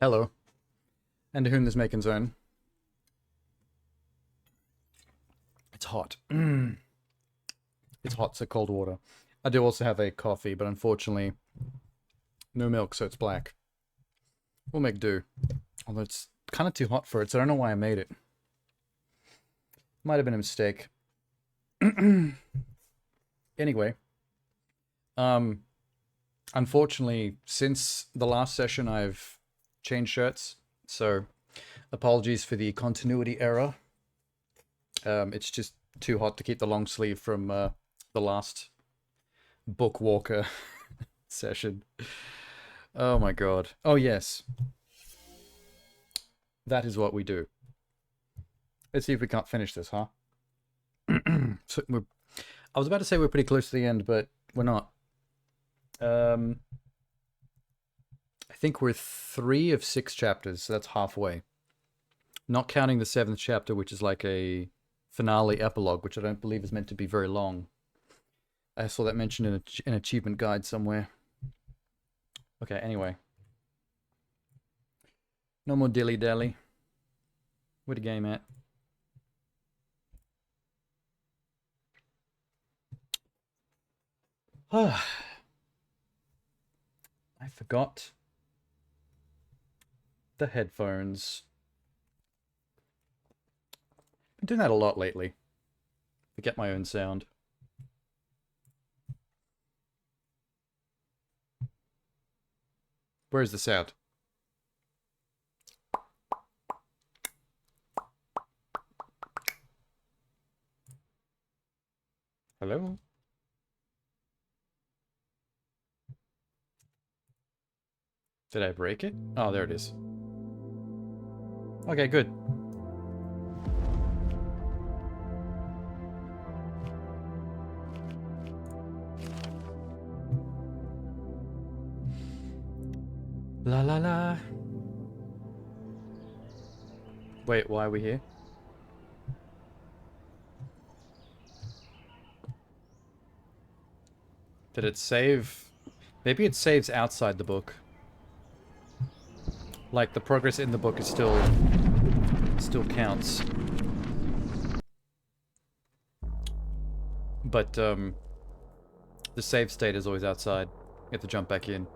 Hello, and to whom this may concern. It's hot. It's hot, so cold water. I do also have a coffee, but unfortunately, no milk, so it's black. We'll make do. Although it's kind of too hot for it, so I don't know why I made it. Might have been a mistake. Anyway. Unfortunately, since the last session, I've changed shirts, so apologies for the continuity error. It's just too hot to keep the long sleeve from the last Bookwalker session. Oh my god. Oh yes. That is what we do. Let's see if we can't finish this, huh? So I was about to say we're pretty close to the end, but we're not. I think we're 3 of 6 chapters, so that's halfway. Not counting the 7th chapter, which is like a finale epilogue, which I don't believe is meant to be very long. I saw that mentioned in an achievement guide somewhere. Okay, anyway. No more dilly-dally. Where the game at? I forgot the headphones. Been doing that a lot lately. Forget my own sound. Where's the sound? Hello? Did I break it? Oh, there it is. Okay, good. La la la. Wait, why are we here? Did it save? Maybe it saves outside the book. Like, the progress in the book is still counts. But, the save state is always outside. You have to jump back in.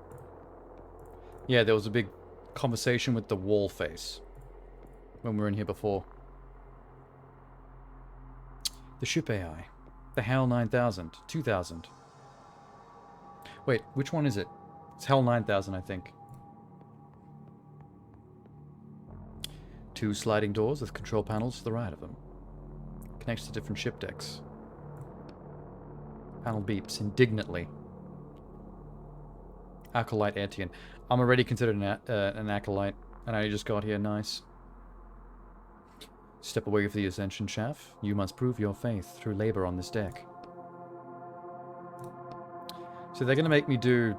Yeah, there was a big conversation with the wall face. when we were in here before. The ship AI. The HAL 9000. 2000. Wait, which one is it? It's HAL 9000, I think. 2 sliding doors with control panels to the right of them. Connects to different ship decks. Panel beeps indignantly. Acolyte Etienne. I'm already considered an acolyte, and I just got here. Nice. Step away from the ascension shaft. You must prove your faith through labor on this deck. So they're going to make me do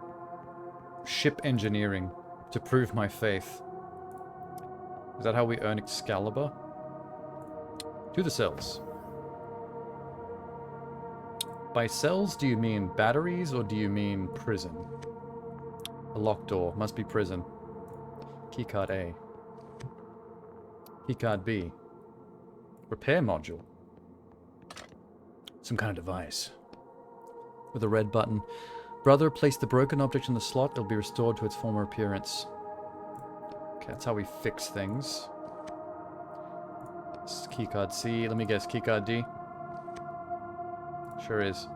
ship engineering to prove my faith. Is that how we earn Excalibur? To the cells. By cells, do you mean batteries or do you mean prison? A locked door. Must be prison. Keycard A. Keycard B. Repair module. Some kind of device. With a red button. Brother, place the broken object in the slot. It'll be restored to its former appearance. Okay, that's how we fix things. This is keycard C. Let me guess. Keycard D. Sure is.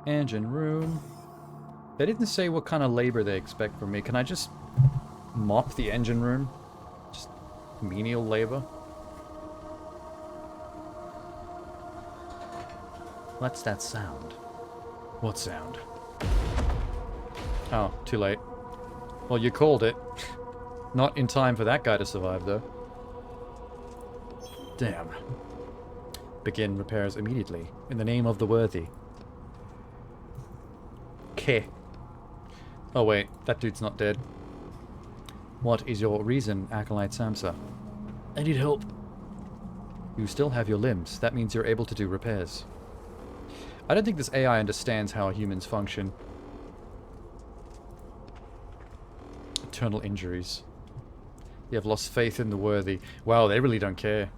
Engine room. They didn't say what kind of labor they expect from me. Can I just mop the engine room? Just menial labor? What's that sound? What sound? Oh, too late. Well, you called it. Not in time for that guy to survive, though. Damn. Begin repairs immediately, in the name of the worthy. K. Oh wait, that dude's not dead. What is your reason, Acolyte Samsa? I need help. You still have your limbs. That means you're able to do repairs. I don't think this AI understands how humans function. Eternal injuries. You have lost faith in the worthy. Wow, they really don't care.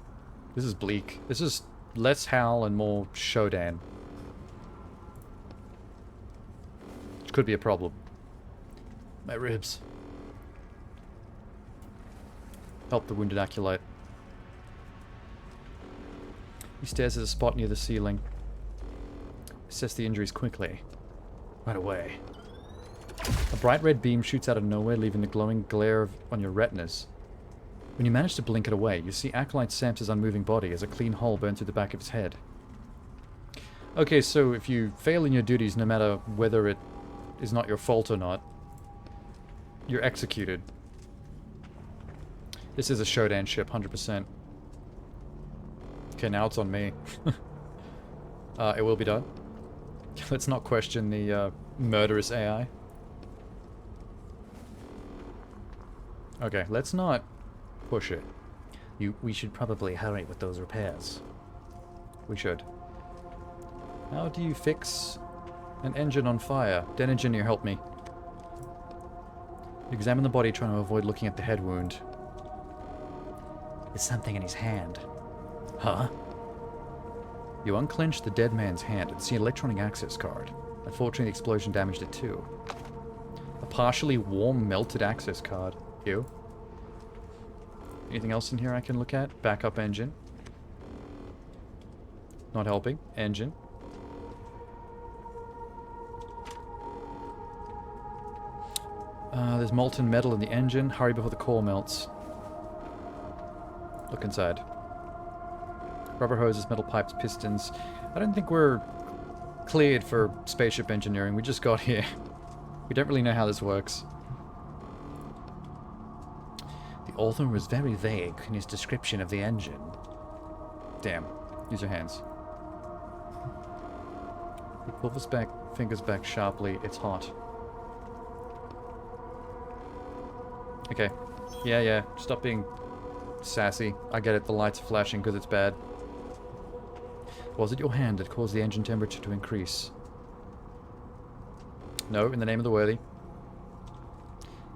This is bleak. This is less Hal and more Shodan. Which could be a problem. My ribs. Help the wounded acolyte. He stares at a spot near the ceiling. Assess the injuries quickly. Right away. A bright red beam shoots out of nowhere, leaving a glowing glare on your retinas. When you manage to blink it away, you see Acolyte Samsa's unmoving body as a clean hole burns through the back of his head. Okay, so if you fail in your duties, no matter whether it is not your fault or not, you're executed. This is a Shodan ship, 100%. Okay, now it's on me. It will be done. Let's not question the murderous AI. Okay, let's not push it. We should probably hurry with those repairs. We should. How do you fix an engine on fire? Den engineer, help me. Examine the body, trying to avoid looking at the head wound. There's something in his hand. Huh? You unclench the dead man's hand and see an electronic access card. Unfortunately, the explosion damaged it too. A partially warm, melted access card. Ew. Anything else in here I can look at? Backup engine. Not helping. Engine. There's molten metal in the engine. Hurry before the core melts. Look inside. Rubber hoses, metal pipes, pistons. I don't think we're cleared for spaceship engineering. We just got here. We don't really know how this works. The author was very vague in his description of the engine. Damn. Use your hands. He pulls his fingers back sharply. It's hot. Okay. Yeah. Stop being sassy. I get it. The lights are flashing because it's bad. Was it your hand that caused the engine temperature to increase? No, in the name of the worthy.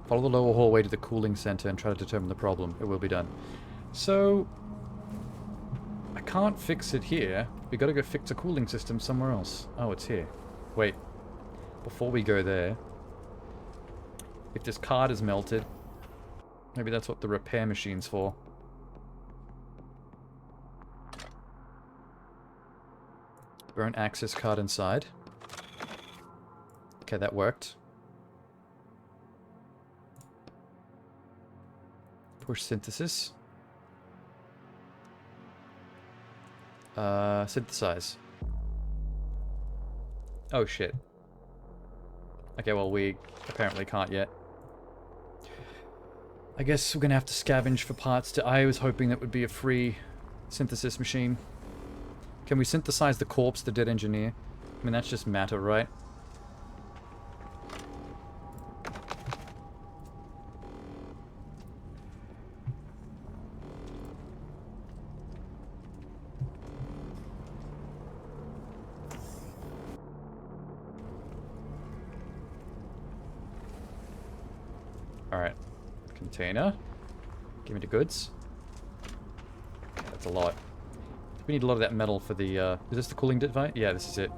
Follow the lower hallway to the cooling center and try to determine the problem. It will be done. So, I can't fix it here. We gotta go fix a cooling system somewhere else. Oh, it's here. Wait. Before we go there, if this card is melted, Maybe that's what the repair machine's for. Burn access card inside. Okay, that worked. Push synthesis. Synthesize. Oh shit. Okay, well we apparently can't yet. I guess we're gonna have to scavenge for parts to... I was hoping that would be a free synthesis machine. Can we synthesize the corpse, the dead engineer? I mean, that's just matter, right? Alright. Container. Give me the goods. That's a lot. We need a lot of that metal for the, is this the cooling device? Yeah, this is it.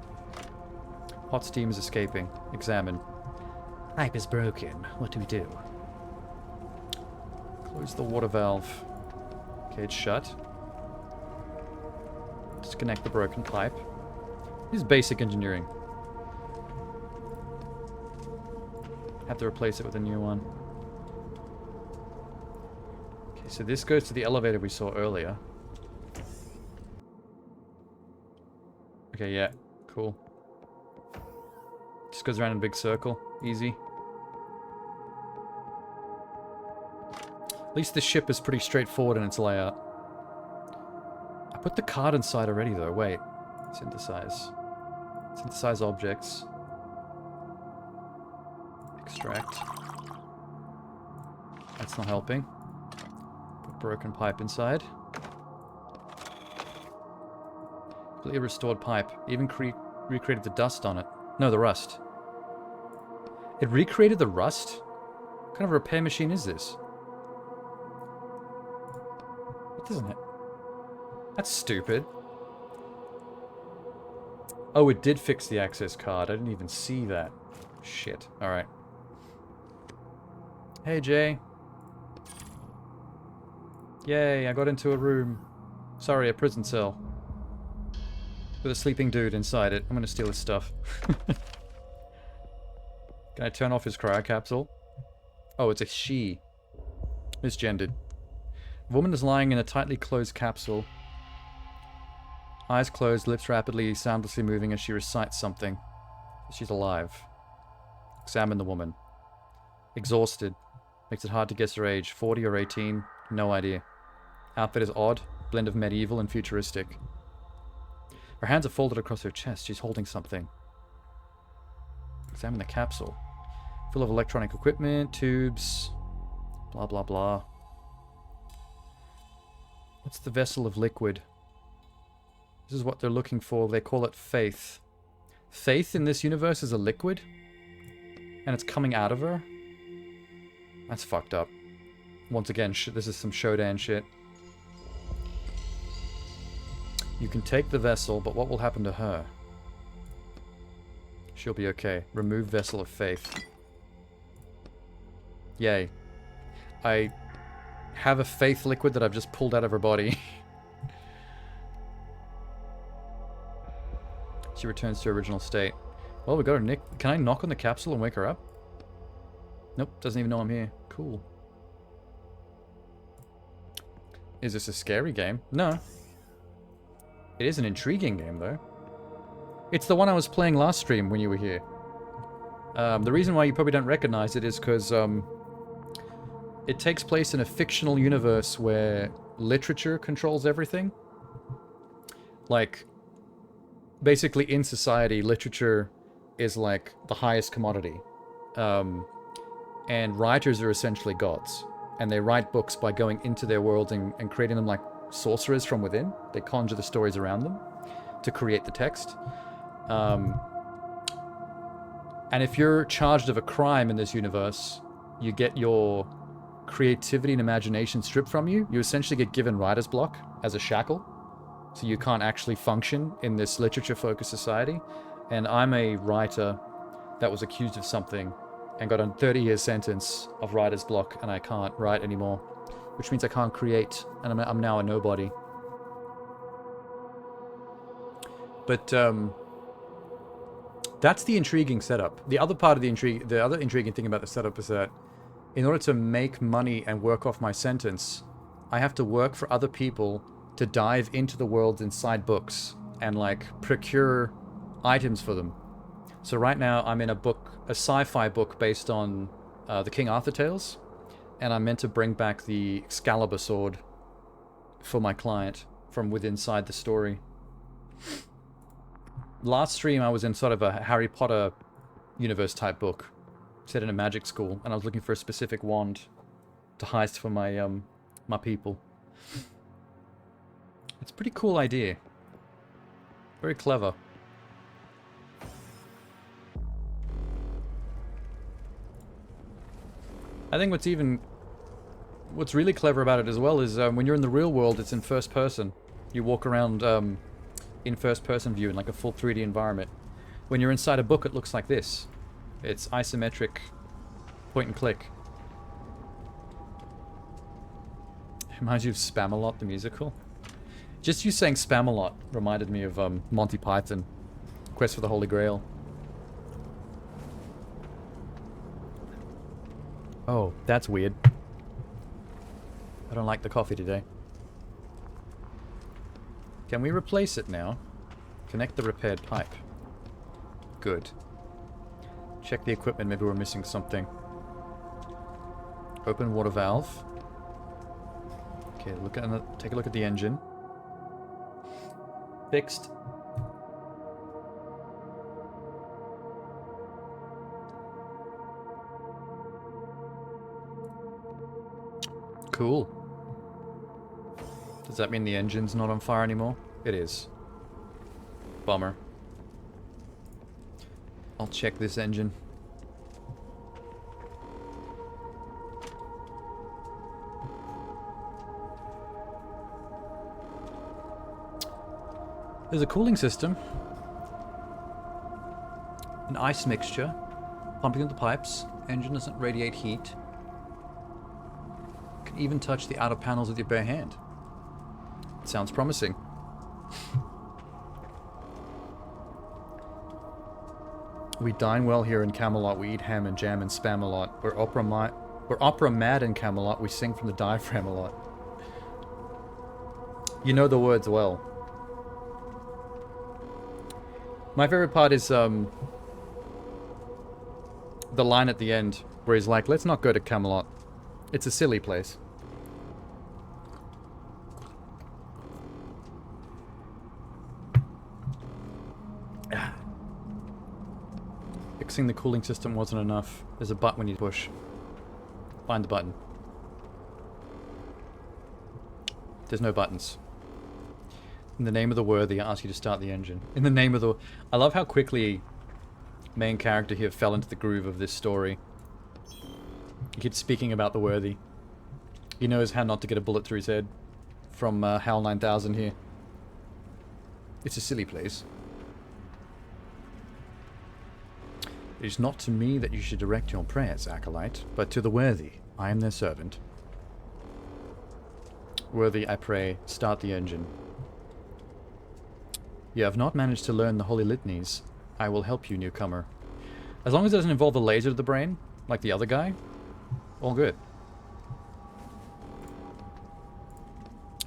Hot steam is escaping. Examine. Pipe is broken. What do we do? Close the water valve. Okay, it's shut. Disconnect the broken pipe. This is basic engineering. Have to replace it with a new one. Okay, so this goes to the elevator we saw earlier. Okay, yeah. Cool. Just goes around in a big circle. Easy. At least this ship is pretty straightforward in its layout. I put the card inside already, though. Wait. Synthesize. Synthesize objects. Extract. That's not helping. Put broken pipe inside. Completely restored pipe. Even recreated the dust on it. No, the rust. It recreated the rust? What kind of repair machine is this? What isn't it? That's stupid. Oh, it did fix the access card. I didn't even see that. Shit. Alright. Hey, Jay. Yay, I got into a room. Sorry, a prison cell. With a sleeping dude inside it. I'm gonna steal his stuff. Can I turn off his cryo capsule? Oh, it's a she. Misgendered. The woman is lying in a tightly closed capsule. Eyes closed, lips rapidly, soundlessly moving as she recites something. She's alive. Examine the woman. Exhausted. Makes it hard to guess her age. 40 or 18. No idea. Outfit is odd. Blend of medieval and futuristic. Her hands are folded across her chest. She's holding something. Examine the capsule. Full of electronic equipment, tubes, blah blah blah. What's the vessel of liquid? This is what they're looking for. They call it faith. Faith in this universe is a liquid? And it's coming out of her? That's fucked up. Once again, this is some Shodan shit. You can take the vessel, but what will happen to her? She'll be okay. Remove vessel of faith. Yay. I have a faith liquid that I've just pulled out of her body. She returns to her original state. Well, we got her nick. Can I knock on the capsule and wake her up? Nope, doesn't even know I'm here. Cool. Is this a scary game? No. It is an intriguing game, though. It's the one I was playing last stream when you were here. The reason why you probably don't recognize it is because it takes place in a fictional universe where literature controls everything. Like, basically in society, literature is like the highest commodity. And writers are essentially gods. And they write books by going into their world and creating them like sorcerers from within. They conjure the stories around them to create the text. And if you're charged of a crime in this universe, you get your creativity and imagination stripped from you. You essentially get given writer's block as a shackle. So you can't actually function in this literature-focused society. And I'm a writer that was accused of something, and got a 30-year sentence of writer's block, and I can't write anymore, which means I can't create, and I'm now a nobody. But that's the intriguing setup. The other part of the other intriguing thing about the setup is that in order to make money and work off my sentence, I have to work for other people to dive into the worlds inside books and like procure items for them. So right now I'm in a sci-fi book based on the King Arthur tales, and I'm meant to bring back the Excalibur sword for my client from within inside the story. Last stream I was in sort of a Harry Potter universe type book set in a magic school, and I was looking for a specific wand to heist for my my people. It's a pretty cool idea. Very clever. I think what's really clever about it as well is when you're in the real world, it's in first person. You walk around in first person view in like a full 3D environment. When you're inside a book, it looks like this. It's isometric, point and click. Reminds you of Spamalot the musical. Just you saying Spamalot reminded me of Monty Python, Quest for the Holy Grail. Oh, that's weird. I don't like the coffee today. Can we replace it now? Connect the repaired pipe. Good. Check the equipment, maybe we're missing something. Open water valve. Okay, take a look at the engine. Fixed. Cool. Does that mean the engine's not on fire anymore? It is. Bummer. I'll check this engine. There's a cooling system. An ice mixture. Pumping the pipes. Engine doesn't radiate heat. Can even touch the outer panels with your bare hand. Sounds promising. We dine well here in Camelot. We eat ham and jam and spam a lot. We're opera mad in Camelot. We sing from the diaphragm a lot. You know the words well. My favorite part is the line at the end where he's like, "Let's not go to Camelot. It's a silly place." Fixing the cooling system wasn't enough. There's a button we need to push. Find the button. There's no buttons. In the name of the worthy, I ask you to start the engine. In the name of the... I love how quickly main character here fell into the groove of this story. He keeps speaking about the worthy. He knows how not to get a bullet through his head. From HAL 9000 here. It's a silly place. It is not to me that you should direct your prayers, Acolyte, but to the worthy. I am their servant. Worthy, I pray, start the engine. You have not managed to learn the holy litanies. I will help you, newcomer. As long as it doesn't involve a laser to the brain, like the other guy, all good.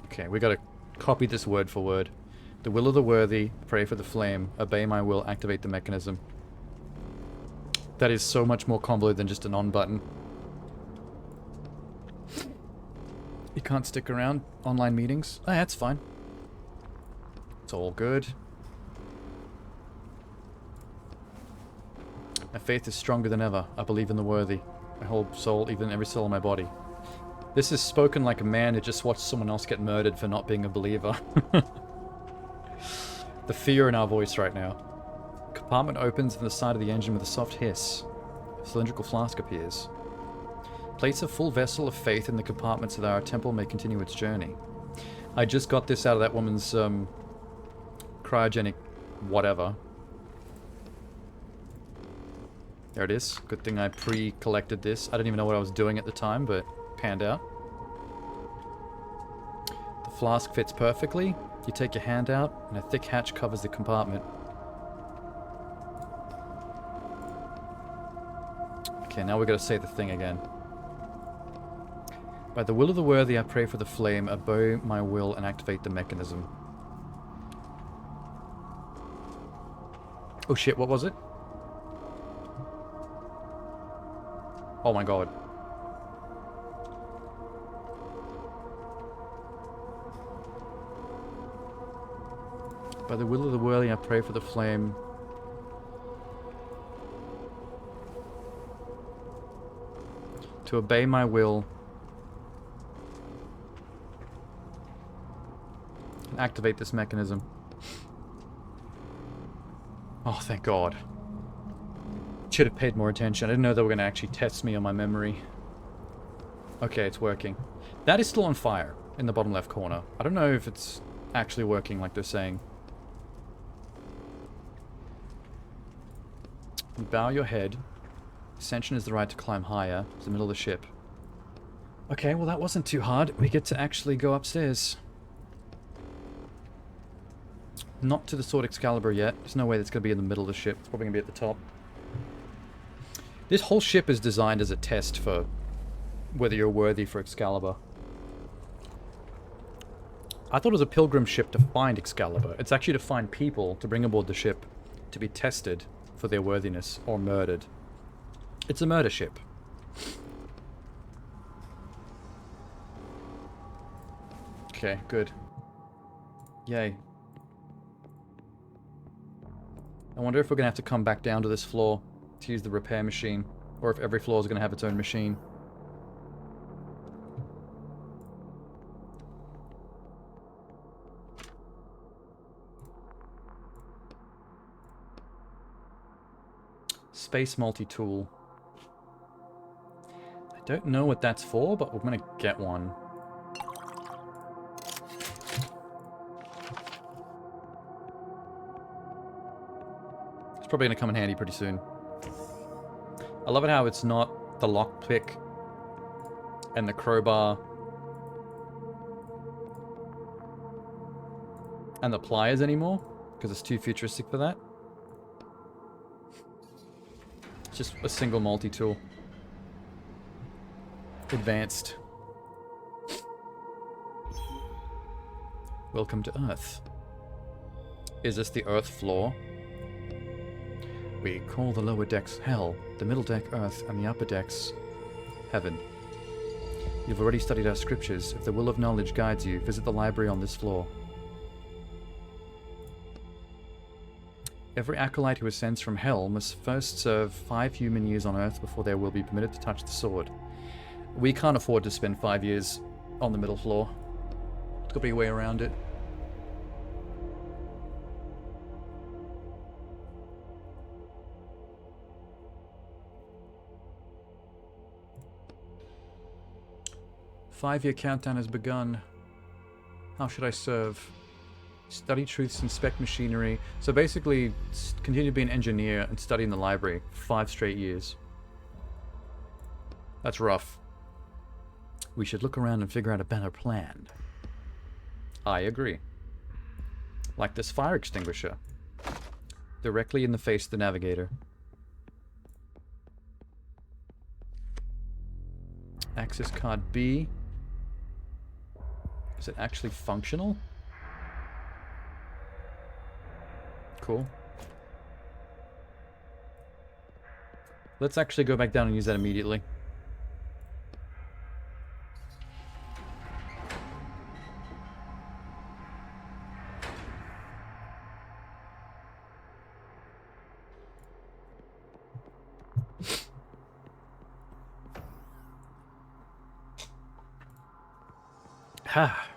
Okay, we gotta copy this word for word. The will of the worthy, pray for the flame, obey my will, activate the mechanism. That is so much more convoluted than just an on button. You can't stick around online meetings? Oh, that's fine. It's all good. My faith is stronger than ever. I believe in the worthy. My whole soul, even every cell in my body. This is spoken like a man who just watched someone else get murdered for not being a believer. The fear in our voice right now. Compartment opens on the side of the engine with a soft hiss. A cylindrical flask appears. Place a full vessel of faith in the compartment so that our temple may continue its journey. I just got this out of that woman's cryogenic whatever. There it is. Good thing I pre-collected this. I didn't even know what I was doing at the time, but panned out. The flask fits perfectly. You take your hand out, and a thick hatch covers the compartment. Okay, now we gotta say the thing again. By the will of the worthy, I pray for the flame, obey my will, and activate the mechanism. Oh shit, what was it? Oh my god. By the will of the worthy, I pray for the flame. To obey my will. And activate this mechanism. Oh, thank God. Should have paid more attention. I didn't know they were going to actually test me on my memory. Okay, it's working. That is still on fire in the bottom left corner. I don't know if it's actually working like they're saying. You bow your head. Ascension is the right to climb higher. It's the middle of the ship. Okay, well that wasn't too hard. We get to actually go upstairs. Not to the Sword Excalibur yet. There's no way that's going to be in the middle of the ship. It's probably going to be at the top. This whole ship is designed as a test for whether you're worthy for Excalibur. I thought it was a pilgrim ship to find Excalibur. It's actually to find people to bring aboard the ship to be tested for their worthiness or murdered. It's a murder ship. Okay, good. Yay. I wonder if we're going to have to come back down to this floor to use the repair machine, or if every floor is going to have its own machine. Space multi-tool. I don't know what that's for, but we're going to get one. It's probably going to come in handy pretty soon. I love it how it's not the lockpick and the crowbar and the pliers anymore, because it's too futuristic for that. It's just a single multi-tool. Advanced. Welcome to Earth. Is this the Earth floor? We call the lower decks Hell, the middle deck Earth, and the upper decks Heaven. You've already studied our scriptures. If the will of knowledge guides you, visit the library on this floor. Every acolyte who ascends from Hell must first serve 5 human years on Earth before they will be permitted to touch the sword. We can't afford to spend 5 years on the middle floor. There's got to be a way around it. Five-year countdown has begun. How should I serve? Study truths, inspect machinery. So basically, continue to be an engineer and study in the library for 5 straight years. That's rough. We should look around and figure out a better plan. I agree. Like this fire extinguisher. Directly in the face of the navigator. Access card B. Is it actually functional? Cool. Let's actually go back down and use that immediately. Ha!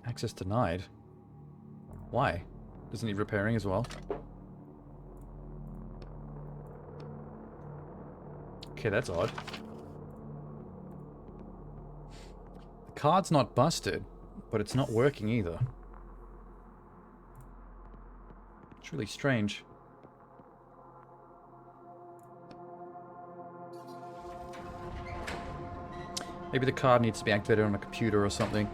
Access denied. Why? Doesn't need repairing as well. Okay, that's odd. The card's not busted, but it's not working either. It's really strange. Maybe the card needs to be activated on a computer or something.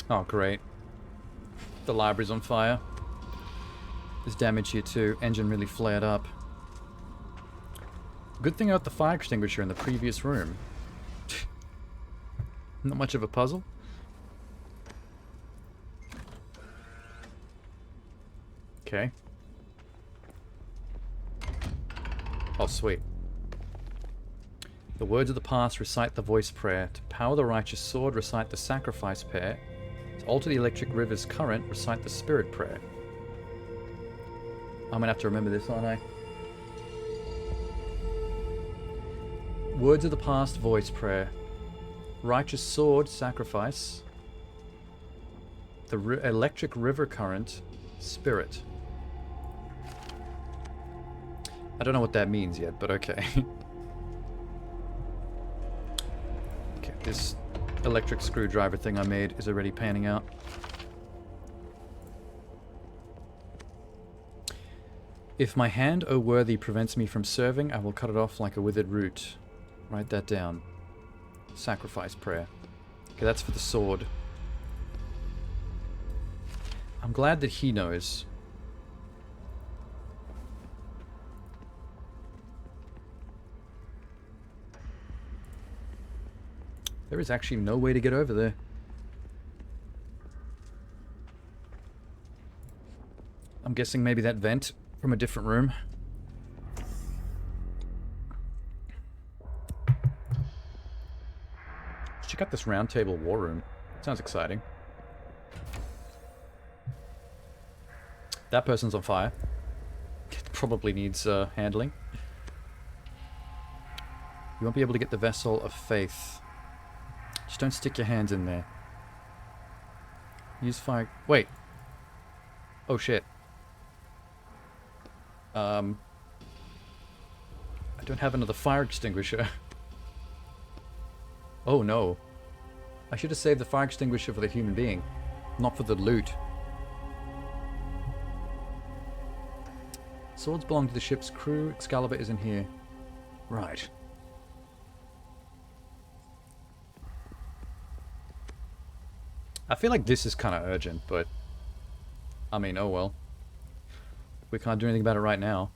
Oh, great. The library's on fire. There's damage here too. Engine really flared up. Good thing about the fire extinguisher in the previous room. Not much of a puzzle. Okay. Oh, sweet. The words of the past recite the voice prayer. To power the righteous sword, recite the sacrifice prayer. To alter the electric river's current, recite the spirit prayer. I'm gonna have to remember this, aren't I? Words of the past, voice prayer. Righteous sword, sacrifice. The electric river current, spirit. I don't know what that means yet, but okay. Okay, this electric screwdriver thing I made is already panning out. If my hand, O worthy, prevents me from serving, I will cut it off like a withered root. Write that down. Sacrifice prayer. Okay, that's for the sword. I'm glad that he knows. There is actually no way to get over there. I'm guessing maybe that vent from a different room. Check out this round table war room. Sounds exciting. That person's on fire. It probably needs handling. You won't be able to get the vessel of faith. Just don't stick your hands in there. Use fire... Wait. Oh shit. I don't have another fire extinguisher. Oh no. I should have saved the fire extinguisher for the human being, not for the loot. Swords belong to the ship's crew. Excalibur isn't here. Right. I feel like this is kind of urgent, but... I mean, oh well. We can't do anything about it right now.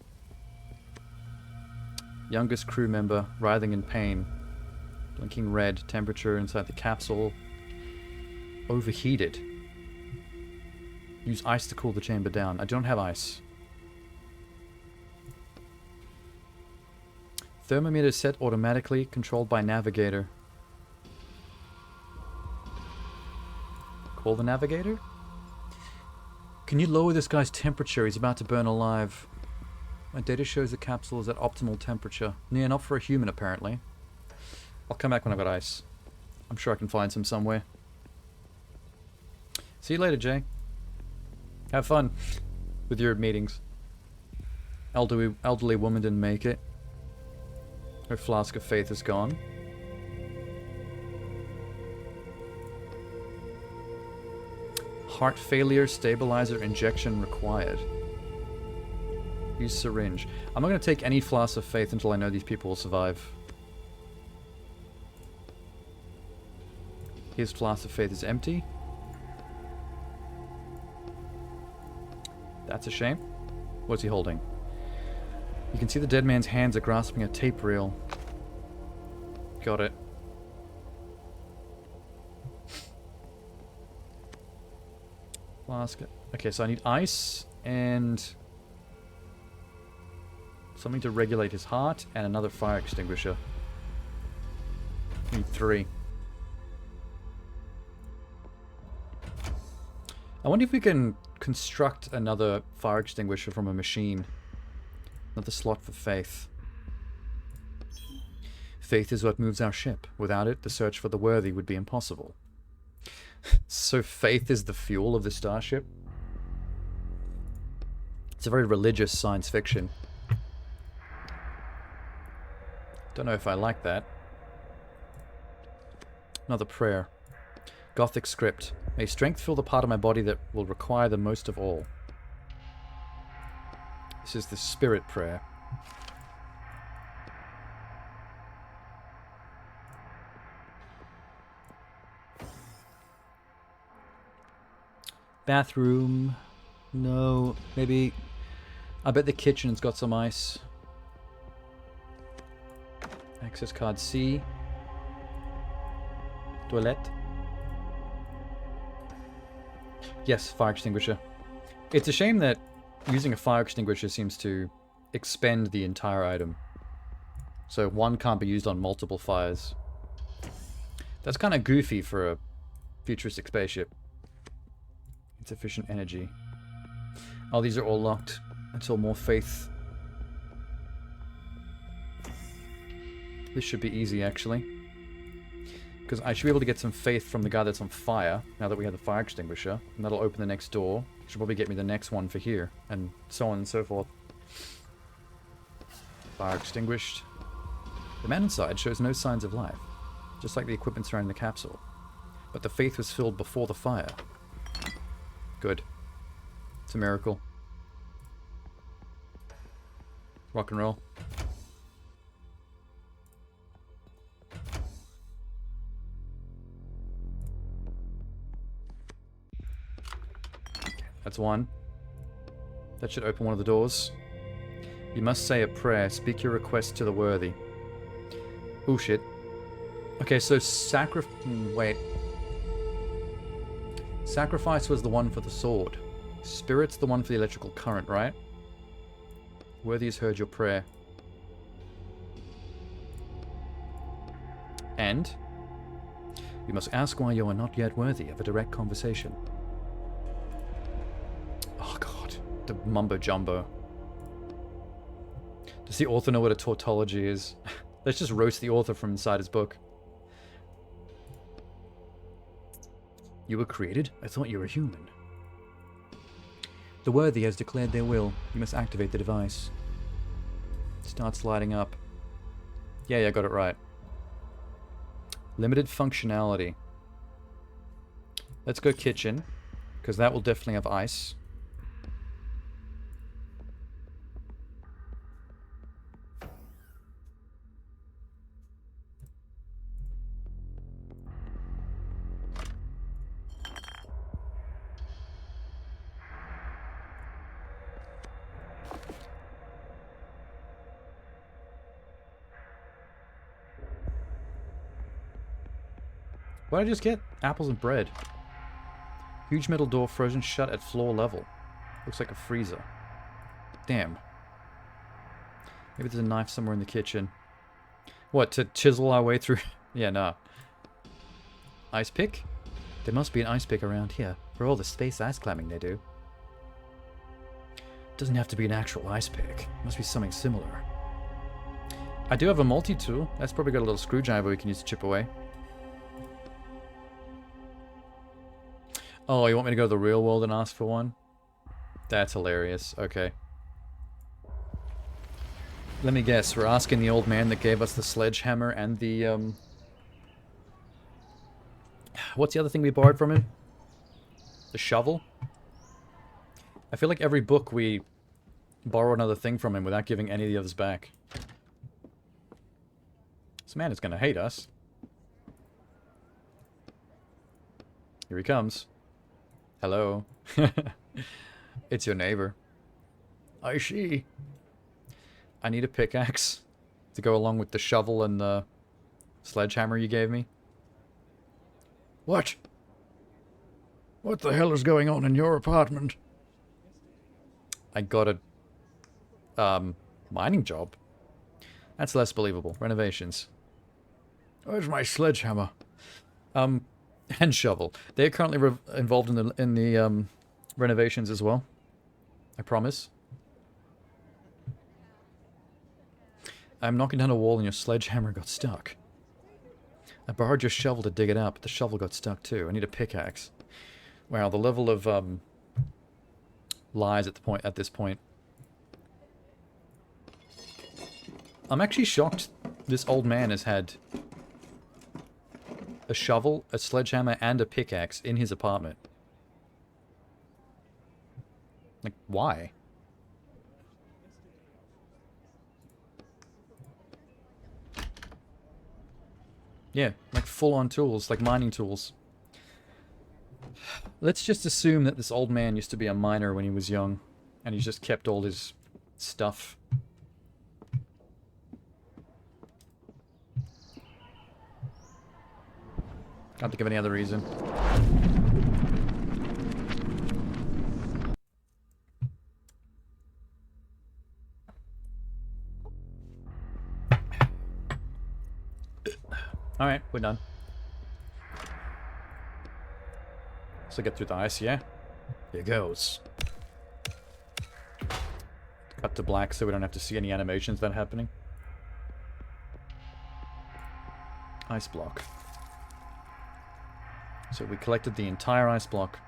Youngest crew member, writhing in pain. Blinking red, temperature inside the capsule. Overheated. Use ice to cool the chamber down. I don't have ice. Thermometer set automatically, controlled by navigator. Call the navigator? Can you lower this guy's temperature? He's about to burn alive. My data shows the capsule is at optimal temperature. Yeah, not for a human, apparently. I'll come back when I've got ice. I'm sure I can find some somewhere. See you later, Jay. Have fun with your meetings. Elderly woman didn't make it. Her flask of faith is gone. Heart failure, stabilizer, injection required. Use syringe. I'm not going to take any flask of faith until I know these people will survive. His flask of faith is empty. That's a shame. What's he holding? You can see the dead man's hands are grasping a tape reel. Got it. Flask. Okay, so I need ice and something to regulate his heart and another fire extinguisher. Need 3. I wonder if we can construct another fire extinguisher from a machine. Another slot for faith. Faith is what moves our ship. Without it, the search for the worthy would be impossible. So faith is the fuel of the starship? It's a very religious science fiction. Don't know if I like that. Another prayer. Gothic script. May strength fill the part of my body that will require the most of all. This is the spirit prayer. Bathroom. No. Maybe. I bet the kitchen's got some ice. Access card C. Toilette. Yes, fire extinguisher. It's a shame that using a fire extinguisher seems to expend the entire item. So one can't be used on multiple fires. That's kind of goofy for a futuristic spaceship. Insufficient energy. Oh, these are all locked until more faith. This should be easy, actually. Because I should be able to get some faith from the guy that's on fire, now that we have the fire extinguisher. And that'll open the next door. Should probably get me the next one for here. And so on and so forth. Fire extinguished. The man inside shows no signs of life. Just like the equipment surrounding the capsule. But the faith was filled before the fire. Good. It's a miracle. Rock and roll. That's one. That should open one of the doors. You must say a prayer. Speak your request to the worthy. Oh shit. Okay, so wait. Sacrifice was the one for the sword. Spirit's the one for the electrical current, right? Worthy has heard your prayer. And you must ask why you are not yet worthy of a direct conversation. Oh god, the mumbo jumbo. Does the author know what a tautology is? Let's just roast the author from inside his book. You were created? I thought you were human. The worthy has declared their will. You must activate the device. Starts lighting up. Yeah, I got it right. Limited functionality. Let's go kitchen, because that will definitely have ice. What did I just get? Apples and bread. Huge metal door frozen shut at floor level. Looks like a freezer. Damn. Maybe there's a knife somewhere in the kitchen. What, to chisel our way through? Yeah, nah. Ice pick? There must be an ice pick around here. For all the space ice climbing they do. Doesn't have to be an actual ice pick. Must be something similar. I do have a multi-tool. That's probably got a little screwdriver we can use to chip away. Oh, you want me to go to the real world and ask for one? That's hilarious. Okay. Let me guess. We're asking the old man that gave us the sledgehammer and the, what's the other thing we borrowed from him? The shovel? I feel like every book we borrow another thing from him without giving any of the others back. This man is going to hate us. Here he comes. Hello. It's your neighbor. I see. I need a pickaxe to go along with the shovel and the sledgehammer you gave me. What? What the hell is going on in your apartment? I got a mining job. That's less believable. Renovations. Where's my sledgehammer? And shovel. They're currently involved in the renovations as well. I promise. I'm knocking down a wall and your sledgehammer got stuck. I borrowed your shovel to dig it out, but the shovel got stuck too. I need a pickaxe. Wow, the level of lies at this point. I'm actually shocked This old man has had a shovel, a sledgehammer, and a pickaxe in his apartment. Like, why? Yeah, like full-on tools, like mining tools. Let's just assume that this old man used to be a miner when he was young, and he's just kept all his stuff. Can't think of any other reason. Alright, we're done. So get through the ice, yeah? Here goes. Cut to black so we don't have to see any animations that are happening. Ice block. So we collected the entire ice block.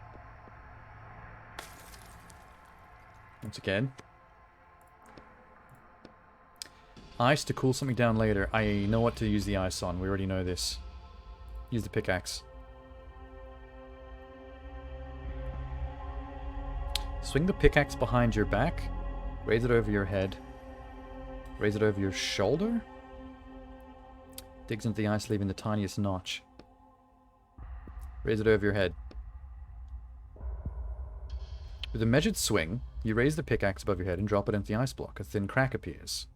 Once again. Ice to cool something down later. I know what to use the ice on. We already know this. Use the pickaxe. Swing the pickaxe behind your back. Raise it over your head. Raise it over your shoulder. Digs into the ice, leaving the tiniest notch. Raise it over your head. With a measured swing, you raise the pickaxe above your head and drop it into the ice block. A thin crack appears.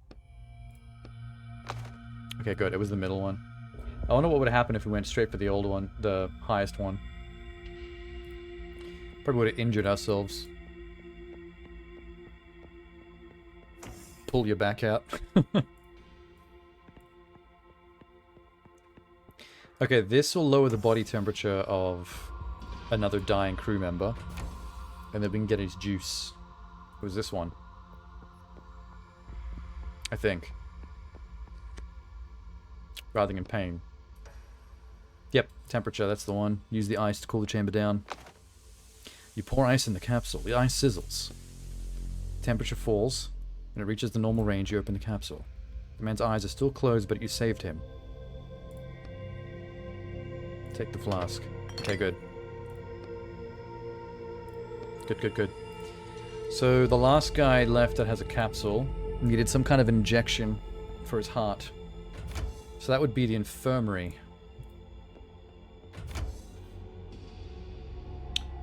Okay, good. It was the middle one. I wonder what would happen if we went straight for the old one, the highest one. Probably would have injured ourselves. Pull your back out. Okay, this will lower the body temperature of another dying crew member. And then we can get his juice. It was this one. I think. Rather than pain. Yep, temperature, that's the one. Use the ice to cool the chamber down. You pour ice in the capsule. The ice sizzles. Temperature falls. When it reaches the normal range, you open the capsule. The man's eyes are still closed, but you saved him. Take the flask. Okay, good. Good. So the last guy left that has a capsule needed some kind of injection for his heart. So that would be the infirmary.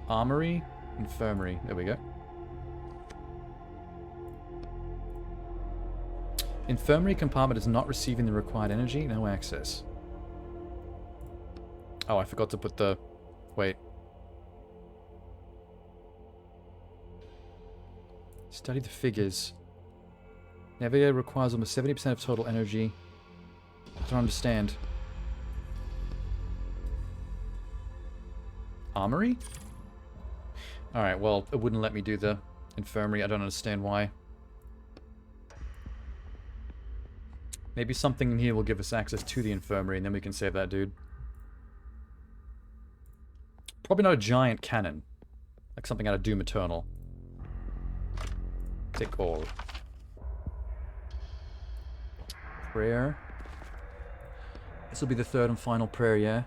Armory? Infirmary. There we go. Infirmary compartment is not receiving the required energy. No access. Oh, I forgot to put the... Wait. Study the figures. Navigator requires almost 70% of total energy. I don't understand. Armory? Alright, well, it wouldn't let me do the infirmary. I don't understand why. Maybe something in here will give us access to the infirmary, and then we can save that dude. Probably not a giant cannon. Like something out of Doom Eternal. Take all. Prayer. This will be the third and final prayer, yeah?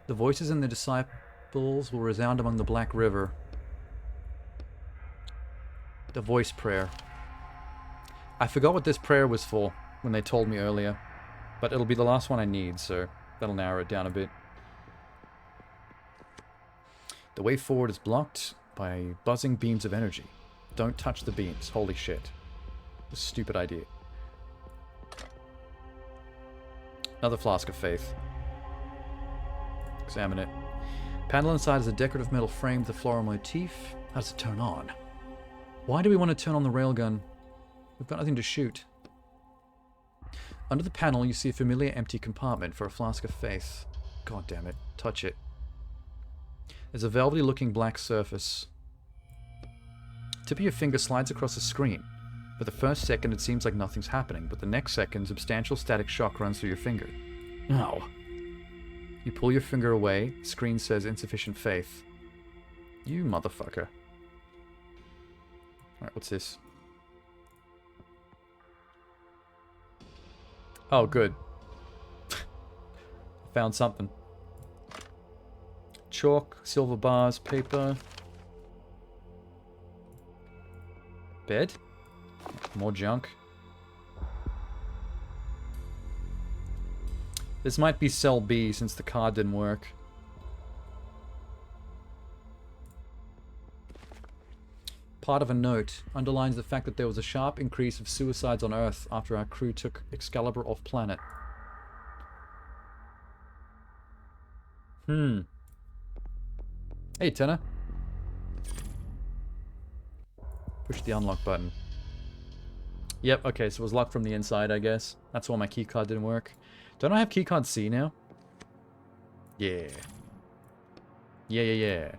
The voices in the disciples will resound among the Black River. The voice prayer. I forgot what this prayer was for when they told me earlier. But it'll be the last one I need, so that'll narrow it down a bit. The way forward is blocked by buzzing beams of energy. Don't touch the beams. Holy shit. A stupid idea. Another flask of faith. Examine it. Panel inside is a decorative metal frame with a floral motif. How does it turn on? Why do we want to turn on the railgun? We've got nothing to shoot. Under the panel, you see a familiar empty compartment for a flask of faith. God damn it. Touch it. There's a velvety-looking black surface. Tip of your finger slides across the screen. For the first second, it seems like nothing's happening, but the next second, substantial static shock runs through your finger. Ow. You pull your finger away. The screen says insufficient faith. You motherfucker. Alright, what's this? Oh, good. Found something. Chalk, silver bars, paper. Bed? More junk. This might be cell B since the card didn't work. Part of a note underlines the fact that there was a sharp increase of suicides on Earth after our crew took Excalibur off planet. Hey, Tenor. Push the unlock button. Yep, okay, so it was locked from the inside, I guess. That's why my keycard didn't work. Don't I have keycard C now? Yeah. Yeah.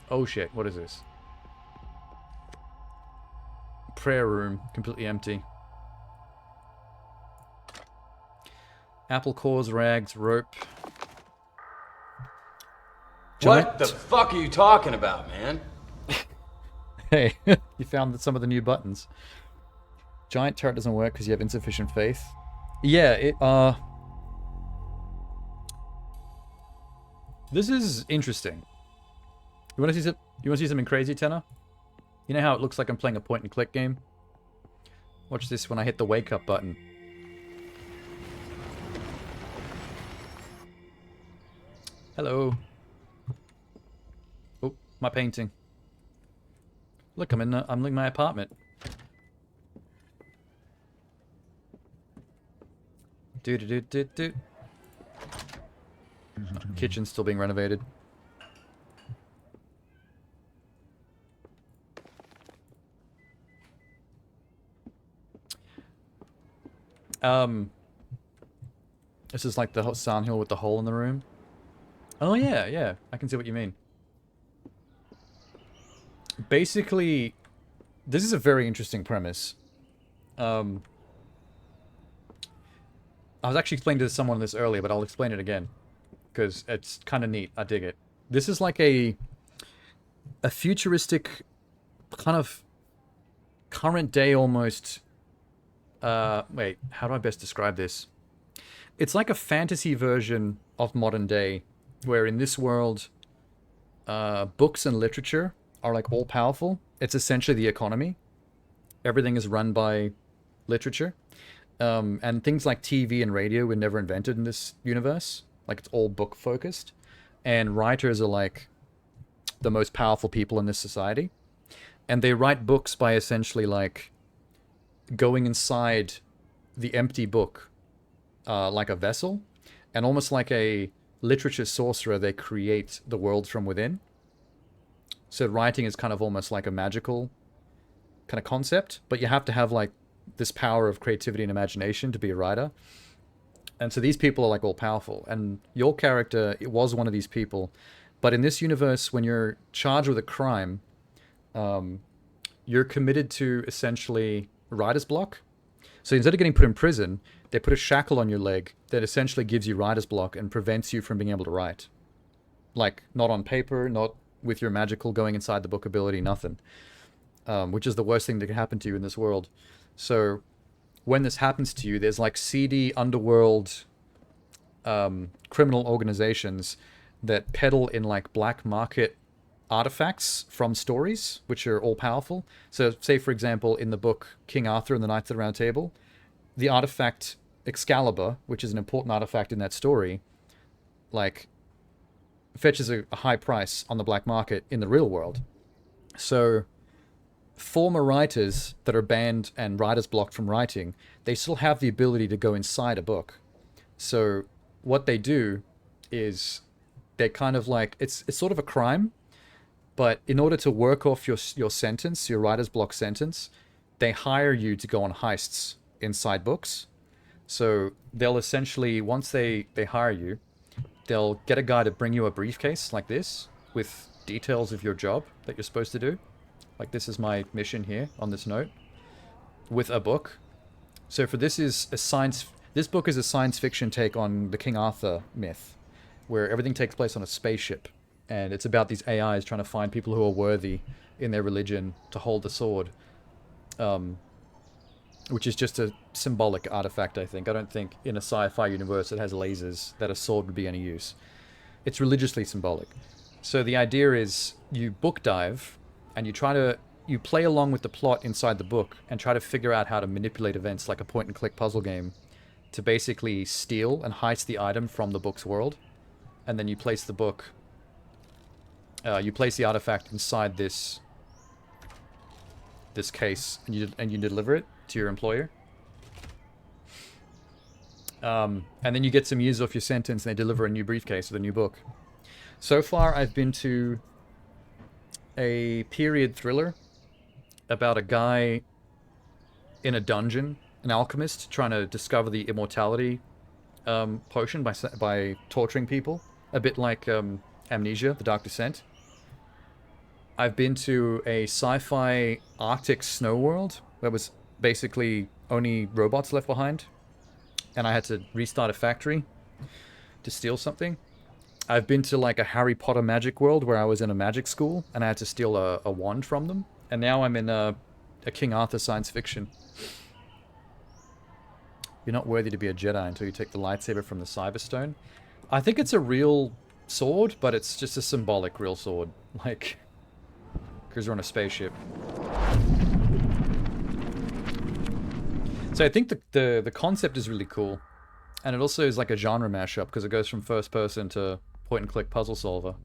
Oh shit, what is this? Prayer room, completely empty. Apple cores, rags, rope. What the fuck are you talking about, man? Hey, you found some of the new buttons. Giant turret doesn't work because you have insufficient faith. Yeah, this is interesting. You want to see something crazy, Tenor? You know how it looks like I'm playing a point-and-click game? Watch this when I hit the wake-up button. Hello. Oh, my painting. Look, I'm in my apartment. Do. Kitchen's still being renovated. This is like the sandhill with the hole in the room. Oh yeah, I can see what you mean. Basically, this is a very interesting premise. I was actually explaining to someone this earlier, but I'll explain it again. Because it's kind of neat. I dig it. This is like a futuristic, kind of current day almost... wait, how do I best describe this? It's like a fantasy version of modern day, where in this world, books and literature are like all powerful. It's essentially the economy. Everything is run by literature. And things like TV and radio were never invented in this universe. Like, it's all book focused. And writers are like the most powerful people in this society. And they write books by essentially like going inside the empty book like a vessel, and almost like a literature sorcerer, they create the world from within. So writing is kind of almost like a magical kind of concept, but you have to have like this power of creativity and imagination to be a writer. And so these people are like all powerful, and your character, it was one of these people. But in this universe, when you're charged with a crime, you're committed to essentially writer's block. So instead of getting put in prison, they put a shackle on your leg that essentially gives you writer's block and prevents you from being able to write. Like, not on paper, not with your magical going inside the book ability, nothing. Which is the worst thing that can happen to you in this world. So when this happens to you, there's like seedy underworld criminal organizations that peddle in like black market artifacts from stories, which are all powerful. So say, for example, in the book King Arthur and the Knights of the Round Table, the artifact Excalibur, which is an important artifact in that story, like fetches a high price on the black market in the real world. So former writers that are banned and writer's blocked from writing, they still have the ability to go inside a book. So what they do is they kind of like, it's sort of a crime, but in order to work off your sentence, your writer's block sentence, they hire you to go on heists inside books. So they'll essentially, once they hire you, they'll get a guy to bring you a briefcase like this with details of your job that you're supposed to do. Like, this is my mission here on this note, with a book. So for this book is a science fiction take on the King Arthur myth, where everything takes place on a spaceship. And it's about these AIs trying to find people who are worthy in their religion to hold the sword. And which is just a symbolic artifact, I think. I don't think in a sci-fi universe that has lasers that a sword would be any use. It's religiously symbolic. So the idea is you book dive, and you play along with the plot inside the book and try to figure out how to manipulate events like a point-and-click puzzle game to basically steal and heist the item from the book's world. And then you place the book... you place the artifact inside this case, and you deliver it to your employer. And then you get some years off your sentence, and they deliver a new briefcase with a new book. So far, I've been to a period thriller about a guy in a dungeon, an alchemist, trying to discover the immortality potion by torturing people. A bit like Amnesia, The Dark Descent. I've been to a sci-fi Arctic snow world where was basically only robots left behind, and I had to restart a factory to steal something. I've been to like a Harry Potter magic world where I was in a magic school and I had to steal a wand from them. And now I'm in a King Arthur science fiction. You're not worthy to be a Jedi until you take the lightsaber from the Cyberstone. I think it's a real sword, but it's just a symbolic real sword. Like, because we're on a spaceship. So I think the concept is really cool. And it also is like a genre mashup because it goes from first person to point-and-click puzzle solver.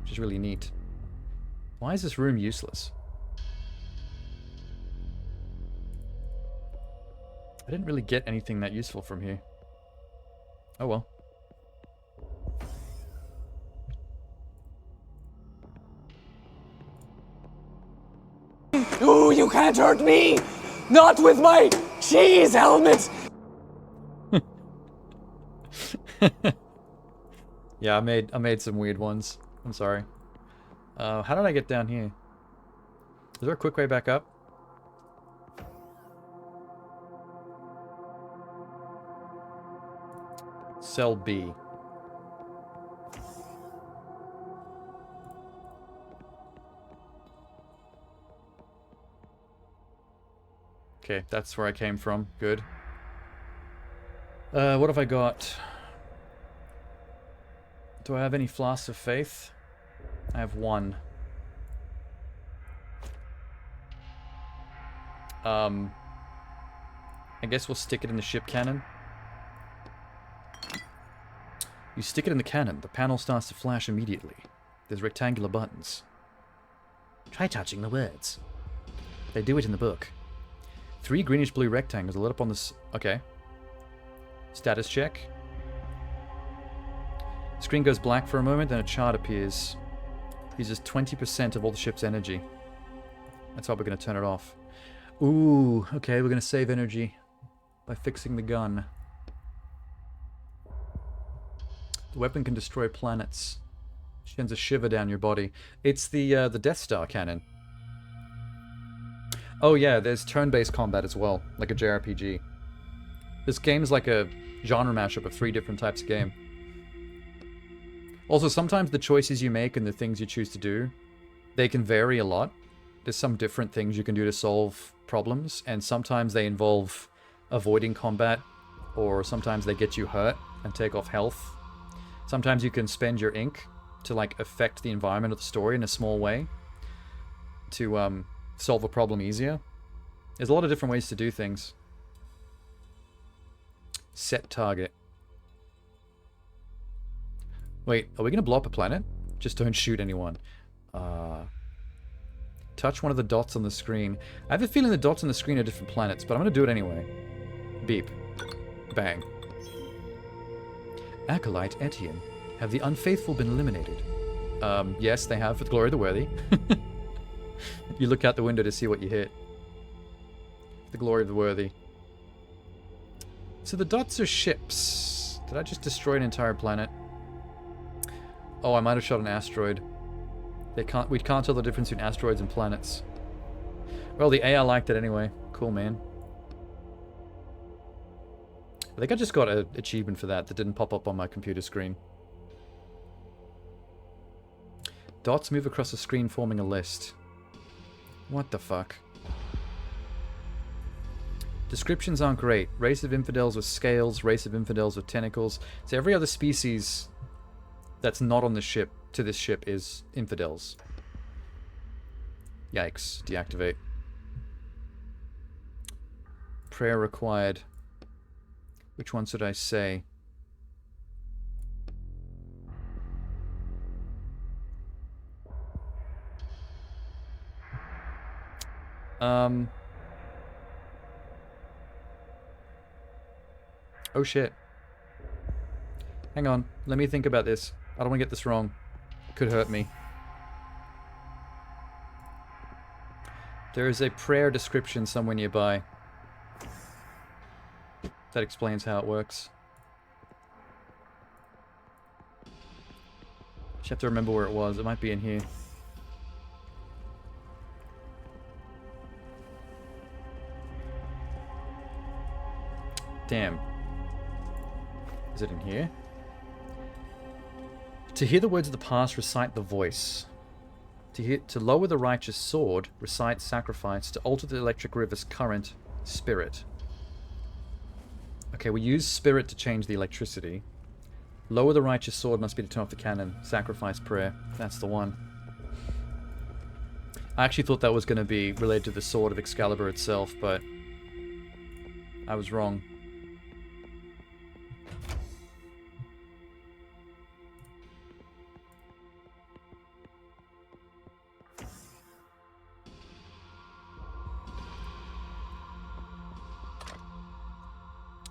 Which is really neat. Why is this room useless? I didn't really get anything that useful from here. Oh well. Oh, you can't hurt me! Not with my cheese helmet! Yeah, I made some weird ones. I'm sorry. How did I get down here? Is there a quick way back up? Cell B. Okay, that's where I came from. Good. What have I got? Do I have any flasks of faith? I have one. I guess we'll stick it in the ship cannon. You stick it in the cannon, the panel starts to flash immediately. There's rectangular buttons. Try touching the words. They do it in the book. 3 greenish-blue rectangles lit up on this... Okay. Status check. Screen goes black for a moment, then a chart appears. Uses 20% of all the ship's energy. That's why we're going to turn it off. Ooh, okay, we're going to save energy by fixing the gun. The weapon can destroy planets. Sends a shiver down your body. It's the Death Star cannon. Oh yeah, there's turn-based combat as well, like a JRPG. This game's like a genre mashup of 3 different types of game. Also, sometimes the choices you make and the things you choose to do, they can vary a lot. There's some different things you can do to solve problems, and sometimes they involve avoiding combat, or sometimes they get you hurt and take off health. Sometimes you can spend your ink to like affect the environment of the story in a small way to solve a problem easier. There's a lot of different ways to do things. Set target. Wait, are we going to blow up a planet? Just don't shoot anyone. Touch one of the dots on the screen. I have a feeling the dots on the screen are different planets, but I'm going to do it anyway. Beep. Bang. Acolyte Etienne. Have the unfaithful been eliminated? Yes, they have, for the glory of the worthy. You look out the window to see what you hit. The glory of the worthy. So the dots are ships. Did I just destroy an entire planet? Oh, I might have shot an asteroid. We can't tell the difference between asteroids and planets. Well, the AI liked it anyway. Cool, man. I think I just got an achievement for that didn't pop up on my computer screen. Dots move across the screen forming a list. What the fuck? Descriptions aren't great. Race of infidels with scales, race of infidels with tentacles. So every other species that's not on the ship, to this ship, is infidels. Yikes. Deactivate. Prayer required. Which one should I say? Oh shit. Hang on. Let me think about this. I don't want to get this wrong. It could hurt me. There is a prayer description somewhere nearby. That explains how it works. Just have to remember where it was. It might be in here. Damn. Is it in here? To hear the words of the past, recite the voice. To lower the righteous sword, recite sacrifice. To alter the electric river's current, spirit. Okay, we use spirit to change the electricity. Lower the righteous sword must be to turn off the cannon. Sacrifice prayer. That's the one. I actually thought that was going to be related to the sword of Excalibur itself, but I was wrong.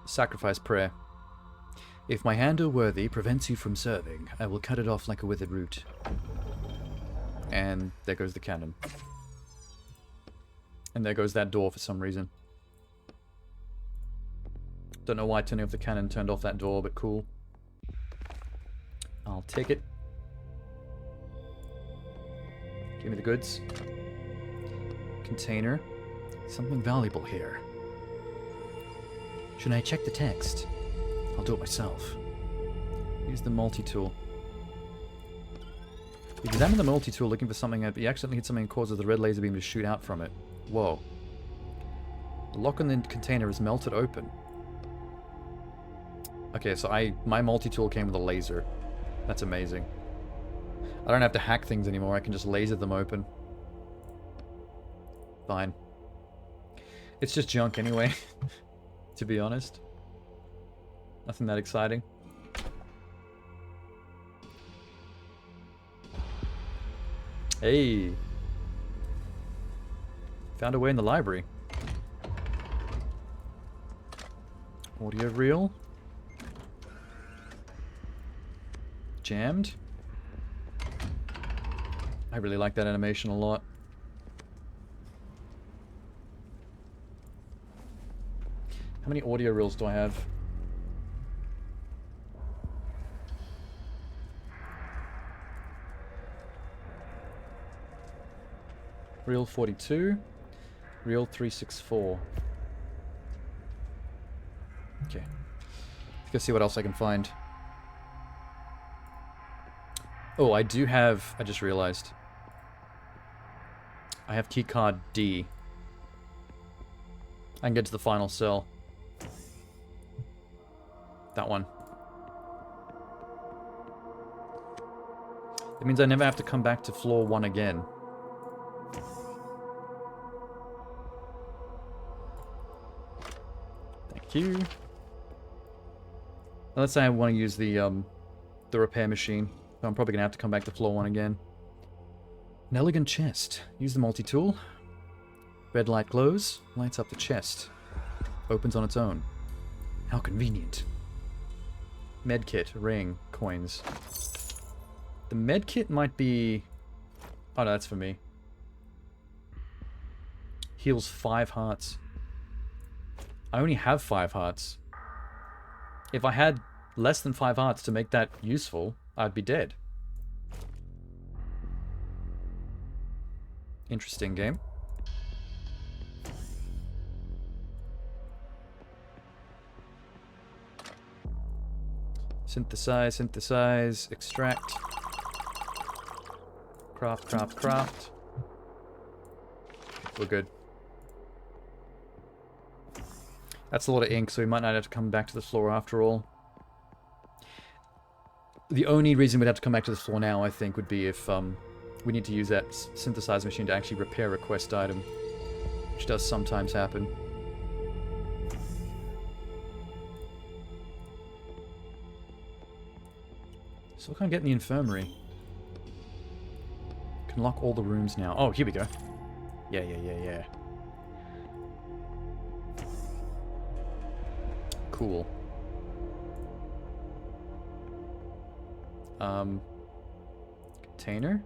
Sacrifice prayer. If my hand or worthy prevents you from serving, I will cut it off like a withered root. And there goes the cannon. And there goes that door for some reason. Don't know why turning off the cannon turned off that door, but cool. I'll take it. Give me the goods. Container. Something valuable here. Should I check the text? I'll do it myself. Use the multi-tool. Examine the multi-tool looking for something. You accidentally hit something and causes the red laser beam to shoot out from it. Whoa. The lock on the container is melted open. Okay, so my multi-tool came with a laser. That's amazing. I don't have to hack things anymore. I can just laser them open. Fine. It's just junk anyway. To be honest. Nothing that exciting. Hey. Found a way in the library. Audio reel. Jammed. I really like that animation a lot. How many audio reels do I have? Reel 42. Reel 364. Okay. Let's see what else I can find. Oh, I do have... I just realized. I have keycard D. I can get to the final cell. That one. It means I never have to come back to floor 1 again. Thank you. Let's say I want to use the repair machine. So I'm probably going to have to come back to floor 1 again. An elegant chest. Use the multi-tool. Red light glows. Lights up the chest. Opens on its own. How convenient. Medkit, ring, coins. The medkit might be... Oh no, that's for me. Heals 5 hearts. I only have 5 hearts. If I had less than 5 hearts to make that useful, I'd be dead. Interesting game. Synthesize, synthesize, extract. Craft, craft, craft. We're good. That's a lot of ink, so we might not have to come back to the floor after all. The only reason we'd have to come back to the floor now, I think, would be if we need to use that synthesizer machine to actually repair a quest item, which does sometimes happen. So what can I get in the infirmary? Can lock all the rooms now. Oh, here we go. Yeah. Cool. Container?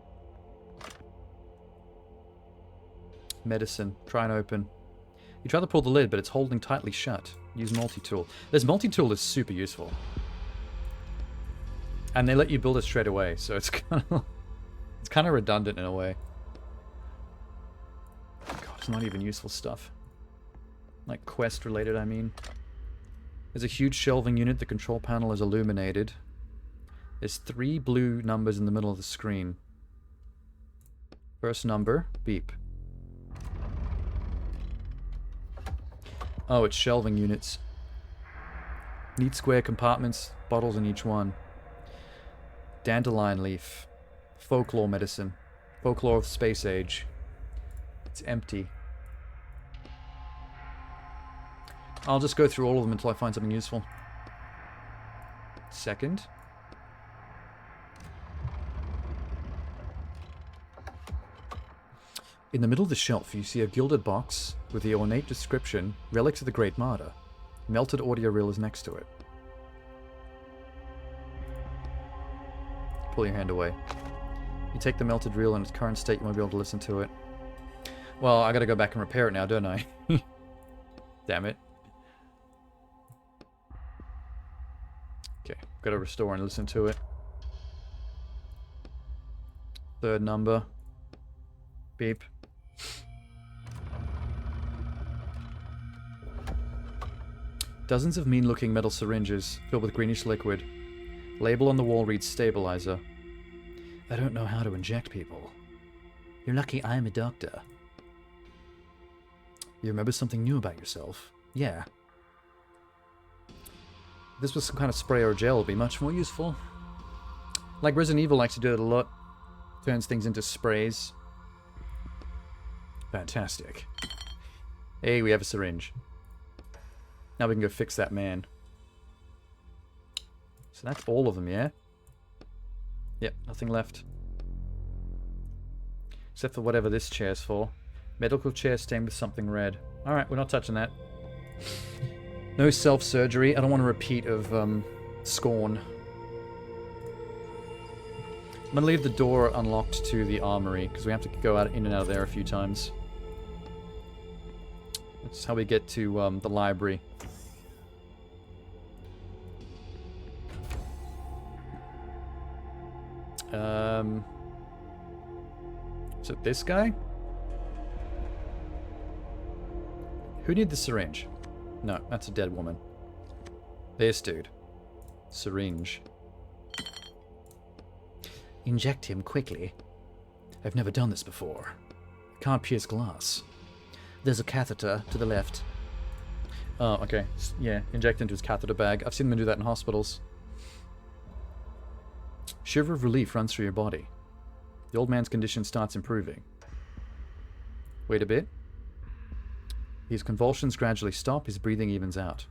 Medicine. Try and open. You try to pull the lid, but it's holding tightly shut. Use multi-tool. This multi-tool is super useful. And they let you build it straight away, so it's kind of redundant in a way. God, it's not even useful stuff. Like quest related, I mean. There's a huge shelving unit. The control panel is illuminated. There's 3 blue numbers in the middle of the screen. First number, beep. Oh, it's shelving units. Neat square compartments, bottles in each one. Dandelion leaf. Folklore medicine. Folklore of space age. It's empty. I'll just go through all of them until I find something useful. Second. In the middle of the shelf, you see a gilded box with the ornate description, Relics of the Great Martyr. Melted audio reel is next to it. Pull your hand away. You take the melted reel in its current state, you won't be able to listen to it. Well, I gotta go back and repair it now, don't I? Damn it. Okay, gotta restore and listen to it. Third number. Beep. Dozens of mean-looking metal syringes filled with greenish liquid. Label on the wall reads stabilizer. I don't know how to inject people. You're lucky I'm a doctor. You remember something new about yourself? Yeah. If this was some kind of spray or gel, it would be much more useful. Like Resident Evil likes to do it a lot. Turns things into sprays. Fantastic. Hey, we have a syringe. Now we can go fix that man. So that's all of them, yeah? Yep, nothing left. Except for whatever this chair's for. Medical chair stained with something red. Alright, we're not touching that. No self-surgery. I don't want a repeat of Scorn. I'm going to leave the door unlocked to the armory, because we have to go in and out of there a few times. That's how we get to the library. Is it this guy? Who needs the syringe? No, that's a dead woman. This dude. Syringe. Inject him quickly. I've never done this before. Can't pierce glass. There's a catheter to the left. Oh, okay. Yeah, inject into his catheter bag. I've seen them do that in hospitals. Shiver of relief runs through your body. The old man's condition starts improving. Wait a bit. His convulsions gradually stop, his breathing evens out.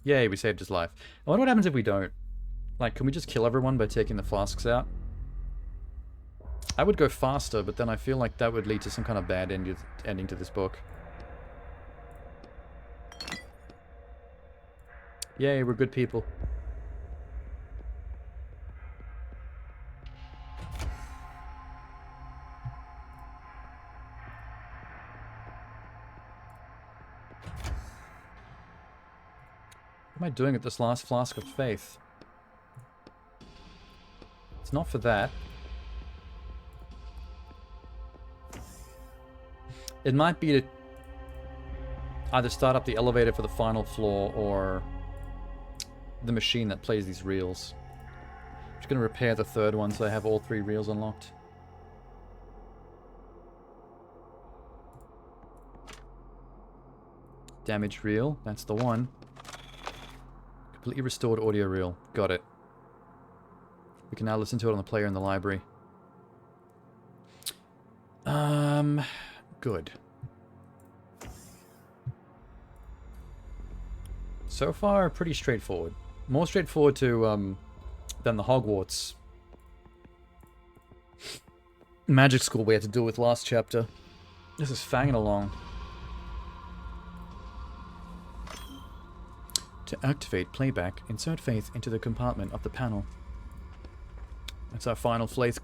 Yay, we saved his life. I wonder what happens if we don't. Like, can we just kill everyone by taking the flasks out? I would go faster, but then I feel like that would lead to some kind of bad ending to this book. Yay, we're good people. What am I doing with this last flask of faith? It's not for that. It might be to either start up the elevator for the final floor or the machine that plays these reels. I'm just going to repair the third one so I have all 3 reels unlocked. Damage reel. That's the one. Completely restored audio reel. Got it. We can now listen to it on the player in the library. Good. So far, pretty straightforward. More straightforward to, than the Hogwarts magic school we had to deal with last chapter. This is fanging along. To activate playback, insert Faith into the compartment of the panel. That's our final Faith.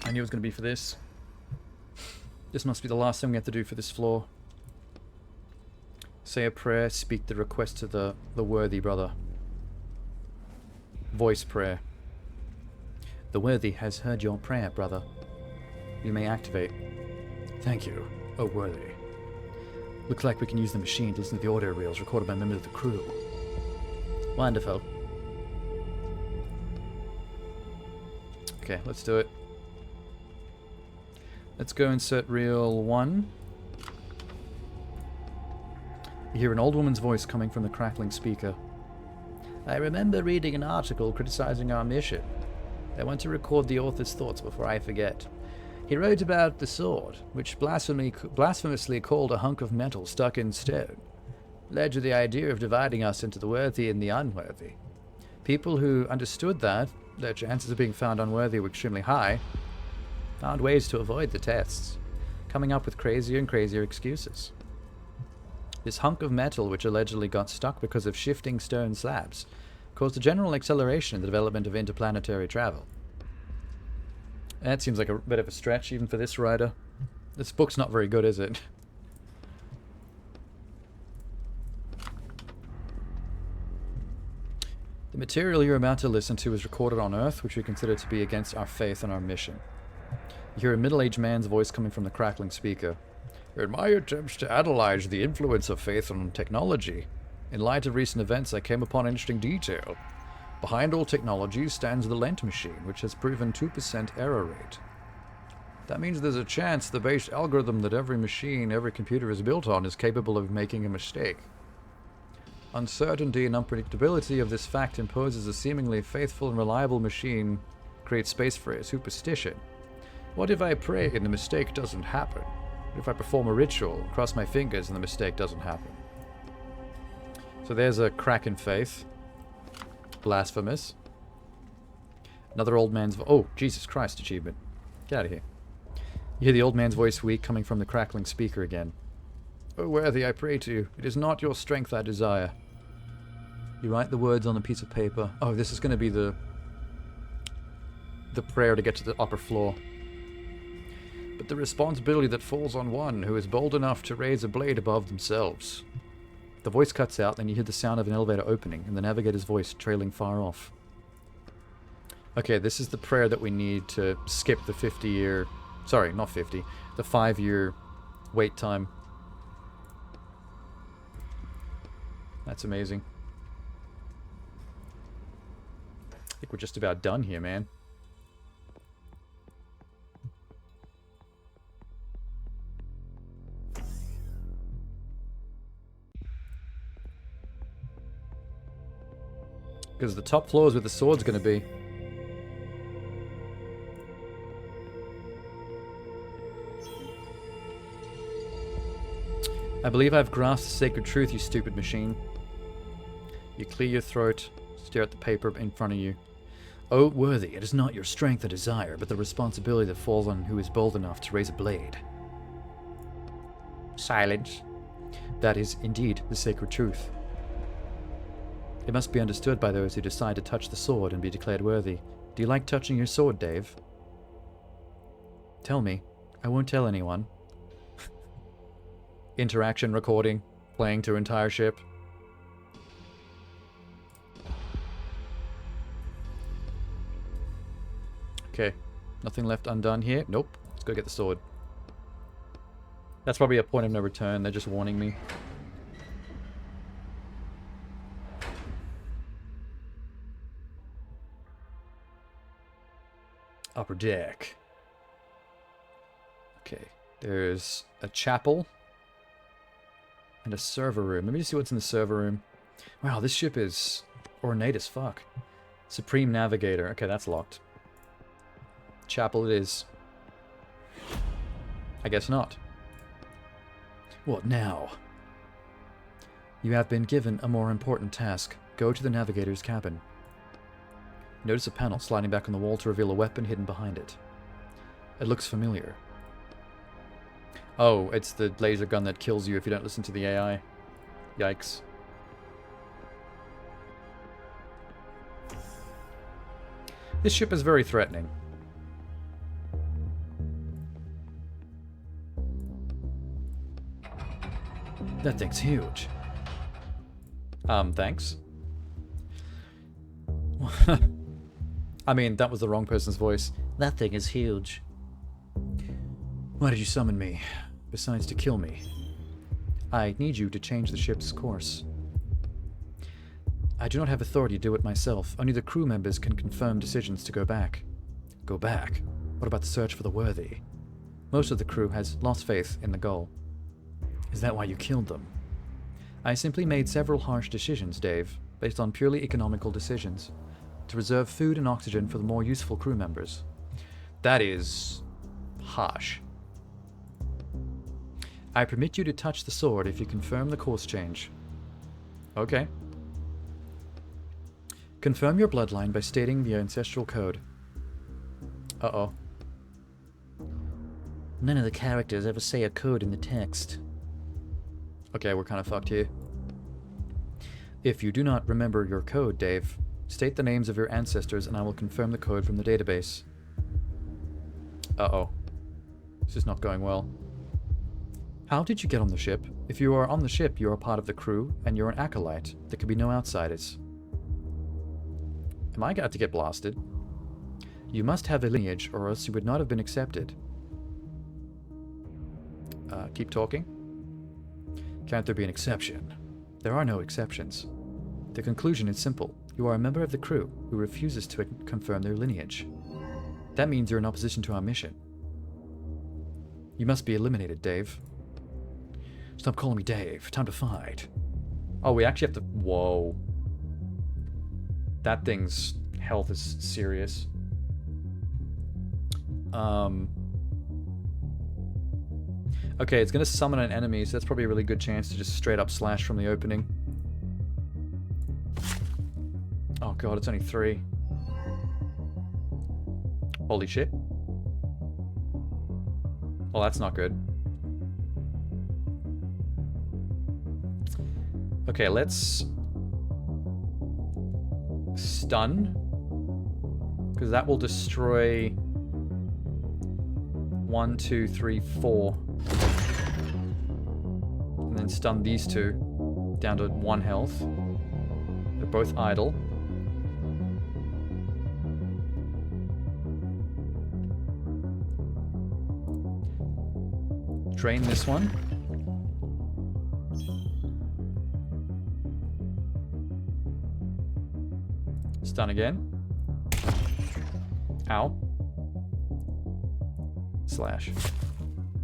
I knew it was going to be for this. This must be the last thing we have to do for this floor. Say a prayer, speak the request to the worthy brother. Voice prayer. The worthy has heard your prayer, brother. You may activate. Thank you, O worthy. Looks like we can use the machine to listen to the audio reels recorded by members of the crew. Wonderful. Okay, let's do it. Let's go insert reel 1. You hear an old woman's voice coming from the crackling speaker. I remember reading an article criticizing our mission. I want to record the author's thoughts before I forget. He wrote about the sword, which blasphemously called a hunk of metal stuck in stone. Led to the idea of dividing us into the worthy and the unworthy. People who understood that their chances of being found unworthy were extremely high found ways to avoid the tests, coming up with crazier and crazier excuses. This hunk of metal, which allegedly got stuck because of shifting stone slabs, caused a general acceleration in the development of interplanetary travel. That seems like a bit of a stretch even for this writer. This book's not very good, is it? The material you're about to listen to is recorded on Earth, which we consider to be against our faith and our mission. You hear a middle-aged man's voice coming from the crackling speaker. In my attempts to analyze the influence of faith on technology, in light of recent events I came upon an interesting detail. Behind all technology stands the Lent machine, which has proven 2% error rate. That means there's a chance the base algorithm that every machine, every computer is built on is capable of making a mistake. Uncertainty and unpredictability of this fact imposes a seemingly faithful and reliable machine creates space for a superstition. What if I pray and the mistake doesn't happen? What if I perform a ritual, cross my fingers, and the mistake doesn't happen? So there's a crack in faith. Blasphemous. Another old man's oh, Jesus Christ achievement. Get out of here. You hear the old man's voice weak coming from the crackling speaker again. O worthy, I pray to you. It is not your strength I desire. You write the words on a piece of paper. Oh, this is going to be the prayer to get to the upper floor. But the responsibility that falls on one who is bold enough to raise a blade above themselves. The voice cuts out, then you hear the sound of an elevator opening, and the navigator's voice trailing far off. Okay, this is the prayer that we need to skip the 50-year... Sorry, not 50. The 5-year wait time. That's amazing. I think we're just about done here, man. Because the top floor is where the sword's going to be. I believe I've grasped the sacred truth, you stupid machine. You clear your throat, stare at the paper in front of you. Oh, worthy, it is not your strength I desire, but the responsibility that falls on who is bold enough to raise a blade. Silence. That is indeed the sacred truth. It must be understood by those who decide to touch the sword and be declared worthy. Do you like touching your sword, Dave? Tell me. I won't tell anyone. Interaction recording, playing to entire ship. Okay, nothing left undone here. Nope, let's go get the sword. That's probably a point of no return, they're just warning me. Upper deck. Okay, there's a chapel. And a server room. Let me just see what's in the server room. Wow, this ship is ornate as fuck. Supreme Navigator. Okay, that's locked. Chapel it is. I guess not. What now? You have been given a more important task. Go to the navigator's cabin. Notice a panel sliding back on the wall to reveal a weapon hidden behind it. It looks familiar. Oh, it's the laser gun that kills you if you don't listen to the AI. Yikes. This ship is very threatening. That thing's huge. Thanks. I mean, that was the wrong person's voice. That thing is huge. Why did you summon me? Besides to kill me. I need you to change the ship's course. I do not have authority to do it myself. Only the crew members can confirm decisions to go back. Go back? What about the search for the worthy? Most of the crew has lost faith in the goal. Is that why you killed them? I simply made several harsh decisions, Dave, based on purely economical decisions, to reserve food and oxygen for the more useful crew members. That is harsh. I permit you to touch the sword if you confirm the course change. Okay. Confirm your bloodline by stating the ancestral code. Uh-oh. None of the characters ever say a code in the text. Okay, we're kind of fucked here. If you do not remember your code, Dave, state the names of your ancestors and I will confirm the code from the database. Uh-oh. This is not going well. How did you get on the ship? If you are on the ship, you are part of the crew, and you're an acolyte. There could be no outsiders. Am I about to get blasted? You must have a lineage, or else you would not have been accepted. Keep talking. Can't there be an exception? There are no exceptions. The conclusion is simple. You are a member of the crew who refuses to confirm their lineage. That means you're in opposition to our mission. You must be eliminated, Dave. Stop calling me Dave. Time to fight. Oh, we actually have to... Whoa. That thing's health is serious. Okay, it's going to summon an enemy, so that's probably a really good chance to just straight up slash from the opening. Oh god, it's only 3. Holy shit. Well, that's not good. Okay, let's stun, because that will destroy 1, 2, 3, 4. And then stun these two down to 1 health. They're both idle. Drain this one. Stun again. Ow. Slash.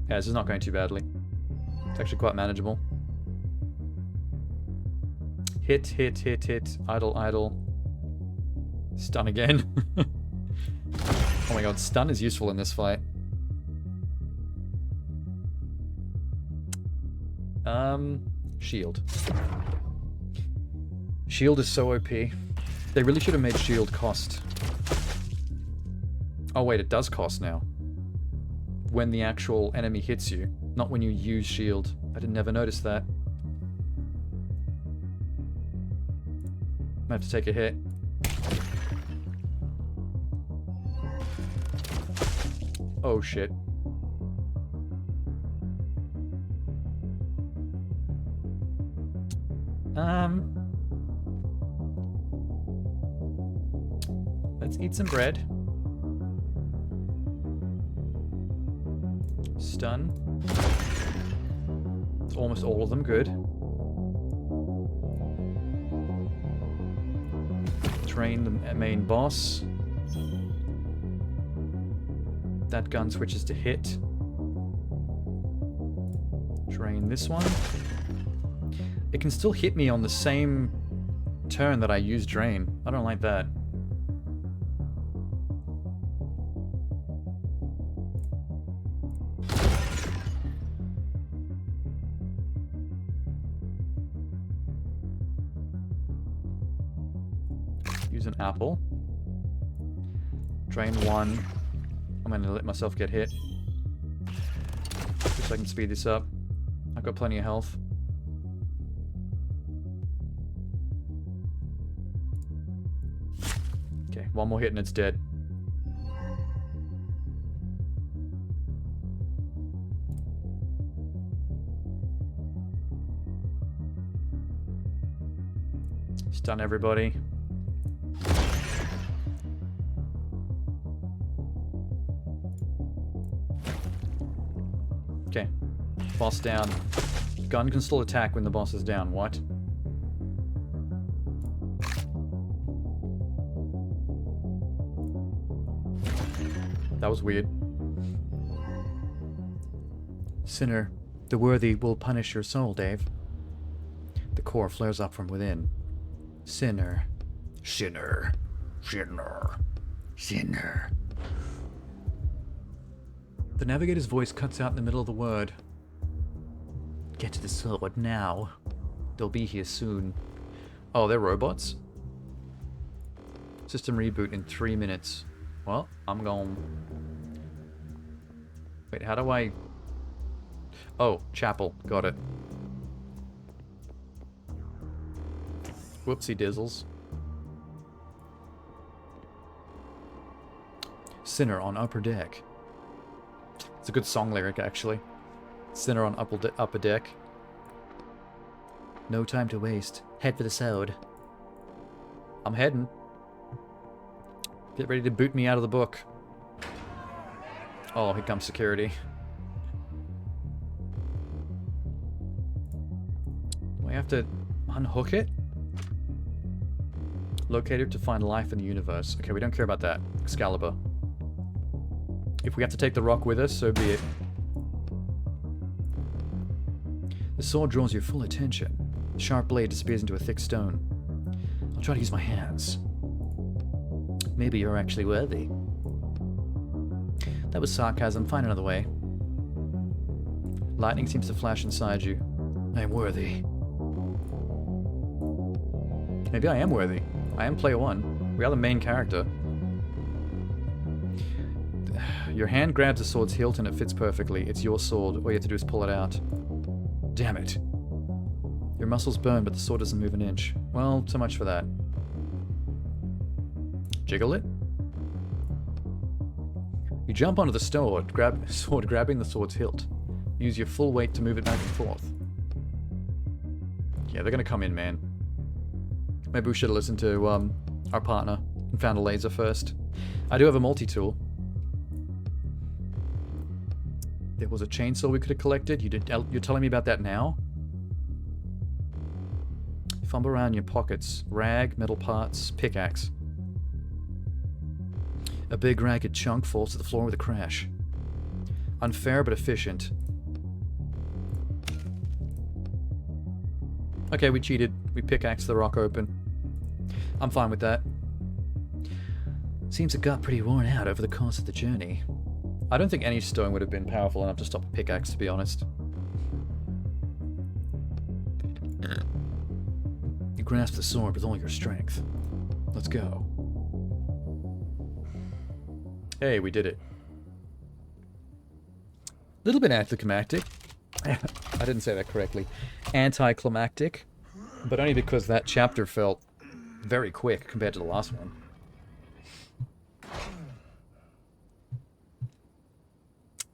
Yeah, this is not going too badly. It's actually quite manageable. Hit, hit, hit, hit. Idle, idle. Stun again. Oh my god, stun is useful in this fight. Shield. Shield is so OP. They really should have made shield cost. Oh wait, it does cost now. When the actual enemy hits you, not when you use shield. I didn't never notice that. I have to take a hit. Oh shit. Let's eat some bread. Stun. It's almost all of them, good. Train the main boss. That gun switches to hit. Drain this one. It can still hit me on the same turn that I use Drain. I don't like that. Use an apple. Drain 1. I'm gonna let myself get hit. Just so I can speed this up. I've got plenty of health. Okay, one more hit and it's dead. Stun everybody. Okay. Boss down. Gun can still attack when the boss is down. What? That was weird. Sinner, the worthy will punish your soul, Dave. The core flares up from within. Sinner. Sinner. Sinner. Sinner. The navigator's voice cuts out in the middle of the word. Get to the sword now. They'll be here soon. Oh, they're robots? System reboot in 3 minutes. Well, I'm going... Wait, how do I... Oh, chapel. Got it. Whoopsie dizzles. Sinner on upper deck. It's a good song lyric, actually. Sinner on upper deck. No time to waste. Head for the sword. I'm heading. Get ready to boot me out of the book. Oh, here comes security. Do I have to unhook it? Locator to find life in the universe. Okay, we don't care about that. Excalibur. If we have to take the rock with us, so be it. The sword draws your full attention. The sharp blade disappears into a thick stone. I'll try to use my hands. Maybe you're actually worthy. That was sarcasm. Find another way. Lightning seems to flash inside you. I am worthy. Maybe I am worthy. I am player 1. We are the main character. Your hand grabs the sword's hilt and it fits perfectly. It's your sword. All you have to do is pull it out. Damn it. Your muscles burn, but the sword doesn't move an inch. Well, so much for that. Jiggle it. You jump onto the sword, grabbing the sword's hilt. Use your full weight to move it back and forth. Yeah, they're gonna come in, man. Maybe we should have listened to our partner and found a laser first. I do have a multi-tool. There was a chainsaw we could have collected. You're telling me about that now? Fumble around in your pockets. Rag, metal parts, pickaxe. A big ragged chunk falls to the floor with a crash. Unfair but efficient. Okay, we cheated. We pickaxed the rock open. I'm fine with that. Seems it got pretty worn out over the course of the journey. I don't think any stone would have been powerful enough to stop a pickaxe, to be honest. You grasp the sword with all your strength. Let's go. Hey, we did it. Little bit anticlimactic. I didn't say that correctly. Anticlimactic. But only because that chapter felt very quick compared to the last one.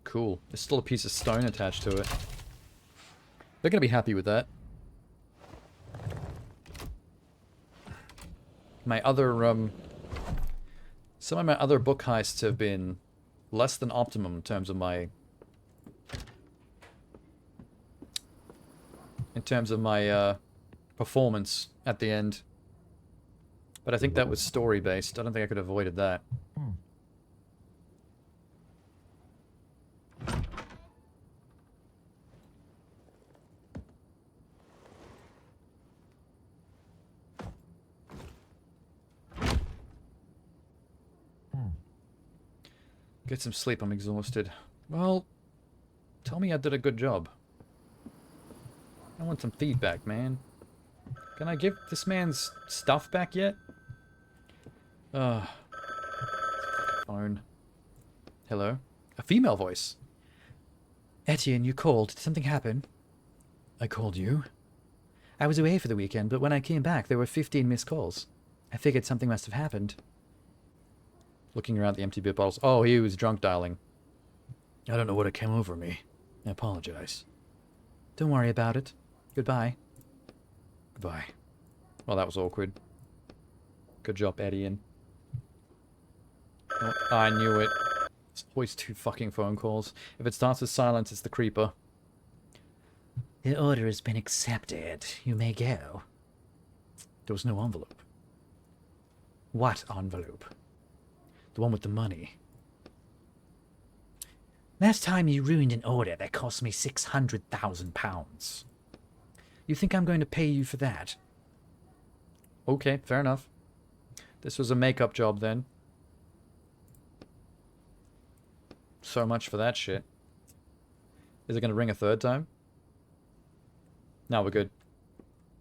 Cool. There's still a piece of stone attached to it. They're gonna be happy with that. My other, some of my other book heists have been less than optimum in terms of my... performance at the end. But I think that was story-based. I don't think I could have avoided that. Get some sleep, I'm exhausted. Well, tell me I did a good job. I want some feedback, man. Can I give this man's stuff back yet? Phone. Hello? A female voice. Etienne, you called. Did something happen? I called you? I was away for the weekend, but when I came back, there were 15 missed calls. I figured something must have happened. Looking around the empty beer bottles. Oh, he was drunk dialing. I don't know what came over me. I apologize. Don't worry about it. Goodbye. Goodbye. Well, that was awkward. Good job, Etienne. Oh, I knew it. It's always 2 fucking phone calls. If it starts with silence, it's the creeper. The order has been accepted. You may go. There was no envelope. What envelope? The one with the money. Last time you ruined an order that cost me £600,000. You think I'm going to pay you for that? Okay, fair enough. This was a makeup job then. So much for that shit. Is it going to ring a 3rd time? No, we're good.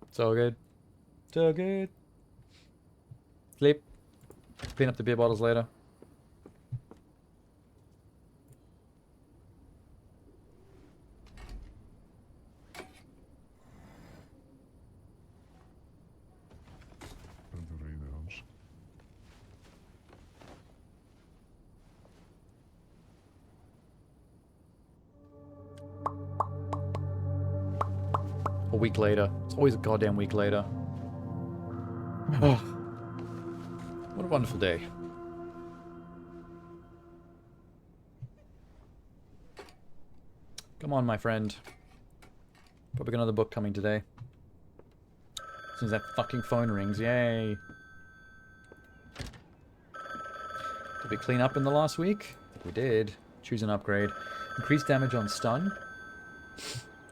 It's all good. It's all good. Sleep. Clean up the beer bottles later. A week later. It's always a goddamn week later. Oh. What a wonderful day. Come on, my friend. Probably got another book coming today. As soon as that fucking phone rings, yay. Did we clean up in the last week? I think we did. Choose an upgrade. Increase damage on stun.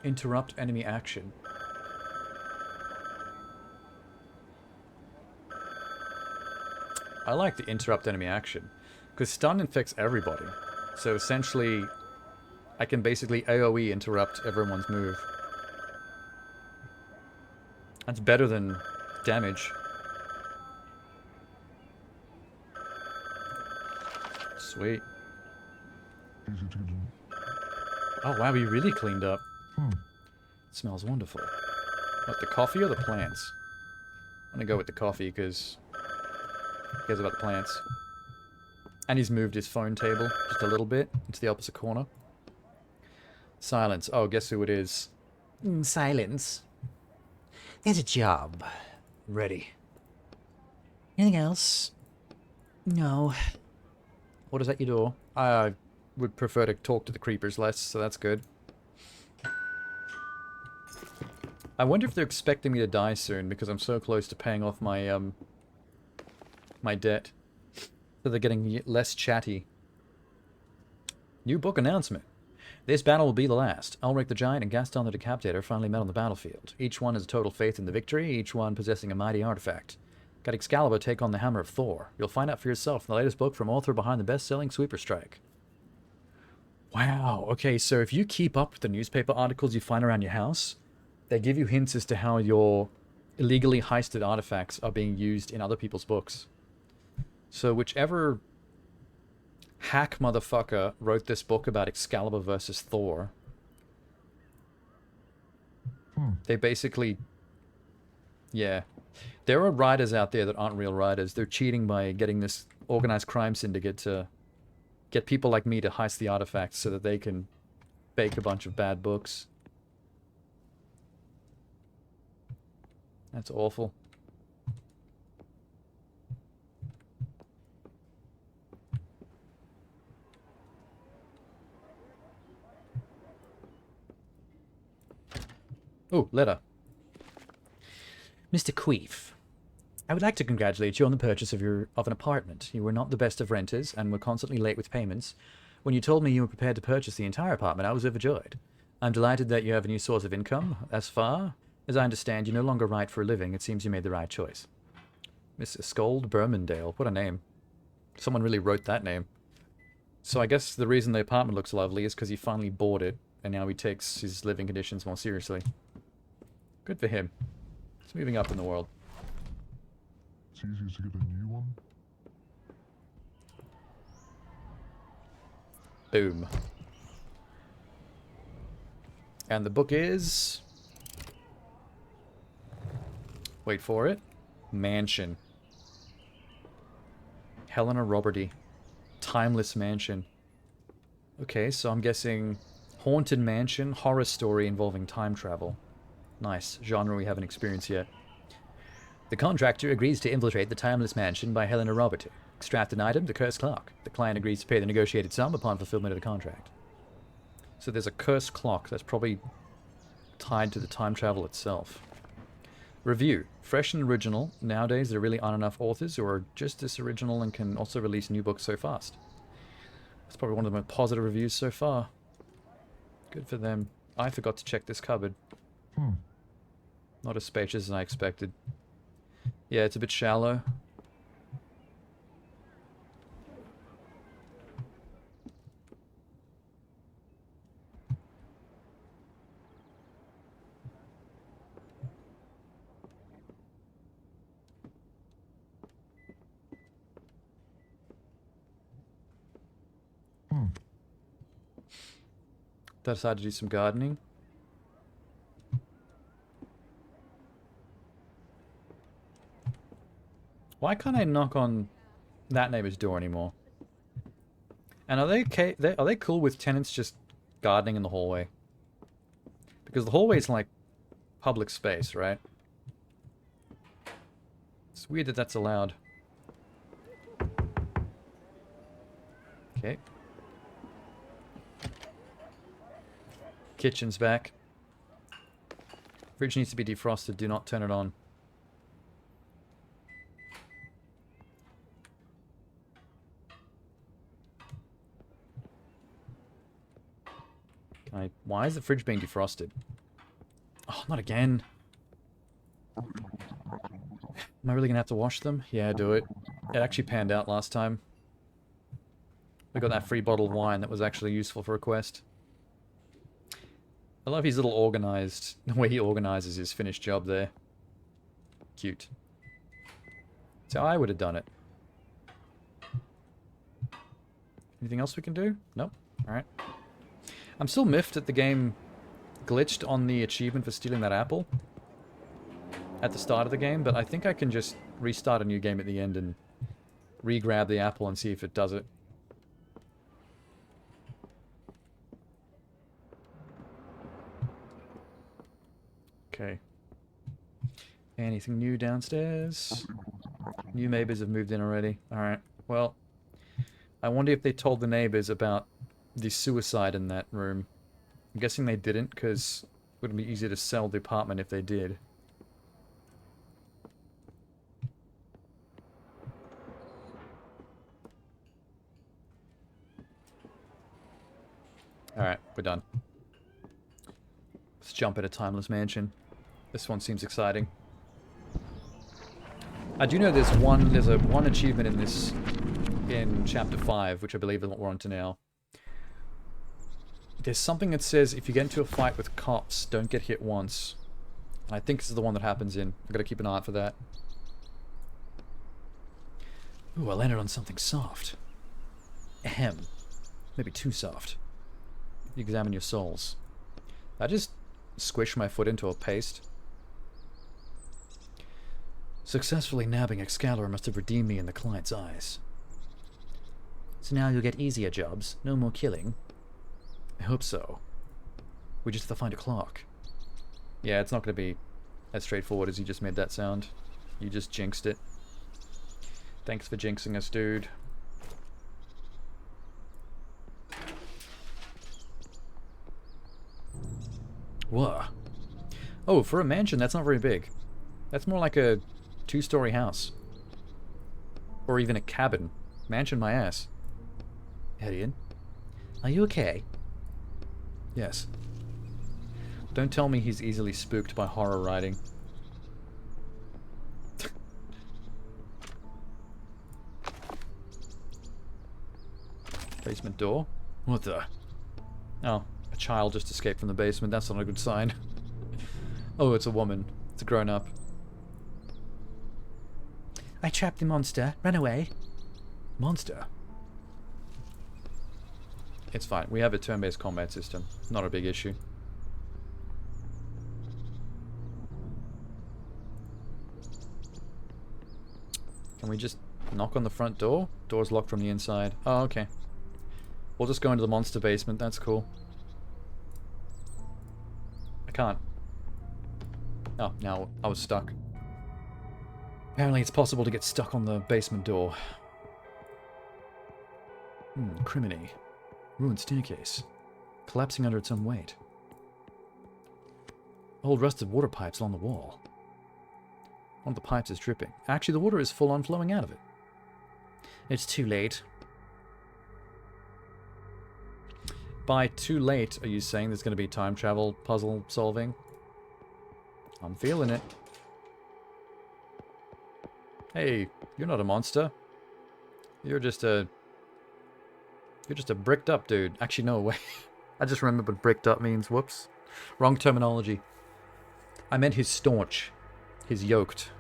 Interrupt enemy action. I like the interrupt enemy action, because stun infects everybody. So essentially, I can basically AoE interrupt everyone's move. That's better than damage. Sweet. Oh wow, we really cleaned up. It smells wonderful. What, the coffee or the plants? I'm gonna go with the coffee, because he cares about the plants. And he's moved his phone table just a little bit into the opposite corner. Silence. Oh, guess who it is? Silence. There's a job. Ready. Anything else? No. What is at your door? I would prefer to talk to the creepers less, so that's good. I wonder if they're expecting me to die soon, because I'm so close to paying off my, my debt. So they're getting less chatty. New book announcement. This battle will be the last. Ulrich the Giant and Gaston the Decapitator finally met on the battlefield. Each one has total faith in the victory, each one possessing a mighty artifact. Got Excalibur take on the Hammer of Thor. You'll find out for yourself in the latest book from author behind the best-selling Sweeper Strike. Wow, okay, so if you keep up with the newspaper articles you find around your house, they give you hints as to how your illegally heisted artifacts are being used in other people's books. So whichever hack motherfucker wrote this book about Excalibur versus Thor, they basically... Yeah. There are writers out there that aren't real writers. They're cheating by getting this organized crime syndicate to get people like me to heist the artifacts so that they can bake a bunch of bad books. That's awful. Oh, letter. Mr. Queef, I would like to congratulate you on the purchase of an apartment. You were not the best of renters and were constantly late with payments. When you told me you were prepared to purchase the entire apartment, I was overjoyed. I'm delighted that you have a new source of income. As far as I understand, you no longer write for a living. It seems you made the right choice. Miss Skold Bermondale. What a name. Someone really wrote that name. So I guess the reason the apartment looks lovely is because he finally bought it, and now he takes his living conditions more seriously. Good for him. He's moving up in the world. It's easier to get a new one. Boom. And the book is... Wait for it. Mansion. Helena Roberty. Timeless Mansion. Okay, so I'm guessing Haunted Mansion, horror story involving time travel. Nice. Genre we haven't experienced yet. The contractor agrees to infiltrate the Timeless Mansion by Helena Roberty. Extract an item, the cursed clock. The client agrees to pay the negotiated sum upon fulfillment of the contract. So there's a cursed clock that's probably tied to the time travel itself. Review. Fresh and original. Nowadays there really aren't enough authors who are just as original and can also release new books so fast. That's probably one of the most positive reviews so far. Good for them. I forgot to check this cupboard. Not as spacious as I expected. Yeah, it's a bit shallow. Decided to do some gardening. Why can't I knock on that neighbor's door anymore? And are they okay? Are they cool with tenants just gardening in the hallway? Because the hallway is like public space, right? It's weird that that's allowed. Okay. Kitchen's back. Fridge needs to be defrosted. Do not turn it on. Why is the fridge being defrosted? Oh, not again. Am I really gonna have to wash them? Yeah, do it. It actually panned out last time. We got that free bottle of wine that was actually useful for a quest. I love his little organized, the way he organizes his finished job there. Cute. So I would have done it. Anything else we can do? Nope. Alright. I'm still miffed that the game glitched on the achievement for stealing that apple at the start of the game, but I think I can just restart a new game at the end and re-grab the apple and see if it does it. Okay. Anything new downstairs? New neighbors have moved in already. Alright, well, I wonder if they told the neighbors about the suicide in that room. I'm guessing they didn't, because it would be easier to sell the apartment if they did. Alright, we're done. Let's jump into Timeless Mansion. This one seems exciting. I do know there's one achievement in this, in Chapter 5, which I believe is what we're on to now. There's something that says if you get into a fight with cops, don't get hit once. And I think this is the one that happens in. I've got to keep an eye out for that. Ooh, I landed on something soft. Ahem. Maybe too soft. You examine your souls. I just squished my foot into a paste. Successfully nabbing Excalibur must have redeemed me in the client's eyes. So now you'll get easier jobs. No more killing. I hope so. We just have to find a clock. Yeah, it's not going to be as straightforward as you just made that sound. You just jinxed it. Thanks for jinxing us, dude. Whoa. Oh, for a mansion, that's not very big. That's more like a 2-story house. Or even a cabin. Mansion my ass. Hedian, are you okay? Yes. Don't tell me he's easily spooked by horror writing. Basement door. What the? Oh, a child just escaped from the basement. That's not a good sign. Oh, it's a woman. It's a grown-up. I trapped the monster. Run away. Monster? It's fine. We have a turn-based combat system. Not a big issue. Can we just knock on the front door? Door's locked from the inside. Oh, okay. We'll just go into the monster basement. That's cool. I can't. Oh, now I was stuck. Apparently it's possible to get stuck on the basement door. Criminy. Ruined staircase. Collapsing under its own weight. Old rusted water pipes along the wall. One of the pipes is dripping. Actually, the water is full on flowing out of it. It's too late. By too late, are you saying there's going to be time travel puzzle solving? I'm feeling it. Hey, you're not a monster. You're just a bricked up dude. Actually, no way. I just remembered what bricked up means. Whoops. Wrong terminology. I meant his staunch. His yoked.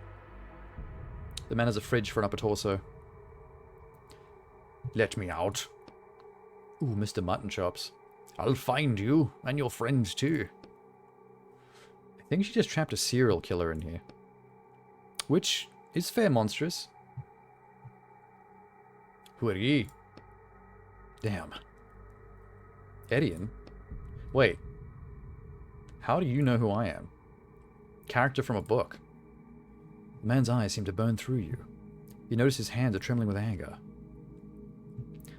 The man has a fridge for an upper torso. Let me out. Ooh, Mr. Mutton Chops. I'll find you, and your friends too. I think she just trapped a serial killer in here. Which is fair monstrous. Who are ye? Damn. Edian? Wait. How do you know who I am? Character from a book. The man's eyes seem to burn through you. You notice his hands are trembling with anger.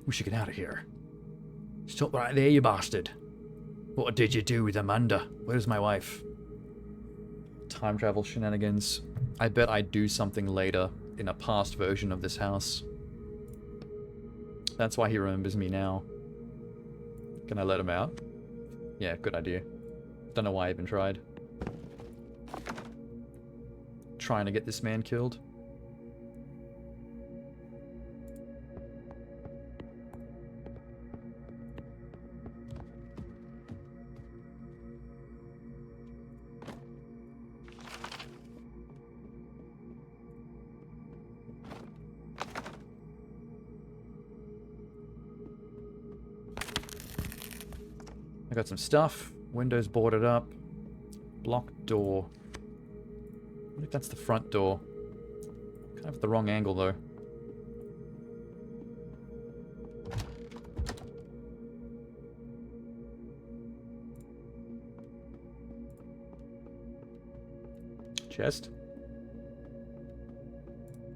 We should get out of here. Stop right there, you bastard. What did you do with Amanda? Where's my wife? Time travel shenanigans. I bet I'd do something later in a past version of this house. That's why he remembers me now. Can I let him out? Yeah, good idea. Don't know why I even tried. Trying to get this man killed. I got some stuff. Windows boarded up. Blocked door. I think that's the front door. Kind of at the wrong angle, though. Chest.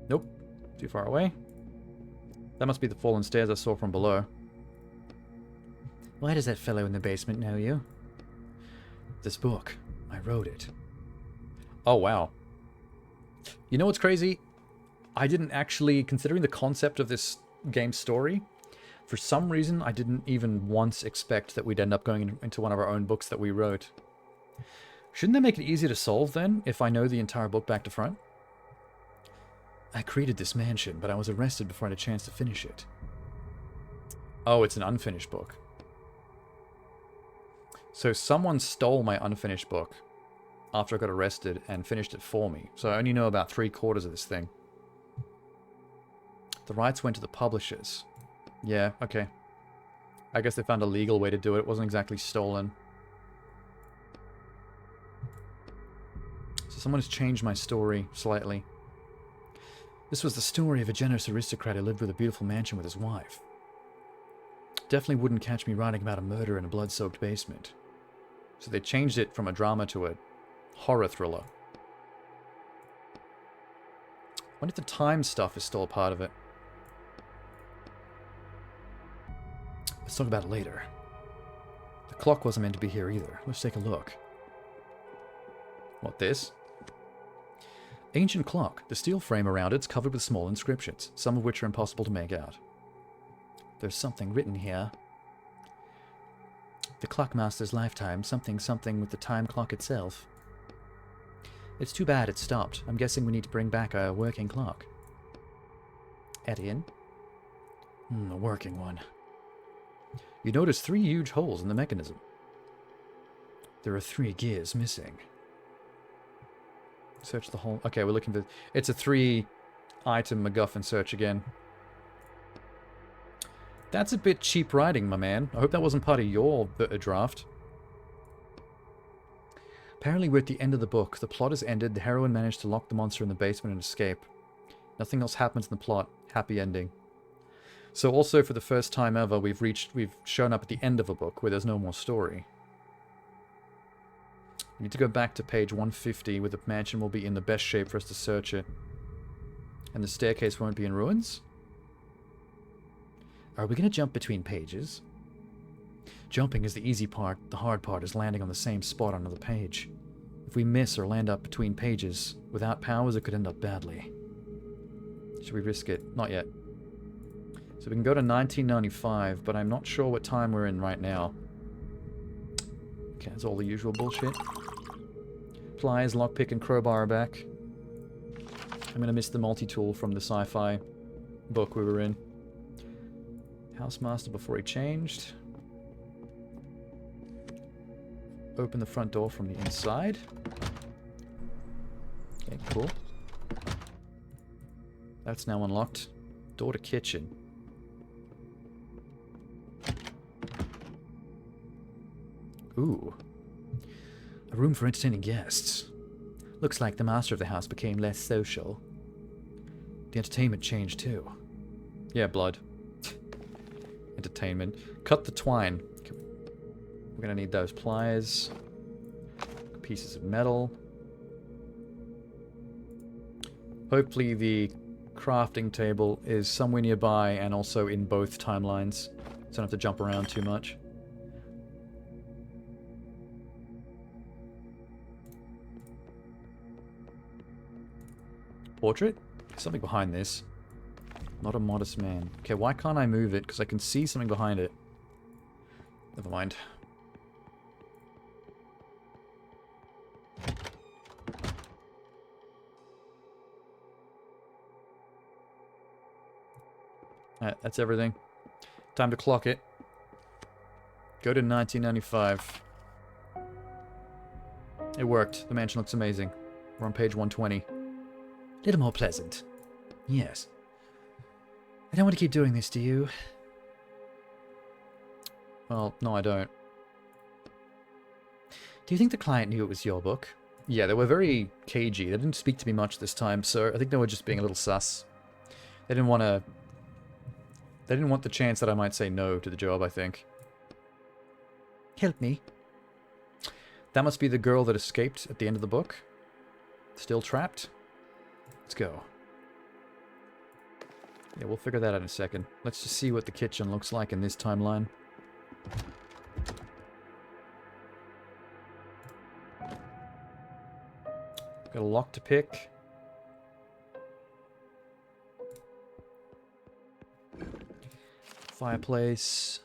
Nope. Too far away. That must be the fallen stairs I saw from below. Why does that fellow in the basement know you? This book. I wrote it. Oh, wow. You know what's crazy? I didn't actually, considering the concept of this game's story, for some reason I didn't even once expect that we'd end up going into one of our own books that we wrote. Shouldn't that make it easier to solve then, if I know the entire book back to front? I created this mansion, but I was arrested before I had a chance to finish it. Oh, it's an unfinished book. So someone stole my unfinished book after I got arrested and finished it for me. So I only know about 3/4 of this thing. The rights went to the publishers. Yeah, okay. I guess they found a legal way to do it. It wasn't exactly stolen. So someone has changed my story slightly. This was the story of a generous aristocrat who lived with a beautiful mansion with his wife. Definitely wouldn't catch me writing about a murder in a blood-soaked basement. So they changed it from a drama to a horror thriller. I wonder if the time stuff is still a part of it. Let's talk about it later. The clock wasn't meant to be here either. Let's take a look. What, this? Ancient clock. The steel frame around it's covered with small inscriptions, some of which are impossible to make out. There's something written here. The clockmaster's lifetime, something with the time clock itself. It's too bad it stopped. I'm guessing we need to bring back a working clock. Edian? A working one. You notice 3 huge holes in the mechanism. There are 3 gears missing. Search the hole. Okay, we're looking for... It's a 3-item MacGuffin search again. That's a bit cheap writing, my man. I hope that wasn't part of your draft. Apparently we're at the end of the book. The plot has ended. The heroine managed to lock the monster in the basement and escape. Nothing else happens in the plot. Happy ending. So also for the first time ever, we've shown up at the end of a book where there's no more story. We need to go back to page 150 where the mansion will be in the best shape for us to search it. And the staircase won't be in ruins? Are we going to jump between pages? Jumping is the easy part. The hard part is landing on the same spot on another page. If we miss or land up between pages, without powers, it could end up badly. Should we risk it? Not yet. So we can go to 1995, but I'm not sure what time we're in right now. Okay, that's all the usual bullshit. Pliers, lockpick, and crowbar are back. I'm going to miss the multi-tool from the sci-fi book we were in. Housemaster before he changed. Open the front door from the inside. Okay, cool. That's now unlocked. Door to kitchen. Ooh. A room for entertaining guests. Looks like the master of the house became less social. The entertainment changed too. Yeah, blood. Entertainment. Cut the twine. We're gonna need those pliers. Pieces of metal. Hopefully the crafting table is somewhere nearby and also in both timelines. So I don't have to jump around too much. Portrait? Something behind this. Not a modest man. Okay, why can't I move it? Because I can see something behind it. Never mind. Alright, that's everything. Time to clock it. Go to 1995. It worked. The mansion looks amazing. We're on page 120. A little more pleasant. Yes. I don't want to keep doing this, do you? Well, no, I don't. Do you think the client knew it was your book? Yeah, they were very cagey. They didn't speak to me much this time, so I think they were just being a little sus. They didn't want to... They didn't want the chance that I might say no to the job, I think. Help me. That must be the girl that escaped at the end of the book. Still trapped? Let's go. Yeah, we'll figure that out in a second. Let's just see what the kitchen looks like in this timeline. Got a lock to pick. Fireplace.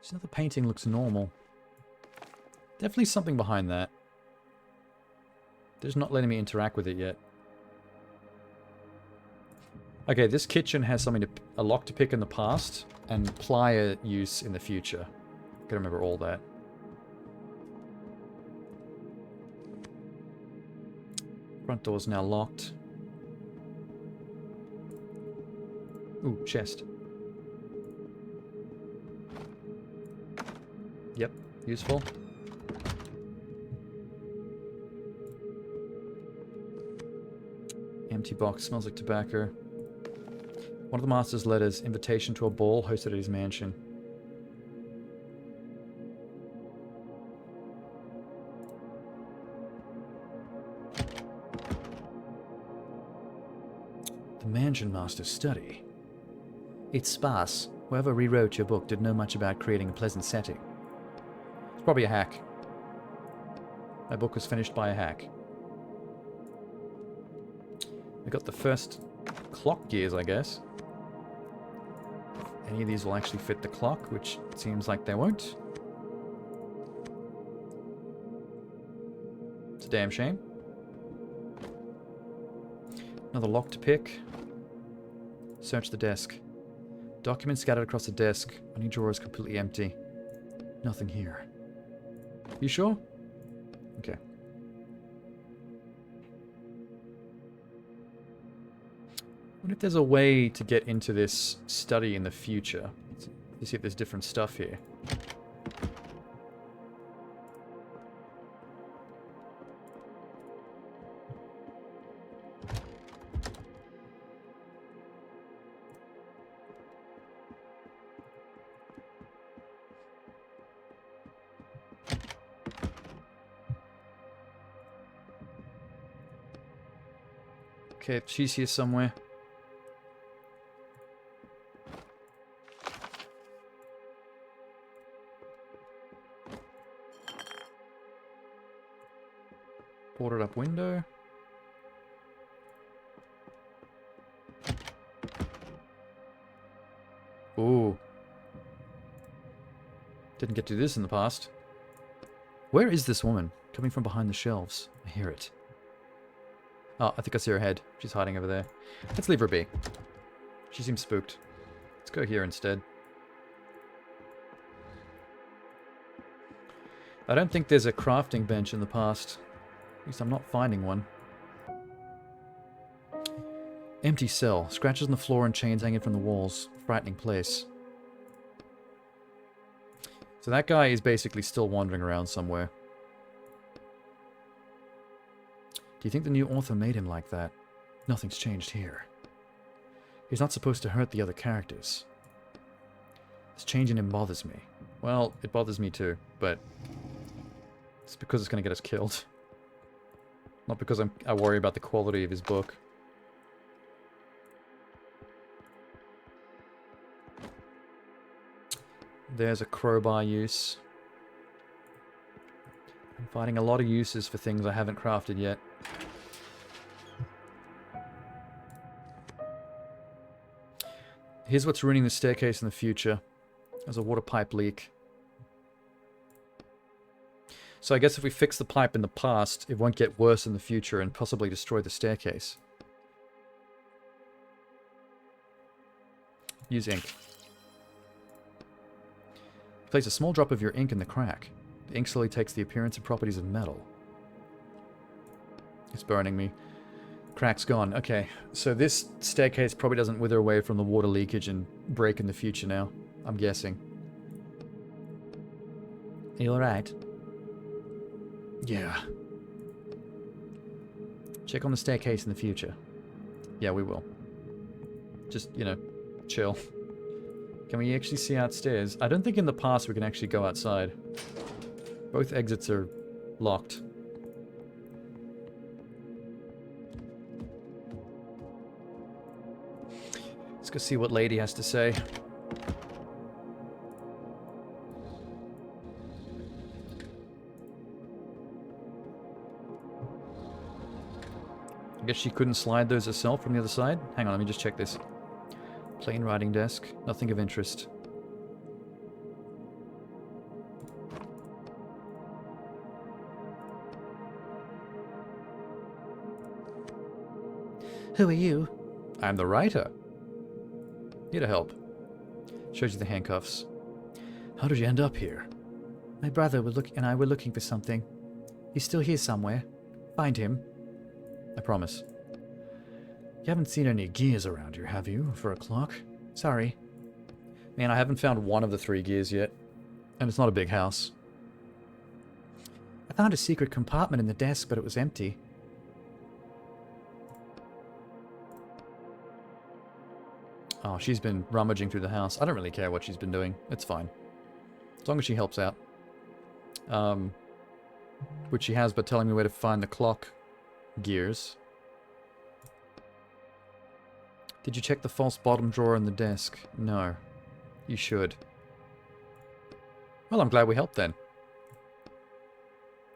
So the painting looks normal. Definitely something behind that. They're just not letting me interact with it yet. Okay, this kitchen has something a lock to pick in the past and plier use in the future. Gotta remember all that. Front door's now locked. Ooh, chest. Yep, useful. Empty box, smells like tobacco. One of the master's letters, invitation to a ball hosted at his mansion. The mansion master's study. It's sparse. Whoever rewrote your book didn't know much about creating a pleasant setting. It's probably a hack. My book was finished by a hack. We got the first clock gears, I guess. If any of these will actually fit the clock, which it seems like they won't. It's a damn shame. Another lock to pick. Search the desk. Documents scattered across the desk. Only drawer is completely empty. Nothing here. You sure? Okay. Wonder if there's a way to get into this study in the future. Let's see if there's different stuff here. Okay, she's here somewhere. Boarded up window. Ooh. Didn't get to do this in the past. Where is this woman? Coming from behind the shelves. I hear it. Oh, I think I see her head. She's hiding over there. Let's leave her be. She seems spooked. Let's go here instead. I don't think there's a crafting bench in the past. At least I'm not finding one. Empty cell. Scratches on the floor and chains hanging from the walls. Frightening place. So that guy is basically still wandering around somewhere. Do you think the new author made him like that? Nothing's changed here. He's not supposed to hurt the other characters. This change in him bothers me. Well, it bothers me too, but it's because it's going to get us killed. Not because I worry about the quality of his book. There's a crowbar use. I'm finding a lot of uses for things I haven't crafted yet. Here's what's ruining the staircase in the future. There's a water pipe leak. So I guess if we fix the pipe in the past, it won't get worse in the future and possibly destroy the staircase. Use ink. Place a small drop of your ink in the crack. The ink slowly takes the appearance and properties of metal. It's burning me. Crack's gone. Okay, so this staircase probably doesn't wither away from the water leakage and break in the future now. I'm guessing. Are you alright? Yeah. Check on the staircase in the future. Yeah, we will. Just, you know, chill. Can we actually see outstairs? I don't think in the past we can actually go outside. Both exits are locked. Let's go see what Lady has to say. I guess she couldn't slide those herself from the other side? Hang on, let me just check this. Plain writing desk. Nothing of interest. Who are you? I'm the writer. Need a help. Shows you the handcuffs. How did you end up here? My brother and I were looking for something. He's still here somewhere. Find him. I promise. You haven't seen any gears around here, have you, for a clock? Sorry. Man, I haven't found one of the 3 gears yet. And it's not a big house. I found a secret compartment in the desk, but it was empty. Oh, she's been rummaging through the house. I don't really care what she's been doing. It's fine. As long as she helps out. Which she has, but telling me where to find the clock gears. Did you check the false bottom drawer in the desk? No. You should. Well, I'm glad we helped then.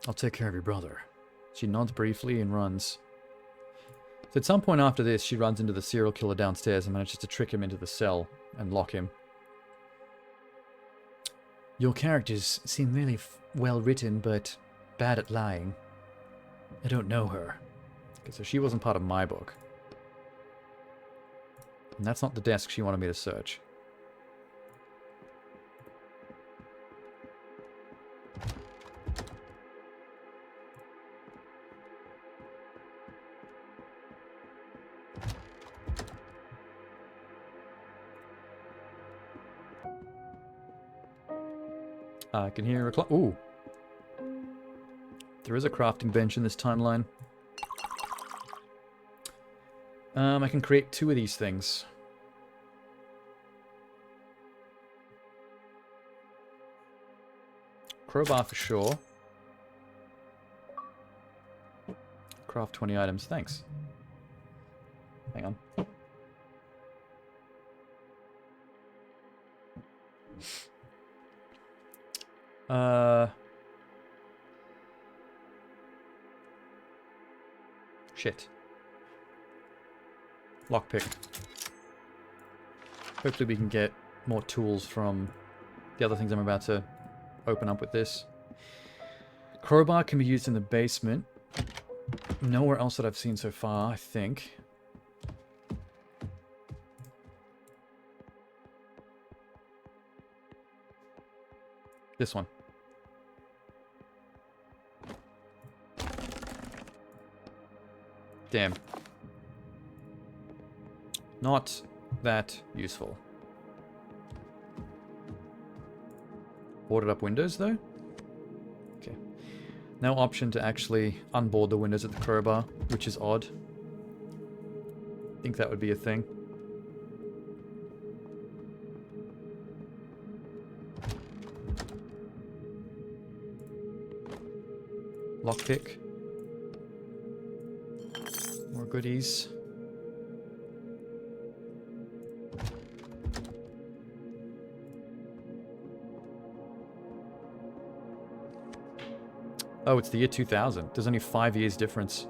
I'll take care of your brother. She nods briefly and runs. So at some point after this, she runs into the serial killer downstairs and manages to trick him into the cell and lock him. Your characters seem really well written, but bad at lying. I don't know her. Okay, so she wasn't part of my book. And that's not the desk she wanted me to search. I can hear a clock. Ooh. There is a crafting bench in this timeline. I can create 2 of these things. Crowbar for sure. Craft 20 items. Thanks. Hang on. Shit. Lockpick. Hopefully we can get more tools from the other things I'm about to open up with this. Crowbar can be used in the basement. Nowhere else that I've seen so far, I think. This one. Damn. Not that useful. Boarded up windows, though? Okay. No option to actually unboard the windows at the crowbar, which is odd. I think that would be a thing. Lockpick. More goodies. Oh, it's the year 2000. There's only 5 years difference.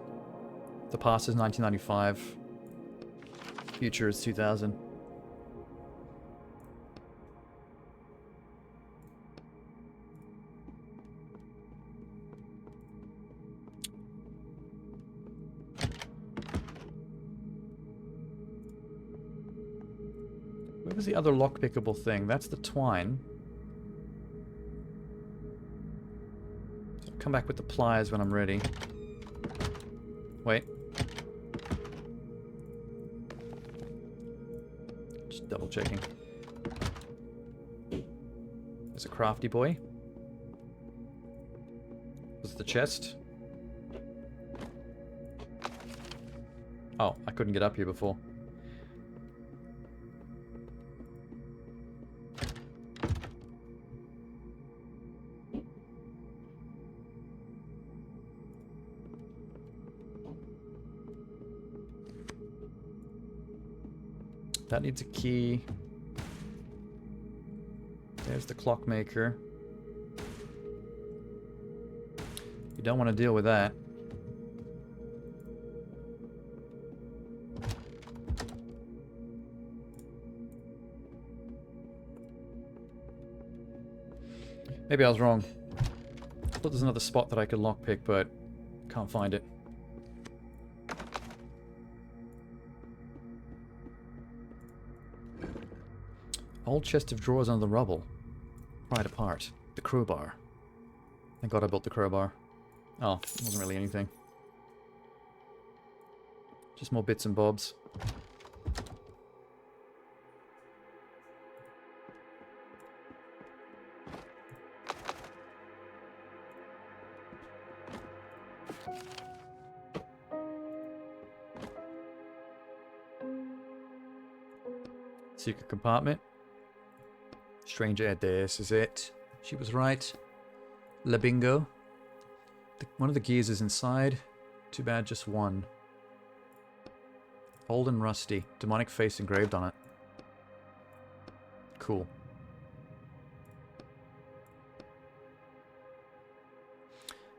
The past is 1995. Future is 2000. Where was the other lockpickable thing? That's the twine. Come back with the pliers when I'm ready. Wait. Just double checking. There's a crafty boy. Was it the chest? Oh, I couldn't get up here before. That needs a key. There's the clockmaker. You don't want to deal with that. Maybe I was wrong. I thought there's another spot that I could lockpick, but can't find it. Old chest of drawers under the rubble. Pried apart. The crowbar. Thank God I built the crowbar. Oh, it wasn't really anything. Just more bits and bobs. Secret compartment. Stranger, this is it. She was right. La bingo. One of the gears is inside. Too bad just one. Old and rusty. Demonic face engraved on it. Cool.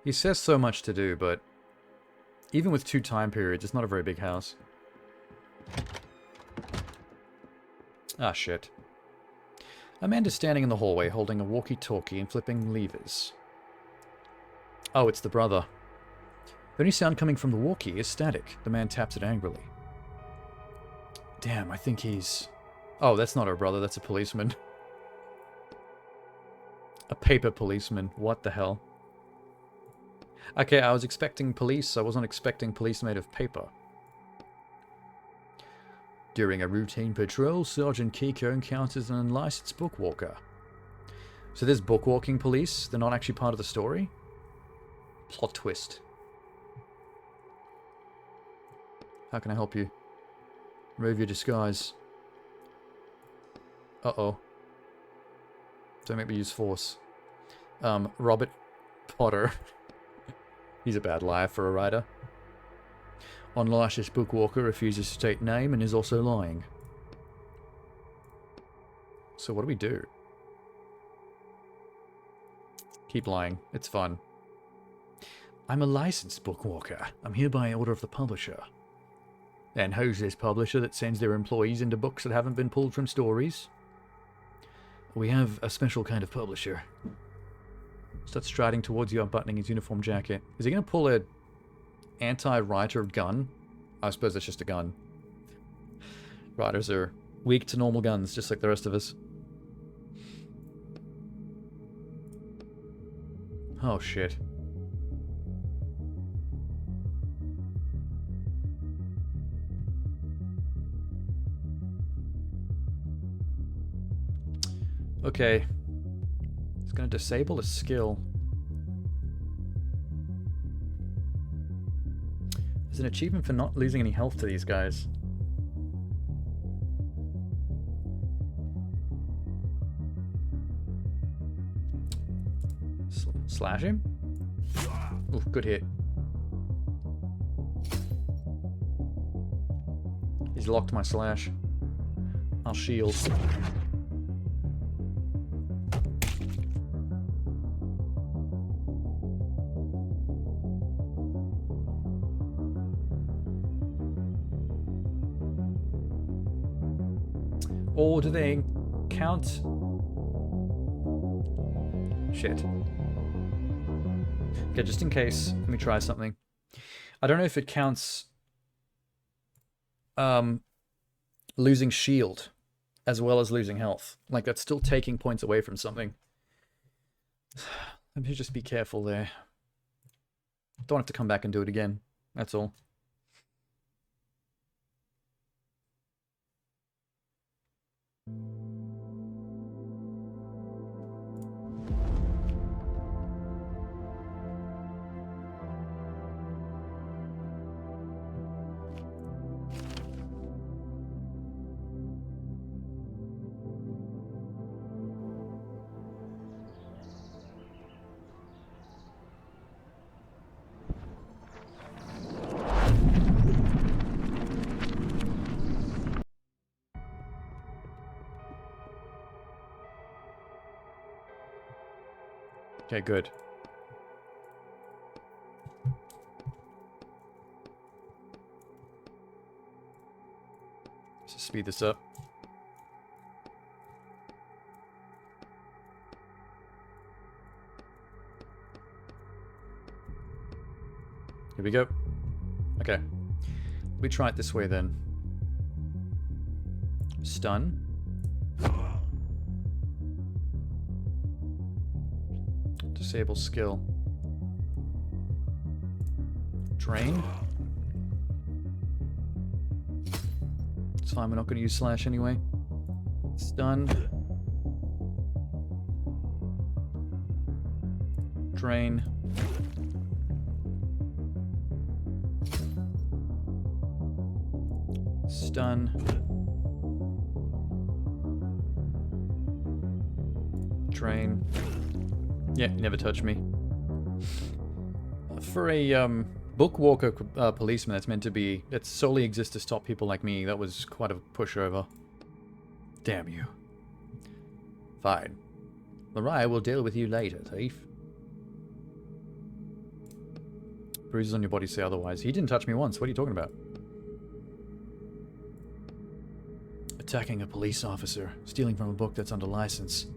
He says so much to do, but even with 2 time periods, it's not a very big house. Ah, shit. Amanda's standing in the hallway holding a walkie-talkie and flipping levers. Oh, it's the brother. The only sound coming from the walkie is static. The man taps it angrily. Damn, I think he's... Oh, that's not her brother, that's a policeman. A paper policeman. What the hell? Okay, I was expecting police. I wasn't expecting police made of paper. During a routine patrol, Sergeant Kiko encounters an unlicensed bookwalker. So there's bookwalking police. They're not actually part of the story. Plot twist. How can I help you? Remove your disguise. Uh-oh. Don't make me use force. Robert Potter. He's a bad liar for a writer. Unlicensed bookwalker refuses to state name and is also lying. So what do we do? Keep lying. It's fun. I'm a licensed bookwalker. I'm here by order of the publisher. And who's this publisher that sends their employees into books that haven't been pulled from stories? We have a special kind of publisher. Starts striding towards you, unbuttoning his uniform jacket. Is he going to pull a anti-writer gun? I suppose it's just a gun. Writers are weak to normal guns, just like the rest of us. Oh, shit. Okay. It's going to disable a skill. There's an achievement for not losing any health to these guys. Slash him? Ooh, good hit. He's locked my slash. I'll shield. Or do they count? Shit. Okay, just in case, let me try something. I don't know if it counts losing shield as well as losing health. Like, that's still taking points away from something. Let me just be careful there. Don't have to come back and do it again. That's all. Okay, good. Let's just speed this up. Here we go. Okay. We try it this way then. Stun. Disable skill. Drain. It's fine, we're not going to use slash anyway. Stun. Drain. Stun. Drain. Yeah, never touch me. For a bookwalker policeman that's meant to be, that solely exists to stop people like me, that was quite a pushover. Damn you. Fine. Mariah will deal with you later, thief. Bruises on your body say otherwise. He didn't touch me once. What are you talking about? Attacking a police officer. Stealing from a book that's under license.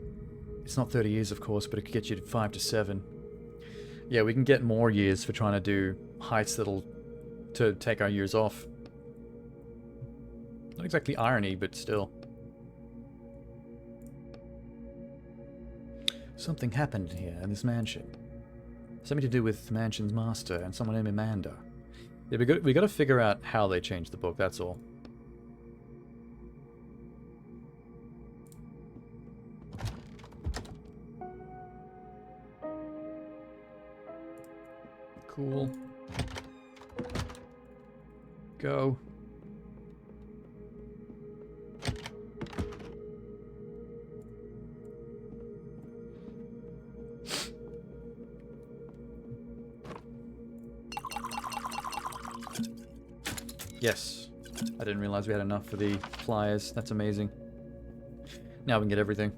It's not 30 years, of course, but it could get you to 5 to 7. Yeah, we can get more years for trying to do heists that'll to take our years off. Not exactly irony, but still. Something happened here in this mansion. Something to do with the mansion's master and someone named Amanda. Yeah, we got to figure out how they changed the book, that's all. Cool. Go. Yes. I didn't realize we had enough for the pliers. That's amazing. Now we can get everything.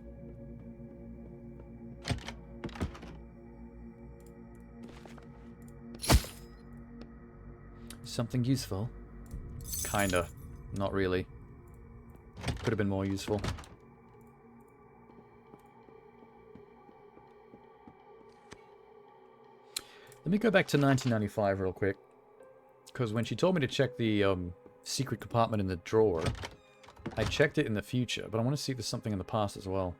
Something useful? Kinda. Not really. Could have been more useful. Let me go back to 1995 real quick. Because when she told me to check the secret compartment in the drawer, I checked it in the future, but I want to see if there's something in the past as well.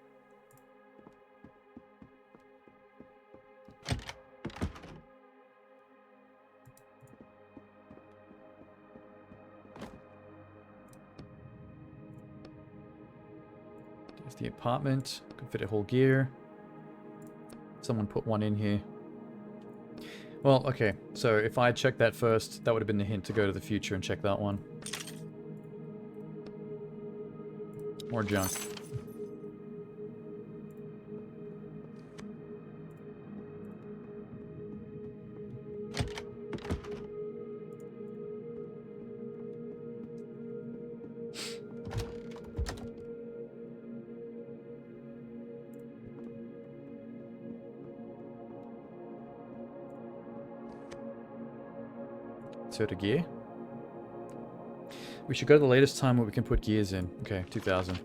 There's the apartment. Could fit a whole gear. Someone put one in here. Well, okay, so if I checked that first, that would have been the hint to go to the future and check that one. More junk. So to gear. We should go to the latest time where we can put gears in. Okay, 2000.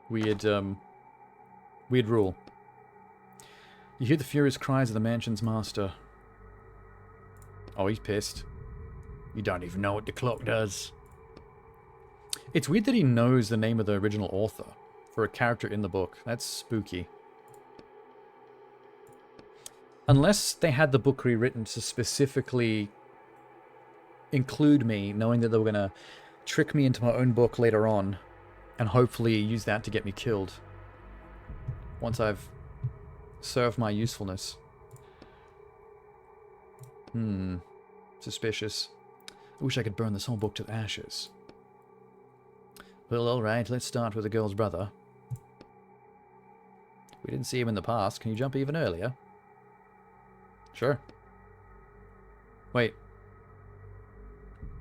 Weird rule. You hear the furious cries of the mansion's master. Oh, he's pissed. You don't even know what the clock does. It's weird that he knows the name of the original author for a character in the book. That's spooky. Unless they had the book rewritten to specifically include me, knowing that they were going to trick me into my own book later on, and hopefully use that to get me killed. Once I've served my usefulness. Suspicious. I wish I could burn this whole book to ashes. Well, alright, let's start with the girl's brother. We didn't see him in the past. Can you jump even earlier? Sure. Wait.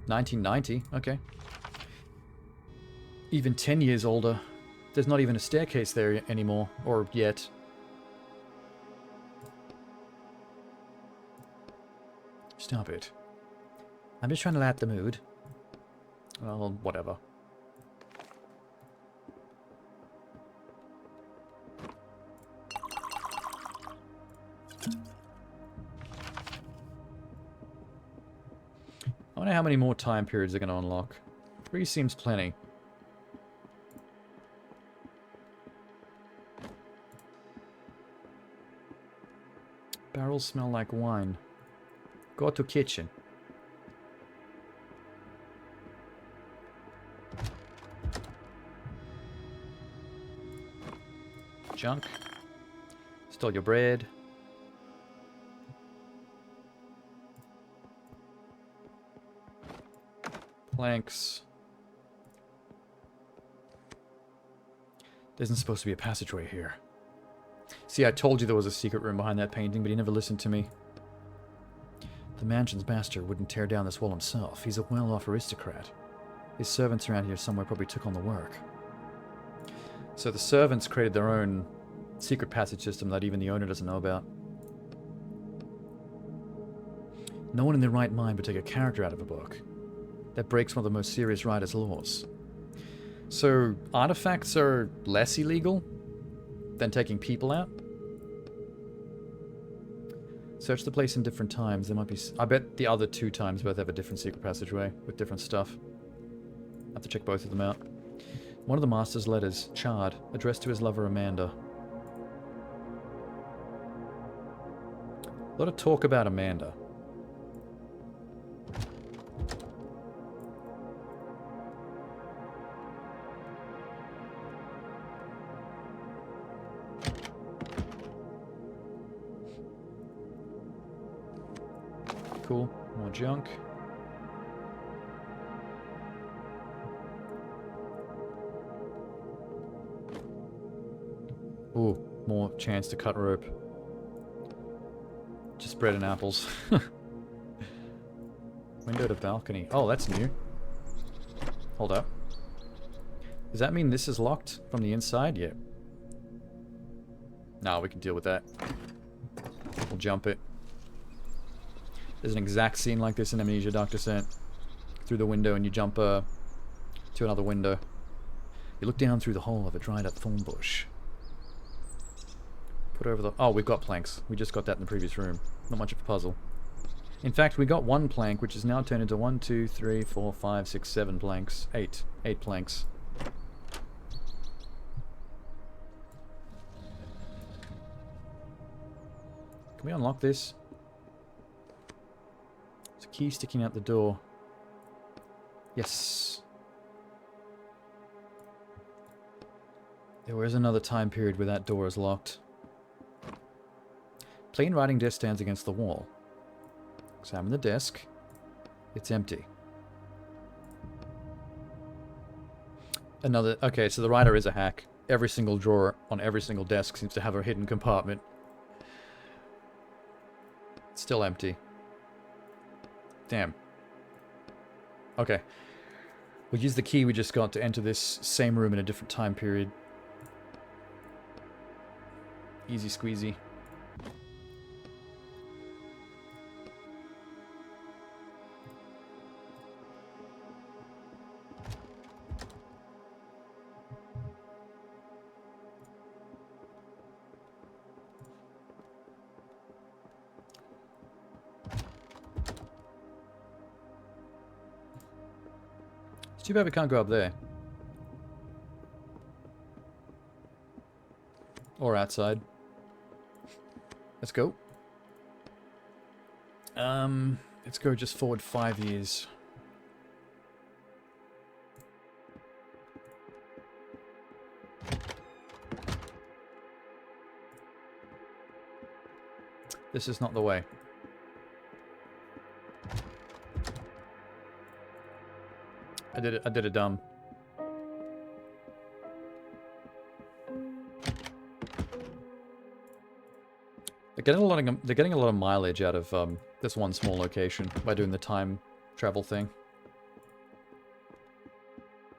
1990? Okay. Even 10 years older. There's not even a staircase there anymore. Or yet. Stop it. I'm just trying to light the mood. Well, whatever. I wonder how many more time periods they're going to unlock. 3 seems plenty. Barrels smell like wine. Go to kitchen. Junk. Stole your bread. Planks. There isn't supposed to be a passageway here. See, I told you there was a secret room behind that painting, but he never listened to me. The mansion's master wouldn't tear down this wall himself. He's a well-off aristocrat. His servants around here somewhere probably took on the work. So the servants created their own secret passage system that even the owner doesn't know about. No one in their right mind would take a character out of a book. That breaks one of the most serious writer's laws. So, artifacts are less illegal than taking people out? Search the place in different times. There might be... I bet the other 2 times both have a different secret passageway with different stuff. I have to check both of them out. One of the master's letters, charred, addressed to his lover Amanda. A lot of talk about Amanda. cool. More junk. Ooh, more chance to cut rope. Just bread and apples. Window to balcony. Oh, that's new. Hold up. Does that mean this is locked from the inside? Yeah. No, we can deal with that. We'll jump it. There's an exact scene like this in Amnesia Dark Descent. Through the window and you jump to another window. You look down through the hole of a dried up thorn bush. Put over the... Oh, we've got planks. We just got that in the previous room. Not much of a puzzle. In fact, we got one plank, which is now turned into 1, 2, 3, 4, 5, 6, 7 planks. 8. 8 planks. Can we unlock this? There's a key sticking out the door. Yes. There is another time period where that door is locked. Plain writing desk stands against the wall. Examine the desk. It's empty. Another... Okay, so the writer is a hack. Every single drawer on every single desk seems to have a hidden compartment. It's still empty. Damn. Okay. We'll use the key we just got to enter this same room in a different time period. Easy squeezy. It's too bad we can't go up there. Or outside. Let's go. Let's go just forward 5 years. This is not the way. I did it dumb. They're getting a lot of mileage out of this one small location by doing the time travel thing.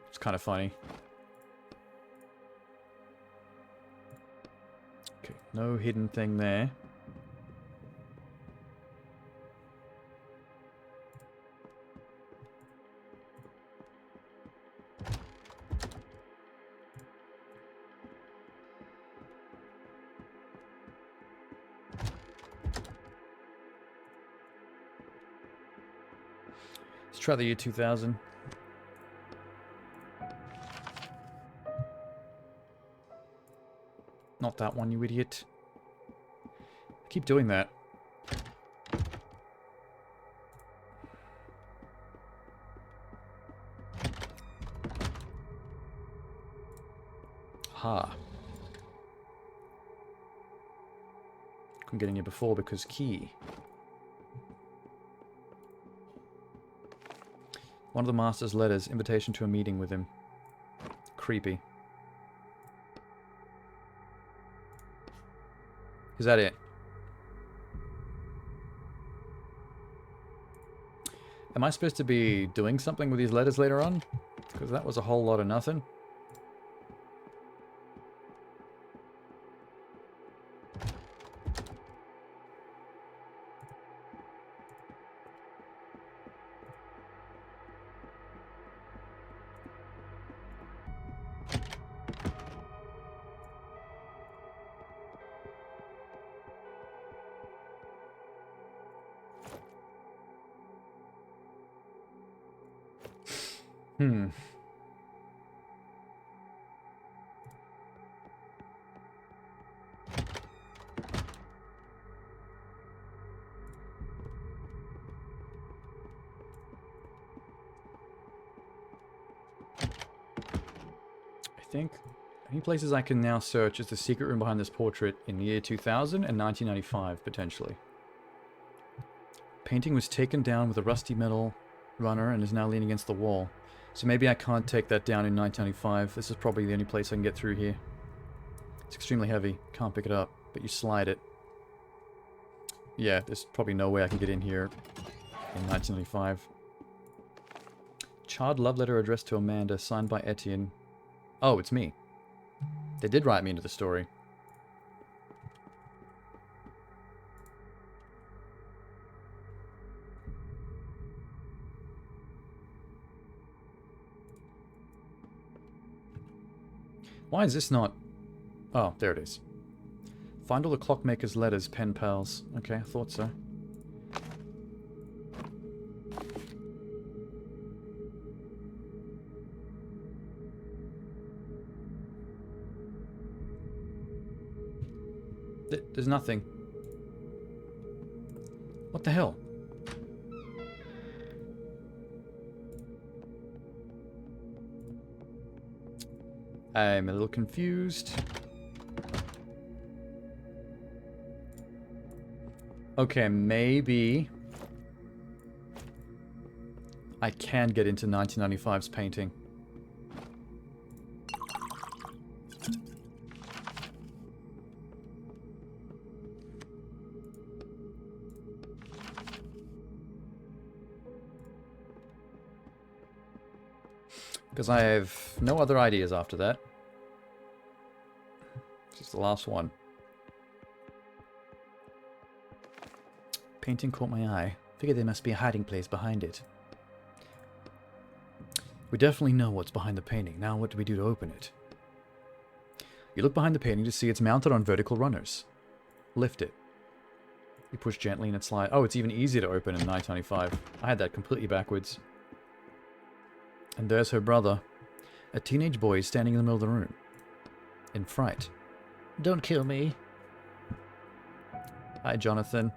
It's kind of funny. Okay, no hidden thing there. Try the year 2000. Not that one, you idiot. I keep doing that. Ha. Couldn't get in here before because key. One of the master's letters, invitation to a meeting with him. Creepy. Is that it? Am I supposed to be doing something with these letters later on? Because that was a whole lot of nothing. I think the only places I can now search is the secret room behind this portrait in the year 2000 and 1995, potentially. Painting was taken down with a rusty metal runner and is now leaning against the wall. So maybe I can't take that down in 1995. This is probably the only place I can get through here. It's extremely heavy. Can't pick it up, but you slide it. Yeah, there's probably no way I can get in here in 1995. Charred love letter addressed to Amanda, signed by Etienne. Oh, it's me. They did write me into the story. Why is this not... Oh, there it is. Find all the clockmaker's letters, pen pals. Okay, I thought so. There's nothing. What the hell? I'm a little confused. Okay, maybe I can get into 1995's painting. Because I have no other ideas after that. This is the last one. Painting caught my eye. Figured there must be a hiding place behind it. We definitely know what's behind the painting. Now what do we do to open it? You look behind the painting to see it's mounted on vertical runners. Lift it. You push gently and it slides. Oh, it's even easier to open in 995. I had that completely backwards. And there's her brother. A teenage boy standing in the middle of the room. In fright. Don't kill me. Hi, Jonathan.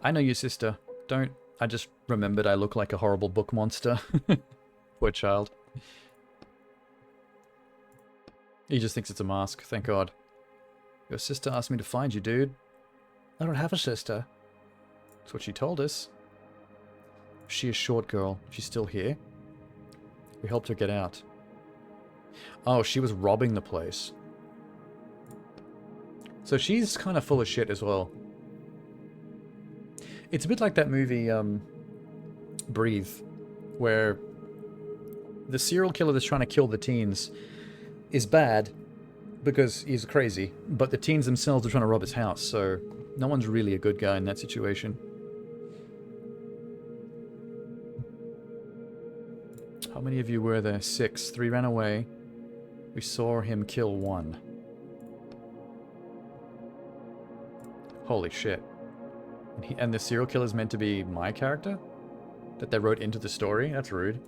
I know your sister. Don't. I just remembered I look like a horrible book monster. Poor child. He just thinks it's a mask. Thank God. Your sister asked me to find you, dude. I don't have a sister. That's what she told us. She a short girl. She's still here. We helped her get out. Oh, she was robbing the place. So she's kind of full of shit as well. It's a bit like that movie, Breathe, where the serial killer that's trying to kill the teens is bad because he's crazy, but the teens themselves are trying to rob his house, so no one's really a good guy in that situation. How many of you were there? 6. 3 ran away. We saw him kill 1. Holy shit. And the serial killer's meant to be my character? That they wrote into the story? That's rude.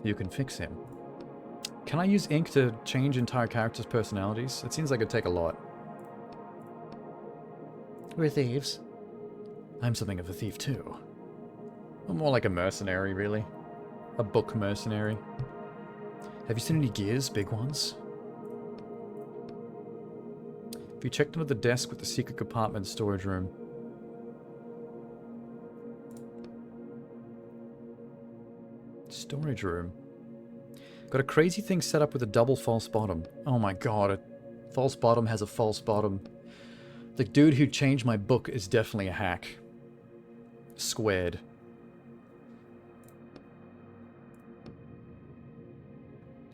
You can fix him. Can I use ink to change entire characters' personalities? It seems like it'd take a lot. We're thieves. I'm something of a thief too. I'm more like a mercenary, really. A book mercenary. Have you seen any gears, big ones? Have you checked under the desk with the secret compartment storage room? Storage room. Got a crazy thing set up with a double false bottom. Oh my god, a false bottom has a false bottom. The dude who changed my book is definitely a hack. Squared.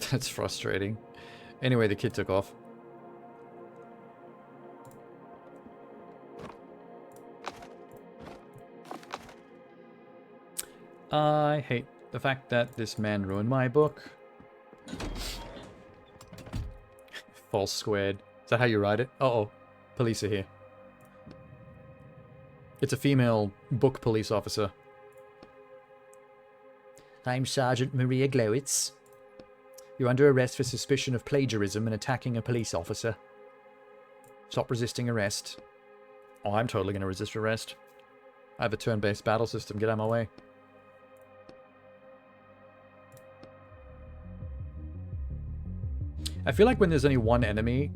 That's frustrating. Anyway, the kid took off. I hate the fact that this man ruined my book. False squared. Is that how you write it? Uh-oh. Police are here. It's a female book police officer. I'm Sergeant Maria Glowitz. You're under arrest for suspicion of plagiarism and attacking a police officer. Stop resisting arrest. Oh, I'm totally going to resist arrest. I have a turn-based battle system. Get out of my way. I feel like when there's only one enemy,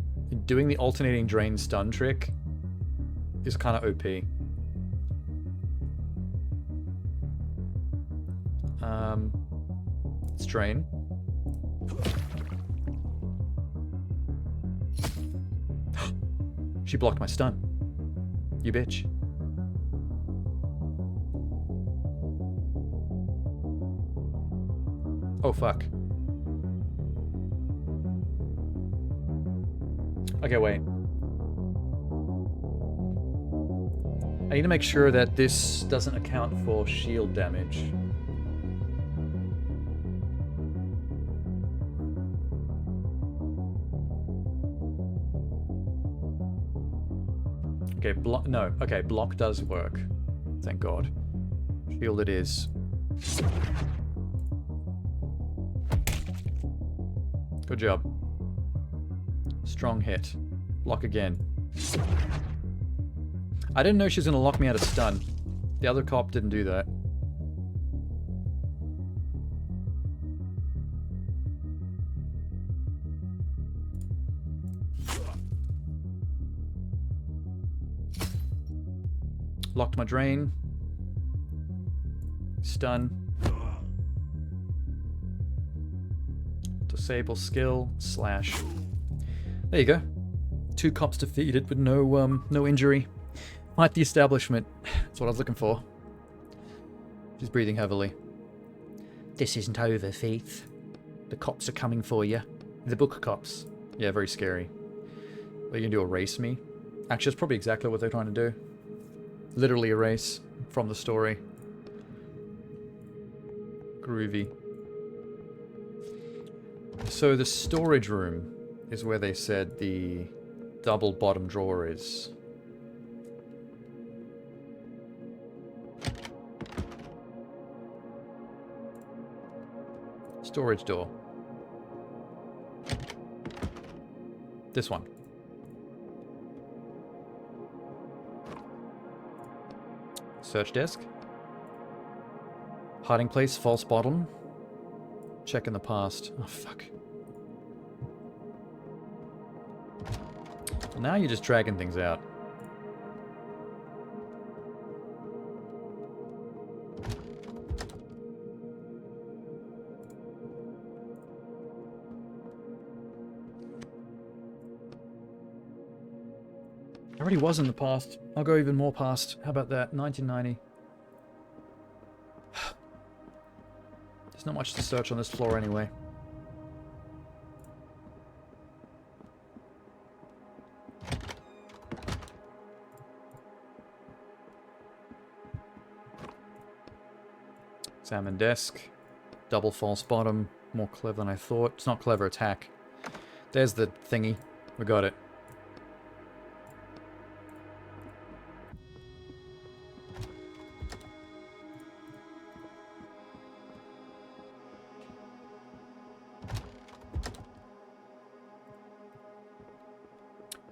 doing the alternating drain stun trick is kind of OP. Strain. She blocked my stun. You bitch. Oh, fuck. Okay, wait. I need to make sure that this doesn't account for shield damage. Okay, block. No, okay, block does work. Thank God. Shield it is. Good job. Strong hit. Block again. I didn't know she was going to lock me out of stun. The other cop didn't do that. Locked my drain. Stun. Disable skill. Slash. There you go. 2 cops defeated with no injury. Fight the establishment. That's what I was looking for. She's breathing heavily. This isn't over, Faith. The cops are coming for you. The book cops. Yeah, very scary. Are you gonna do erase me? Actually, that's probably exactly what they're trying to do. Literally erase from the story. Groovy. So the storage room is where they said the double bottom drawer is. Storage door. This one. Search desk. Hiding place, false bottom. Check in the past. Oh, fuck. Now you're just dragging things out. I already was in the past. I'll go even more past. How about that? 1990. There's not much to search on this floor anyway. Examine desk. Double false bottom. More clever than I thought. It's not clever, it's hack. There's the thingy. We got it.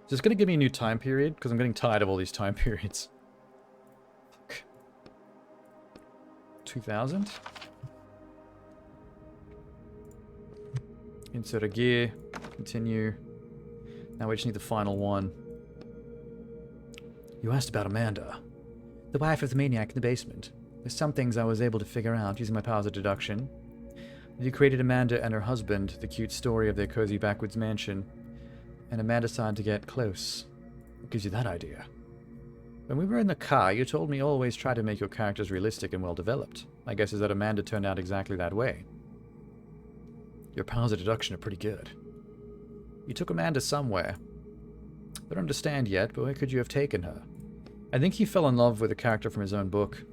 Is this going to give me a new time period? Because I'm getting tired of all these time periods. Fuck. 2000? Insert a gear. Continue. Now we just need the final one. You asked about Amanda. The wife of the maniac in the basement. There's some things I was able to figure out using my powers of deduction. You created Amanda and her husband, the cute story of their cozy backwoods mansion. And Amanda decided to get close. What gives you that idea? When we were in the car, you told me always try to make your characters realistic and well-developed. My guess is that Amanda turned out exactly that way. Your powers of deduction are pretty good. You took Amanda somewhere. I don't understand yet, but where could you have taken her? I think he fell in love with a character from his own book.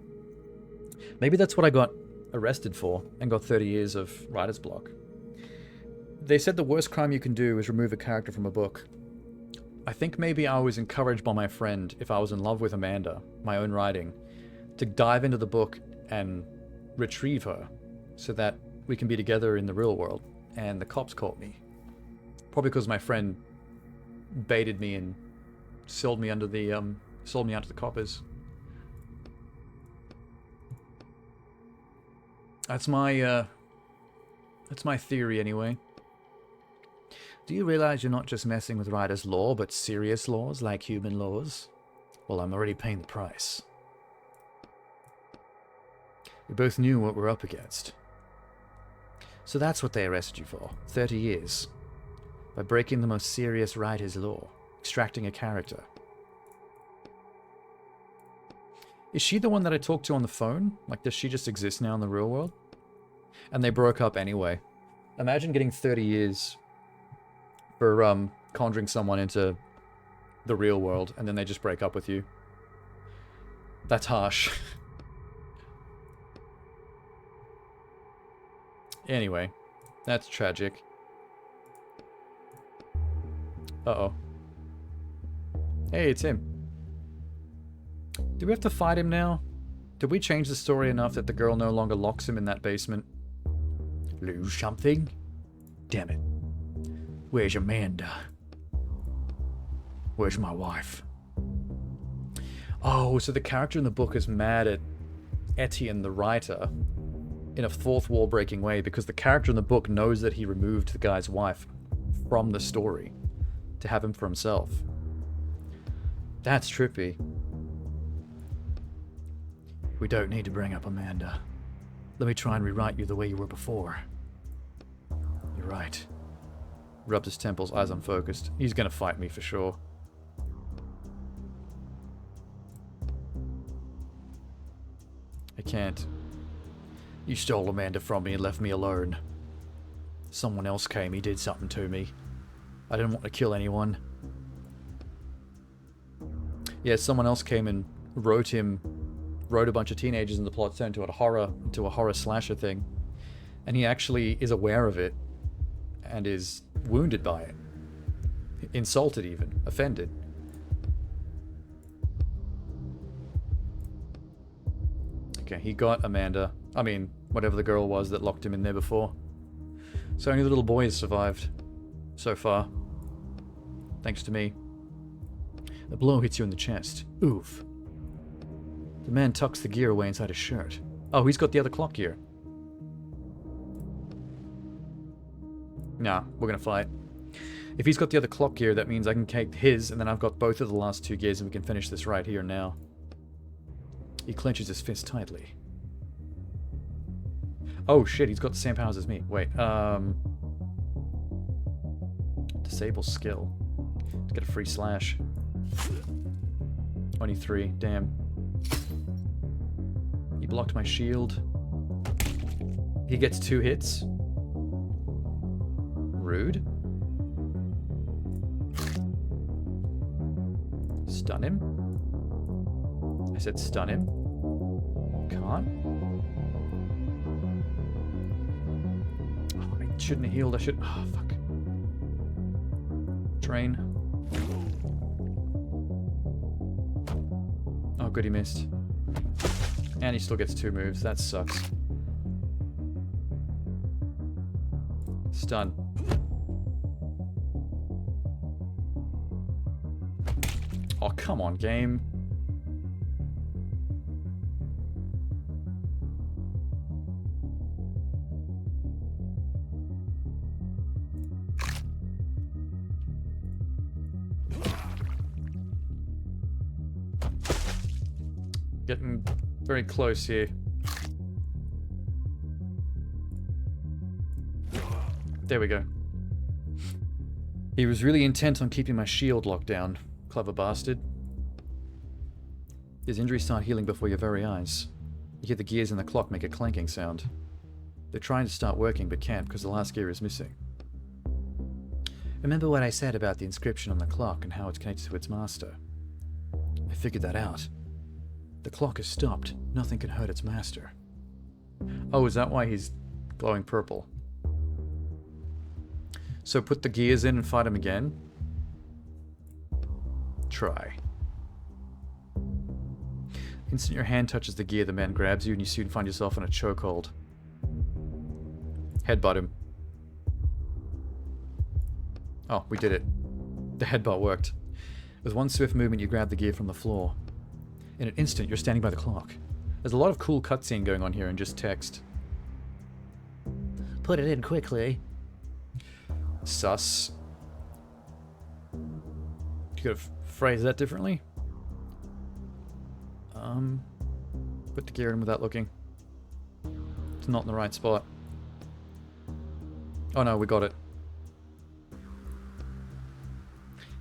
Maybe that's what I got arrested for and got 30 years of writer's block. They said the worst crime you can do is remove a character from a book. I think maybe I was encouraged by my friend, if I was in love with Amanda, my own writing, to dive into the book and retrieve her so that we can be together in the real world. And the cops caught me. Probably because my friend baited me and sold me under the sold me out to the coppers. That's my theory anyway. Do you realize you're not just messing with writer's lore, but serious laws like human laws? Well, I'm already paying the price. We both knew what we're up against. So that's what they arrested you for. 30 years. By breaking the most serious writer's law. Extracting a character. Is she the one that I talked to on the phone? Like, does she just exist now in the real world? And they broke up anyway. Imagine getting 30 years for conjuring someone into the real world, and then they just break up with you. That's harsh. Anyway, that's tragic. Uh-oh. Hey, it's him. Do we have to fight him now? Did we change the story enough that the girl no longer locks him in that basement? Lose something? Damn it. Where's Amanda? Where's my wife? Oh, so the character in the book is mad at Etienne, the writer, in a fourth wall breaking way because the character in the book knows that he removed the guy's wife from the story to have him for himself. That's trippy. We don't need to bring up Amanda. Let me try and rewrite you the way you were before. You're right. Rubbed his temples, eyes unfocused. He's gonna fight me for sure. I can't. You stole Amanda from me and left me alone. Someone else came, he did something to me. I didn't want to kill anyone. Yeah, someone else came and wrote a bunch of teenagers in the plot, turned into a horror slasher thing. And he actually is aware of it and is wounded by it. Insulted even. Offended. Okay, he got Amanda. I mean, whatever the girl was that locked him in there before. So only the little boy has survived. So far. Thanks to me. A blow hits you in the chest. Oof. The man tucks the gear away inside his shirt. Oh, he's got the other clock gear. Nah, we're gonna fight. If he's got the other clock gear, that means I can take his, and then I've got both of the last two gears, and we can finish this right here now. He clenches his fist tightly. Oh shit, he's got the same powers as me. Wait, disable skill. To get a free slash. 23, damn. He blocked my shield. He gets 2 hits. Rude. Stun him. I said stun him. Can't. Oh, I shouldn't have healed. I should. Oh, fuck. Drain. Oh, good, he missed. And he still gets 2 moves. That sucks. Stun. Oh, come on, game. Getting very close here. There we go. He was really intent on keeping my shield locked down. Clever bastard. His injuries start healing before your very eyes. You hear the gears in the clock make a clanking sound. They're trying to start working but can't because the last gear is missing. Remember what I said about the inscription on the clock and how it's connected to its master? I figured that out. The clock is stopped. Nothing can hurt its master. Oh, is that why he's glowing purple? So put the gears in and fight him again? Try. Instant your hand touches the gear, the man grabs you and you soon find yourself in a chokehold. Headbutt him. Oh, we did it. The headbutt worked. With one swift movement you grab the gear from the floor. In an instant you're standing by the clock. There's a lot of cool cutscene going on here in just text. Put it in quickly. Sus. You could have phrased that differently. Put the gear in without looking. It's not in the right spot. Oh no, we got it.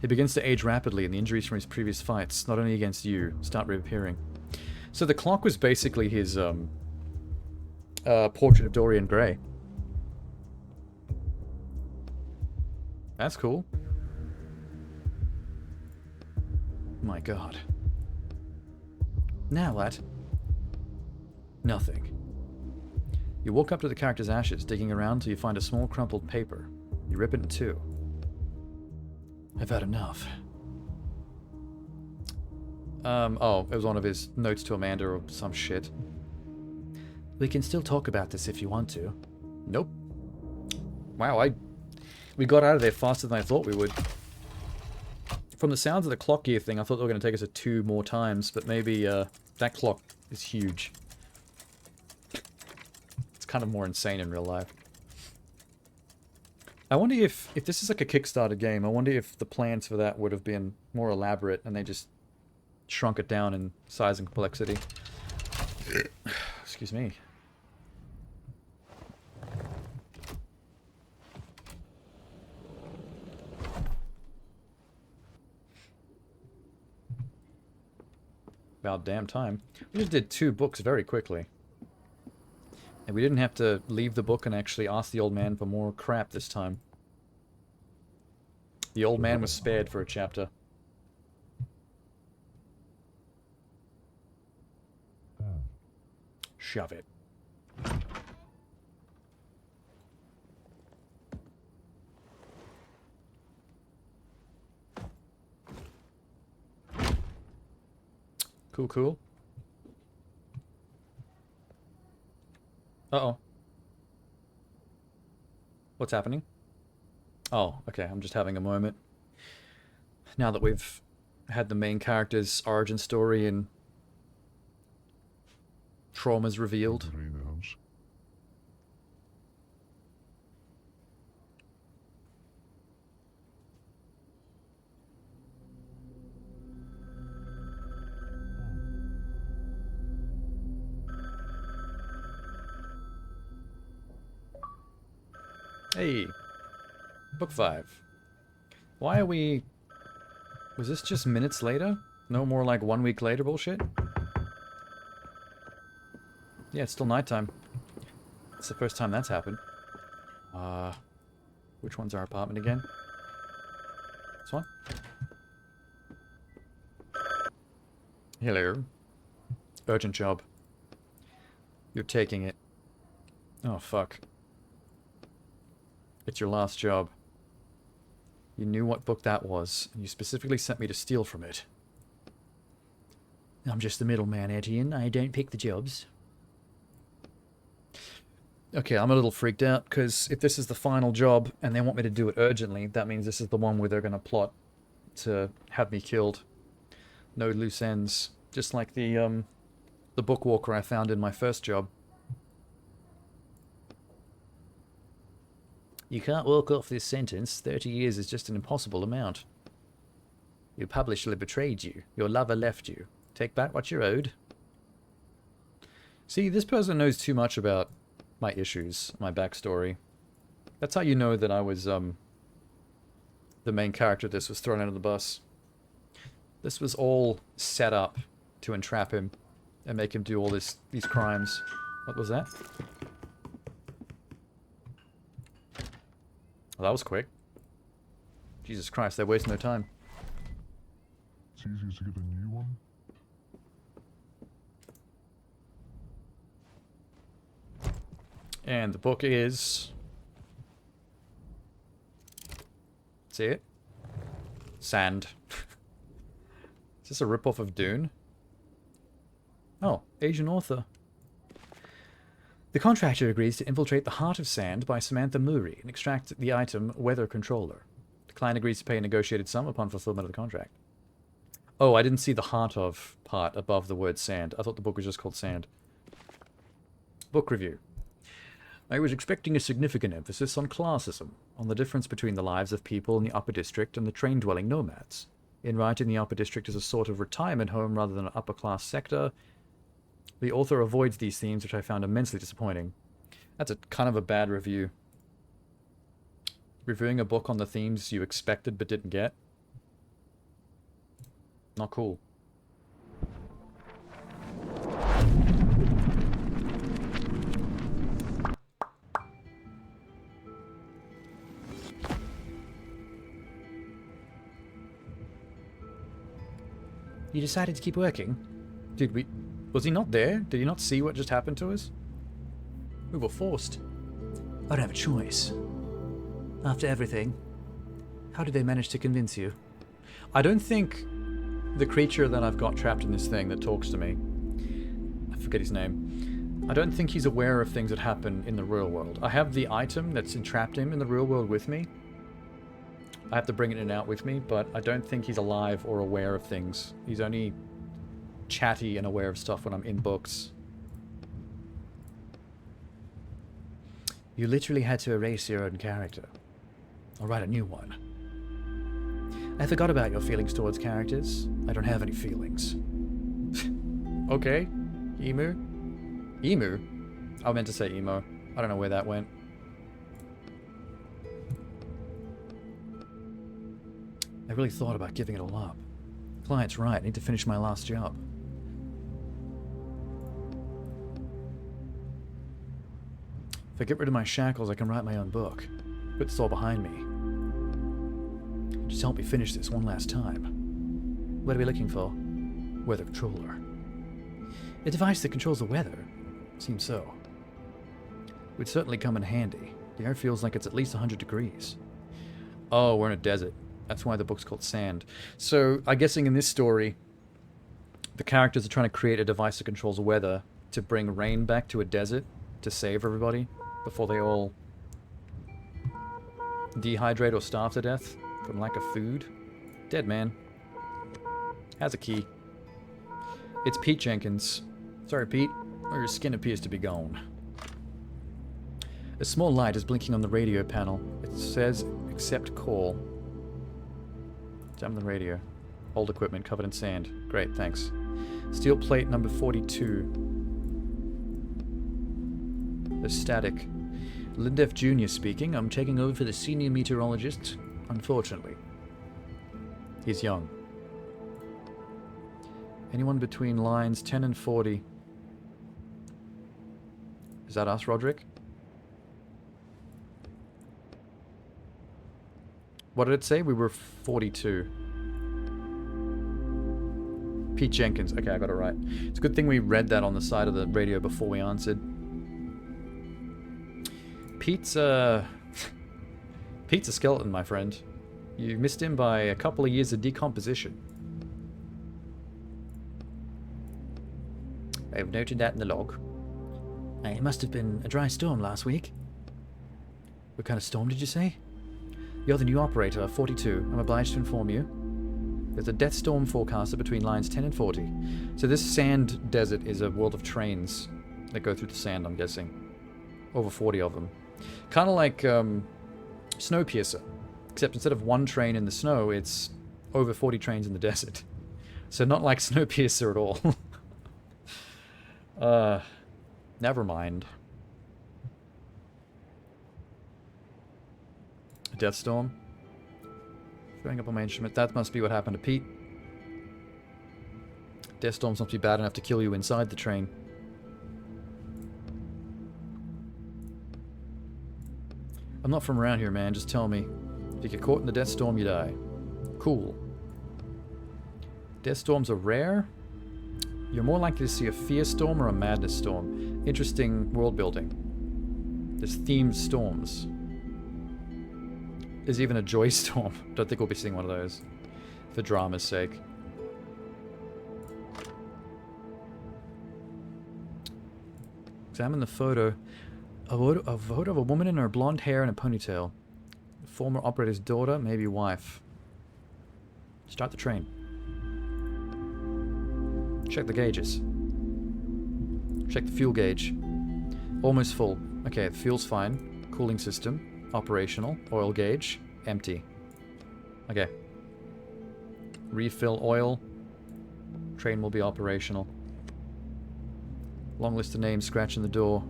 He begins to age rapidly, and the injuries from his previous fights, not only against you, start reappearing. So the clock was basically his portrait of Dorian Gray. That's cool. My god. Now what? Nothing. You walk up to the character's ashes, digging around till you find a small crumpled paper. You rip it in two. I've had enough. Oh, it was one of his notes to Amanda or some shit. We can still talk about this if you want to. Nope. Wow, we got out of there faster than I thought we would. From the sounds of the clock gear thing, I thought they were going to take us 2 more times, but maybe that clock is huge. It's kind of more insane in real life. I wonder if this is like a Kickstarter game, I wonder if the plans for that would have been more elaborate and they just shrunk it down in size and complexity. Excuse me. About damn time. We just did 2 books very quickly. And we didn't have to leave the book and actually ask the old man for more crap this time. The old man was spared for a chapter. Shove it. Cool, cool. Uh-oh. What's happening? Oh, okay, I'm just having a moment. Now that we've had the main character's origin story and traumas revealed. Hey, book 5. Why are we... Was this just minutes later? No more like 1 week later bullshit? Yeah, it's still nighttime. It's the first time that's happened. Which one's our apartment again? This one? Hello. Urgent job. You're taking it. Oh, fuck. It's your last job. You knew what book that was, and you specifically sent me to steal from it. I'm just the middleman, Etienne. I don't pick the jobs. Okay, I'm a little freaked out, because if this is the final job, and they want me to do it urgently, that means this is the one where they're going to plot to have me killed. No loose ends. Just like the Bookwalker I found in my first job. You can't walk off this sentence. 30 years is just an impossible amount. Your publisher betrayed you. Your lover left you. Take back what you're owed. See, this person knows too much about my issues, my backstory. That's how you know that I was, the main character this was thrown under the bus. This was all set up to entrap him and make him do all these crimes. What was that? Well, that was quick. Jesus Christ, they're wasting no time. It's easier to get a new one. And the book is... See it? Sand. Is this a ripoff of Dune? Oh, Asian author. The contractor agrees to infiltrate the Heart of Sand by Samantha Murray and extract the item Weather Controller. The client agrees to pay a negotiated sum upon fulfillment of the contract. Oh, I didn't see the heart of part above the word sand. I thought the book was just called Sand. Book review. I was expecting a significant emphasis on classism, on the difference between the lives of people in the Upper District and the train-dwelling nomads. in writing the Upper District as a sort of retirement home rather than an upper-class sector. The author avoids these themes, which I found immensely disappointing. That's a kind of a bad review. Reviewing a book on the themes you expected but didn't get. Not cool. You decided to keep working? Was he not there? Did he not see what just happened to us? We were forced. I don't have a choice. After everything, how did they manage to convince you? I don't think the creature that I've got trapped in this thing that talks to me, I forget his name, I don't think he's aware of things that happen in the real world. I have the item that's entrapped him in the real world with me. I have to bring it in and out with me, but I don't think he's alive or aware of things. He's only chatty and aware of stuff when I'm in books. You literally had to erase your own character. Or write a new one. I forgot about your feelings towards characters. I don't have any feelings. Okay. Emu? Emu? I meant to say emo. I don't know where that went. I really thought about giving it all up. Client's right, I need to finish my last job. If I get rid of my shackles, I can write my own book. Put this all behind me. Just help me finish this one last time. What are we looking for? Weather controller. A device that controls the weather? Seems so. Would certainly come in handy. The air feels like it's at least 100 degrees. Oh, we're in a desert. That's why the book's called Sand. So, I'm guessing in this story, the characters are trying to create a device that controls the weather to bring rain back to a desert to save everybody before they all dehydrate or starve to death from lack of food. Dead man. Has a key. It's Pete Jenkins. Sorry, Pete. Your skin appears to be gone. A small light is blinking on the radio panel. It says, accept call. Examine the radio. Old equipment covered in sand. Great, thanks. Steel plate number 42. The static. Lindef Jr. speaking. I'm taking over for the senior meteorologist. Unfortunately. He's young. Anyone between lines 10 and 40. Is that us, Roderick? What did it say? We were 42. Pete Jenkins. Okay, I got it right. It's a good thing we read that on the side of the radio before we answered. Pete's a skeleton, my friend. You missed him by a couple of years of decomposition. I've noted that in the log. It must have been a dry storm last week. What kind of storm did you say? You're the new operator, 42. I'm obliged to inform you. There's a death storm forecaster between lines 10 and 40. So this sand desert is a world of trains that go through the sand, I'm guessing. Over 40 of them. Kind of like Snowpiercer. Except instead of one train in the snow, it's over 40 trains in the desert. So not like Snowpiercer at all. Never mind. A death storm. Going up on my instrument. That must be what happened to Pete. Death storms must be bad enough to kill you inside the train. I'm not from around here, man. Just tell me. If you get caught in the death storm, you die. Cool. Death storms are rare. You're more likely to see a fear storm or a madness storm. Interesting world building. There's themed storms. There's even a joy storm. Don't think we'll be seeing one of those. For drama's sake. Examine the photo. A photo of a woman in her blonde hair and a ponytail. The former operator's daughter, maybe wife. Start the train. Check the gauges. Check the fuel gauge. Almost full. Okay, the fuel's fine. Cooling system. Operational. Oil gauge. Empty. Okay. Refill oil. Train will be operational. Long list of names scratching the door.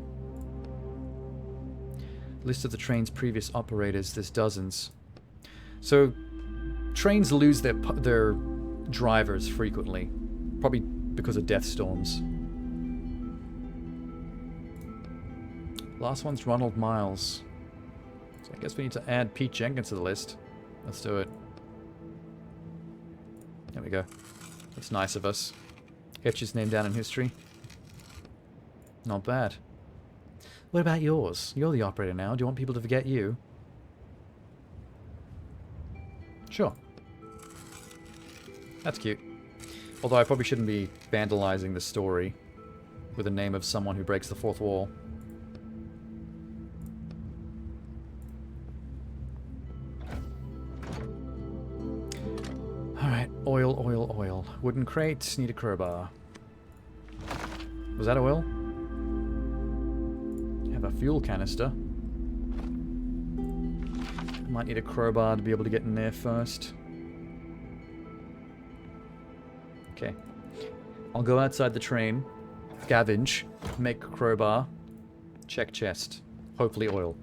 List of the train's previous operators. There's dozens. So, trains lose their drivers frequently. Probably because of death storms. Last one's Ronald Miles. So I guess we need to add Pete Jenkins to the list. Let's do it. There we go. That's nice of us. Etch his name down in history. Not bad. What about yours? You're the operator now. Do you want people to forget you? Sure. That's cute. Although I probably shouldn't be vandalizing the story with the name of someone who breaks the fourth wall. Alright, oil, oil, oil. Wooden crates, need a crowbar. Was that oil? Have a fuel canister. Might need a crowbar to be able to get in there first. Okay. I'll go outside the train, scavenge, make a crowbar, check chest. Hopefully oil.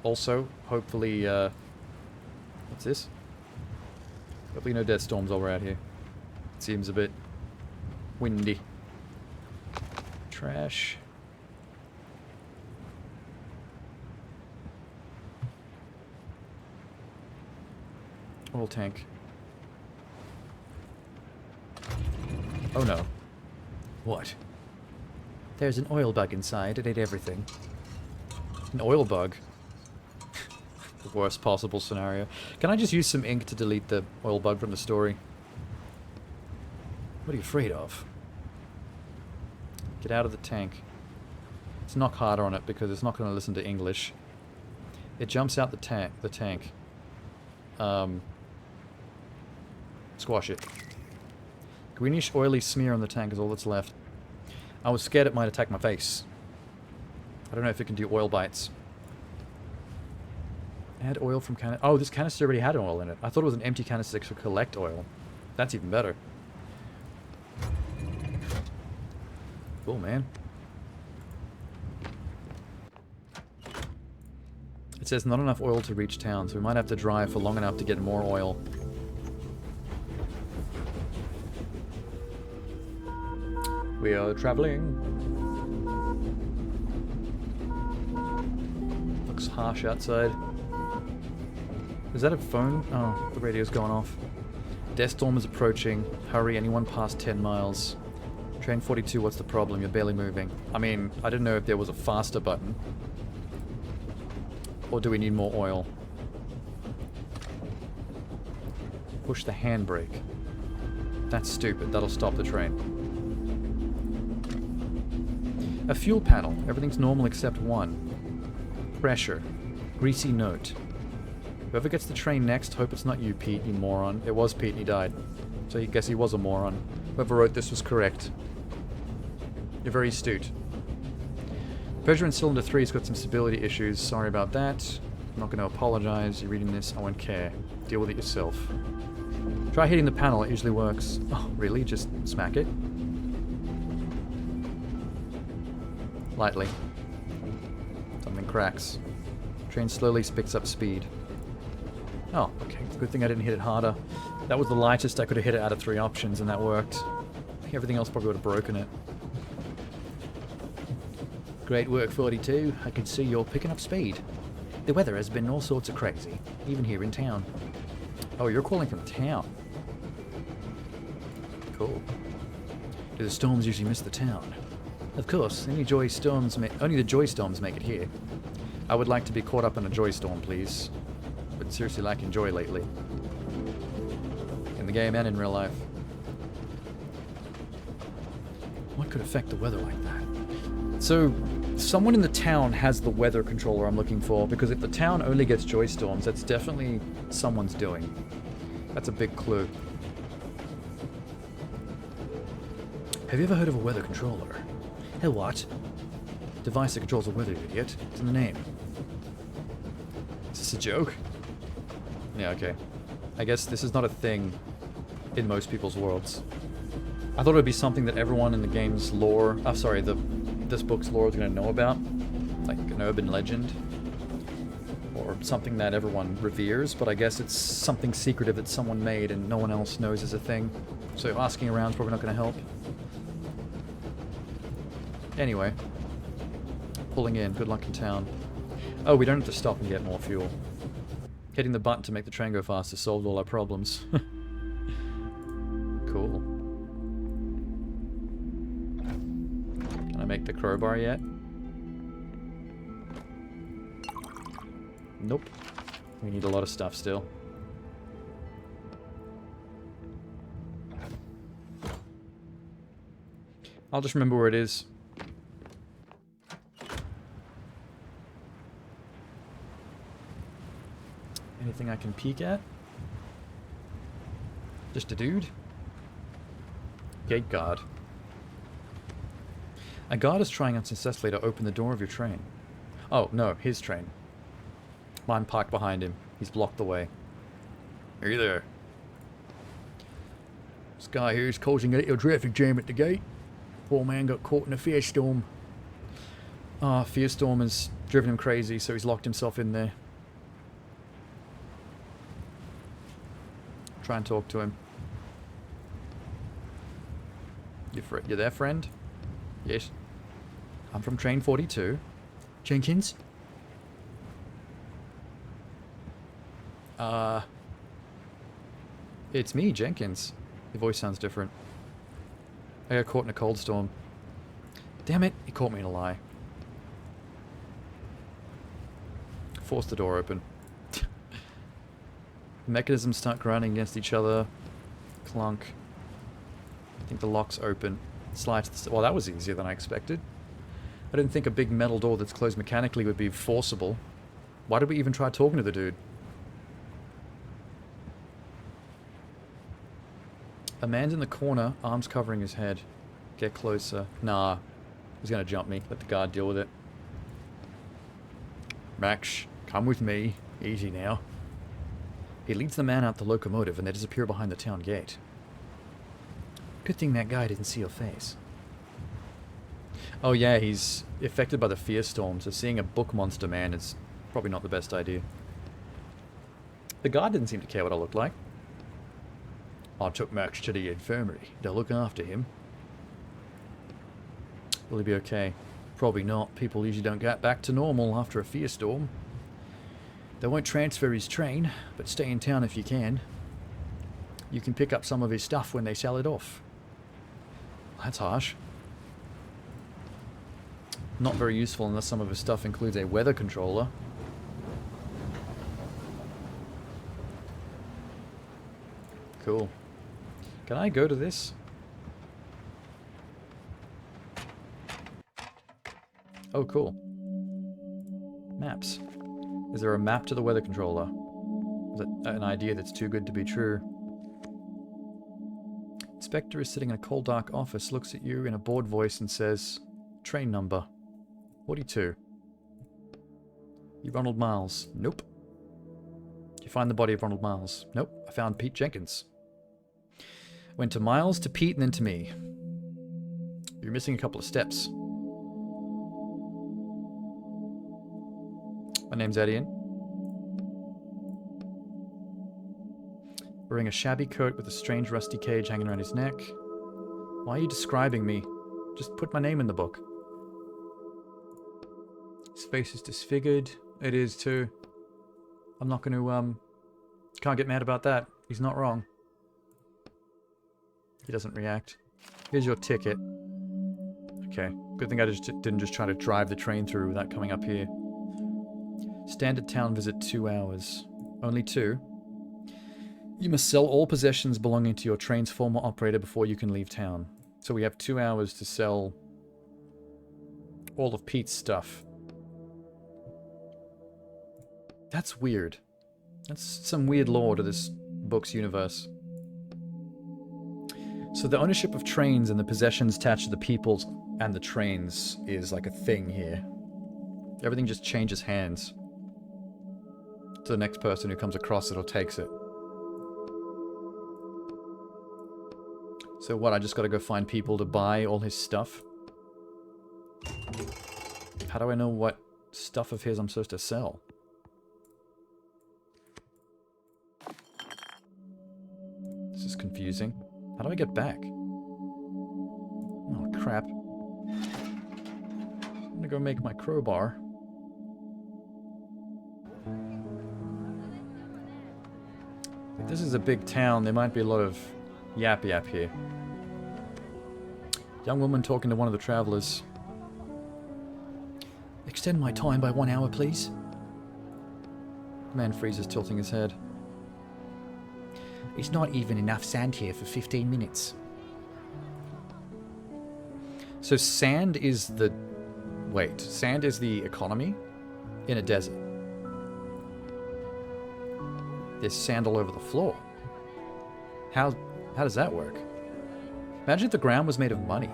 Also, hopefully, what's this? Hopefully no death storms while we're out here. It seems a bit windy. Trash. Oil tank. Oh no. What? There's an oil bug inside. It ate everything. An oil bug? The worst possible scenario. Can I just use some ink to delete the oil bug from the story? What are you afraid of? Get out of the tank. Let's knock harder on it because it's not going to listen to English. It jumps out the tank. Squash it. Greenish oily smear on the tank is all that's left. I was scared it might attack my face. I don't know if it can do oil bites. Add oil from canister. Oh, this canister already had oil in it. I thought it was an empty canister to collect oil. That's even better. Cool, man. It says not enough oil to reach town, so we might have to drive for long enough to get more oil. We are traveling. Looks harsh outside. Is that a phone? Oh, the radio's going off. Death storm is approaching. Hurry, anyone past 10 miles. Train 42, what's the problem? You're barely moving. I mean, I didn't know if there was a faster button. Or do we need more oil? Push the handbrake. That's stupid. That'll stop the train. A fuel panel. Everything's normal except one. Pressure. Greasy note. Whoever gets the train next, hope it's not you, Pete, you moron. It was Pete and he died. So I guess he was a moron. Whoever wrote this was correct. You're very astute. Pressure in cylinder 3's got some stability issues. Sorry about that. I'm not going to apologize. You're reading this. I won't care. Deal with it yourself. Try hitting the panel. It usually works. Oh, really? Just smack it? Lightly. Something cracks. Train slowly picks up speed. Oh, okay. Good thing I didn't hit it harder. That was the lightest I could have hit it out of 3 options, and that worked. Everything else probably would have broken it. Great work, 42. I can see you're picking up speed. The weather has been all sorts of crazy, even here in town. Oh, you're calling from town. Cool. Do the storms usually miss the town? Of course, only the joy storms make it here. I would like to be caught up in a joy storm, please. But seriously lacking joy lately. In the game and in real life. What could affect the weather like that? So, someone in the town has the weather controller I'm looking for, because if the town only gets joy storms, that's definitely someone's doing. That's a big clue. Have you ever heard of a weather controller? A what? Device that controls the weather, you idiot. It's in the name. Is this a joke? Yeah, okay. I guess this is not a thing in most people's worlds. I thought it would be something that everyone in the game's lore... Oh, sorry, this book's lore is going to know about. Like an urban legend. Or something that everyone reveres, but I guess it's something secretive that someone made and no one else knows is a thing. So asking around is probably not going to help. Anyway. Pulling in. Good luck in town. Oh, we don't have to stop and get more fuel. Hitting the button to make the train go faster solved all our problems. Cool. Can I make the crowbar yet? Nope. We need a lot of stuff still. I'll just remember where it is. Anything I can peek at? Just a dude? Gate guard. A guard is trying unsuccessfully to open the door of your train. Oh, no, his train. Mine parked behind him. He's blocked the way. Hey there. This guy here is causing a little traffic jam at the gate. Poor man got caught in a fear storm. Ah, fear storm has driven him crazy, so he's locked himself in there. Try and talk to him. You there, friend? Yes. I'm from train 42. Jenkins? It's me, Jenkins. Your voice sounds different. I got caught in a cold storm. Damn it, he caught me in a lie. Forced the door open. Mechanisms start grinding against each other. Clunk. I think the lock's open. Slide to the... Well, that was easier than I expected. I didn't think a big metal door that's closed mechanically would be forcible. Why did we even try talking to the dude? A man's in the corner, arms covering his head. Get closer. Nah. He's gonna jump me. Let the guard deal with it. Max, come with me. Easy now. He leads the man out the locomotive and they disappear behind the town gate. Good thing that guy didn't see your face. Oh yeah, he's affected by the fear storm, so seeing a book monster man is probably not the best idea. The guard didn't seem to care what I looked like. I took Max to the infirmary. They'll look after him. Will he be okay? Probably not. People usually don't get back to normal after a fear storm. They won't transfer his train, but stay in town if you can. You can pick up some of his stuff when they sell it off. That's harsh. Not very useful unless some of his stuff includes a weather controller. Cool. Can I go to this? Oh, cool. Maps. Is there a map to the weather controller? Is it an idea that's too good to be true? Inspector is sitting in a cold dark office, looks at you in a bored voice and says, train number 42. You Ronald Miles? Nope. Did you find the body of Ronald Miles? Nope. I found Pete Jenkins. Went to Miles, to Pete, and then to me. You're missing a couple of steps. My name's Edian. Wearing a shabby coat with a strange rusty cage hanging around his neck. Why are you describing me? Just put my name in the book. His face is disfigured. It is too. I'm not going to, can't get mad about that. He's not wrong. He doesn't react. Here's your ticket. Okay. Good thing I didn't just try to drive the train through without coming up here. Standard town visit 2 hours. Only 2. You must sell all possessions belonging to your train's former operator before you can leave town. So we have 2 hours to sell all of Pete's stuff. That's weird. That's some weird lore to this book's universe. So the ownership of trains and the possessions attached to the peoples and the trains is like a thing here. Everything just changes hands. the next person who comes across it or takes it. So what, I just gotta go find people to buy all his stuff? How do I know what stuff of his I'm supposed to sell? This is confusing. How do I get back? Oh, crap. I'm gonna go make my crowbar. If this is a big town, there might be a lot of yap here. Young woman talking to one of the travelers. Extend my time by 1 hour, please. The man freezes, tilting his head. It's not even enough sand here for 15 minutes. So sand is the... Wait, sand is the economy in a desert. There's sand all over the floor. How does that work? Imagine if the ground was made of money.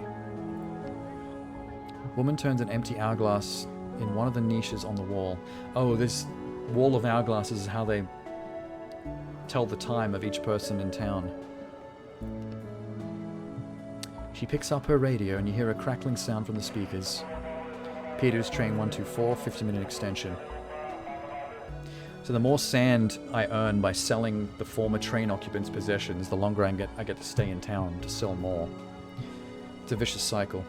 Woman turns an empty hourglass in one of the niches on the wall. Oh, this wall of hourglasses is how they tell the time of each person in town. She picks up her radio and you hear a crackling sound from the speakers. Peters, train 124, 50-minute extension. So the more sand I earn by selling the former train occupants' possessions, the longer I get to stay in town to sell more. It's a vicious cycle.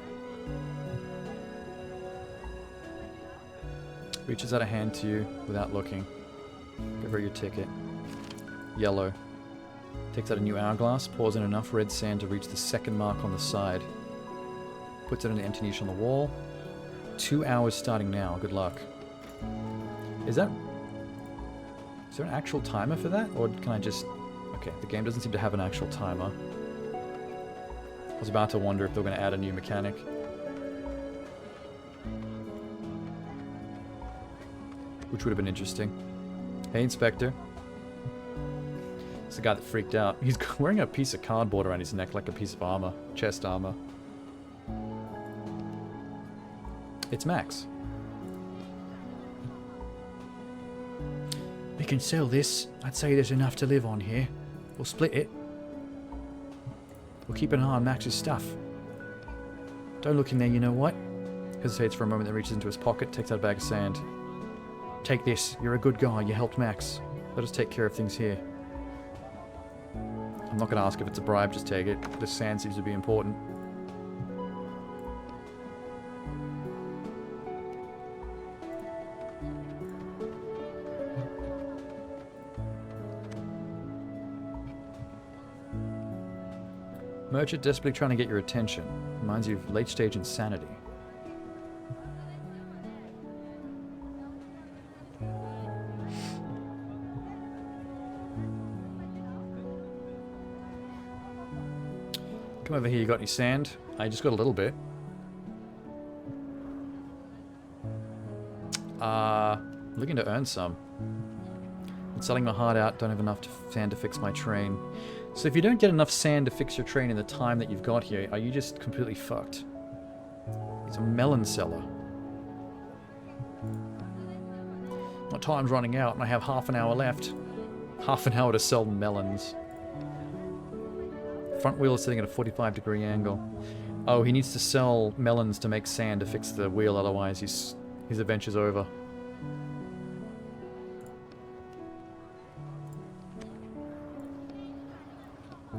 Reaches out a hand to you without looking. Give her your ticket. Yellow. Takes out a new hourglass, pours in enough red sand to reach the second mark on the side. Puts it in an empty niche on the wall. 2 hours starting now. Good luck. Is there an actual timer for that? Or can I just... Okay, the game doesn't seem to have an actual timer. I was about to wonder if they were going to add a new mechanic. Which would have been interesting. Hey, Inspector. It's the guy that freaked out. He's wearing a piece of cardboard around his neck like a piece of armor. Chest armor. It's Max. We can sell this. I'd say there's enough to live on here. We'll split it. We'll keep an eye on Max's stuff. Don't look in there, you know what? Hesitates for a moment, then reaches into his pocket, takes out a bag of sand. Take this. You're a good guy. You helped Max. Let us take care of things here. I'm not going to ask if it's a bribe, just take it. This sand seems to be important. Merchant desperately trying to get your attention. Reminds you of late-stage insanity. Come over here, you got any sand? I just got a little bit. Looking to earn some. I'm selling my heart out, don't have enough sand to fix my train. So if you don't get enough sand to fix your train in the time that you've got here, are you just completely fucked? It's a melon seller. My time's running out and I have half an hour left. Half an hour to sell melons. Front wheel is sitting at a 45-degree angle. Oh, he needs to sell melons to make sand to fix the wheel, otherwise his adventure's over.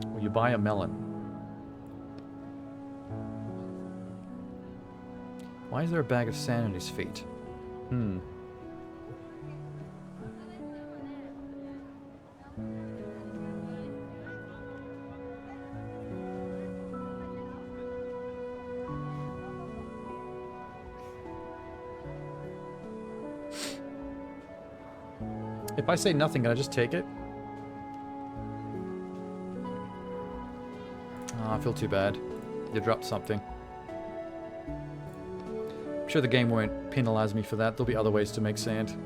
Well, you buy a melon. Why is there a bag of sand at his feet? If I say nothing, can I just take it? Oh, I feel too bad. You dropped something. I'm sure the game won't penalize me for that. There'll be other ways to make sand.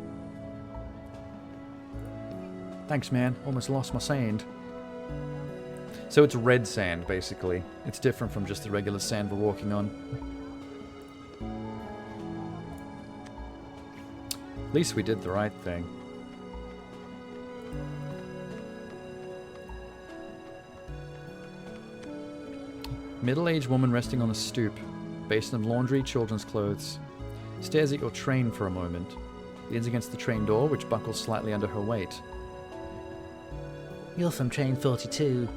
Thanks, man. Almost lost my sand. So it's red sand, basically. It's different from just the regular sand we're walking on. At least we did the right thing. Middle-aged woman resting on a stoop. Basin of laundry, children's clothes. Stares at your train for a moment. Leans against the train door, which buckles slightly under her weight. You're from train 42.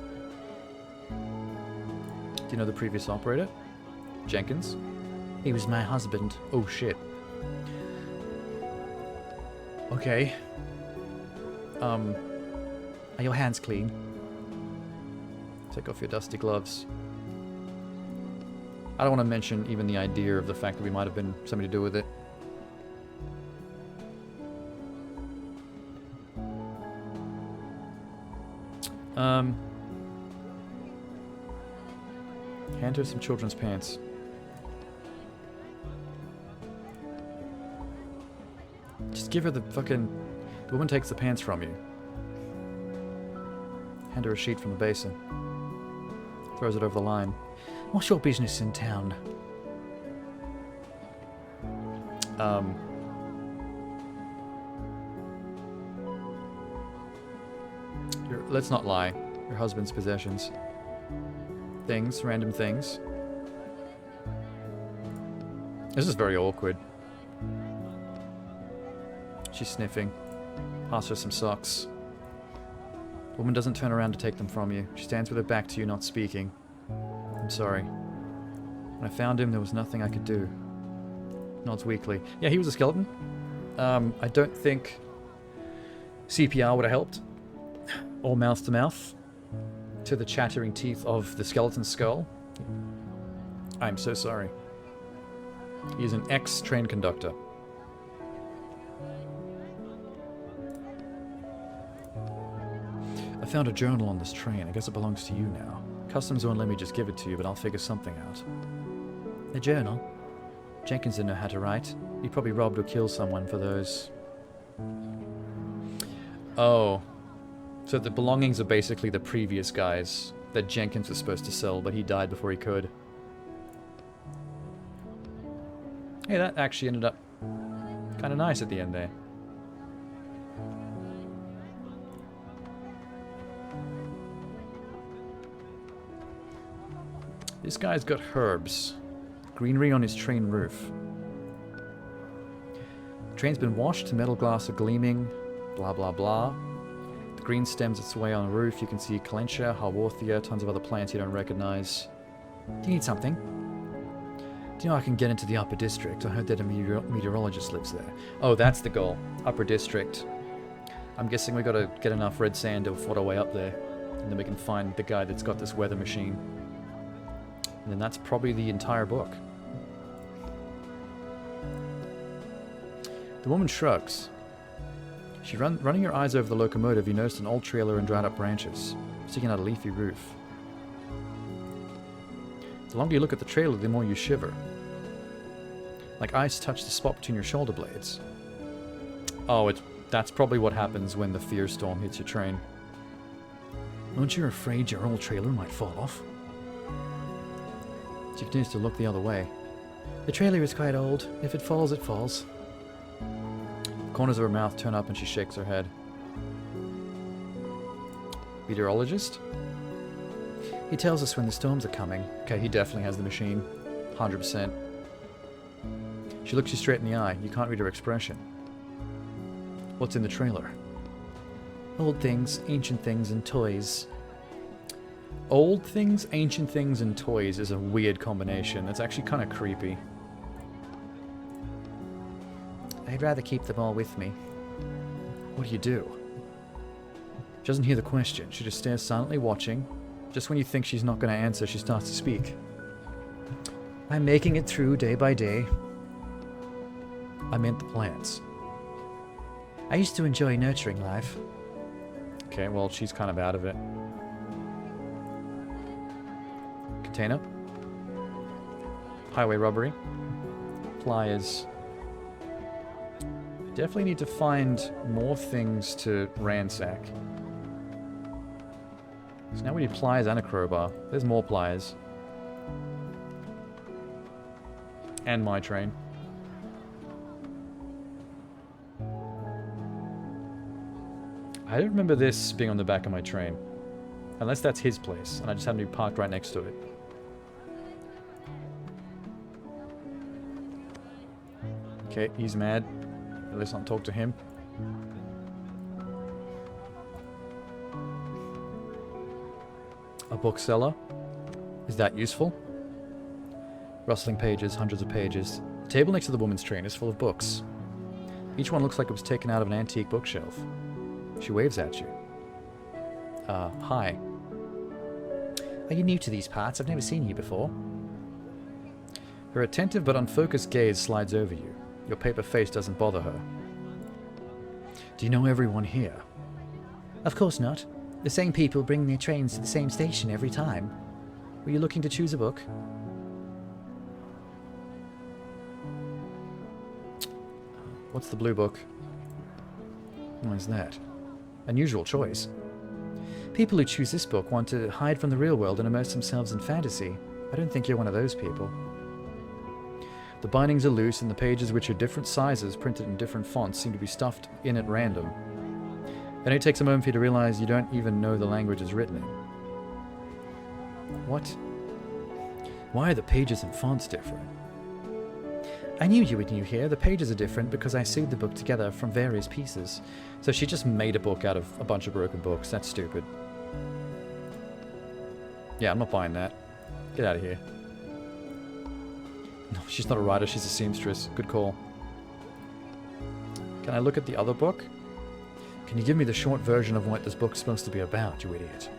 Do you know the previous operator? Jenkins? He was my husband. Oh shit. Okay. Are your hands clean? Take off your dusty gloves. I don't want to mention even the idea of the fact that we might have been something to do with it. Hand her some children's pants. Just give her the fucking... The woman takes the pants from you. Hand her a sheet from the basin. Throws it over the line. What's your business in town? Let's not lie. Your husband's possessions. Things, random things. This is very awkward. She's sniffing. Pass her some socks. The woman doesn't turn around to take them from you. She stands with her back to you, not speaking. I'm sorry. When I found him, there was nothing I could do. Nods weakly. Yeah, he was a skeleton. I don't think CPR would have helped. Or mouth to mouth. To the chattering teeth of the skeleton's skull. I'm so sorry. He's an ex-train conductor. I found a journal on this train. I guess it belongs to you now. Customs won't let me just give it to you, but I'll figure something out. A journal? Jenkins didn't know how to write. He probably robbed or killed someone for those. Oh. So the belongings are basically the previous guys that Jenkins was supposed to sell, but he died before he could. Hey, that actually ended up kind of nice at the end there. This guy's got herbs. Greenery on his train roof. The train's been washed, metal glass are gleaming, blah blah blah. The green stems its way on the roof. You can see Calentia, Haworthia, tons of other plants you don't recognize. Do you need something? Do you know I can get into the upper district? I heard that a meteorologist lives there. Oh, that's the goal. Upper district. I'm guessing we gotta get enough red sand to afford our way up there. And then we can find the guy that's got this weather machine. And then that's probably the entire book. The woman shrugs. Running your eyes over the locomotive, you noticed an old trailer and dried up branches, sticking out a leafy roof. The longer you look at the trailer, the more you shiver. Like ice touched the spot between your shoulder blades. Oh, that's probably what happens when the fear storm hits your train. Aren't you afraid your old trailer might fall off? She continues to look the other way. The trailer is quite old. If it falls, it falls. The corners of her mouth turn up and she shakes her head. Meteorologist? He tells us when the storms are coming. Okay, he definitely has the machine. 100%. She looks you straight in the eye. You can't read her expression. What's in the trailer? Old things, ancient things, and toys. Old things, ancient things, and toys is a weird combination. It's actually kind of creepy. I'd rather keep them all with me. What do you do? She doesn't hear the question. She just stares silently watching. Just when you think she's not going to answer, she starts to speak. I'm making it through day by day. I meant the plants. I used to enjoy nurturing life. Okay, well, she's kind of out of it. Container. Highway robbery. Pliers. Definitely need to find more things to ransack. So now we need pliers and a crowbar. There's more pliers. And my train. I don't remember this being on the back of my train. Unless that's his place, and I just happened to be parked right next to it. Okay, he's mad. Let's not talk to him. A bookseller? Is that useful? Rustling pages, hundreds of pages. The table next to the woman's train is full of books. Each one looks like it was taken out of an antique bookshelf. She waves at you. Hi. Are you new to these parts? I've never seen you before. Her attentive but unfocused gaze slides over you. Your paper face doesn't bother her. Do you know everyone here? Of course not. The same people bring their trains to the same station every time. Were you looking to choose a book? What's the blue book? What is that? Unusual choice. People who choose this book want to hide from the real world and immerse themselves in fantasy. I don't think you're one of those people. The bindings are loose, and the pages, which are different sizes, printed in different fonts, seem to be stuffed in at random. Then it takes a moment for you to realize you don't even know the language it's written in. What? Why are the pages and fonts different? I knew you were new here. The pages are different because I sewed the book together from various pieces. So she just made a book out of a bunch of broken books. That's stupid. Yeah, I'm not buying that. Get out of here. No, she's not a writer, she's a seamstress. Good call. Can I look at the other book? Can you give me the short version of what this book's supposed to be about, you idiot?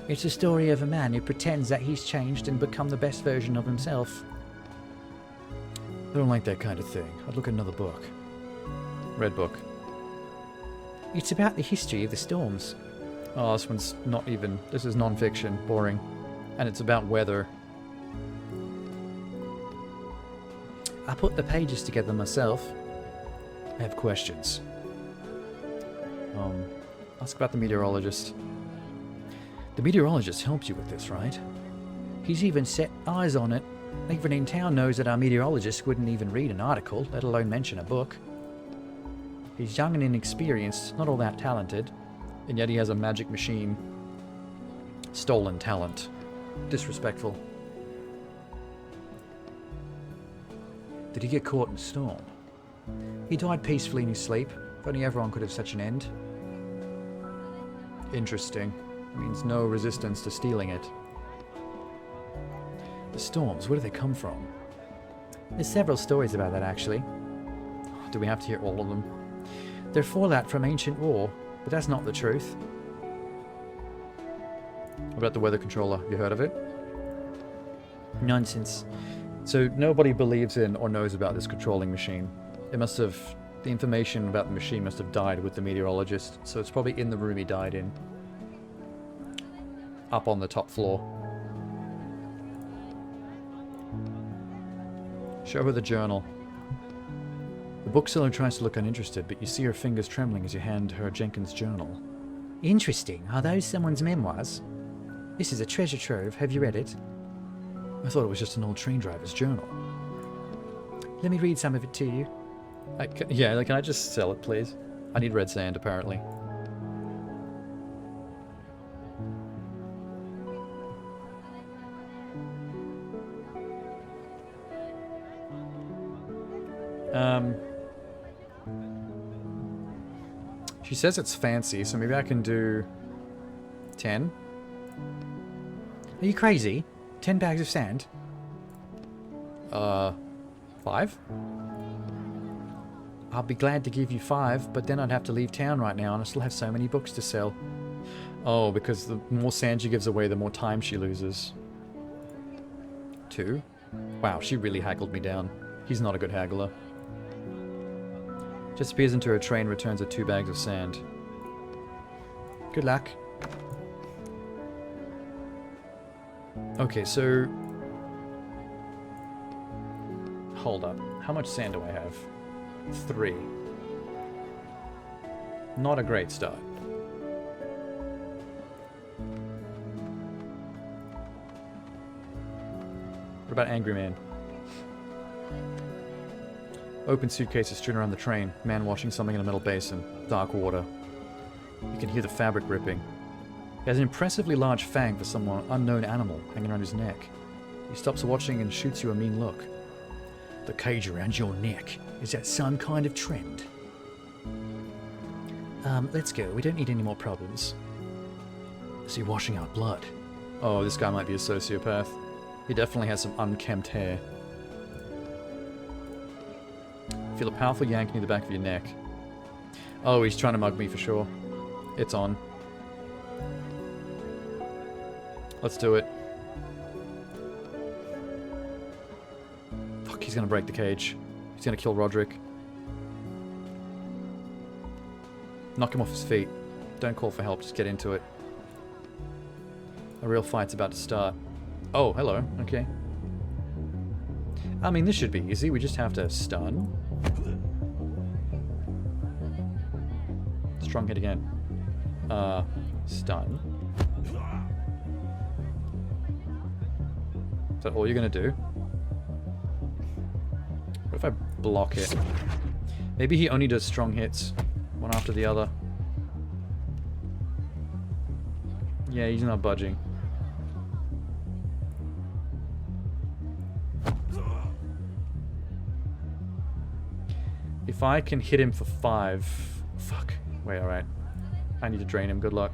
It's a story of a man who pretends that he's changed and become the best version of himself. I don't like that kind of thing. I'd look at another book. Red book. It's about the history of the storms. Oh, this one's not even... This is non-fiction. Boring. And it's about weather. I put the pages together myself. I have questions. Ask about the meteorologist. The meteorologist helped you with this, right? He's even set eyes on it. Everyone in town knows that our meteorologist wouldn't even read an article, let alone mention a book. He's young and inexperienced, not all that talented. And yet he has a magic machine. Stolen talent. Disrespectful. Did he get caught in a storm? He died peacefully in his sleep. If only everyone could have such an end. Interesting. It means no resistance to stealing it. The storms, where do they come from? There's several stories about that, actually. Do we have to hear all of them? They're fallout from ancient war, but that's not the truth. What about the weather controller? You heard of it? Nonsense. So nobody believes in or knows about this controlling machine. It must have... The information about the machine must have died with the meteorologist, so it's probably in the room he died in. Up on the top floor. Show her the journal. The bookseller tries to look uninterested, but you see her fingers trembling as you hand her Jenkins' journal. Interesting. Are those someone's memoirs? This is a treasure trove. Have you read it? I thought it was just an old train driver's journal. Let me read some of it to you. Can I just sell it, please? I need red sand, apparently. She says it's fancy, so maybe I can do 10. Are you crazy? 10 bags of sand? 5? I'll be glad to give you 5, but then I'd have to leave town right now and I still have so many books to sell. Oh, because the more sand she gives away, the more time she loses. 2? Wow, she really haggled me down. He's not a good haggler. Disappears into her train, returns with 2 bags of sand. Good luck. Okay, so... Hold up. How much sand do I have? 3. Not a great start. What about Angry Man? Open suitcases strewn around the train. Man washing something in a metal basin. Dark water. You can hear the fabric ripping. He has an impressively large fang for some unknown animal hanging around his neck. He stops watching and shoots you a mean look. The cage around your neck. Is that some kind of trend? Let's go. We don't need any more problems. Is he washing out blood? Oh, this guy might be a sociopath. He definitely has some unkempt hair. Feel a powerful yank near the back of your neck. Oh, he's trying to mug me for sure. It's on. Let's do it. Fuck, he's gonna break the cage. He's gonna kill Roderick. Knock him off his feet. Don't call for help, just get into it. A real fight's about to start. Oh, hello. Okay. I mean, this should be easy. We just have to stun. Strong hit again. Stun. Is that all you're gonna do? What if I block it? Maybe he only does strong hits, one after the other. Yeah, he's not budging. If I can hit him for 5... Fuck. Wait, alright. I need to drain him. Good luck.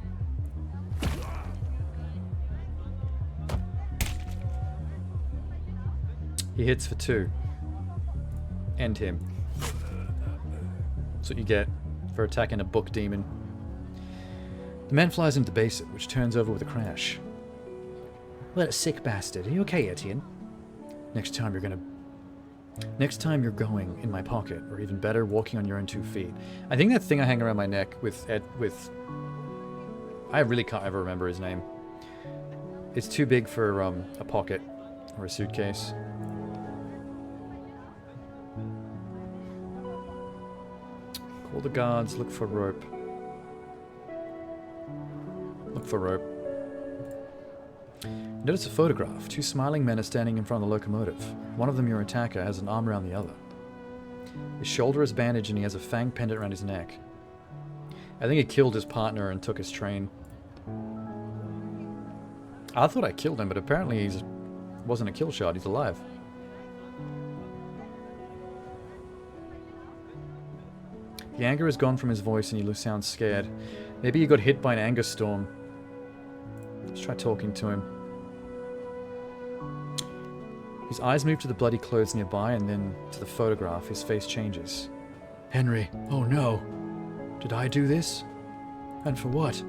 He hits for 2. End him. That's what you get for attacking a book demon. The man flies into the basin, which turns over with a crash. Well, that sick bastard. Are you okay, Etienne? Next time you're going in my pocket, Or even better, walking on your own 2 feet. I think that thing I hang around my neck with I really can't ever remember his name. It's too big for a pocket or a suitcase. Call the guards, look for rope. Look for rope. Notice a photograph. 2 smiling men are standing in front of the locomotive. One of them, your attacker, has an arm around the other. His shoulder is bandaged and he has a fang pendant around his neck. I think he killed his partner and took his train. I thought I killed him, but apparently he wasn't a kill shot. He's alive. The anger is gone from his voice and he sounds scared. Maybe he got hit by an anger storm. Let's try talking to him. His eyes move to the bloody clothes nearby and then to the photograph. His face changes. Henry, oh no. Did I do this? And for what?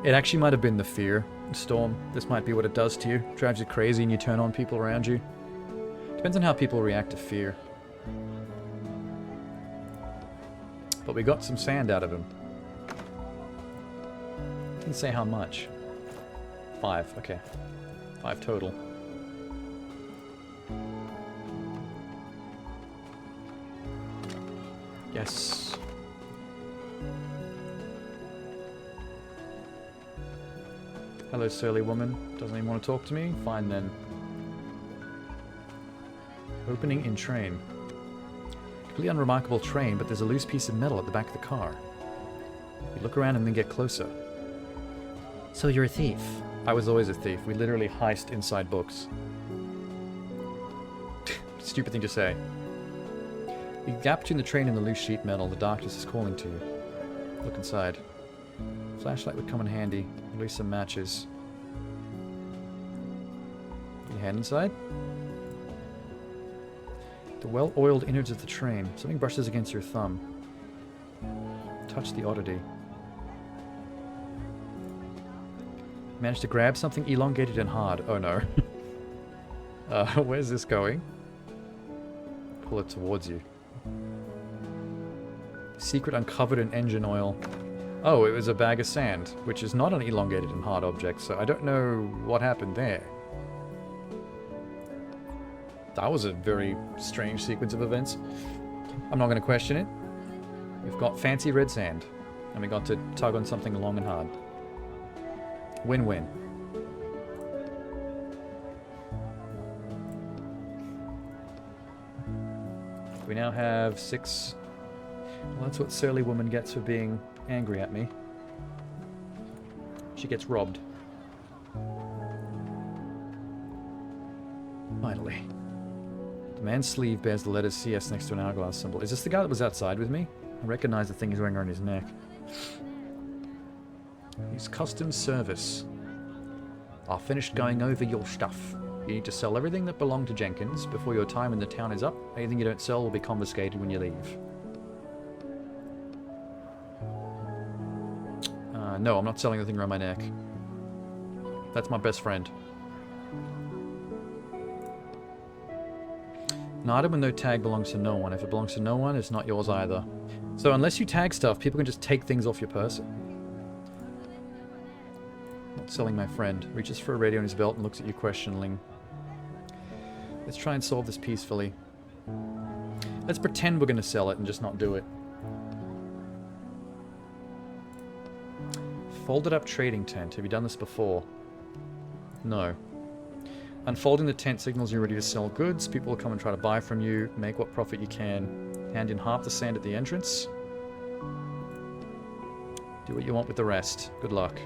It actually might have been the fear storm. This might be what it does to you. Drives you crazy and you turn on people around you. Depends on how people react to fear. But we got some sand out of him. Didn't say how much. 5, okay. 5 total. Yes. Hello, surly woman. Doesn't even want to talk to me? Fine then. Opening in train. Completely unremarkable train, but there's a loose piece of metal at the back of the car. We look around and then get closer. So you're a thief? I was always a thief. We literally heist inside books. Stupid thing to say. The gap between the train and the loose sheet metal, the darkness is calling to you. Look inside. Flashlight would come in handy. At least some matches. Your hand inside? The well-oiled innards of the train. Something brushes against your thumb. Touch the oddity. Managed to grab something elongated and hard. Oh no. Where's this going? Pull it towards you. Secret uncovered in engine oil. Oh, it was a bag of sand, which is not an elongated and hard object, so I don't know what happened there. That was a very strange sequence of events. I'm not going to question it. We've got fancy red sand, and we got to tug on something long and hard. Win-win. We now have 6. Well, that's what surly woman gets for being angry at me. She gets robbed. Finally. The man's sleeve bears the letters CS next to an hourglass symbol. Is this the guy that was outside with me? I recognize the thing he's wearing around his neck. He's custom service. I've finished going over your stuff. You need to sell everything that belonged to Jenkins before your time in the town is up. Anything you don't sell will be confiscated when you leave. No, I'm not selling the thing around my neck. That's my best friend. An item with no tag belongs to no one. If it belongs to no one, it's not yours either. So unless you tag stuff, people can just take things off your person. Not selling my friend. Reaches for a radio in his belt and looks at you questioningly. Let's try and solve this peacefully. Let's pretend we're going to sell it and just not do it. Folded up trading tent. Have you done this before? No. Unfolding the tent signals you're ready to sell goods. People will come and try to buy from you. Make what profit you can. Hand in half the sand at the entrance. Do what you want with the rest. Good luck.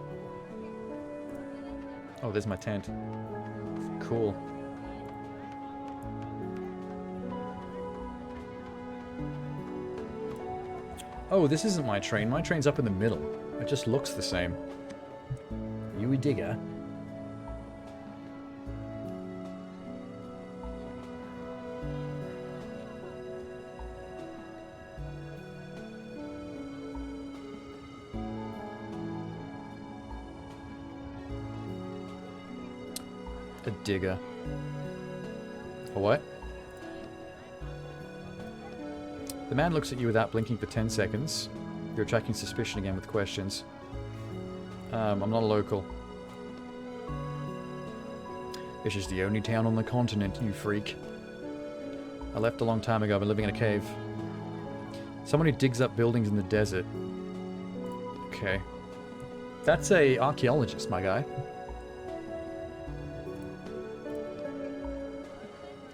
Oh, there's my tent. Cool. Oh, this isn't my train. My train's up in the middle. It just looks the same. You a digger? A digger. A what? The man looks at you without blinking for 10 seconds. You're attracting suspicion again with questions. I'm not a local. This is the only town on the continent, you freak. I left a long time ago. I've been living in a cave. Someone who digs up buildings in the desert. Okay. That's a archaeologist, my guy.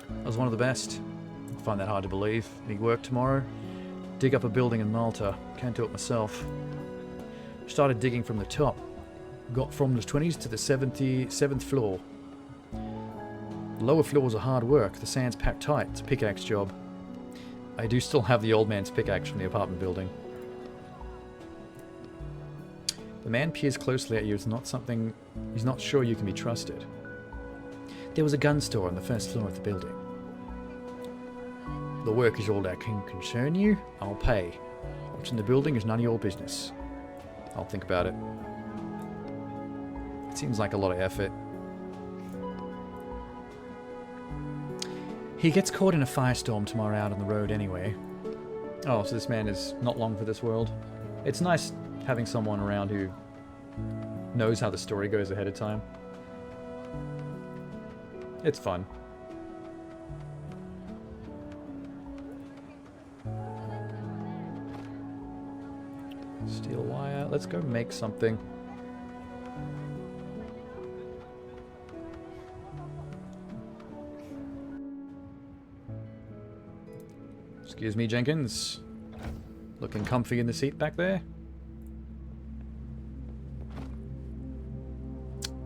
I was one of the best. I find that hard to believe. Need work tomorrow? Dig up a building in Malta. Can't do it myself. Started digging from the top. Got from the 20s to the 77th floor. The lower floors are hard work. The sand's packed tight. It's a pickaxe job. I do still have the old man's pickaxe from the apartment building. The man peers closely at you. It's not something... He's not sure you can be trusted. There was a gun store on the first floor of the building. The work is all that can concern you. I'll pay. What's in the building is none of your business. I'll think about it. It seems like a lot of effort. He gets caught in a firestorm tomorrow out on the road anyway. Oh, so this man is not long for this world. It's nice having someone around who knows how the story goes ahead of time. It's fun. Steel wire. Let's go make something. Excuse me, Jenkins. Looking comfy in the seat back there?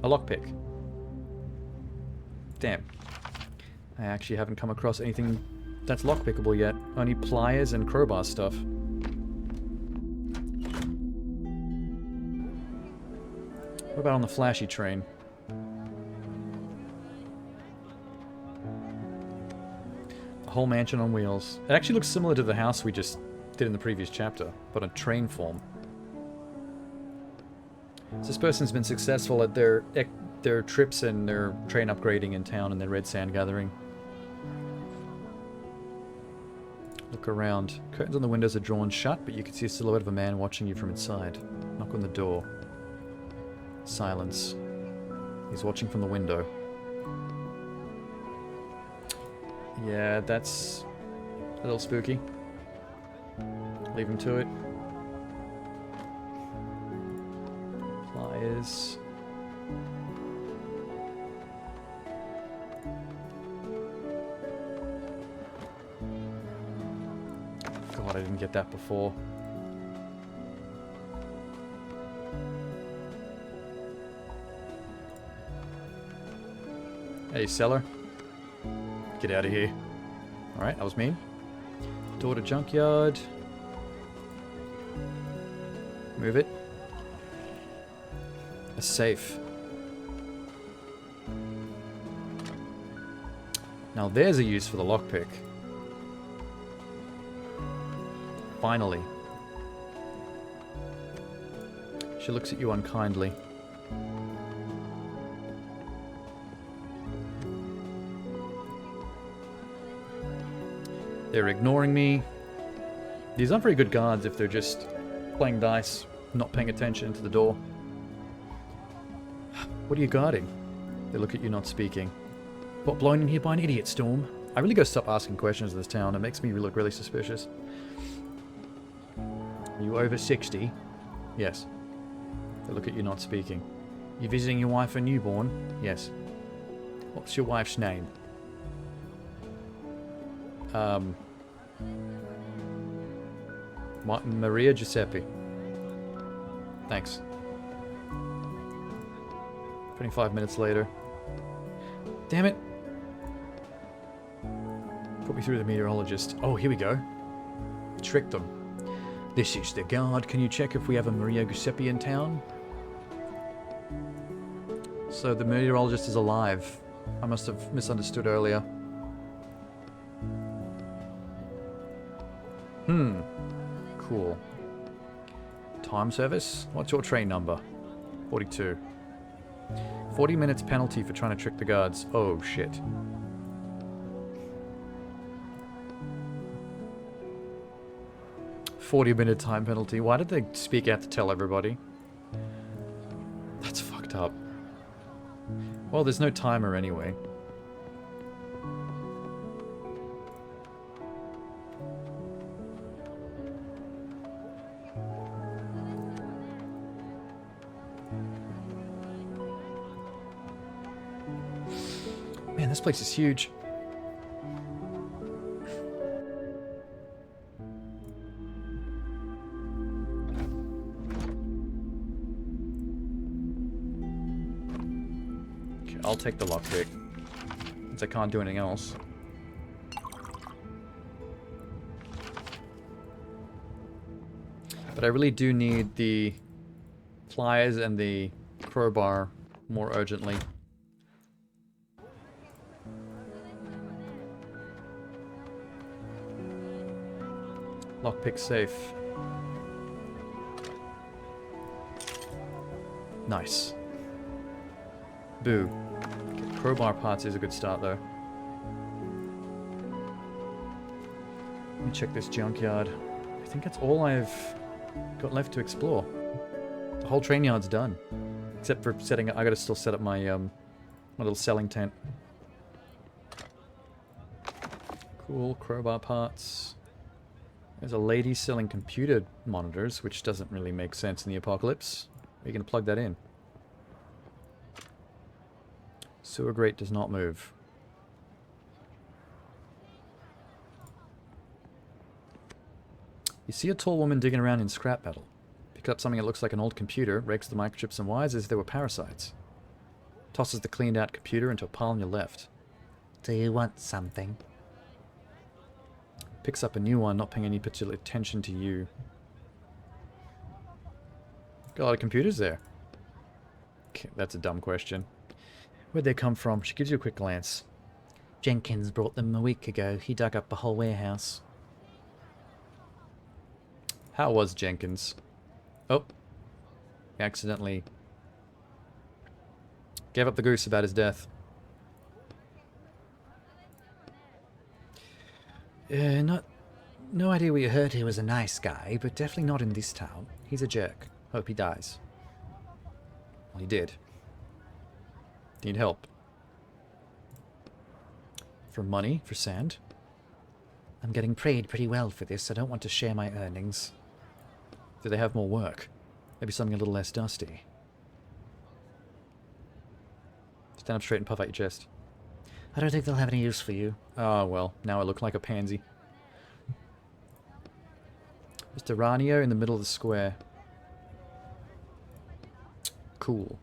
A lockpick. Damn. I actually haven't come across anything that's lockpickable yet. Only pliers and crowbar stuff. What about on the flashy train? A whole mansion on wheels. It actually looks similar to the house we just did in the previous chapter, but in train form. So this person's been successful at their trips and their train upgrading in town and their red sand gathering. Look around. Curtains on the windows are drawn shut, but you can see a silhouette of a man watching you from inside. Knock on the door. Silence. He's watching from the window. Yeah, that's a little spooky. Leave him to it. Pliers. God, I didn't get that before. Hey, seller. Get out of here. Alright, that was me. Door to junkyard. Move it. A safe. Now there's a use for the lockpick. Finally. She looks at you unkindly. They're ignoring me. These aren't very good guards if they're just playing dice, not paying attention to the door. What are you guarding? They look at you not speaking. What, blown in here by an idiot storm? I really gotta stop asking questions in this town. It makes me look really suspicious. Are you over 60? Yes. They look at you not speaking. You visiting your wife and newborn? Yes. What's your wife's name? Maria Giuseppe. Thanks. 25 minutes later. Damn it! Put me through the meteorologist. Oh, here we go. Tricked them. This is the guard. Can you check if we have a Maria Giuseppe in town? So the meteorologist is alive. I must have misunderstood earlier. Cool. Time service? What's your train number? 42. 40 minutes penalty for trying to trick the guards. Oh, shit. $40-minute time penalty. Why did they speak out to tell everybody? That's fucked up. Well, there's no timer anyway. Man, this place is huge. Okay, I'll take the lockpick, since I can't do anything else. But I really do need the pliers and the crowbar more urgently. Lockpick safe. Nice. Boo. Okay, crowbar parts is a good start though. Let me check this junkyard. I think that's all I've got left to explore. The whole train yard's done. Except for setting up, I gotta still set up my my little selling tent. Cool, crowbar parts. There's a lady selling computer monitors, which doesn't really make sense in the apocalypse. Are you going to plug that in? Sewer grate does not move. You see a tall woman digging around in scrap metal. Picks up something that looks like an old computer, rakes the microchips and wires as if they were parasites. Tosses the cleaned out computer into a pile on your left. Do you want something? Picks up a new one, not paying any particular attention to you. Got a lot of computers there. Okay, that's a dumb question. Where'd they come from? She gives you a quick glance. Jenkins brought them a week ago. He dug up the whole warehouse. How was Jenkins? Oh. Accidentally gave up the goose about his death. No idea where you heard he was a nice guy, but definitely not in this town. He's a jerk. Hope he dies. Well, he did. Need help. For money? For sand? I'm getting paid pretty well for this. I don't want to share my earnings. Do they have more work? Maybe something a little less dusty. Stand up straight and puff out your chest. I don't think they'll have any use for you. Oh, well, now I look like a pansy. Mr. Ranio in the middle of the square. Cool.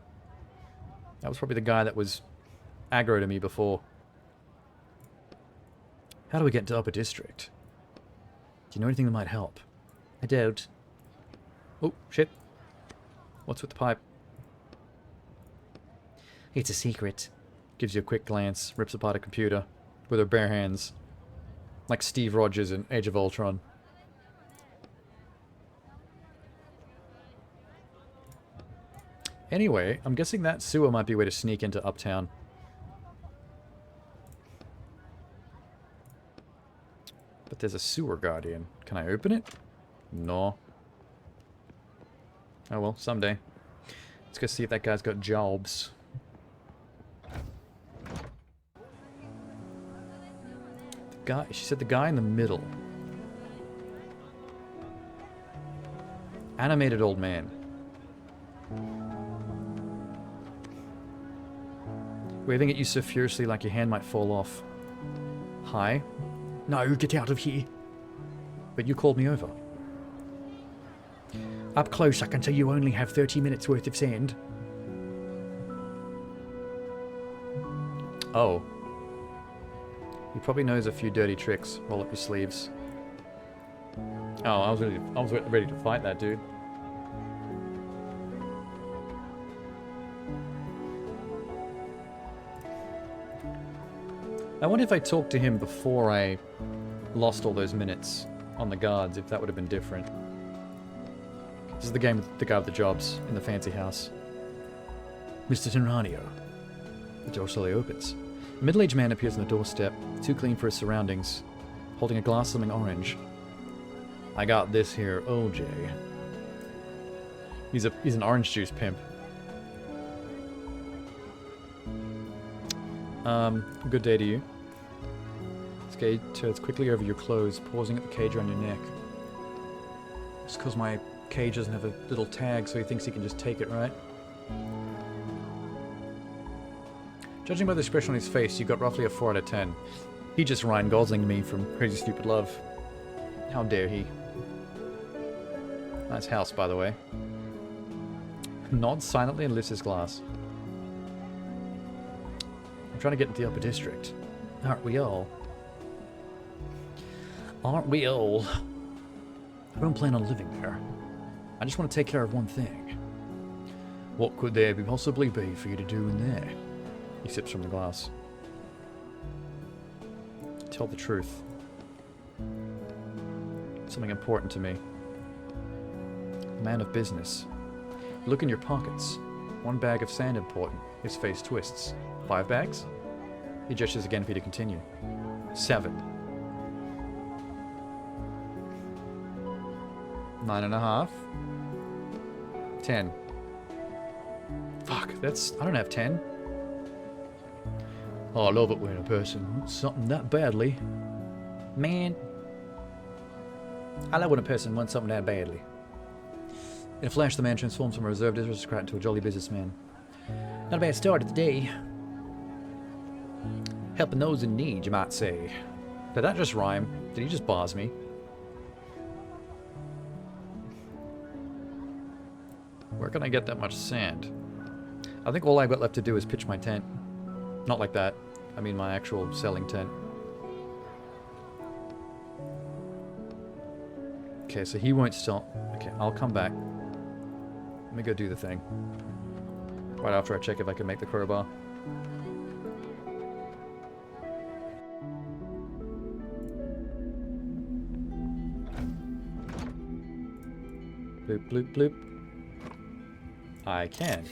That was probably the guy that was aggro to me before. How do we get into Upper District? Do you know anything that might help? I don't. Oh, shit. What's with the pipe? It's a secret. Gives you a quick glance, rips apart a computer with her bare hands. Like Steve Rogers in Age of Ultron. Anyway, I'm guessing that sewer might be a way to sneak into Uptown. But there's a sewer guardian. Can I open it? No. Oh well, someday. Let's go see if that guy's got jobs. The guy, she said the guy in the middle. Animated old man. Waving at you so furiously like your hand might fall off. Hi? No, get out of here. But you called me over. Up close, I can tell you only have 30 minutes worth of sand. Oh. He probably knows a few dirty tricks. Roll up your sleeves. Oh, I was ready to fight that dude. I wonder if I talked to him before I lost all those minutes on the guards, if that would have been different. This is the game with the guy with the jobs in the fancy house. Mr. Tenranio. The door slowly opens. A middle-aged man appears on the doorstep, too clean for his surroundings, holding a glass of something orange. I got this here, OJ. He's an orange juice pimp. Good day to you. This guy turns quickly over your clothes, pausing at the cage around your neck. It's because my cage doesn't have a little tag, so he thinks he can just take it, right? Judging by the expression on his face, you got roughly a 4 out of 10. He just Ryan Gosling me from Crazy Stupid Love. How dare he? Nice house, by the way. Nods silently and lifts his glass. I'm trying to get into the Upper District. Aren't we all? Aren't we all? I don't plan on living there. I just want to take care of one thing. What could there possibly be for you to do in there? He sips from the glass. Tell the truth. Something important to me. A man of business. Look in your pockets. 1 bag of sand important. His face twists. 5 bags? He gestures again for you to continue. 7. 9.5. 10. Fuck, that's... I don't have 10. Oh, I love it when a person wants something that badly. Man. I love when a person wants something that badly. In a flash, the man transforms from a reserved aristocrat into a jolly businessman. Not a bad start of the day. Helping those in need, you might say. Did that just rhyme? Did he just boss me? Where can I get that much sand? I think all I've got left to do is pitch my tent. Not like that. I mean my actual selling tent. Okay, so he won't sell. Okay, I'll come back. Let me go do the thing. Right after I check if I can make the crowbar. Bloop, bloop, bloop. I can.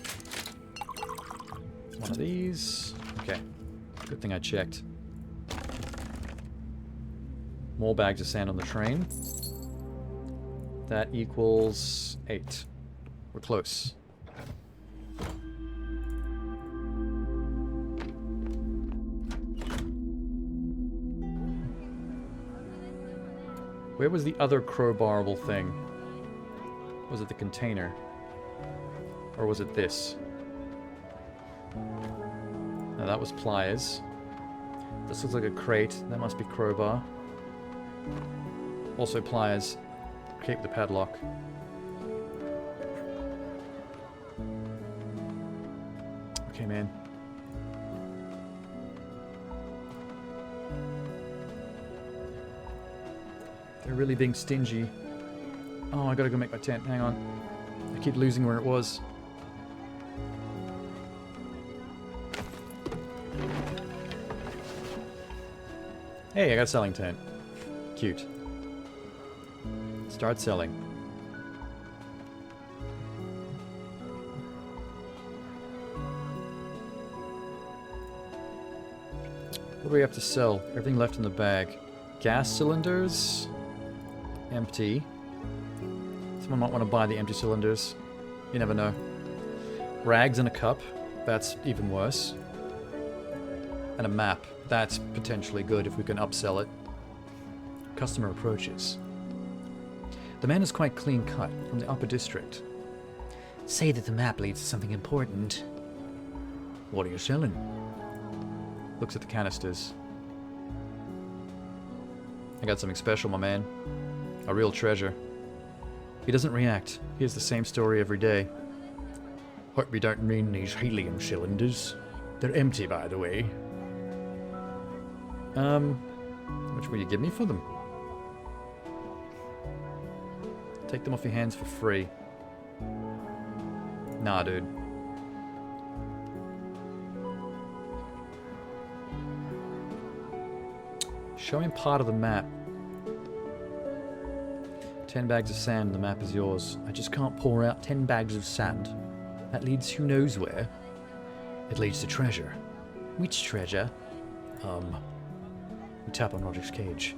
One of these. Okay. Good thing I checked. More bags of sand on the train. That equals 8. We're close. Where was the other crowbarable thing? Was it the container? Or was it this? No, that was pliers. This looks like a crate. That must be crowbar. Also pliers. Keep the padlock. Okay, man. They're really being stingy. Oh, I gotta go make my tent. Hang on. I keep losing where it was. Hey, I got a selling tent. Cute. Start selling. What do we have to sell? Everything left in the bag. Gas cylinders. Empty. Someone might want to buy the empty cylinders. You never know. Rags and a cup. That's even worse. And a map. That's potentially good if we can upsell it. Customer approaches. The man is quite clean cut, from the upper district. Say that the map leads to something important. What are you selling? Looks at the canisters. I got something special, my man. A real treasure. He doesn't react. He has the same story every day. Hope you don't mean these helium cylinders. They're empty, by the way. How much will you give me for them? Take them off your hands for free. Nah, dude. Show him part of the map. 10 bags of sand, the map is yours. I just can't pour out 10 bags of sand. That leads who knows where. It leads to treasure. Which treasure? We tap on Roger's cage.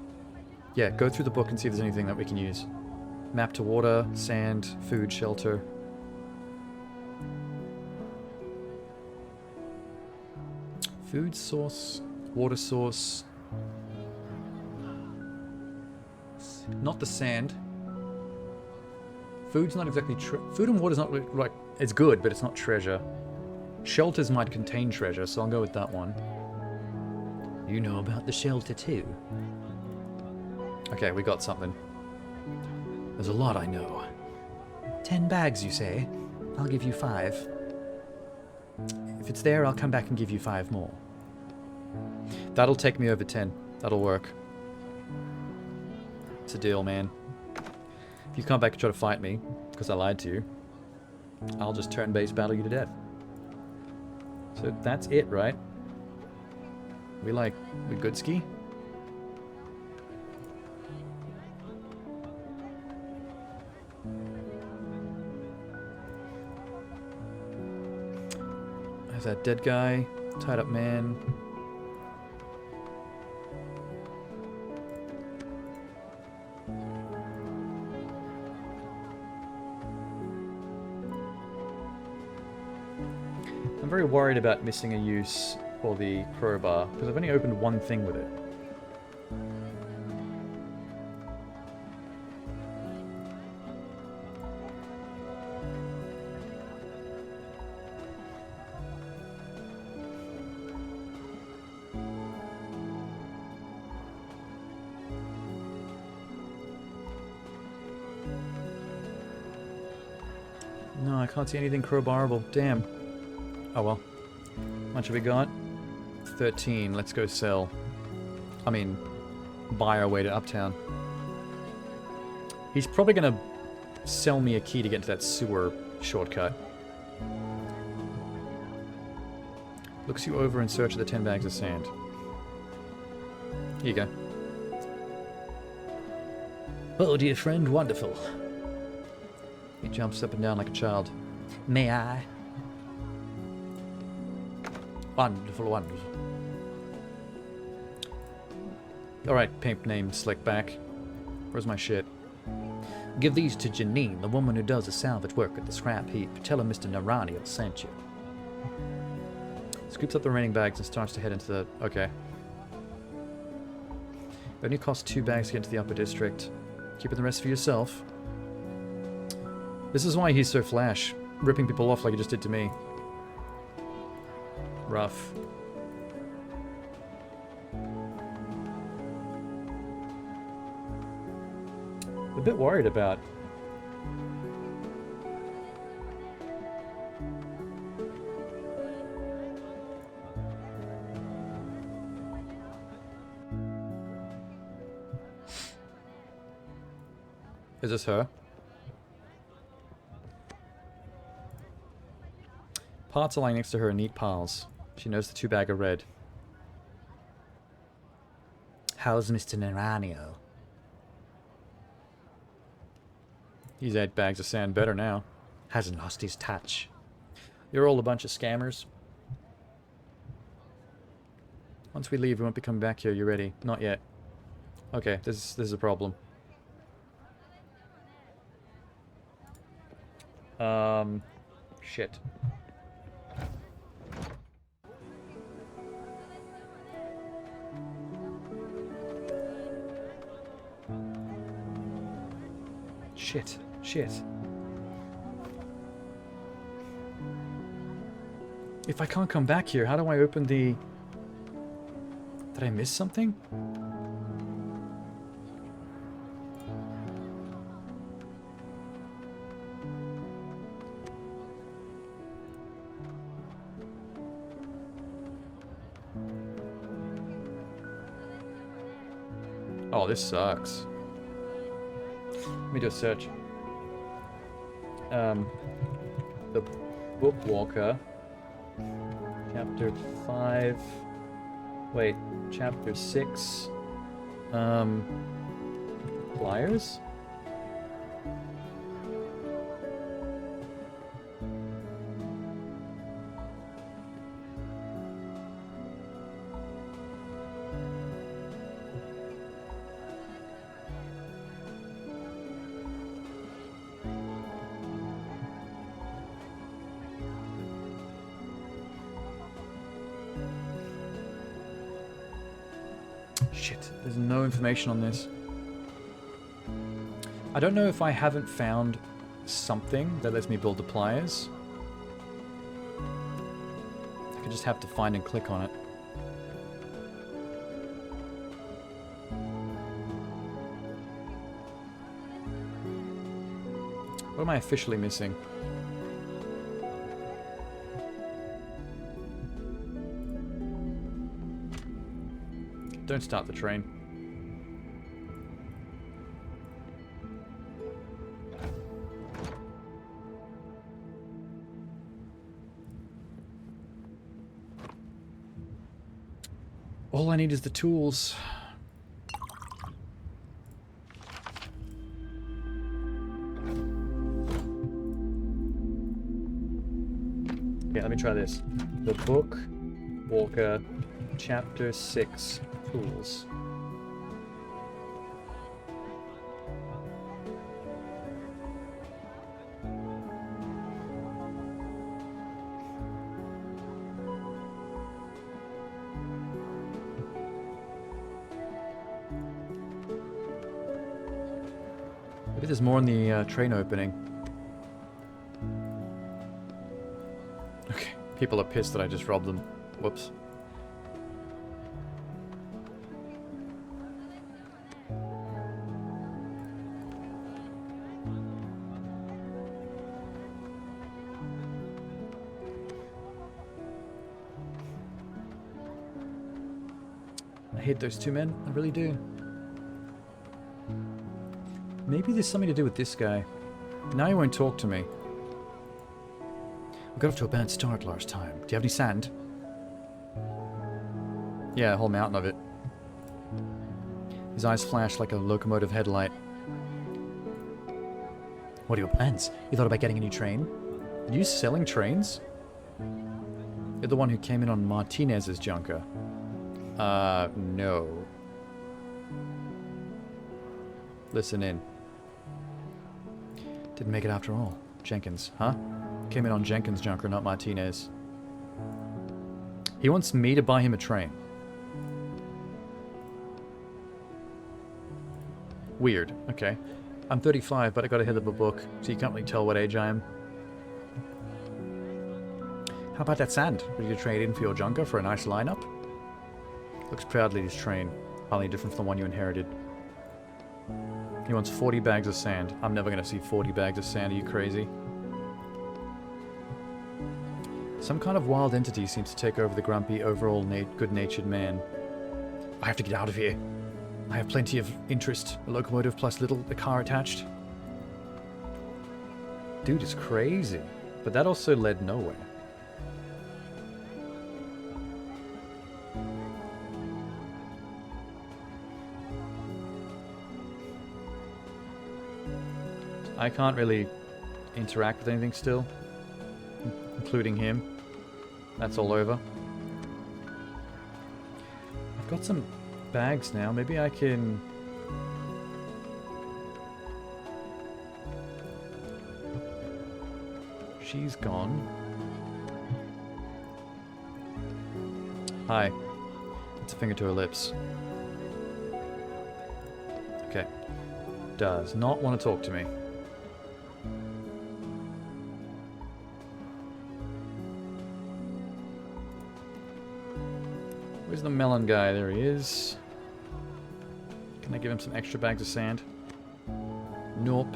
Yeah, go through the book and see if there's anything that we can use. Map to water, sand, food, shelter. Food source, water source. Not the sand. Food's not exactly food and water's not like it's good, but it's not treasure. Shelters might contain treasure, so I'll go with that one. You know about the shelter too. Okay, we got something. There's a lot I know. 10 bags, you say? I'll give you 5. If it's there, I'll come back and give you 5 more. That'll take me over 10. That'll work. It's a deal, man. If you come back and try to fight me, because I lied to you, I'll just turn-based battle you to death. So that's it, right? We good ski? There's that dead guy, tied up man. I'm very worried about missing a use for the crowbar, because I've only opened one thing with it. No, I can't see anything crowbarable. Damn. Oh well. How much have we got? 13. Let's go sell. I mean, buy our way to Uptown. He's probably gonna sell me a key to get into that sewer shortcut. Looks you over in search of the 10 bags of sand. Here you go. Oh, dear friend, wonderful. He jumps up and down like a child. May I? Wonderful, wonderful. Alright, pimp named Slickback. Where's my shit? Give these to Janine, the woman who does the salvage work at the scrap heap. Tell her Mr. Naraniel sent you. Scoops up the remaining bags and starts to head into the... Okay. It only costs 2 bags to get into the upper district. Keeping the rest for yourself. This is why he's so flash. Ripping people off like he just did to me. Rough. A bit worried about. Is this her? Parts are lying next to her in neat piles. She knows the 2-bag are red. How's Mr. Naranio? He's 8 bags of sand better now. Hasn't lost his touch. You're all a bunch of scammers. Once we leave, we won't be coming back here. You ready? Not yet. Okay, this is a problem. Shit. Shit. If I can't come back here, how do I open the... Did I miss something? Oh, this sucks. Let me do a search. The Bookwalker. Chapter 5. Wait, chapter 6. Flyers? Shit, there's no information on this. I don't know if I haven't found something that lets me build the pliers. I could just have to find and click on it. What am I officially missing? Don't start the train. All I need is the tools. Yeah, let me try this. The Bookwalker, Chapter 6. Tools. Maybe there's more in the train opening. Okay, people are pissed that I just robbed them. Whoops. I hate those two men. I really do. Maybe there's something to do with this guy. Now he won't talk to me. We got off to a bad start last time. Do you have any sand? Yeah, a whole mountain of it. His eyes flash like a locomotive headlight. What are your plans? You thought about getting a new train? Are you selling trains? You're the one who came in on Martinez's junker. No. Listen in. Didn't make it after all. Jenkins, huh? Came in on Jenkins' junker, not Martinez. He wants me to buy him a train. Weird. Okay. I'm 35, but I got ahead of a book, so you can't really tell what age I am. How about that sand? Ready to trade in for your junker for a nice lineup? Looks proudly at his train, hardly different from the one you inherited. He wants 40 bags of sand. I'm never going to see 40 bags of sand. Are you crazy? Some kind of wild entity seems to take over the grumpy, overall good-natured man. I have to get out of here. I have plenty of interest. A locomotive plus a car attached. dude is crazy. But that also led nowhere. I can't really interact with anything still, including him. That's all over. I've got some bags now. Maybe I can... She's gone. Hi. It's a finger to her lips. Okay. Does not want to talk to me. Where's the melon guy? There he is. Can I give him some extra bags of sand? Nope.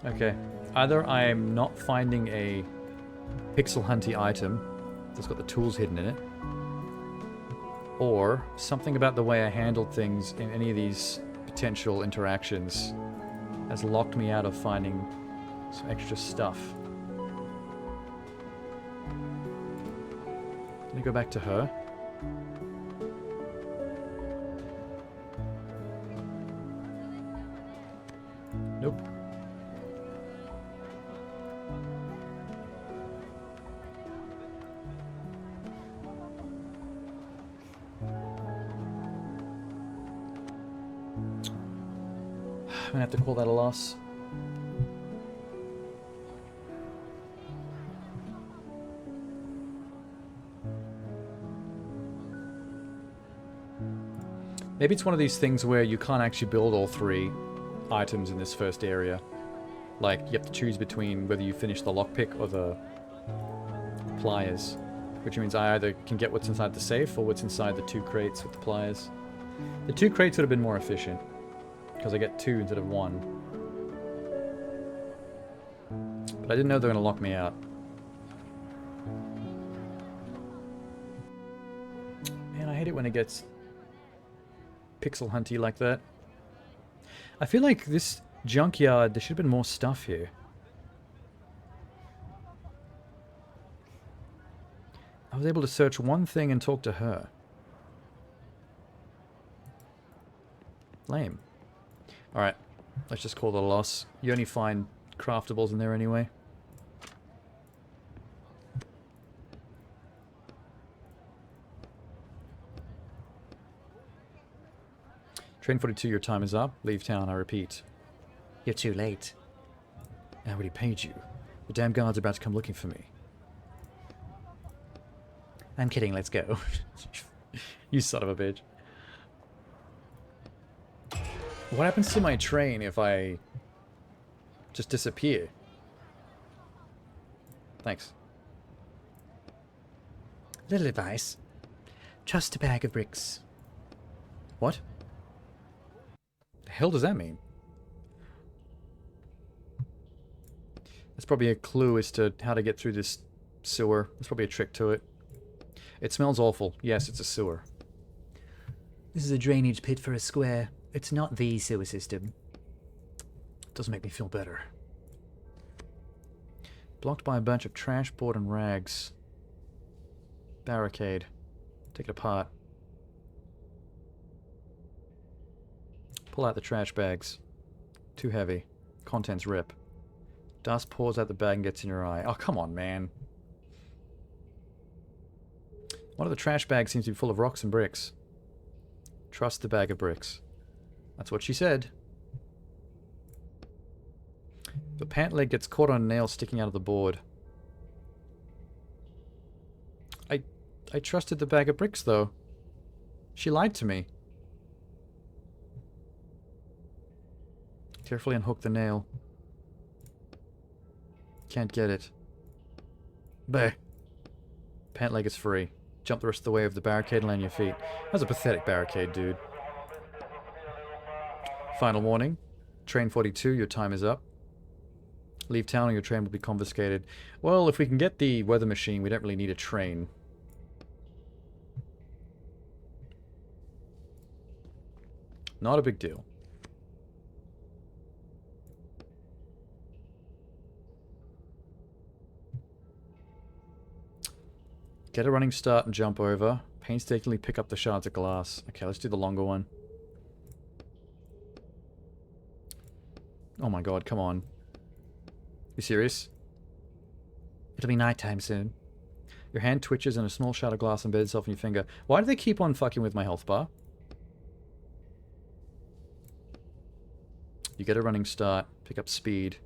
Okay. Either I'm not finding a pixel hunty item that's got the tools hidden in it, or something about the way I handled things in any of these potential interactions has locked me out of finding some extra stuff. Can I go back to her? Nope. I'm gonna have to call that a loss. Maybe it's one of these things where you can't actually build all 3 items in this first area. Like, you have to choose between whether you finish the lockpick or the pliers. Which means I either can get what's inside the safe or what's inside the 2 crates with the pliers. The 2 crates would have been more efficient, because I get 2 instead of 1. But I didn't know they were going to lock me out. Man, I hate it when it gets pixel hunty like that. I feel like this junkyard, there should have been more stuff here. I was able to search one thing and talk to her. Lame. Alright, let's just call it a loss. You only find craftables in there anyway. Train 42, your time is up. Leave town, I repeat. You're too late. I already paid you. The damn guard's about to come looking for me. I'm kidding, let's go. You son of a bitch. What happens to my train if I just disappear? Thanks. Little advice. Trust a bag of bricks. What? The hell does that mean? That's probably a clue as to how to get through this sewer. There's probably a trick to it. It smells awful. Yes, it's a sewer. This is a drainage pit for a square. It's not the sewer system. Doesn't make me feel better. Blocked by a bunch of trash, board, and rags. Barricade. Take it apart. Pull out the trash bags. Too heavy. Contents rip. Dust pours out the bag and gets in your eye. Oh, come on, man. One of the trash bags seems to be full of rocks and bricks. Trust the bag of bricks. That's what she said. The pant leg gets caught on a nail sticking out of the board. I trusted the bag of bricks, though. She lied to me. Carefully unhook the nail. Can't get it. Bah. Pant leg is free. Jump the rest of the way over the barricade and land on your feet. That's a pathetic barricade, dude. Final warning. Train 42, your time is up. Leave town or your train will be confiscated. Well, if we can get the weather machine, we don't really need a train. Not a big deal. Get a running start and jump over. Painstakingly pick up the shards of glass. Okay, let's do the longer one. Oh my god, come on. You serious? It'll be nighttime soon. Your hand twitches and a small shard of glass embeds itself in your finger. Why do they keep on fucking with my health bar? You get a running start. Pick up speed.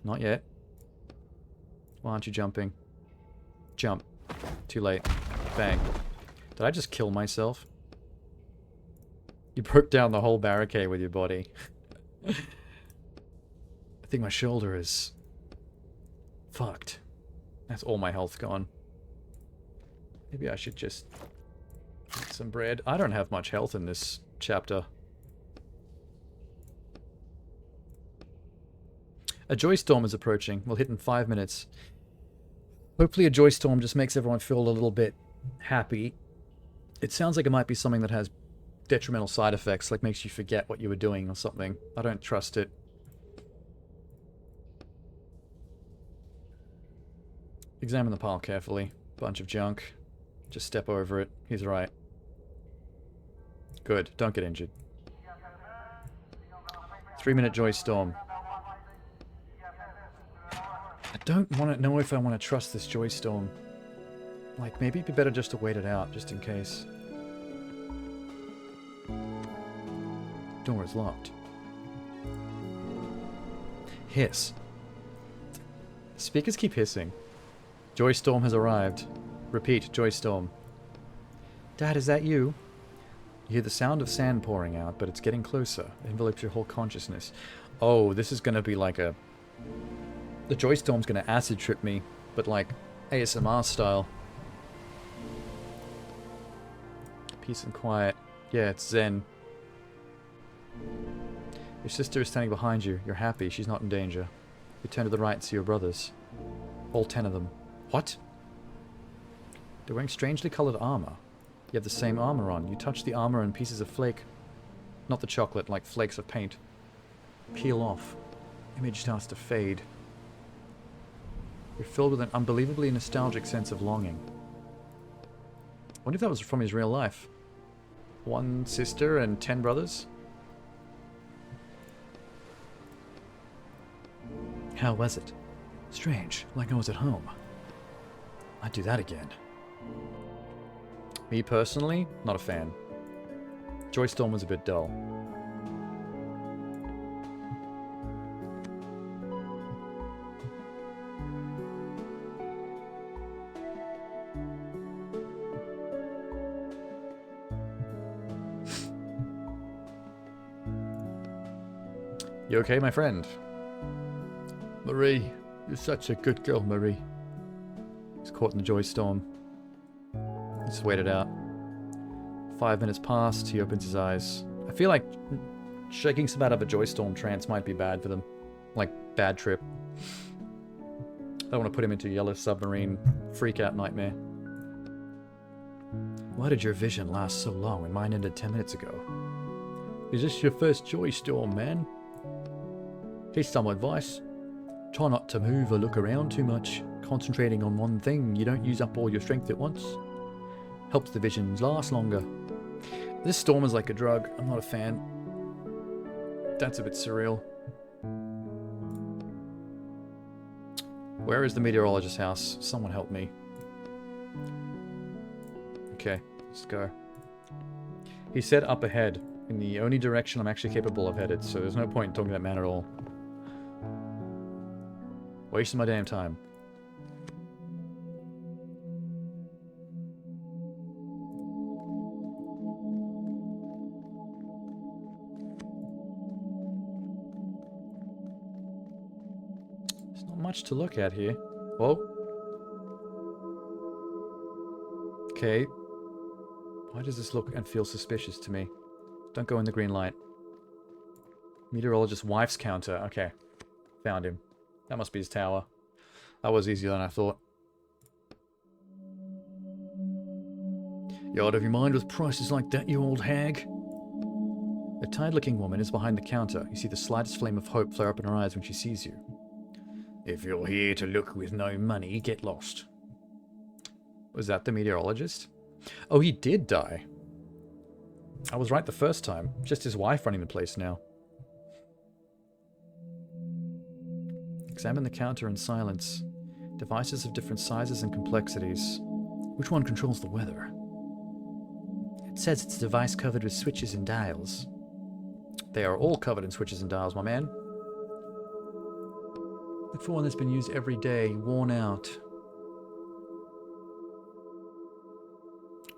Not yet. Why aren't you jumping? Jump. Too late. Bang. Did I just kill myself? You broke down the whole barricade with your body. I think my shoulder is fucked. That's all my health gone. Maybe I should just eat some bread. I don't have much health in this chapter. A joy storm is approaching. We'll hit in 5 minutes. Hopefully a joy storm just makes everyone feel a little bit happy. It sounds like it might be something that has detrimental side effects, like makes you forget what you were doing or something. I don't trust it. Examine the pile carefully. Bunch of junk. Just step over it. He's right. Good. Don't get injured. 3-minute joy storm. I don't want to know if I want to trust this joy storm. Like, maybe it'd be better just to wait it out, just in case. Door is locked. Hiss. Speakers keep hissing. Joy storm has arrived. Repeat, joy storm. Dad, is that you? You hear the sound of sand pouring out, but it's getting closer. It envelopes your whole consciousness. Oh, this is going to be like a... The joy storm's going to acid trip me, but like ASMR style. Peace and quiet. Yeah, it's zen. Your sister is standing behind you. You're happy. She's not in danger. You turn to the right and see your brothers. All 10 of them. What? They're wearing strangely colored armor. You have the same armor on. You touch the armor and pieces of flake. Not the chocolate, like flakes of paint. Peel off. Image starts to fade. You're filled with an unbelievably nostalgic sense of longing. I wonder if that was from his real life. 1 sister and 10 brothers? How was it? Strange, like I was at home. I'd do that again. Me personally, not a fan. Joy Storm was a bit dull. You okay, my friend? Marie, you're such a good girl, Marie. He's caught in the joy storm. Just wait it out. 5 minutes passed, he opens his eyes. I feel like shaking some out of a joy storm trance might be bad for them. Like, bad trip. I don't want to put him into a yellow submarine freak-out nightmare. Why did your vision last so long when mine ended 10 minutes ago? Is this your first joy storm, man? Here's some advice. Try not to move or look around too much. Concentrating on one thing, you don't use up all your strength at once. Helps the visions last longer. This storm is like a drug. I'm not a fan. That's a bit surreal. Where is the meteorologist's house? Someone help me. Okay, let's go. He said up ahead, in the only direction I'm actually capable of headed, so there's no point in talking to that man at all. Wasting my damn time. There's not much to look at here. Whoa. Okay. Why does this look and feel suspicious to me? Don't go in the green light. Meteorologist's wife's counter. Okay. Found him. That must be his tower. That was easier than I thought. You out of your mind with prices like that, you old hag? A tired-looking woman is behind the counter. You see the slightest flame of hope flare up in her eyes when she sees you. If you're here to look with no money, get lost. Was that the meteorologist? Oh, he did die. I was right the first time. Just his wife running the place now. Examine the counter in silence. Devices of different sizes and complexities. Which one controls the weather? It says it's a device covered with switches and dials. They are all covered in switches and dials, my man. Look for one that's been used every day, worn out.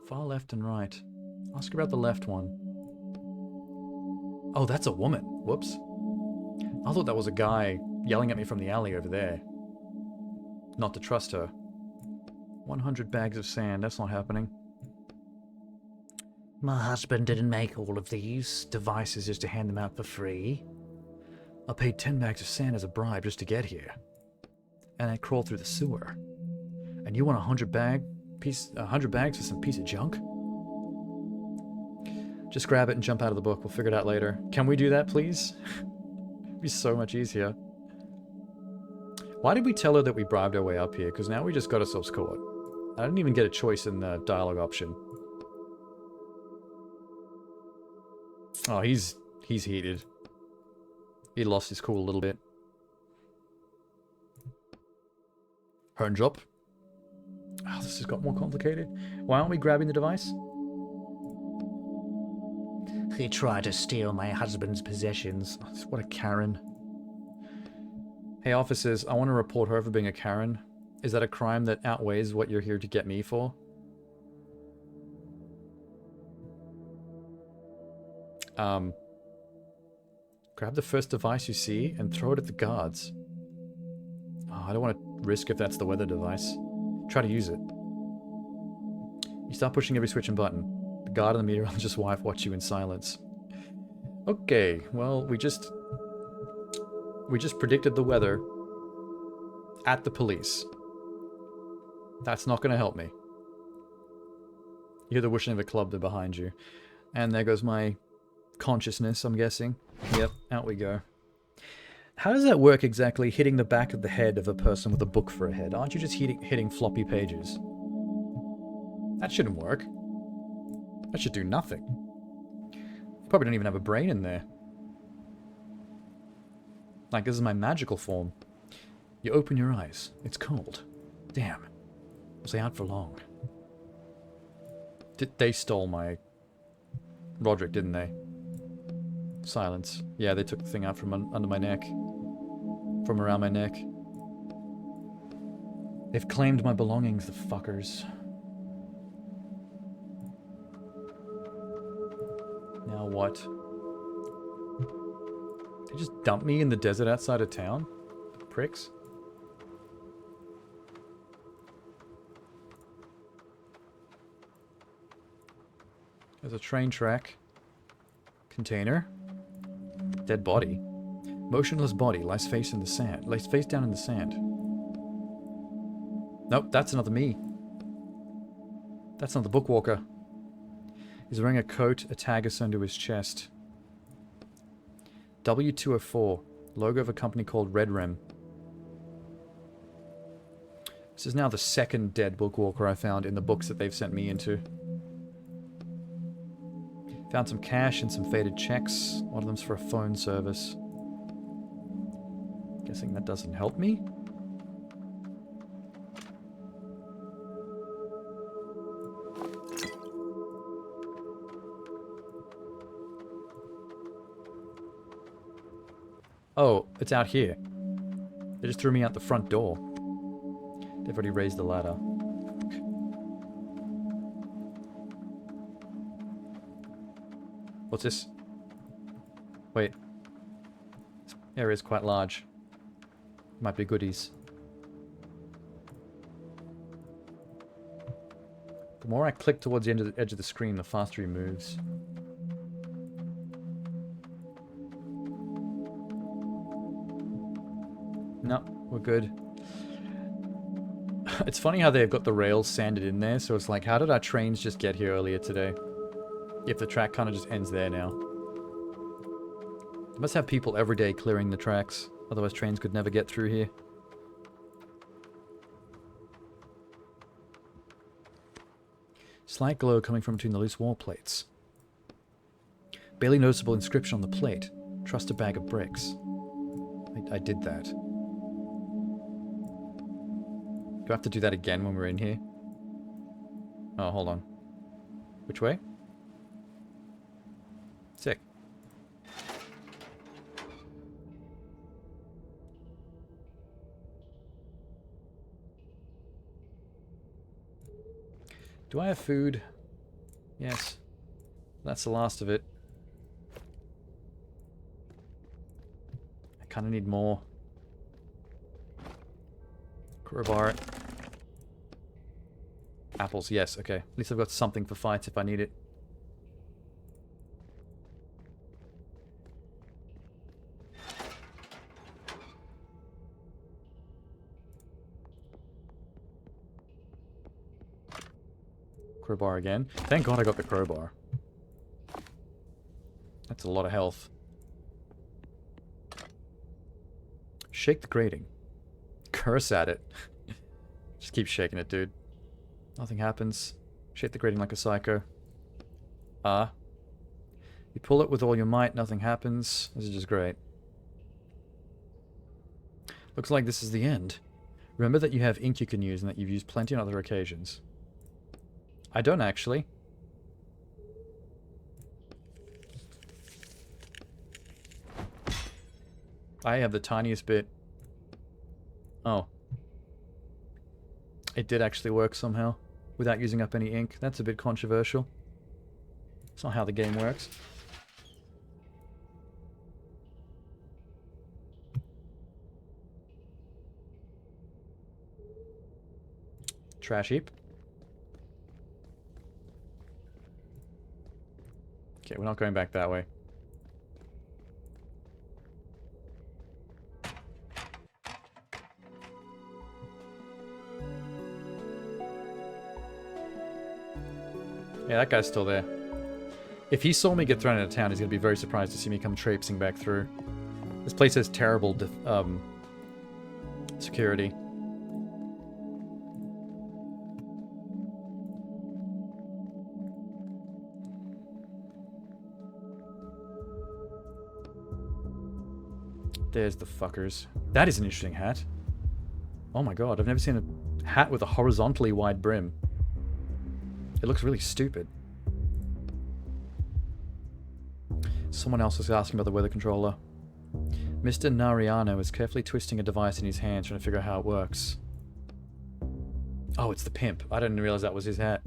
Far left and right. Ask about the left one. Oh, that's a woman. Whoops. I thought that was a guy yelling at me from the alley over there. Not to trust her. 100 bags of sand. That's not happening. My husband didn't make all of these devices just to hand them out for free. I paid 10 bags of sand as a bribe just to get here. And I crawled through the sewer. And you want 100 bags for some piece of junk? Just grab it and jump out of the book. We'll figure it out later. Can we do that, please? It'd be so much easier. Why did we tell her that we bribed our way up here? Because now we just got ourselves caught. I didn't even get a choice in the dialogue option. Oh, he's heated. He lost his cool a little bit. Hands up. Oh, this has got more complicated. Why aren't we grabbing the device? He tried to steal my husband's possessions. What a Karen. Hey officers, I want to report her for being a Karen. Is that a crime that outweighs what you're here to get me for? Grab the first device you see and throw it at the guards. Oh, I don't want to risk if that's the weather device. Try to use it. You start pushing every switch and button. The guard and the meteorologist's wife watch you in silence. Okay, well, we just predicted the weather at the police. That's not going to help me. You hear the whooshing of a club there behind you. And there goes my consciousness, I'm guessing. Yep, out we go. How does that work exactly, hitting the back of the head of a person with a book for a head? Aren't you just hitting floppy pages? That shouldn't work. That should do nothing. You probably don't even have a brain in there. Like, this is my magical form. You open your eyes. It's cold. Damn. Was I out for long? They stole my Roderick, didn't they? Silence. Yeah, they took the thing out from under my neck. From around my neck. They've claimed my belongings, the fuckers. Now what? They just dumped me in the desert outside of town? Pricks. There's a train track. Container. Dead body. Motionless body lies face in the sand. Lies face down in the sand. Nope, that's another me. That's not the Bookwalker. He's wearing a coat, a tag is under his chest. W204. Logo of a company called Red Rem. This is now the second dead Bookwalker I found in the books that they've sent me into. Found some cash and some faded checks. One of them's for a phone service. Guessing that doesn't help me? Oh, it's out here. They just threw me out the front door. They've already raised the ladder. What's this? Wait. This area is quite large. Might be goodies. The more I click towards the edge of the screen, the faster he moves. No, we're good. It's funny how they've got the rails sanded in there, so it's like, how did our trains just get here earlier today? If the track kind of just ends there now. They must have people every day clearing the tracks, otherwise trains could never get through here. Slight glow coming from between the loose wall plates. Barely noticeable inscription on the plate. Trust a bag of bricks. I did that. Do I have to do that again when we're in here? Oh, hold on. Which way? Sick. Do I have food? Yes. That's the last of it. I kind of need more. Crowbar. Apples, yes, okay. At least I've got something for fights if I need it. Crowbar again. Thank God I got the crowbar. That's a lot of health. Shake the grating. Curse at it. Just keep shaking it, dude. Nothing happens. Shake the grating like a psycho. You pull it with all your might, nothing happens. This is just great. Looks like this is the end. Remember that you have ink you can use and that you've used plenty on other occasions. I don't actually. I have the tiniest bit. Oh. It did actually work somehow, without using up any ink. That's a bit controversial. It's not how the game works. Trash heap. Okay, we're not going back that way. Yeah, that guy's still there. If he saw me get thrown out of town, he's going to be very surprised to see me come traipsing back through. This place has terrible security. There's the fuckers. That is an interesting hat. Oh my god, I've never seen a hat with a horizontally wide brim. It looks really stupid. Someone else was asking about the weather controller. Mr. Nariano is carefully twisting a device in his hand, trying to figure out how it works. Oh, it's the pimp. I didn't realize that was his hat.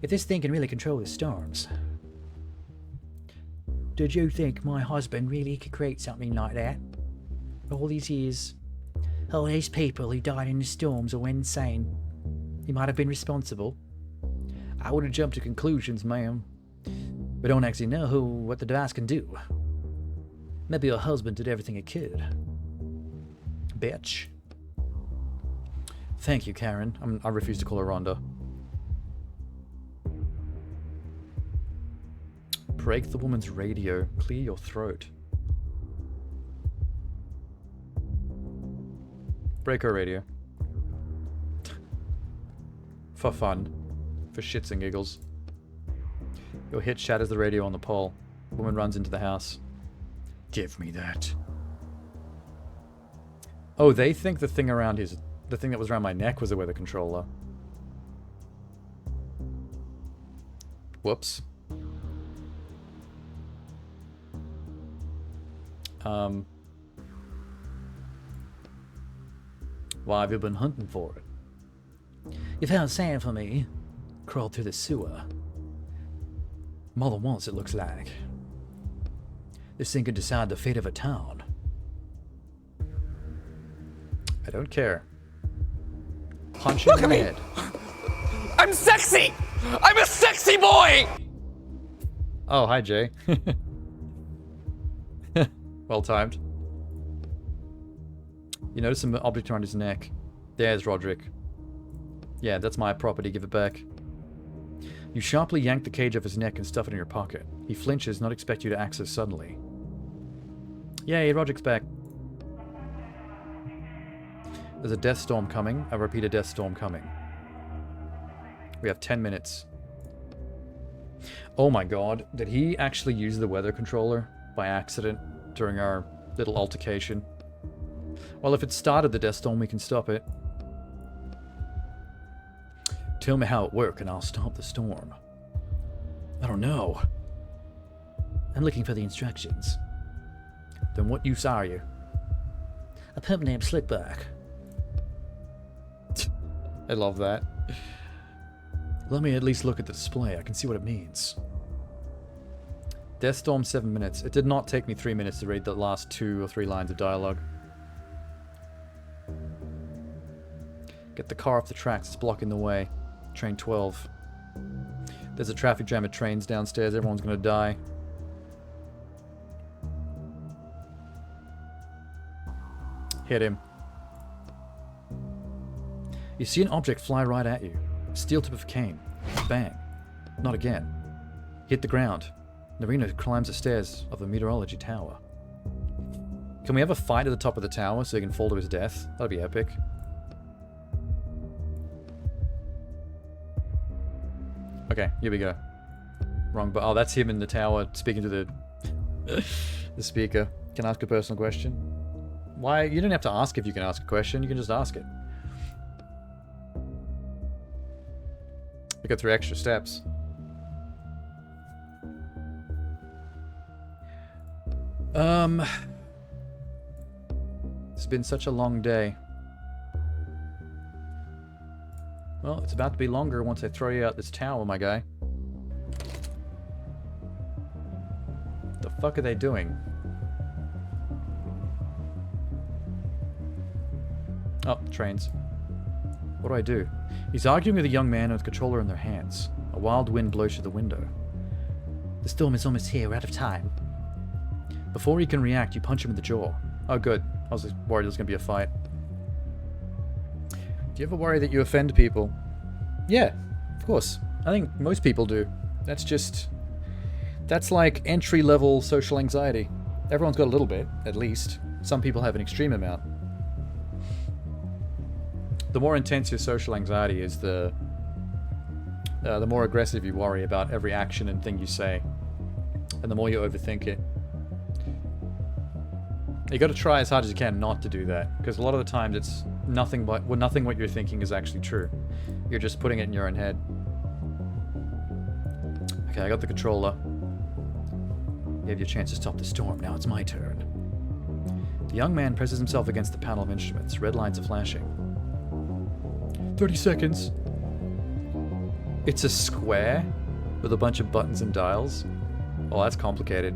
If this thing can really control the storms... Did you think my husband really could create something like that? All these years, all these people who died in the storms or went insane, he might have been responsible. I wouldn't jump to conclusions, ma'am. We don't actually know what the device can do. Maybe your husband did everything he could. Bitch. Thank you, Karen. I refuse to call her Rhonda. Break the woman's radio. Clear your throat. Break her radio. For fun. For shits and giggles. Your hit shatters the radio on the pole. Woman runs into the house. Give me that. Oh, they think the thing around the thing that was around my neck was a weather controller. Whoops. Why have you been hunting for it? You found sand for me. Crawled through the sewer. More than once, it looks like. This thing could decide the fate of a town. I don't care. Punch him in the head. I'm sexy! I'm a sexy boy! Oh, hi, Jay. Well timed. You notice an object around his neck. There's Roderick. Yeah, that's my property. Give it back. You sharply yank the cage off his neck and stuff it in your pocket. He flinches, not expect you to act so suddenly. Yay, Roderick's back. There's a death storm coming. I repeat, a death storm coming. We have 10 minutes. Oh my god, did he actually use the weather controller by accident during our little altercation? Well, if it started the death storm, we can stop it. Tell me how it works and I'll stop the storm. I don't know. I'm looking for the instructions. Then what use are you? A pimp named Slickback. I love that. Let me at least look at the display. I can see what it means. Death Storm 7 minutes. It did not take me 3 minutes to read the last 2 or 3 lines of dialogue. Get the car off the tracks. It's blocking the way. Train 12. There's a traffic jam at trains downstairs. Everyone's gonna die. Hit him. You see an object fly right at you. Steel tip of a cane. Bang. Not again. Hit the ground. Narina climbs the stairs of the meteorology tower. Can we have a fight at the top of the tower so he can fall to his death? That'd be epic. Okay, here we go. Wrong, but oh, that's him in the tower speaking to the the speaker. Can I ask a personal question? Why? You don't have to ask if you can ask a question. You can just ask it. We got 3 extra steps. It's been such a long day. Well, it's about to be longer once I throw you out this tower, my guy. What the fuck are they doing? Oh, trains. What do I do? He's arguing with a young man with a controller in their hands. A wild wind blows through the window. The storm is almost here. We're out of time. Before he can react, you punch him in the jaw. Oh, good. I was worried there was going to be a fight. Do you ever worry that you offend people? Yeah, of course. I think most people do. That's like entry-level social anxiety. Everyone's got a little bit, at least. Some people have an extreme amount. The more intense your social anxiety is, the more aggressive you worry about every action and thing you say. And the more you overthink it. You got to try as hard as you can not to do that, because a lot of the times it's nothing what you're thinking is actually true. You're just putting it in your own head. Okay, I got the controller. You have your chance to stop the storm. Now it's my turn. The young man presses himself against the panel of instruments. Red lights are flashing. 30 seconds. It's a square with a bunch of buttons and dials. Oh, that's complicated.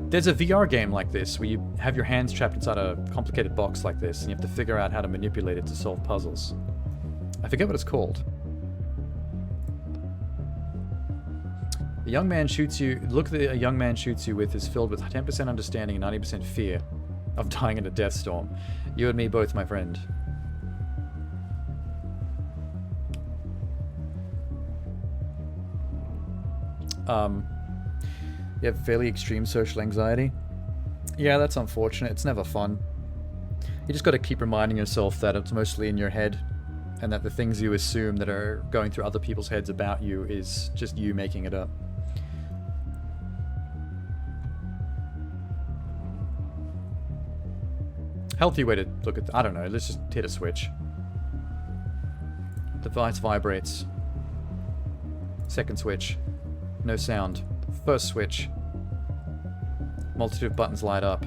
There's a VR game like this where you have your hands trapped inside a complicated box like this and you have to figure out how to manipulate it to solve puzzles. I forget what it's called. The young man shoots you. Look at the young man shoots you with is filled with 10% understanding and 90% fear of dying in a death storm. You and me both, my friend. You have fairly extreme social anxiety. Yeah, that's unfortunate. It's never fun. You just got to keep reminding yourself that it's mostly in your head, and that the things you assume that are going through other people's heads about you is just you making it up. Healthy way to look at... I don't know. Let's just hit a switch. Device vibrates. Second switch. No sound. First switch. Multitude of buttons light up.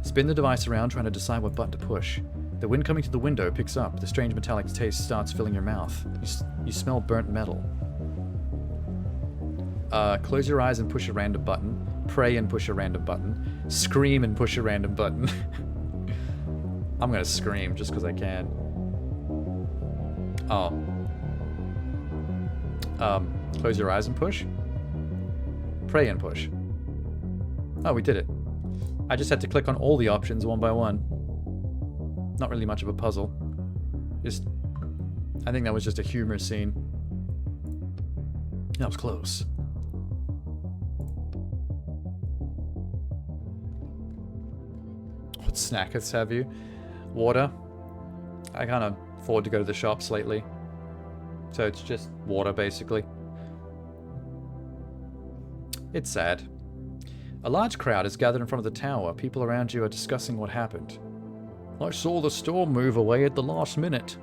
Spin the device around trying to decide what button to push. The wind coming to the window picks up. The strange metallic taste starts filling your mouth. You smell burnt metal. Close your eyes and push a random button. Pray and push a random button. Scream and push a random button. I'm gonna scream just because I can. Oh. Close your eyes and push. Pray and push. Oh, we did it. I just had to click on all the options one by one. Not really much of a puzzle. Just, I think that was just a humor scene. That was close. What snackers have you? Water. I can't afford to go to the shops lately. So it's just water, basically. It's sad. A large crowd is gathered in front of the tower. People around you are discussing what happened. I saw the storm move away at the last minute.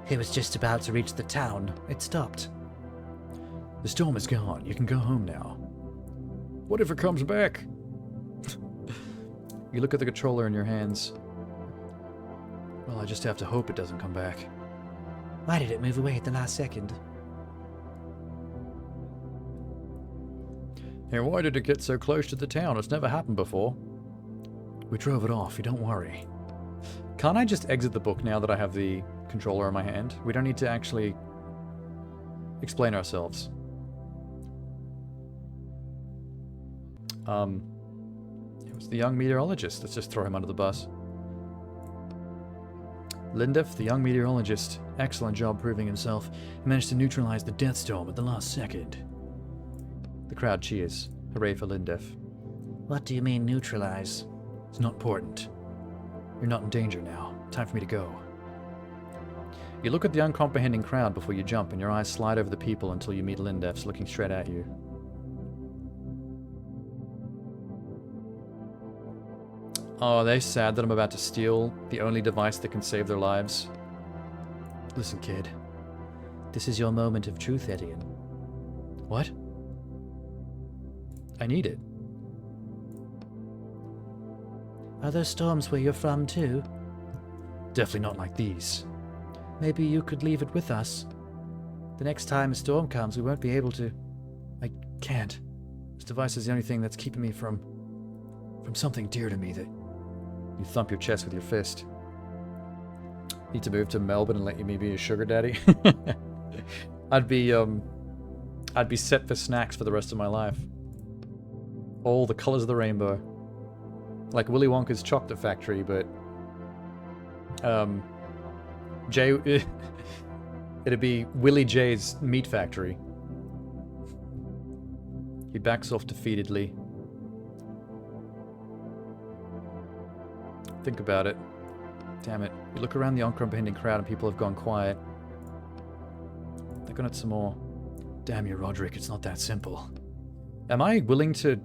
It was just about to reach the town. It stopped. The storm is gone. You can go home now. What if it comes back? You look at the controller in your hands. Well, I just have to hope it doesn't come back. Why did it move away at the last second? And why did it get so close to the town? It's never happened before. We drove it off, you don't worry. Can't I just exit the book now that I have the controller in my hand? We don't need to actually explain ourselves. It was the young meteorologist. Let's just throw him under the bus. Lindef, the young meteorologist. Excellent job proving himself. He managed to neutralize the death storm at the last second. The crowd cheers. Hooray for Lindef. What do you mean neutralize? It's not important. You're not in danger now. Time for me to go. You look at the uncomprehending crowd before you jump, and your eyes slide over the people until you meet Lindef's looking straight at you. Oh, are they sad that I'm about to steal the only device that can save their lives? Listen, kid. This is your moment of truth, Edion. What? I need it. Are those storms where you're from, too? Definitely not like these. Maybe you could leave it with us. The next time a storm comes, we won't be able to... I can't. This device is the only thing that's keeping me from something dear to me that... You thump your chest with your fist. Need to move to Melbourne and let you be a sugar daddy? I'd be set for snacks for the rest of my life. All the colors of the rainbow. Like Willy Wonka's chocolate factory, but... it'd be Willy J's meat factory. He backs off defeatedly. Think about it. Damn it. You look around the uncomprehending crowd and people have gone quiet. They're gonna some more. Damn you, Roderick, it's not that simple. Am I willing to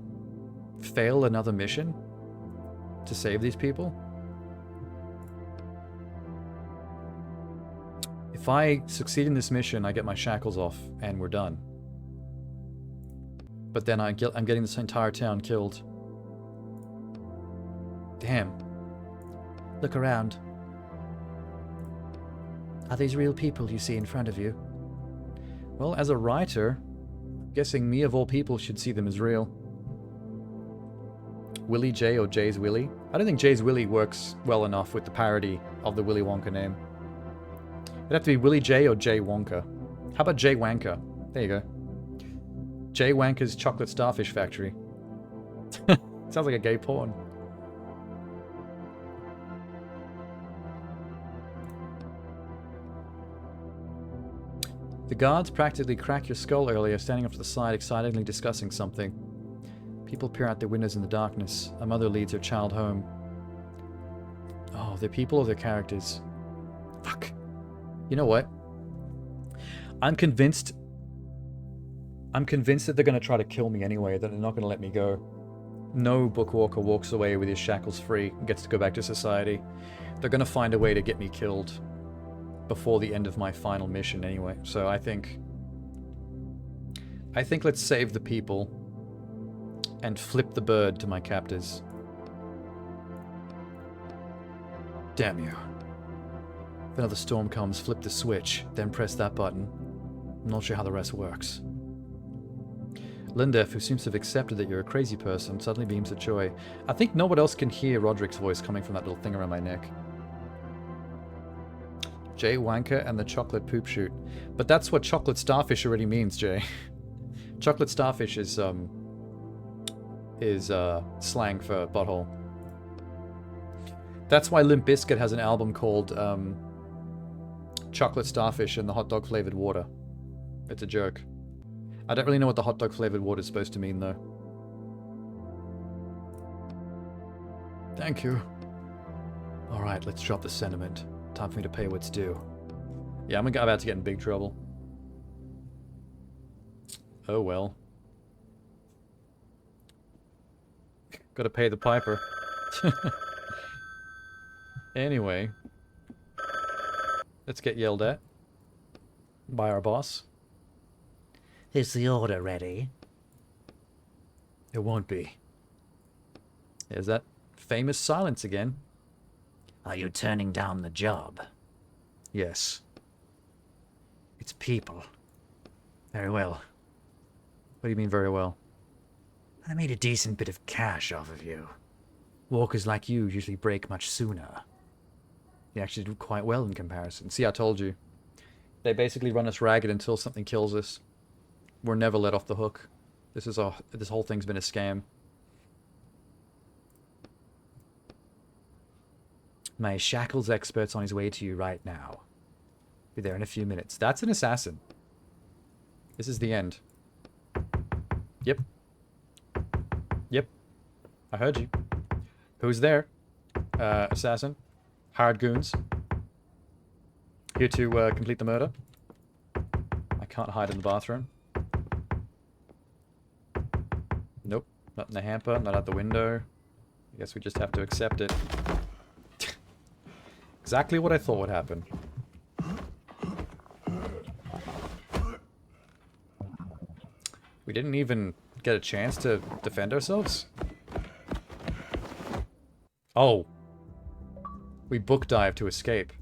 fail another mission to save these people? If I succeed in this mission, I get my shackles off and we're done. But then I'm getting this entire town killed. Damn. Look around. Are these real people you see in front of you? Well, as a writer, I'm guessing me of all people should see them as real. Willy J or Jay's Willy? I don't think Jay's Willy works well enough with the parody of the Willy Wonka name. It'd have to be Willy J or Jay Wonka. How about Jay Wanker? There you go. Jay Wanker's Chocolate Starfish Factory. Sounds like a gay porn. The guards practically cracked your skull earlier, standing up to the side, excitedly discussing something. People peer out their windows in the darkness. A mother leads her child home. Oh, they're people or they're characters? Fuck. You know what? I'm convinced that they're going to try to kill me anyway, that they're not going to let me go. No Bookwalker walks away with his shackles free and gets to go back to society. They're going to find a way to get me killed before the end of my final mission anyway. So I think let's save the people and flip the bird to my captors. Damn you. If another storm comes, flip the switch, then press that button. I'm not sure how the rest works. Lindef, who seems to have accepted that you're a crazy person, suddenly beams with joy. I think no one else can hear Roderick's voice coming from that little thing around my neck. Jay Wanker and the chocolate poop shoot. But that's what chocolate starfish already means, Jay. Chocolate starfish is slang for butthole. That's why Limp Bizkit has an album called Chocolate Starfish and the Hot Dog Flavored Water. It's a joke. I don't really know what the hot dog flavored water is supposed to mean, though. Thank you. Alright, let's drop the sentiment. Time for me to pay what's due. Yeah, I'm about to get in big trouble. Oh well. Gotta pay the piper. Anyway. Let's get yelled at. By our boss. Is the order ready? It won't be. There's that famous silence again. Are you turning down the job? Yes. It's people. Very well. What do you mean very well? I made a decent bit of cash off of you. Walkers like you usually break much sooner. You actually did quite well in comparison. See, I told you. They basically run us ragged until something kills us. We're never let off the hook. This whole thing's been a scam. My shackles expert's on his way to you right now. Be there in a few minutes. That's an assassin. This is the end. Yep. Yep. I heard you. Who's there? Assassin. Hired goons. Here to complete the murder. I can't hide in the bathroom. Nope. Not in the hamper. Not out the window. I guess we just have to accept it. Exactly what I thought would happen. We didn't even get a chance to defend ourselves. Oh. We book dive to escape.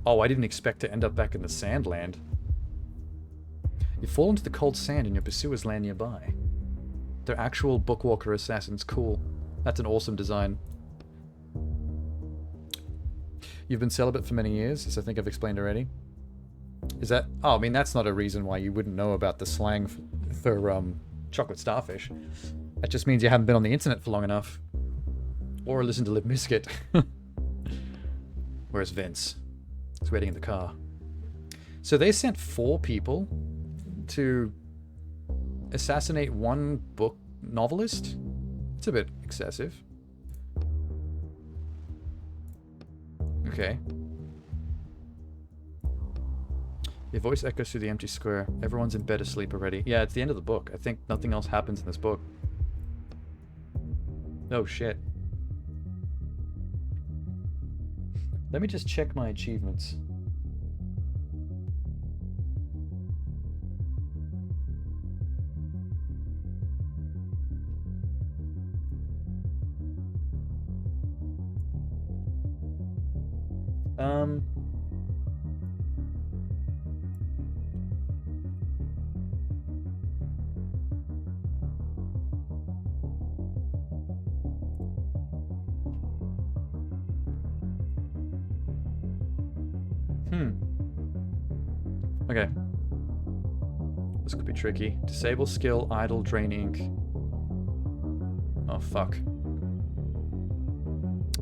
Oh, I didn't expect to end up back in the sandland. You fall into the cold sand and your pursuers land nearby. They're actual Bookwalker assassins. Cool. That's an awesome design. You've been celibate for many years, as I think I've explained already. Is that... Oh, I mean, that's not a reason why you wouldn't know about the slang for chocolate starfish. That just means you haven't been on the internet for long enough. Or listened to Limp Bizkit. Where's Vince? He's waiting in the car. So they sent 4 people to assassinate one book novelist? It's a bit excessive. Okay. Your voice echoes through the empty square. Everyone's in bed asleep already. Yeah, it's the end of the book. I think nothing else happens in this book. Oh, shit. Let me just check my achievements. Okay. This could be tricky. Disable skill, idle, drain ink. Oh, fuck.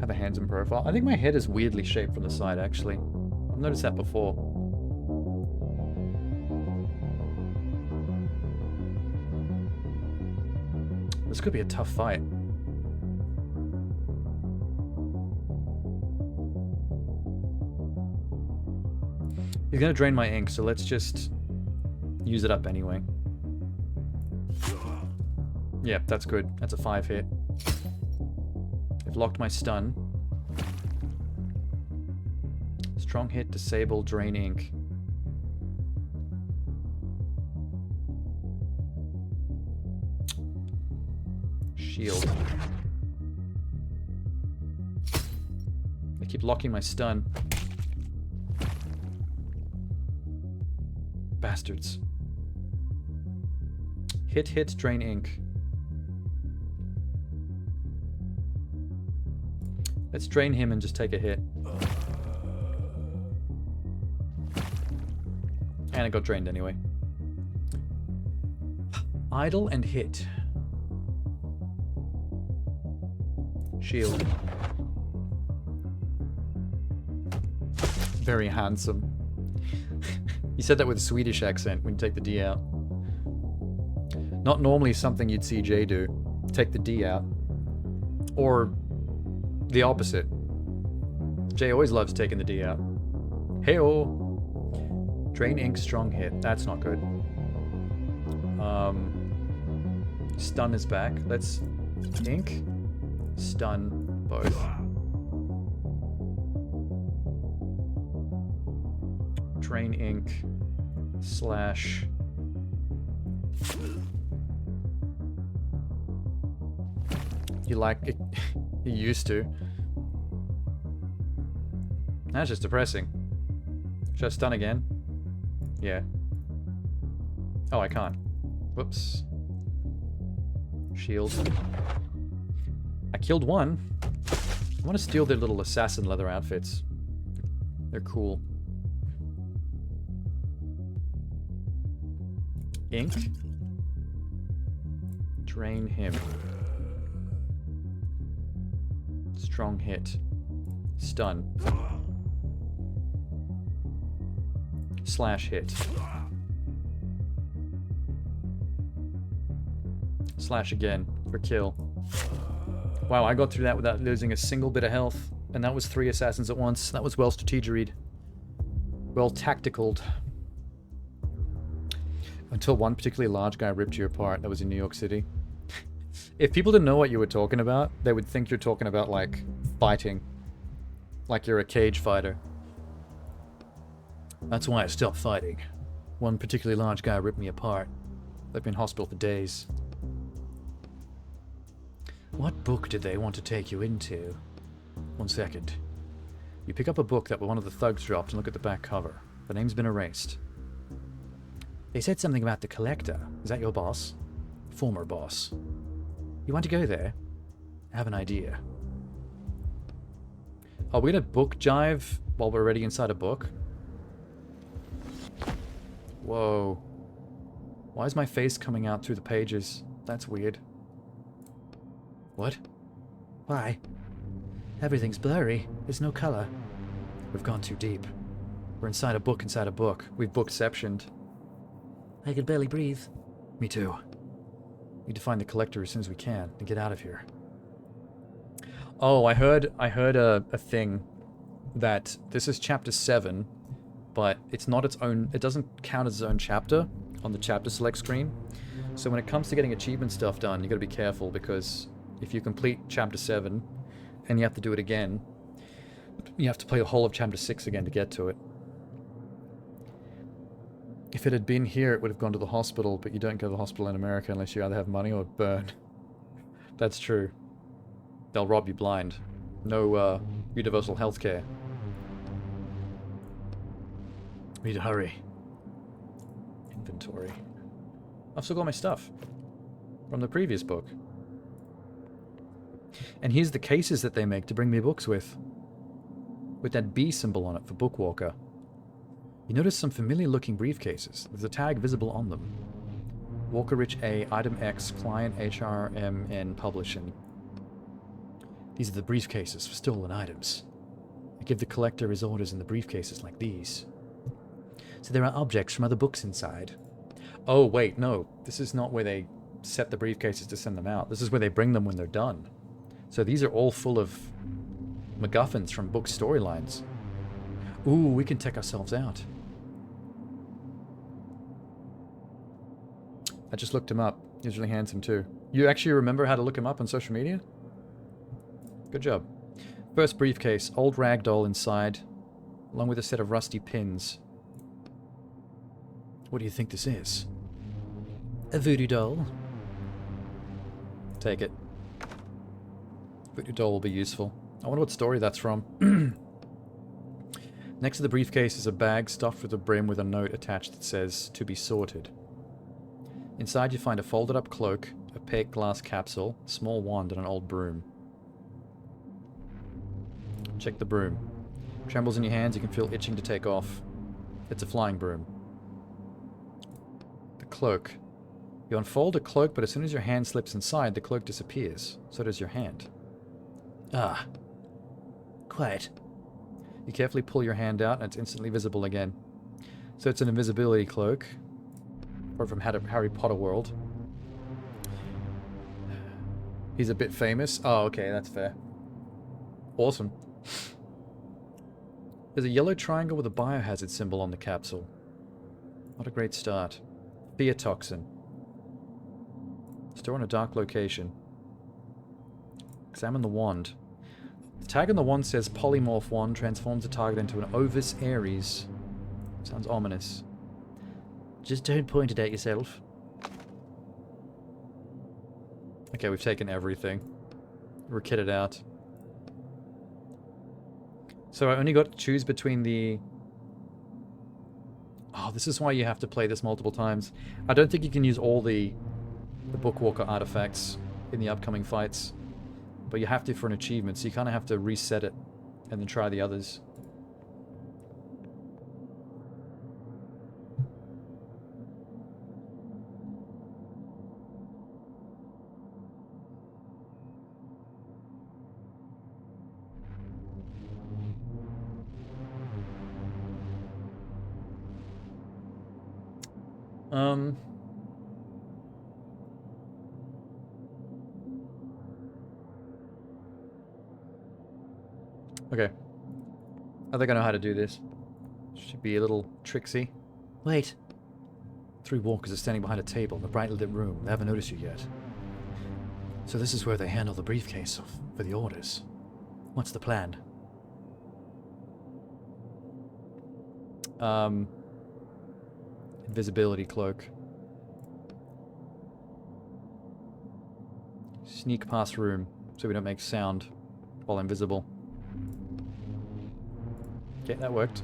Have a handsome profile. I think my head is weirdly shaped from the side, actually. I've noticed that before. This could be a tough fight. He's gonna drain my ink, so let's just use it up anyway. Yep, that's good. That's a 5 hit. I've locked my stun. Strong hit, disable, drain ink. Shield. I keep locking my stun. Bastards. Hit, drain ink. Let's drain him and just take a hit. And it got drained anyway. Idle and hit. Shield. Very handsome. You said that with a Swedish accent when you take the D out. Not normally something you'd see Jay do. Take the D out. Or the opposite. Jay always loves taking the D out. Hey-oh! Drain ink, strong hit. That's not good. Stun is back. Let's ink, stun, both. Drain ink slash you like it. You used to. That's just depressing. Should I stun again? Yeah. Oh, I can't. Whoops. Shield. I killed one. I want to steal their little assassin leather outfits. They're cool. Ink. Drain him. Strong hit. Stun. Slash hit. Slash again for kill. Wow, I got through that without losing a single bit of health. And that was 3 assassins at once. That was well strategeried. Well tacticaled. Until one particularly large guy ripped you apart. That was in New York City. If people didn't know what you were talking about, they would think you're talking about, like, fighting. Like you're a cage fighter. That's why I stopped fighting. One particularly large guy ripped me apart. I've been in hospital for days. What book did they want to take you into? 1 second. You pick up a book that one of the thugs dropped and look at the back cover. The name's been erased. They said something about the collector. Is that your boss? Former boss. You want to go there? I have an idea. Are we gonna book jive while we're already inside a book? Whoa. Why is my face coming out through the pages? That's weird. What? Why? Everything's blurry. There's no color. We've gone too deep. We're inside a book inside a book. We've bookceptioned. I can barely breathe. Me too. Need to find the collector as soon as we can and get out of here. Oh, I heard a thing that this is chapter 7, but it's not its own, it doesn't count as its own chapter on the chapter select screen. So when it comes to getting achievement stuff done, you gotta be careful, because if you complete chapter 7 and you have to do it again, you have to play the whole of chapter 6 again to get to it. If it had been here, it would have gone to the hospital, but you don't go to the hospital in America unless you either have money or burn. That's true. They'll rob you blind. No, universal healthcare. Need to hurry. Inventory. I've still got my stuff from the previous book. And here's the cases that they make to bring me books with that B symbol on it for Bookwalker. You notice some familiar-looking briefcases. There's a tag visible on them. Walker Rich A, Item X, Client HRMN Publishing. These are the briefcases for stolen items. I give the collector his orders in the briefcases like these. So there are objects from other books inside. Oh, wait, no. This is not where they set the briefcases to send them out. This is where they bring them when they're done. So these are all full of MacGuffins from book storylines. Ooh, we can take ourselves out. I just looked him up. He's really handsome too. You actually remember how to look him up on social media? Good job. First briefcase, old rag doll inside, along with a set of rusty pins. What do you think this is? A voodoo doll. Take it. Voodoo doll will be useful. I wonder what story that's from. Next to the briefcase is a bag stuffed with a brim with a note attached that says, "To be sorted." Inside you find a folded up cloak, a opaque glass capsule, a small wand, and an old broom. Check the broom. Trembles in your hands, you can feel itching to take off. It's a flying broom. The cloak. You unfold a cloak, but as soon as your hand slips inside, the cloak disappears. So does your hand. Ah. Quiet. You carefully pull your hand out and it's instantly visible again. So it's an invisibility cloak. Or from Harry Potter world. He's a bit famous. Oh, okay, that's fair. Awesome. There's a yellow triangle with a biohazard symbol on the capsule. Not a great start. Fear toxin. Store in a dark location. Examine the wand. The tag on the wand says polymorph wand transforms the target into an Ovis Ares. Sounds ominous. Just don't point it at yourself. Okay, we've taken everything. We're kitted out. So I only got to choose between the... Oh, this is why you have to play this multiple times. I don't think you can use all the Bookwalker artifacts in the upcoming fights. But you have to for an achievement, so you kind of have to reset it and then try the others. Okay. I think I know how to do this. Should be a little tricksy. Wait. 3 walkers are standing behind a table in a brightly lit room. They haven't noticed you yet. So this is where they handle the briefcase for the orders. What's the plan? Invisibility cloak. Sneak past room so we don't make sound while invisible. Okay, that worked.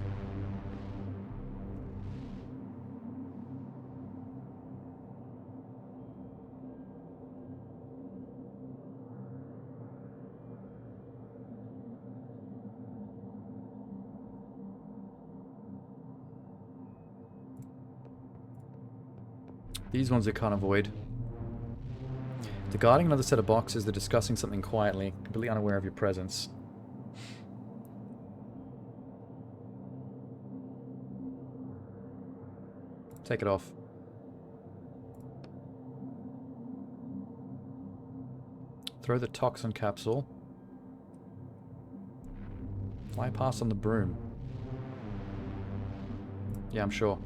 These ones I can't avoid. They're guarding another set of boxes. They're discussing something quietly, completely unaware of your presence. Take it off. Throw the toxin capsule. Fly past on the broom. Yeah, I'm sure.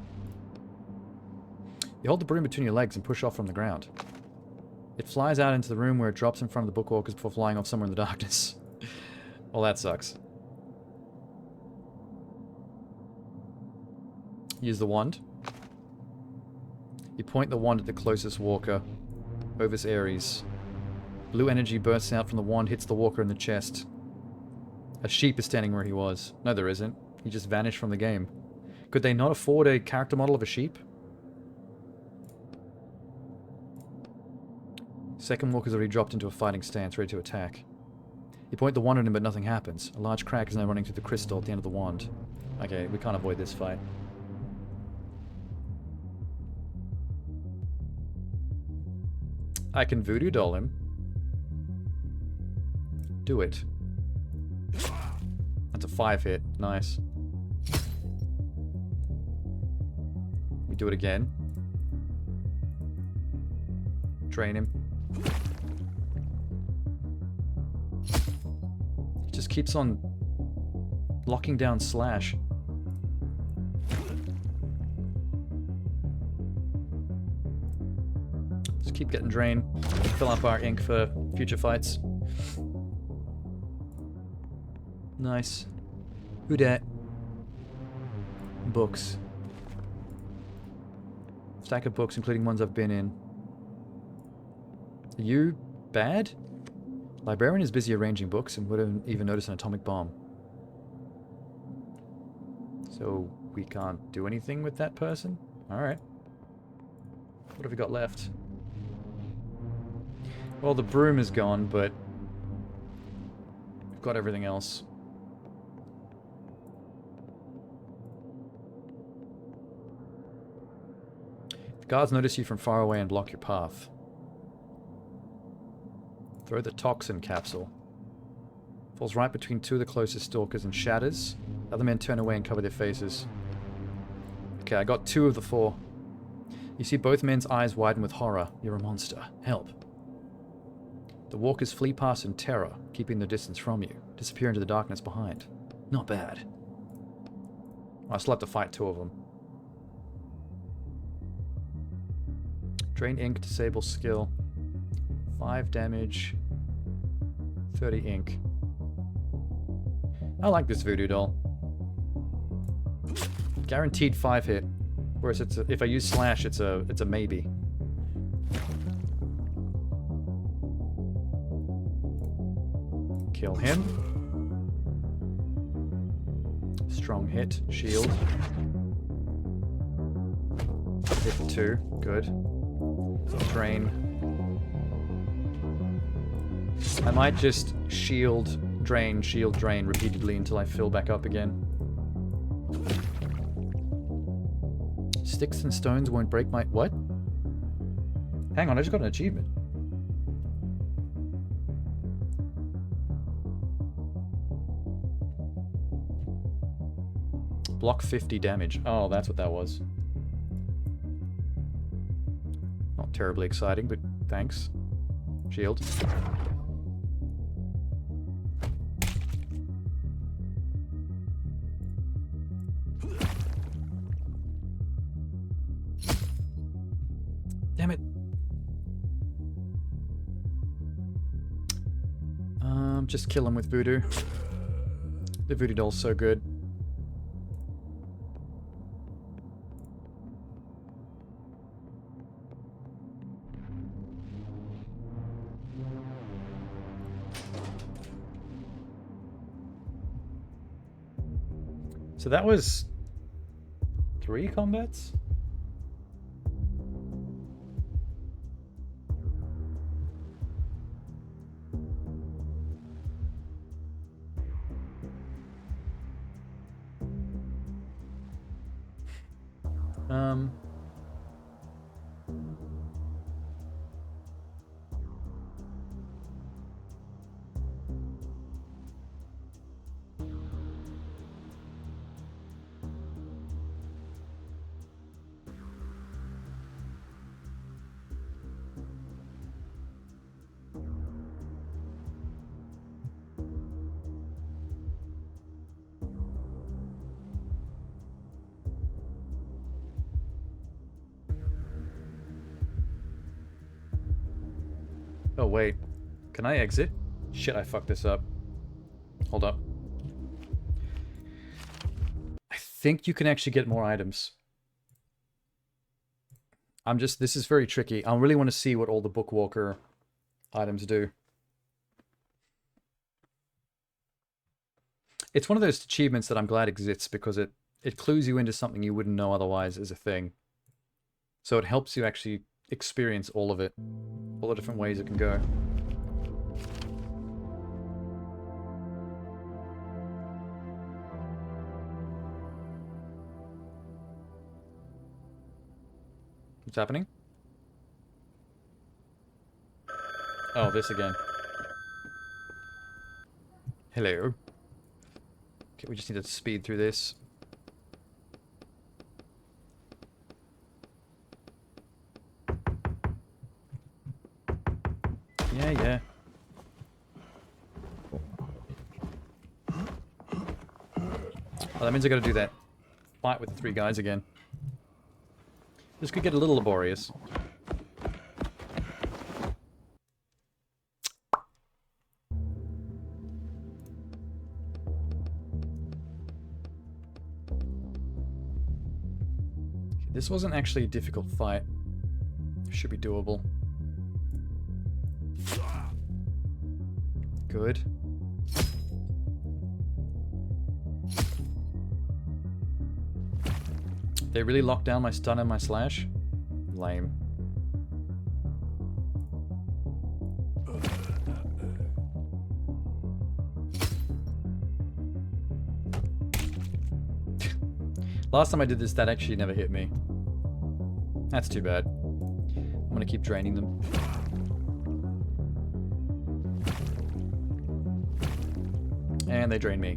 You hold the broom between your legs and push off from the ground. It flies out into the room where it drops in front of the Bookwalkers before flying off somewhere in the darkness. Well, that sucks. Use the wand. You point the wand at the closest walker. Ovis Ares. Blue energy bursts out from the wand, hits the walker in the chest. A sheep is standing where he was. No, there isn't. He just vanished from the game. Could they not afford a character model of a sheep? Second walker's already dropped into a fighting stance, ready to attack. You point the wand at him, but nothing happens. A large crack is now running through the crystal at the end of the wand. Okay, we can't avoid this fight. I can voodoo doll him. Do it. That's a 5 hit. Nice. We do it again. Drain him. He just keeps on locking down Slash. Just keep getting drained. Fill up our ink for future fights. Nice. Who dat? Books. Stack of books, including ones I've been in. Are you bad? Librarian is busy arranging books and wouldn't even notice an atomic bomb. So we can't do anything with that person? Alright. What have we got left? Well, the broom is gone, but we've got everything else. If guards notice you from far away and block your path. Throw the toxin capsule. Falls right between two of the closest stalkers and shatters. Other men turn away and cover their faces. Okay, I got 2 of the 4. You see both men's eyes widen with horror. You're a monster. Help. The walkers flee past in terror, keeping their distance from you. Disappear into the darkness behind. Not bad. I still have to fight 2 of them. Drain ink, disable skill. 5 damage. 30 ink. I like this voodoo doll. Guaranteed 5 hit. Whereas if I use slash, it's a maybe. Kill him. Strong hit. Shield. Hit for 2. Good. Drain. I might just shield, drain repeatedly until I fill back up again. Sticks and stones won't break my... What? Hang on, I just got an achievement. Block 50 damage. Oh, that's what that was. Not terribly exciting, but thanks. Shield. Damn it. Just kill him with voodoo. The voodoo doll's so good. So that was 3 combats? Oh wait, can I exit? Shit, I fucked this up. Hold up. I think you can actually get more items. This is very tricky. I really want to see what all the Bookwalker items do. It's one of those achievements that I'm glad exists because it clues you into something you wouldn't know otherwise as a thing. So it helps you actually experience all of it. All the different ways it can go. What's happening? Oh, this again. Hello. Okay, we just need to speed through this. Yeah. Well, that means I gotta do that fight with the 3 guys again. This could get a little laborious. This wasn't actually a difficult fight. Should be doable. Good. They really locked down my stun and my slash? Lame. Last time I did this, that actually never hit me. That's too bad. I'm gonna keep draining them. And they drain me.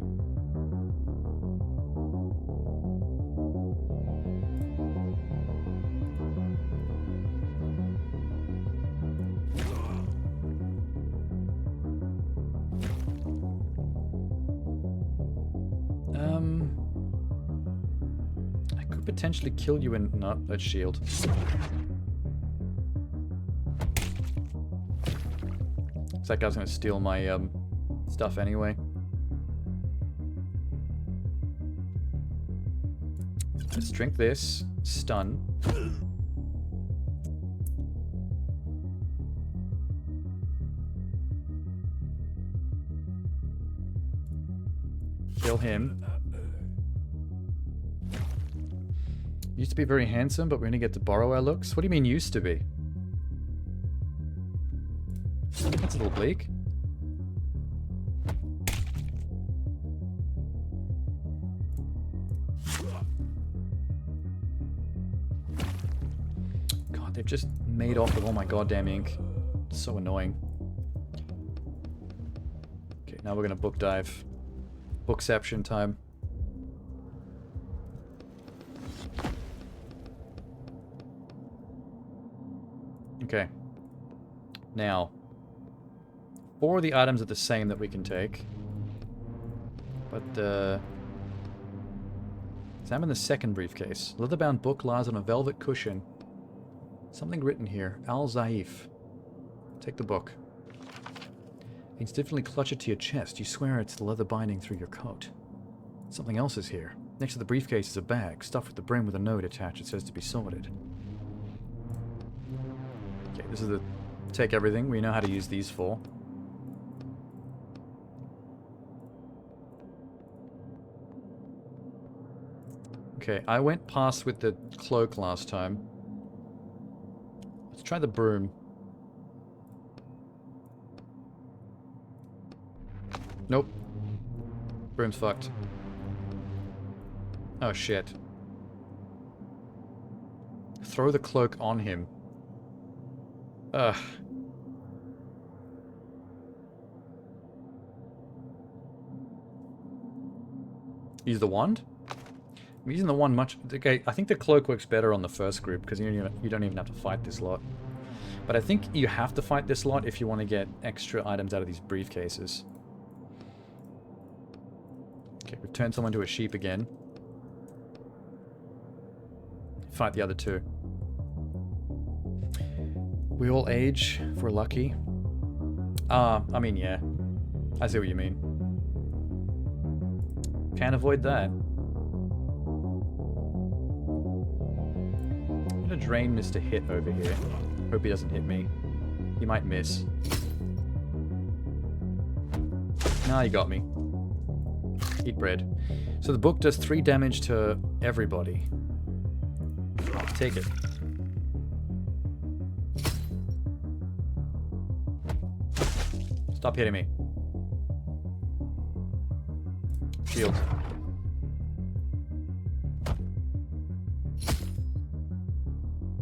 I could potentially kill you in... No, that's shield. That guy's gonna steal my stuff anyway. Let's drink this. Stun. Kill him. Used to be very handsome, but we're gonna get to borrow our looks? What do you mean used to be? That's a little bleak. God, they've just made off with all my goddamn ink. It's so annoying. Okay, now we're gonna book dive. Bookception time. Okay. Now, 4 of the items are the same that we can take. But, examine the second briefcase. Leather-bound book lies on a velvet cushion. Something written here. Al-Zaif. Take the book. Instinctively clutch it to your chest. You swear it's the leather binding through your coat. Something else is here. Next to the briefcase is a bag, stuffed with the brim with a note attached. It says to be sorted. Okay, this is the... Take everything. We know how to use these for. Okay, I went past with the cloak last time. Let's try the broom. Nope. Broom's fucked. Oh shit. Throw the cloak on him. Ugh. Use the wand? I'm using the wand much... Okay, I think the cloak works better on the first group, because you don't even have to fight this lot. But I think you have to fight this lot if you want to get extra items out of these briefcases. Okay, we've turned someone to a sheep again. Fight the other 2. We all age if we're lucky. I mean, yeah. I see what you mean. Can't avoid that. I'm gonna drain Mr. Hit over here. Hope he doesn't hit me. He might miss. Nah, you got me. Eat bread. So the book does 3 damage to everybody. Take it. Stop hitting me. Shield.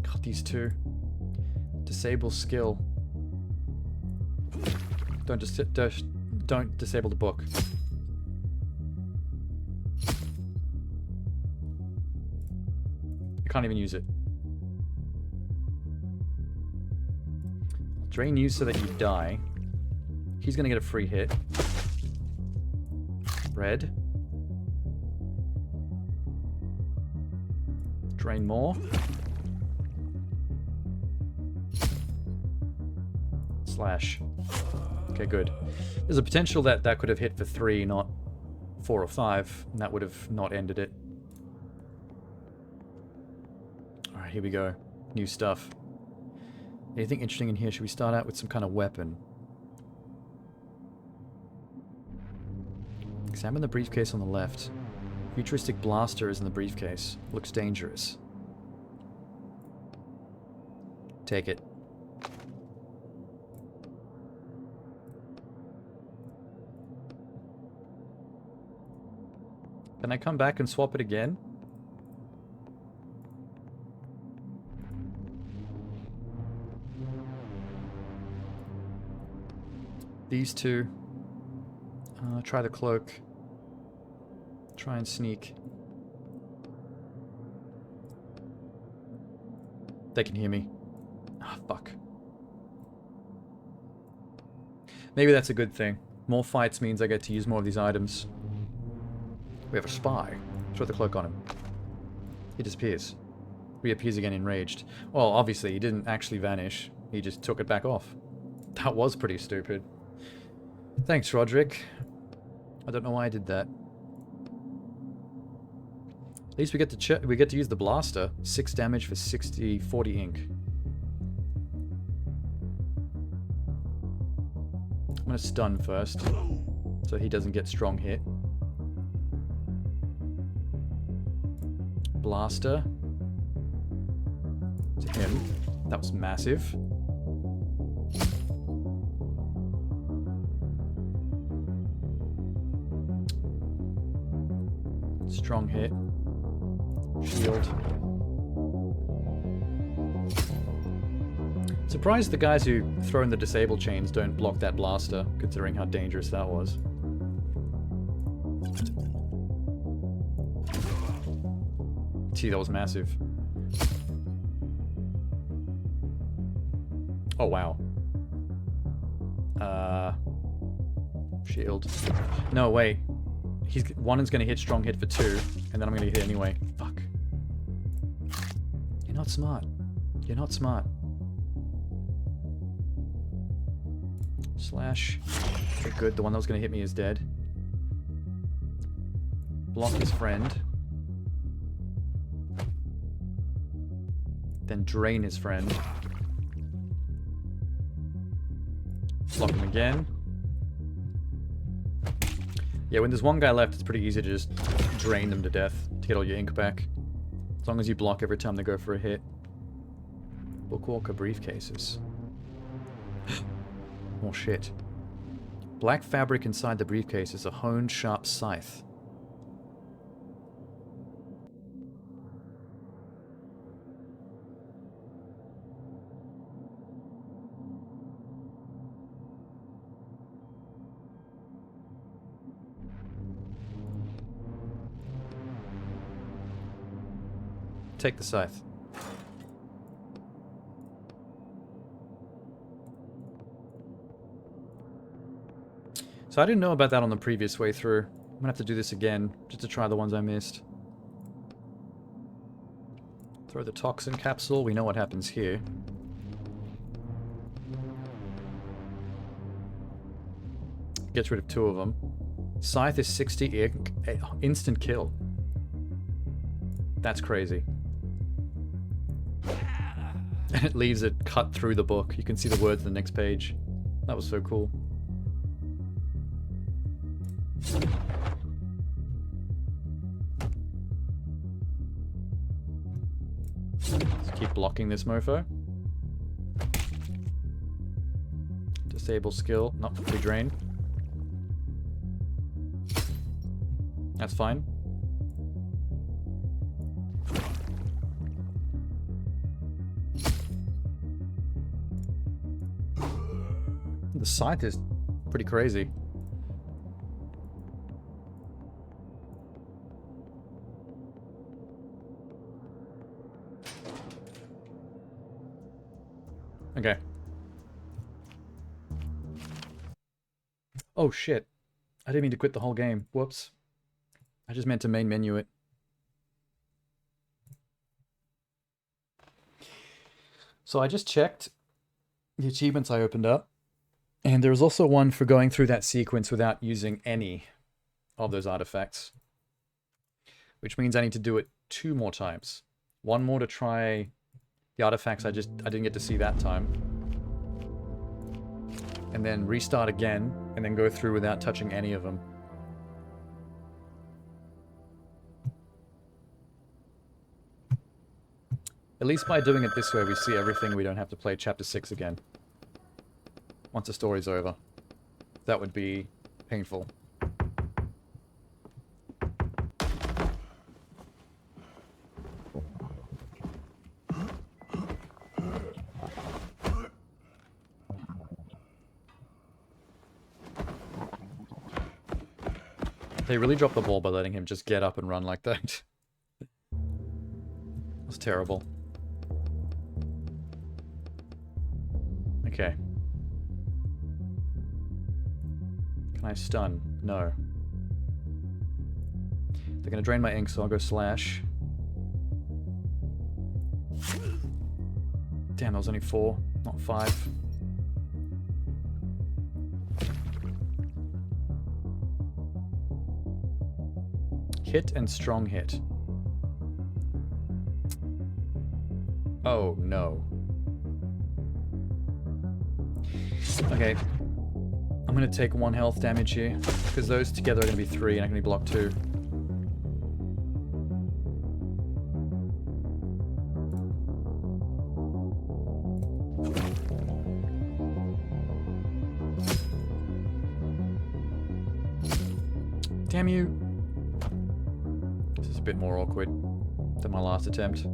God, these 2. Disable skill. Don't disable the book. I can't even use it. I'll drain you so that you die. He's gonna get a free hit. Red. Drain more. Slash. Okay, good. There's a potential that that could have hit for 3, not 4 or 5, and that would have not ended it. Alright, here we go. New stuff. Anything interesting in here? Should we start out with some kind of weapon? Examine the briefcase on the left. Futuristic blaster is in the briefcase. Looks dangerous. Take it. Can I come back and swap it again? These 2 Try the cloak. Try and sneak. They can hear me. Ah, fuck. Maybe that's a good thing. More fights means I get to use more of these items. We have a spy. Throw the cloak on him. He disappears. Reappears again enraged. Well, obviously, he didn't actually vanish. He just took it back off. That was pretty stupid. Thanks, Roderick. I don't know why I did that. At least we get to use the blaster. 6 damage for 40 ink. I'm gonna stun first, so he doesn't get strong hit. Blaster. To him. That was massive. Strong hit. Shield. Surprised the guys who throw in the disable chains don't block that blaster, considering how dangerous that was. Gee, that was massive. Oh, wow. Shield. No, wait. One is going to hit strong hit for 2, and then I'm going to hit anyway. Fuck. You're not smart. You're not smart. Slash. Okay, good. The one that was going to hit me is dead. Block his friend. Then drain his friend. Block him again. Yeah, when there's one guy left, it's pretty easy to just drain them to death to get all your ink back. As long as you block every time they go for a hit. Bookwalker briefcases. Oh shit. Black fabric inside the briefcase is a honed, sharp scythe. Take the scythe. So I didn't know about that on the previous way through. I'm gonna have to do this again, just to try the ones I missed. Throw the toxin capsule, we know what happens here. Gets rid of 2 of them. Scythe is 60 ink, instant kill. That's crazy. And it leaves it cut through the book. You can see the words on the next page. That was so cool. Let's keep blocking this mofo. Disable skill, not fully drain. That's fine. The scythe is pretty crazy. Okay. Oh shit. I didn't mean to quit the whole game. Whoops. I just meant to main menu it. So I just checked the achievements I opened up. And there was also one for going through that sequence without using any of those artifacts. Which means I need to do it 2 more times. 1 more to try the artifacts I didn't get to see that time. And then restart again, and then go through without touching any of them. At least by doing it this way, we see everything. We don't have to play Chapter 6 again. Once the story's over. That would be painful. They really dropped the ball by letting him just get up and run like that. That's terrible. Okay. Can I stun? No. They're gonna drain my ink, so I'll go slash. Damn, that was only 4, not 5. Hit and strong hit. Oh, no. Okay. I'm gonna take 1 health damage here, because those together are gonna be 3, and I can only block 2. Damn you! This is a bit more awkward than my last attempt.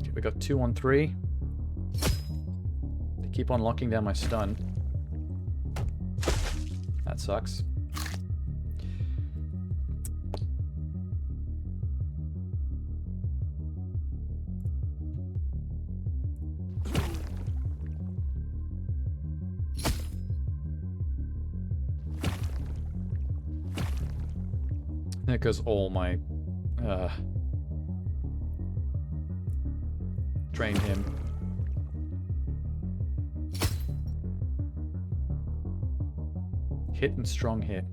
Okay, we got 2 on 3. They keep on locking down my stun. That sucks. There goes all my drain him. Hit and strong hit.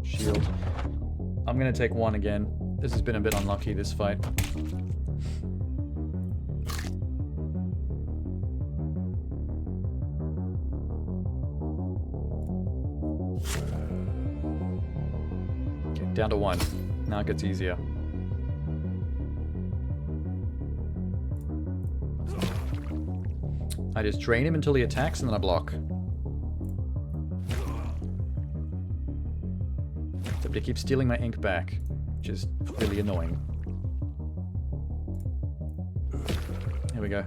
Shield. I'm gonna take 1 again. This has been a bit unlucky, this fight. Okay, down to 1. Now it gets easier. I just drain him until he attacks and then I block. Except he keeps stealing my ink back, which is really annoying. Here we go.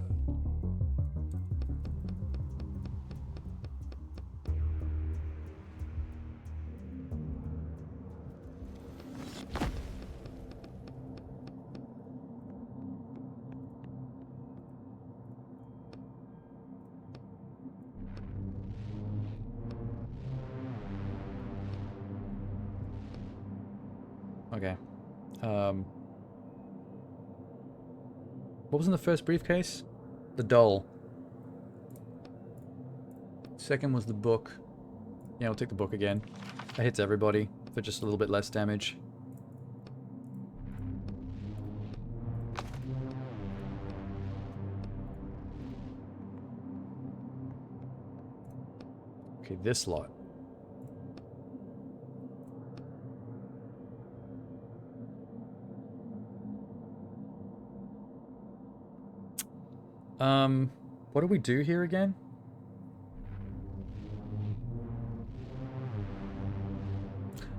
Okay. What was in the first briefcase? The doll. Second was the book. Yeah, I'll take the book again. That hits everybody for just a little bit less damage. Okay, this lot. What do we do here again?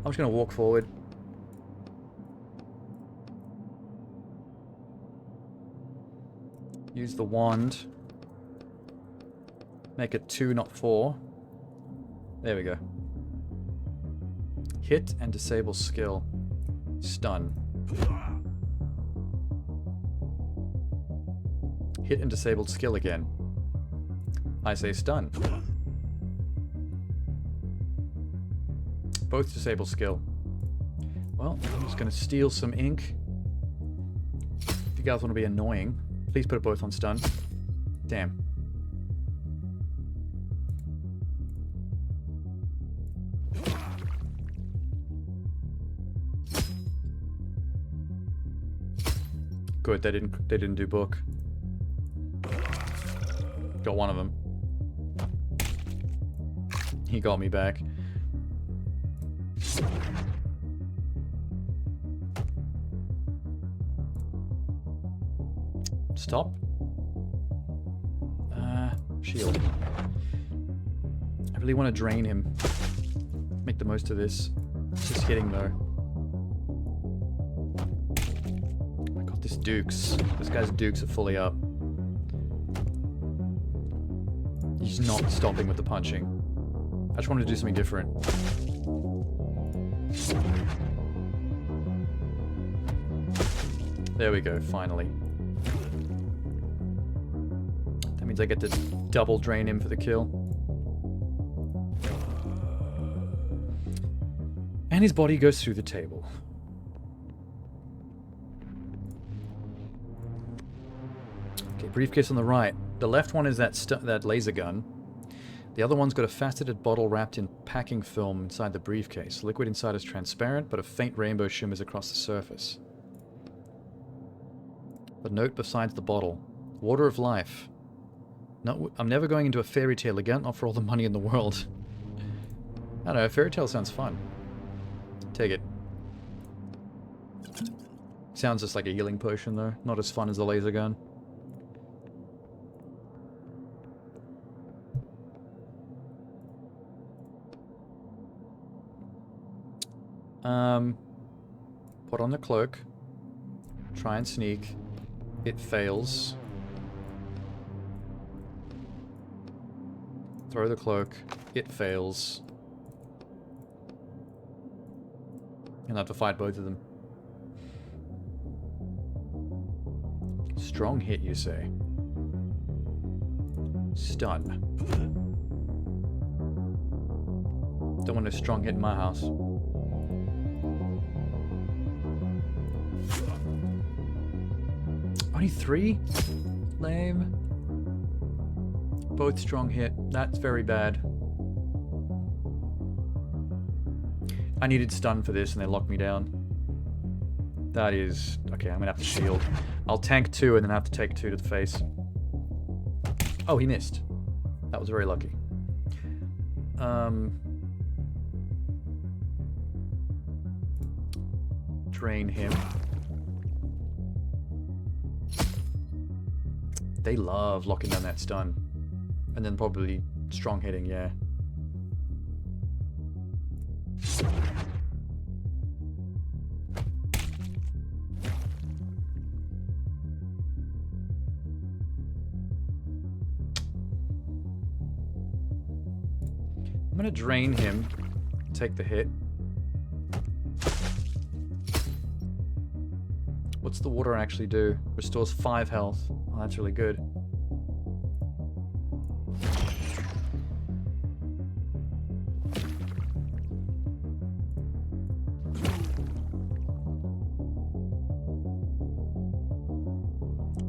I'm just gonna walk forward. Use the wand. Make it 2, not 4. There we go. Hit and disable skill. Stun. Hit and disabled skill again. I say stun. Both disable skill. Well, I'm just going to steal some ink. If you guys want to be annoying, please put it both on stun. Damn. Good, they didn't do book. Got one of them. He got me back. Stop. Shield. I really want to drain him. Make the most of this. It's just hitting though. Oh my god, this Dukes. This guy's Dukes are fully up. He's not stopping with the punching. I just wanted to do something different. There we go, finally. That means I get to double drain him for the kill. And his body goes through the table. Okay, briefcase on the right. The left one is that laser gun. The other one's got a faceted bottle wrapped in packing film inside the briefcase. Liquid inside is transparent, but a faint rainbow shimmers across the surface. The note besides the bottle. Water of life. No, I'm never going into a fairy tale again, not for all the money in the world. I don't know, a fairy tale sounds fun. Take it. Sounds just like a healing potion though, not as fun as the laser gun. Put on the cloak. Try and sneak. It fails. Throw the cloak. It fails. And I have to fight both of them. Strong hit, you say? Stun. Don't want a strong hit in my house. Only 3? Lame. Both strong hit. That's very bad. I needed stun for this and they locked me down. That is... Okay, I'm gonna have to shield. I'll tank 2 and then have to take 2 to the face. Oh, he missed. That was very lucky. Drain him. They love locking down that stun. And then probably strong hitting, yeah. I'm gonna drain him, take the hit. What's the water actually do? Restores 5 health. Oh, that's really good.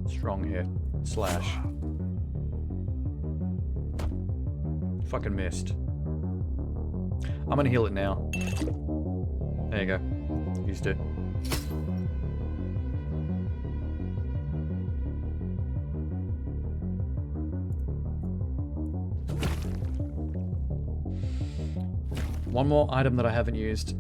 Strong hit. Slash. Fucking missed. I'm gonna heal it now. There you go. Used it. One more item that I haven't used.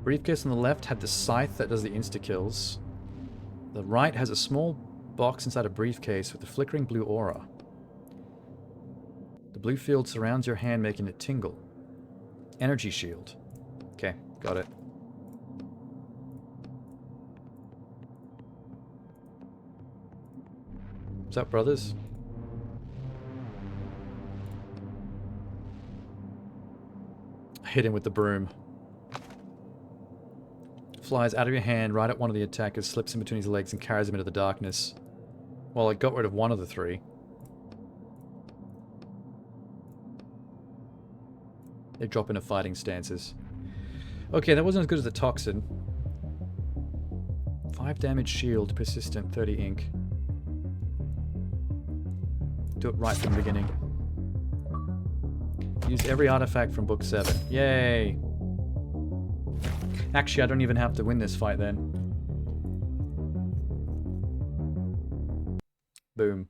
Briefcase on the left had the scythe that does the insta-kills. The right has a small box inside a briefcase with a flickering blue aura. The blue field surrounds your hand, making it tingle. Energy shield. Okay, got it. What's up, brothers? Hit him with the broom. Flies out of your hand right at one of the attackers, slips in between his legs and carries him into the darkness. Well, I got rid of one of the 3. They drop into fighting stances. Okay, that wasn't as good as the toxin. 5 damage shield, persistent, 30 ink. Do it right from the beginning. Use every artifact from book 7. Yay! Actually, I don't even have to win this fight then. Boom.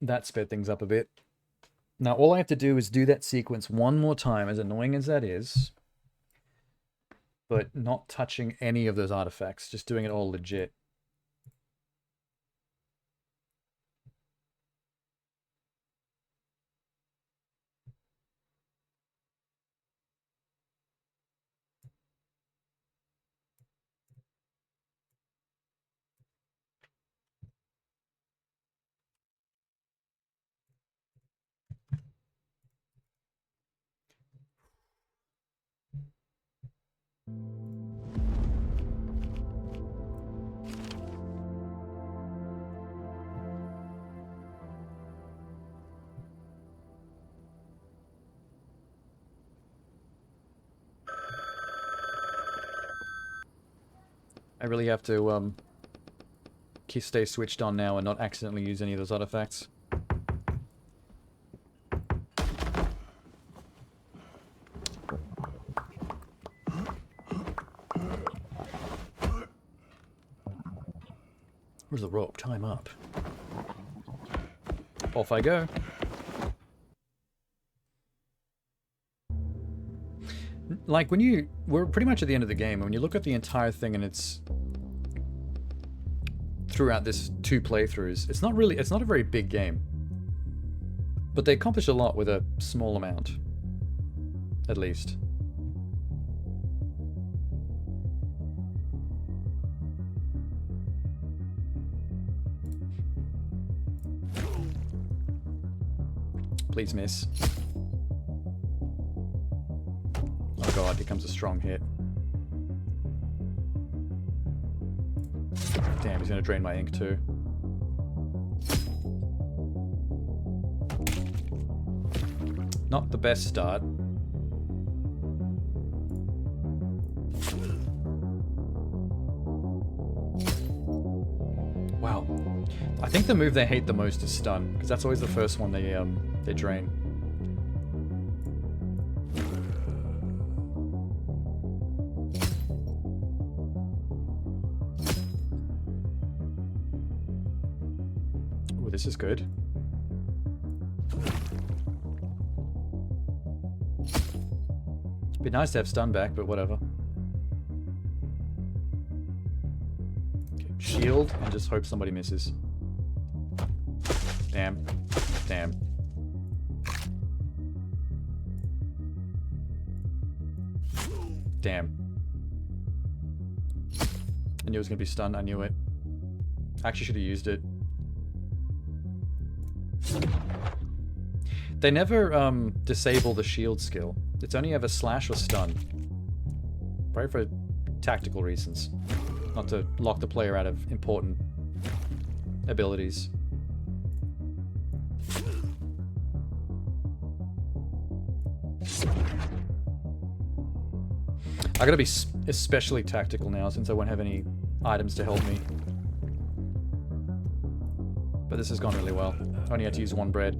That sped things up a bit. Now, all I have to do is do that sequence one more time, as annoying as that is, but not touching any of those artifacts, just doing it all legit. I really have to stay switched on now and not accidentally use any of those artifacts. Where's the rope? Time up. Off I go. Like, we're pretty much at the end of the game, and when you look at the entire thing and it's throughout this 2 playthroughs, it's not a very big game. But they accomplish a lot with a small amount. At least. Please miss. Oh god, here comes a strong hit. Damn, he's gonna drain my ink too. Not the best start. Wow. I think the move they hate the most is stun, because that's always the first one they drain. Oh, this is good. Be nice to have stun back, but whatever. Okay, shield and just hope somebody misses. Damn. Damn. Damn. I knew it was going to be stunned. I knew it. I actually should have used it. They never disable the shield skill. It's only ever slash or stun. Probably for tactical reasons. Not to lock the player out of important abilities. I gotta be especially tactical now since I won't have any items to help me. But this has gone really well. I only had to use 1 bread.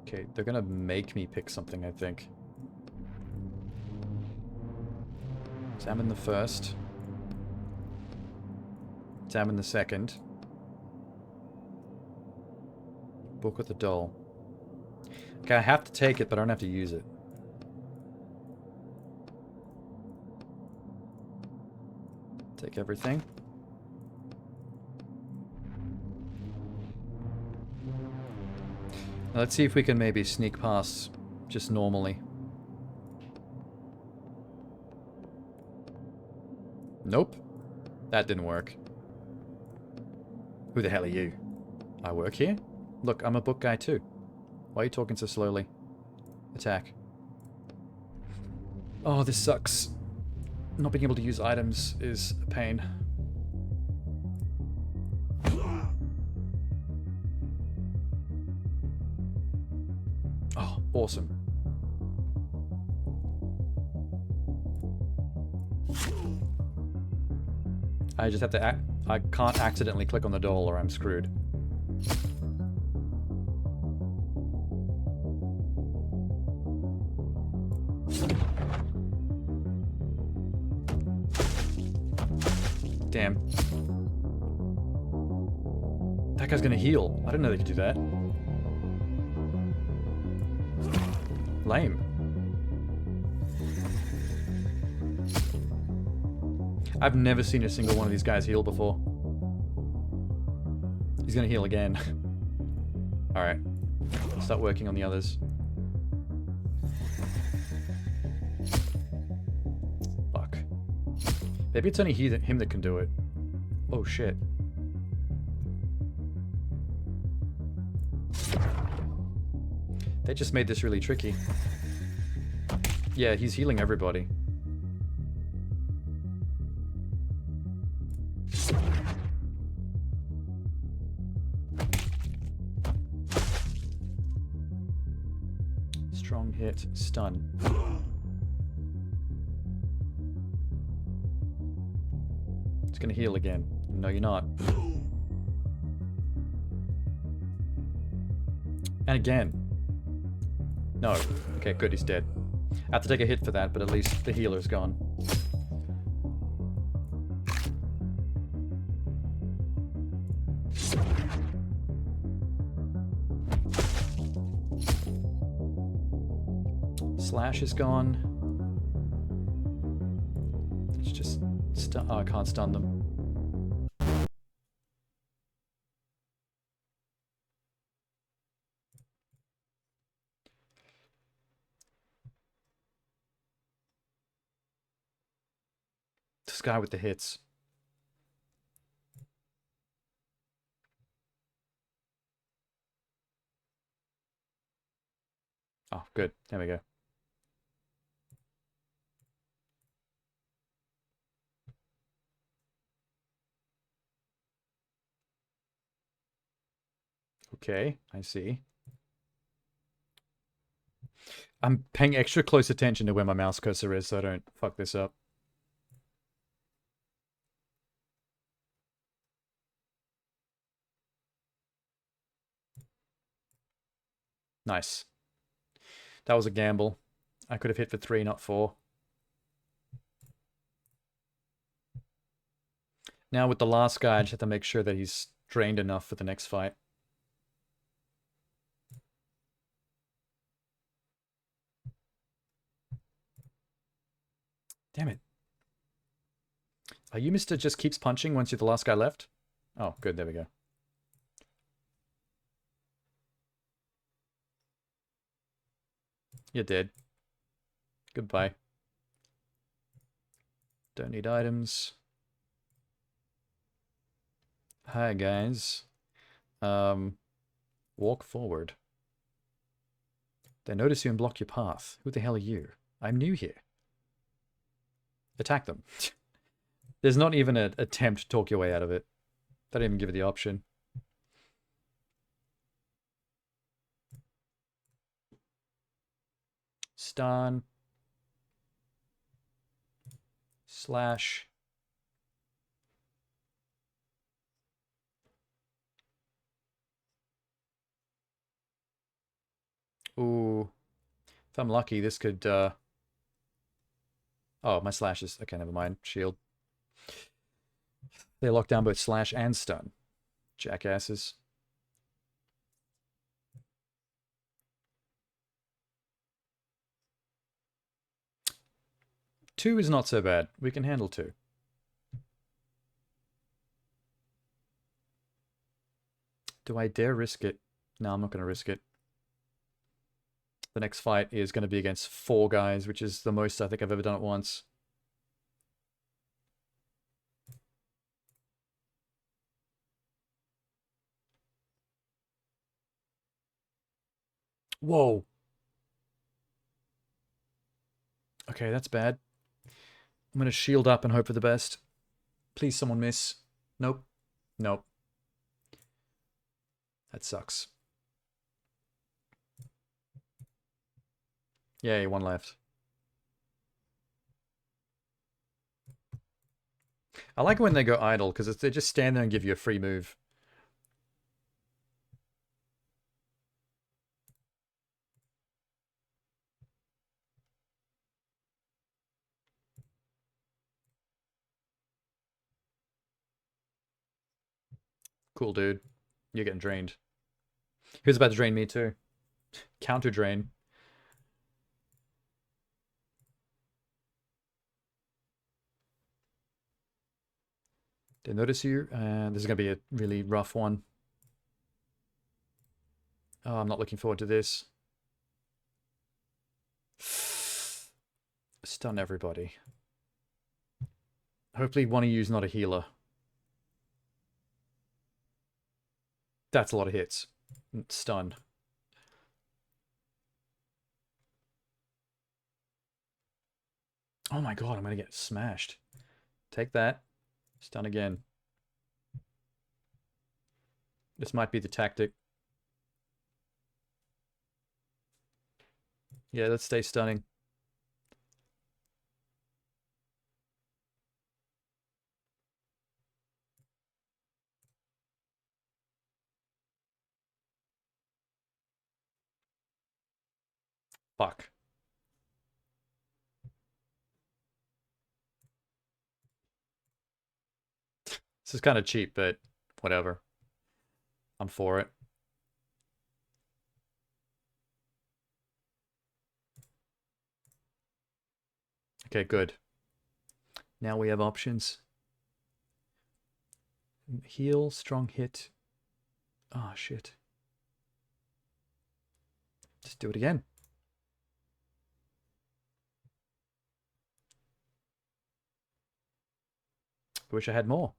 Okay, they're gonna make me pick something, I think. Examine the first. Examine the second. Book with the doll. Okay, I have to take it, but I don't have to use it. Take everything. Now let's see if we can maybe sneak past just normally. Nope. That didn't work. Who the hell are you? I work here? Look, I'm a book guy too. Why are you talking so slowly? Attack. Oh, this sucks. Not being able to use items is a pain. Oh, awesome. I just have to I can't accidentally click on the doll or I'm screwed. Damn. That guy's gonna heal. I didn't know they could do that. Lame. I've never seen a single one of these guys heal before. He's gonna heal again. Alright. Start working on the others. Fuck. Maybe it's only him that can do it. Oh shit. They just made this really tricky. Yeah, he's healing everybody. Strong hit, stun. It's gonna heal again. No, you're not. And again. No. Okay, good, he's dead. I have to take a hit for that, but at least the healer's gone. Slash is gone. It's just... oh, I can't stun them. This guy with the hits. Oh, good. There we go. Okay, I see. I'm paying extra close attention to where my mouse cursor is so I don't fuck this up. Nice. That was a gamble. I could have hit for 3, not 4. Now with the last guy, I just have to make sure that he's drained enough for the next fight. Damn it. Are you Mr. Just keeps punching once you're the last guy left? Oh, good. There we go. You're dead. Goodbye. Don't need items. Hi, guys. Walk forward. They notice you and block your path. Who the hell are you? I'm new here. Attack them. There's not even an attempt to talk your way out of it. They don't even give you the option. Stun. Slash. Ooh. If I'm lucky, this could, Oh, my slash is... Okay, never mind. Shield. They lock down both slash and stun. Jackasses. Two is not so bad. We can handle 2. Do I dare risk it? No, I'm not going to risk it. The next fight is going to be against 4 guys, which is the most I think I've ever done at once. Whoa. Okay, that's bad. I'm going to shield up and hope for the best. Please someone miss. Nope. Nope. That sucks. Yay, 1 left. I like it when they go idle, because they just stand there and give you a free move. Cool, dude. You're getting drained. He was about to drain me too. Counter drain. Did I notice you? This is going to be a really rough one. Oh, I'm not looking forward to this. Stun everybody. Hopefully one of you is not a healer. That's a lot of hits. Stun. Oh my god, I'm going to get smashed. Take that. Stun again. This might be the tactic. Yeah, let's stay stunning. Fuck. This is kind of cheap, but whatever. I'm for it. Okay, good. Now we have options. Heal, strong hit. Oh, shit. Just do it again. I wish I had more.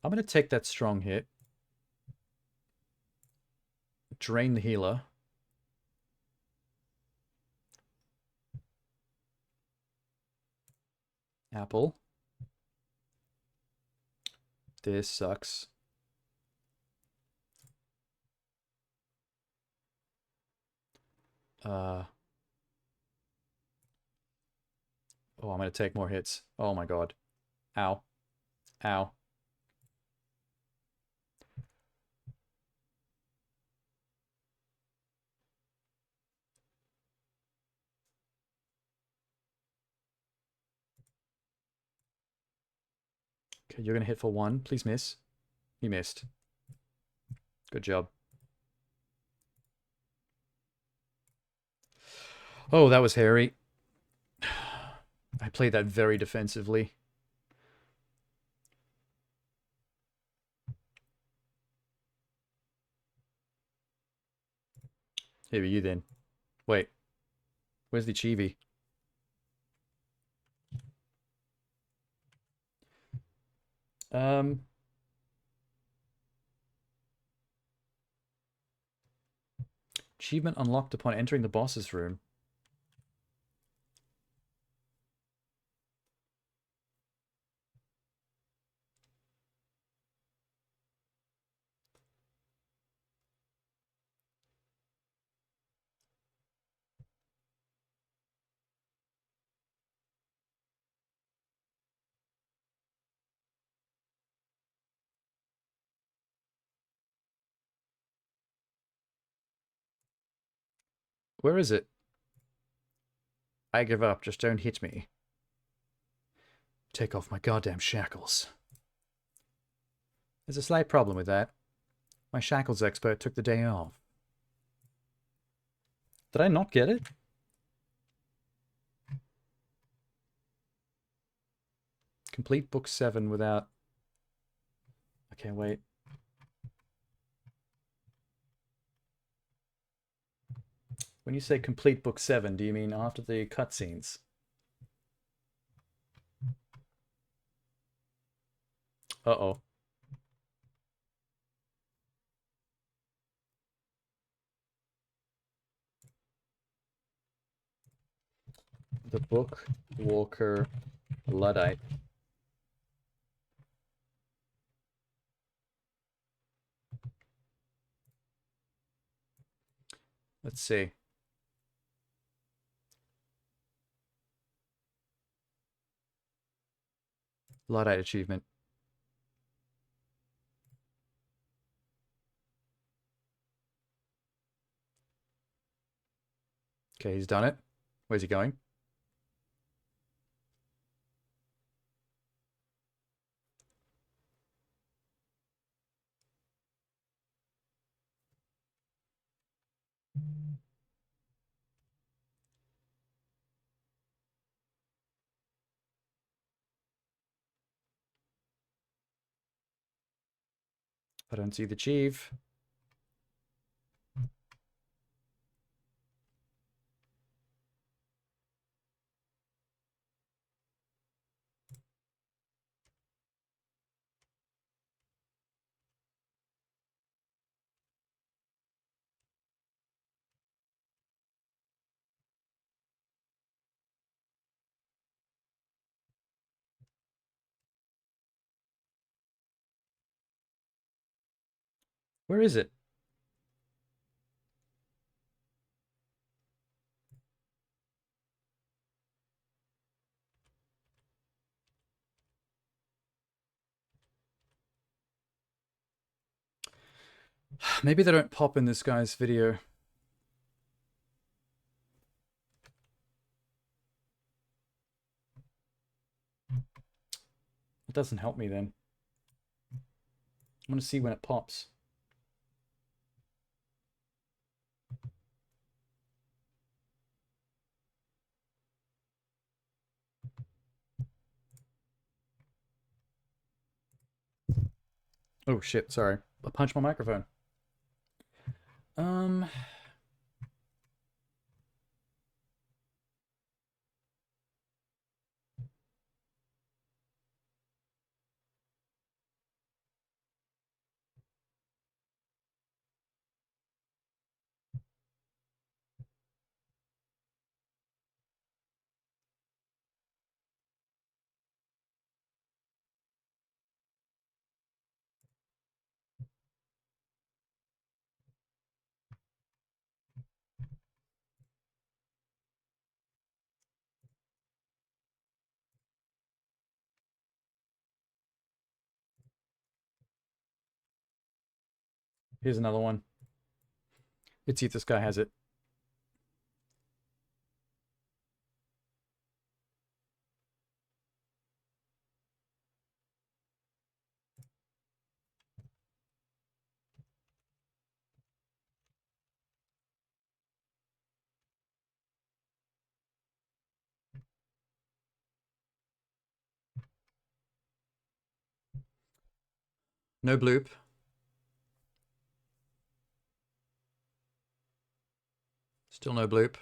I'm going to take that strong hit. Drain the healer. Apple. This sucks. Oh, I'm going to take more hits. Oh my god. Ow. Ow. Okay, you're going to hit for 1. Please miss. You missed. Good job. Oh, that was hairy. I played that very defensively. Here are you then. Wait. Where's the chibi? Achievement unlocked upon entering the boss's room. Where is it? I give up. Just don't hit me. Take off my goddamn shackles. There's a slight problem with that. My shackles expert took the day off. Did I not get it? Complete book 7 without... Okay, wait. When you say complete book 7, do you mean after the cutscenes? Uh-oh. The Bookwalker Luddite. Let's see. Luddite achievement. Okay, he's done it. Where's he going? I don't see the chief. Where is it? Maybe they don't pop in this guy's video. It doesn't help me then. I want to see when it pops. Oh shit, sorry. I punched my microphone. Here's another one. Let's see if this guy has it. No bloop. Still no bloop.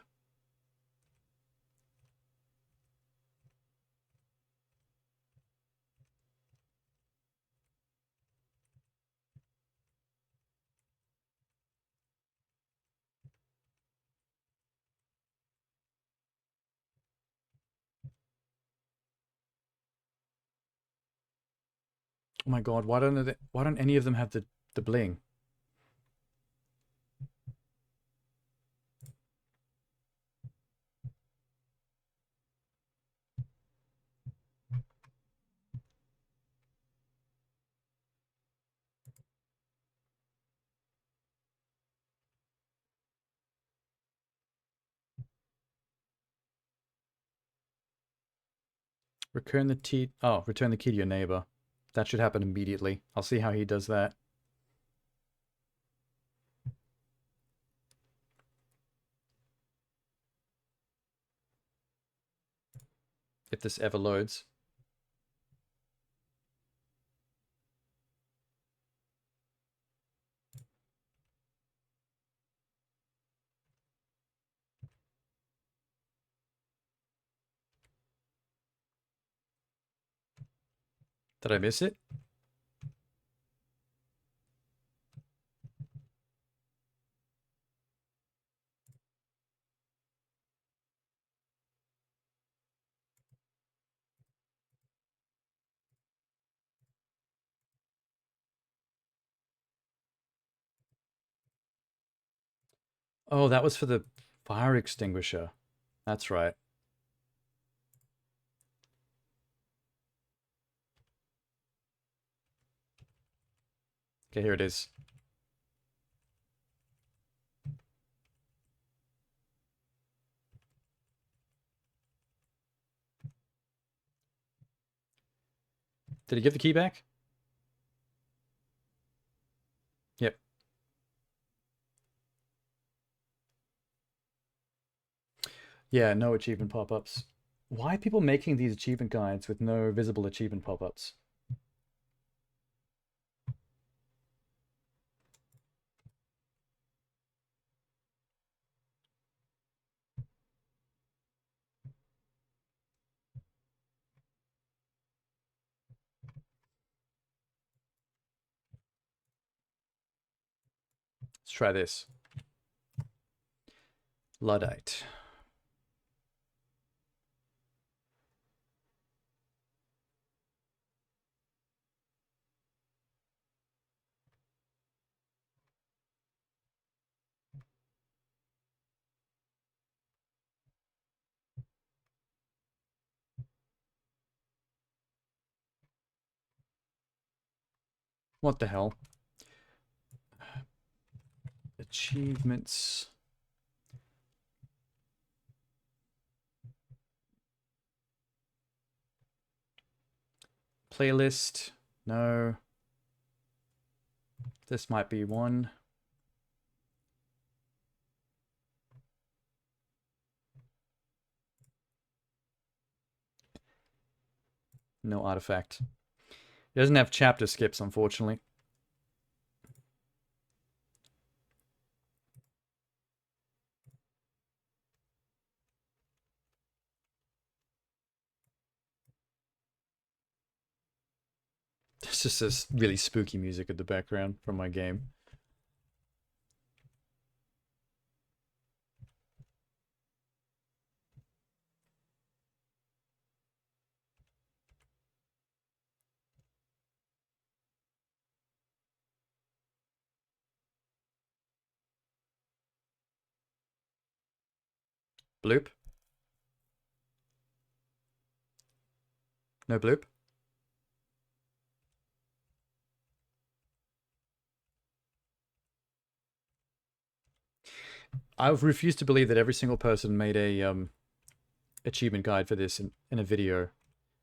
Oh my god, why don't any of them have the bling? Return the key to your neighbor. That should happen immediately. I'll see how he does that. If this ever loads. Did I miss it? Oh, that was for the fire extinguisher. That's right. Okay, here it is. Did he give the key back? Yep. Yeah, no achievement pop-ups. Why are people making these achievement guides with no visible achievement pop-ups? Let's try this. Luddite. What the hell? Achievements. Playlist. No. This might be one. No artifact. It doesn't have chapter skips, unfortunately. It's just this really spooky music in the background from my game. Bloop. No bloop. I refuse to believe that every single person made a achievement guide for this in a video,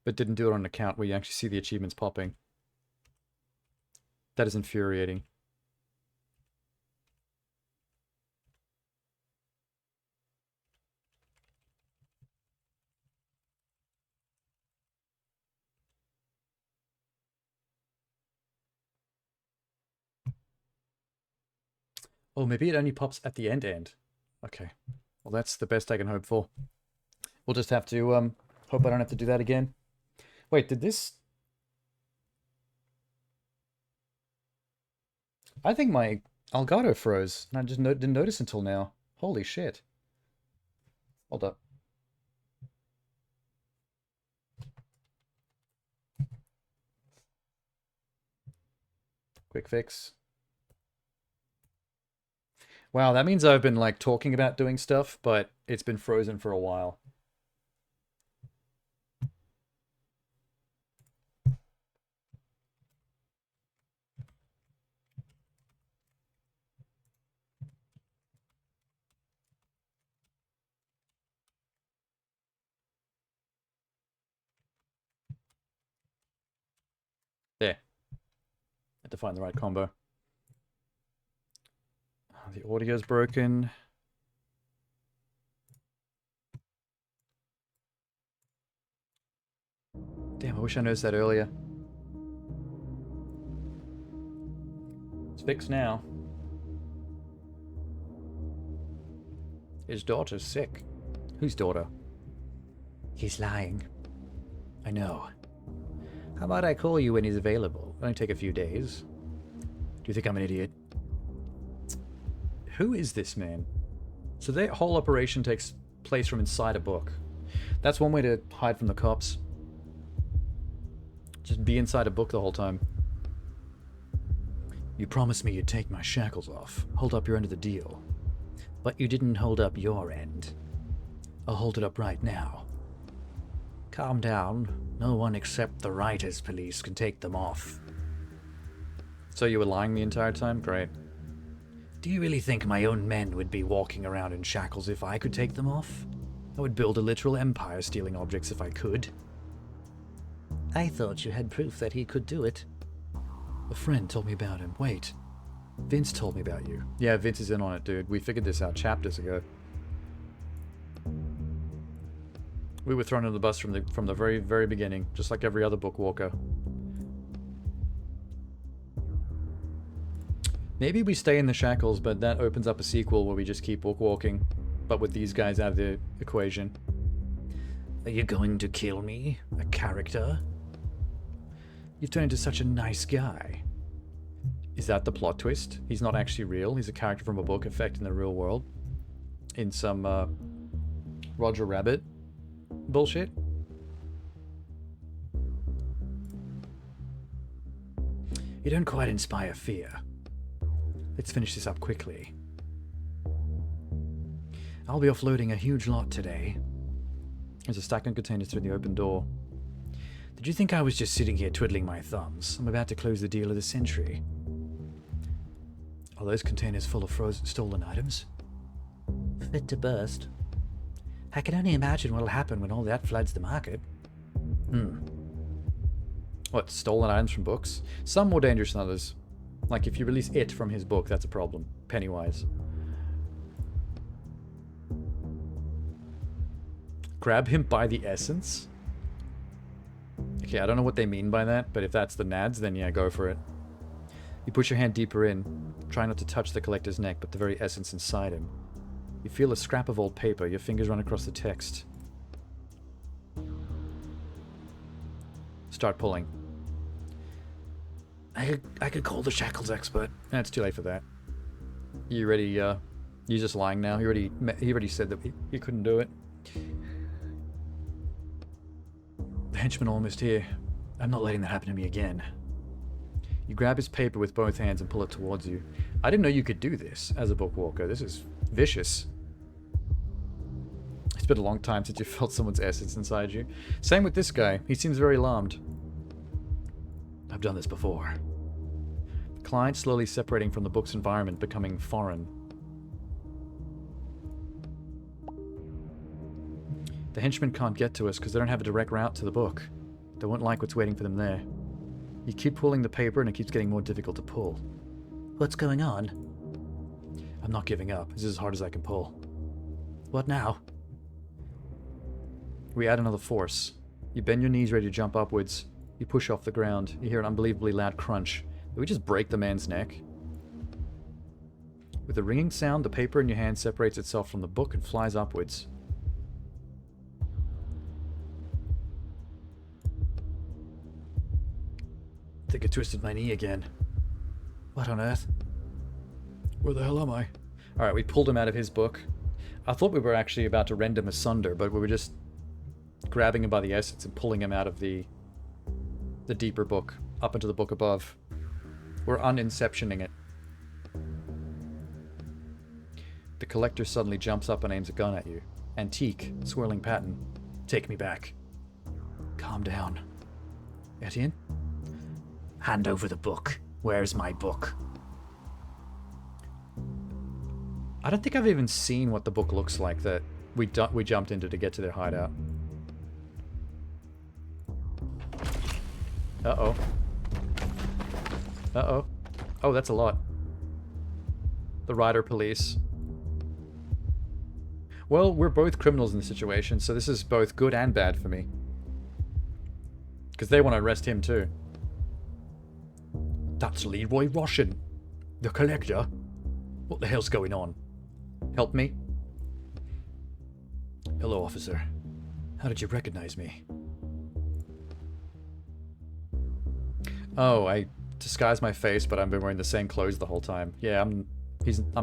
but didn't do it on an account where you actually see the achievements popping. That is infuriating. Oh, maybe it only pops at the end. Okay. Well, that's the best I can hope for. We'll just have to hope I don't have to do that again. Wait, did this... I think my Elgato froze, and I just didn't notice until now. Holy shit. Hold up. Quick fix. Wow, that means I've been like talking about doing stuff, but it's been frozen for a while. There. Had to find the right combo. Oh, the audio's broken. Damn, I wish I noticed that earlier. It's fixed now. His daughter's sick. Whose daughter? He's lying. I know. How about I call you when he's available? It'll only take a few days. Do you think I'm an idiot? Who is this man? So that whole operation takes place from inside a book. That's one way to hide from the cops. Just be inside a book the whole time. You promised me you'd take my shackles off, hold up your end of the deal. But you didn't hold up your end. I'll hold it up right now. Calm down. No one except the writers' police can take them off. So you were lying the entire time? Great. Do you really think my own men would be walking around in shackles if I could take them off? I would build a literal empire stealing objects if I could. I thought you had proof that he could do it. A friend told me about him. Wait. Vince told me about you. Yeah, Vince is in on it, dude. We figured this out chapters ago. We were thrown under the bus from the very, very beginning, just like every other Bookwalker. Maybe we stay in the shackles, but that opens up a sequel where we just keep bookwalking, but with these guys out of the equation. Are you going to kill me? A character? You've turned into such a nice guy. Is that the plot twist? He's not actually real. He's a character from a book affecting the real world. In some Roger Rabbit bullshit. You don't quite inspire fear. Let's finish this up quickly. I'll be offloading a huge lot today. There's a stack of containers through the open door. Did you think I was just sitting here twiddling my thumbs? I'm about to close the deal of the century. Are those containers full of stolen items? Fit to burst. I can only imagine what'll happen when all that floods the market. What, stolen items from books? Some more dangerous than others. Like if you release It from his book, that's a problem. Pennywise. Grab him by the essence? Okay, I don't know what they mean by that, but if that's the nads, then yeah, go for it. You push your hand deeper in, try not to touch the collector's neck, but the very essence inside him. You feel a scrap of old paper, your fingers run across the text. Start pulling. I could call the shackles expert. It's too late for that. You ready, you're just lying now. He already said that he couldn't do it. The henchman almost here. I'm not letting that happen to me again. You grab his paper with both hands and pull it towards you. I didn't know you could do this as a bookwalker. This is vicious. It's been a long time since you felt someone's essence inside you. Same with this guy. He seems very alarmed. I've done this before. The client slowly separating from the book's environment, becoming foreign. The henchmen can't get to us because they don't have a direct route to the book. They won't like what's waiting for them there. You keep pulling the paper and it keeps getting more difficult to pull. What's going on? I'm not giving up. This is as hard as I can pull. What now? We add another force. You bend your knees ready to jump upwards. You push off the ground. You hear an unbelievably loud crunch. Did we just break the man's neck? With a ringing sound, the paper in your hand separates itself from the book and flies upwards. I think I twisted my knee again. What on earth? Where the hell am I? Alright, we pulled him out of his book. I thought we were actually about to rend him asunder, but we were just grabbing him by the essence and pulling him out of the deeper book, up into the book above. We're uninceptioning it. The collector suddenly jumps up and aims a gun at you. Antique, swirling pattern. Take me back. Calm down. Etienne? Hand over the book. Where's my book? I don't think I've even seen what the book looks like that we jumped into to get to their hideout. Uh-oh. Uh-oh. Oh, that's a lot. The rider police. Well, we're both criminals in the situation, so this is both good and bad for me. Because they want to arrest him too. That's Leroy Roshan, the collector. What the hell's going on? Help me? Hello, officer. How did you recognize me? Oh, I disguised my face, but I've been wearing the same clothes the whole time. Yeah, I'm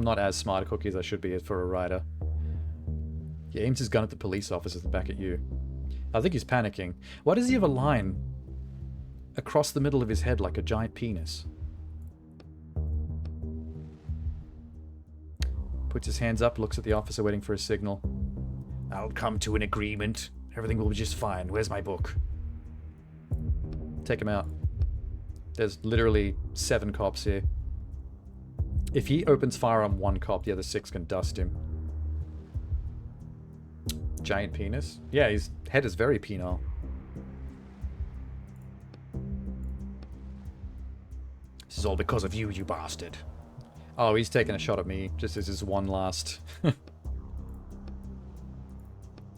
not as smart a cookie as I should be for a rider. He aims his gun at the police officers and back at you. I think he's panicking. Why does he have a line across the middle of his head like a giant penis? Puts his hands up, looks at the officer waiting for a signal. I'll come to an agreement. Everything will be just fine. Where's my book? Take him out. There's literally 7 cops here. If he opens fire on one cop, the other 6 can dust him. Giant penis? Yeah, his head is very penile. This is all because of you, you bastard. Oh, he's taking a shot at me, just as his one last.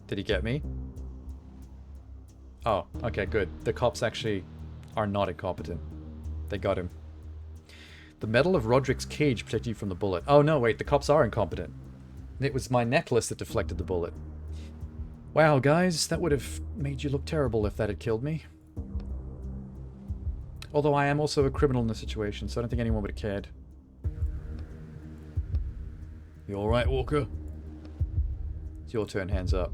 Did he get me? Oh, okay, good. The cops actually are not incompetent. They got him. The metal of Roderick's cage protected you from the bullet. Oh no, wait, the cops are incompetent. It was my necklace that deflected the bullet. Wow, guys, that would have made you look terrible if that had killed me. Although I am also a criminal in the situation, so I don't think anyone would have cared. You alright, Walker? It's your turn, hands up.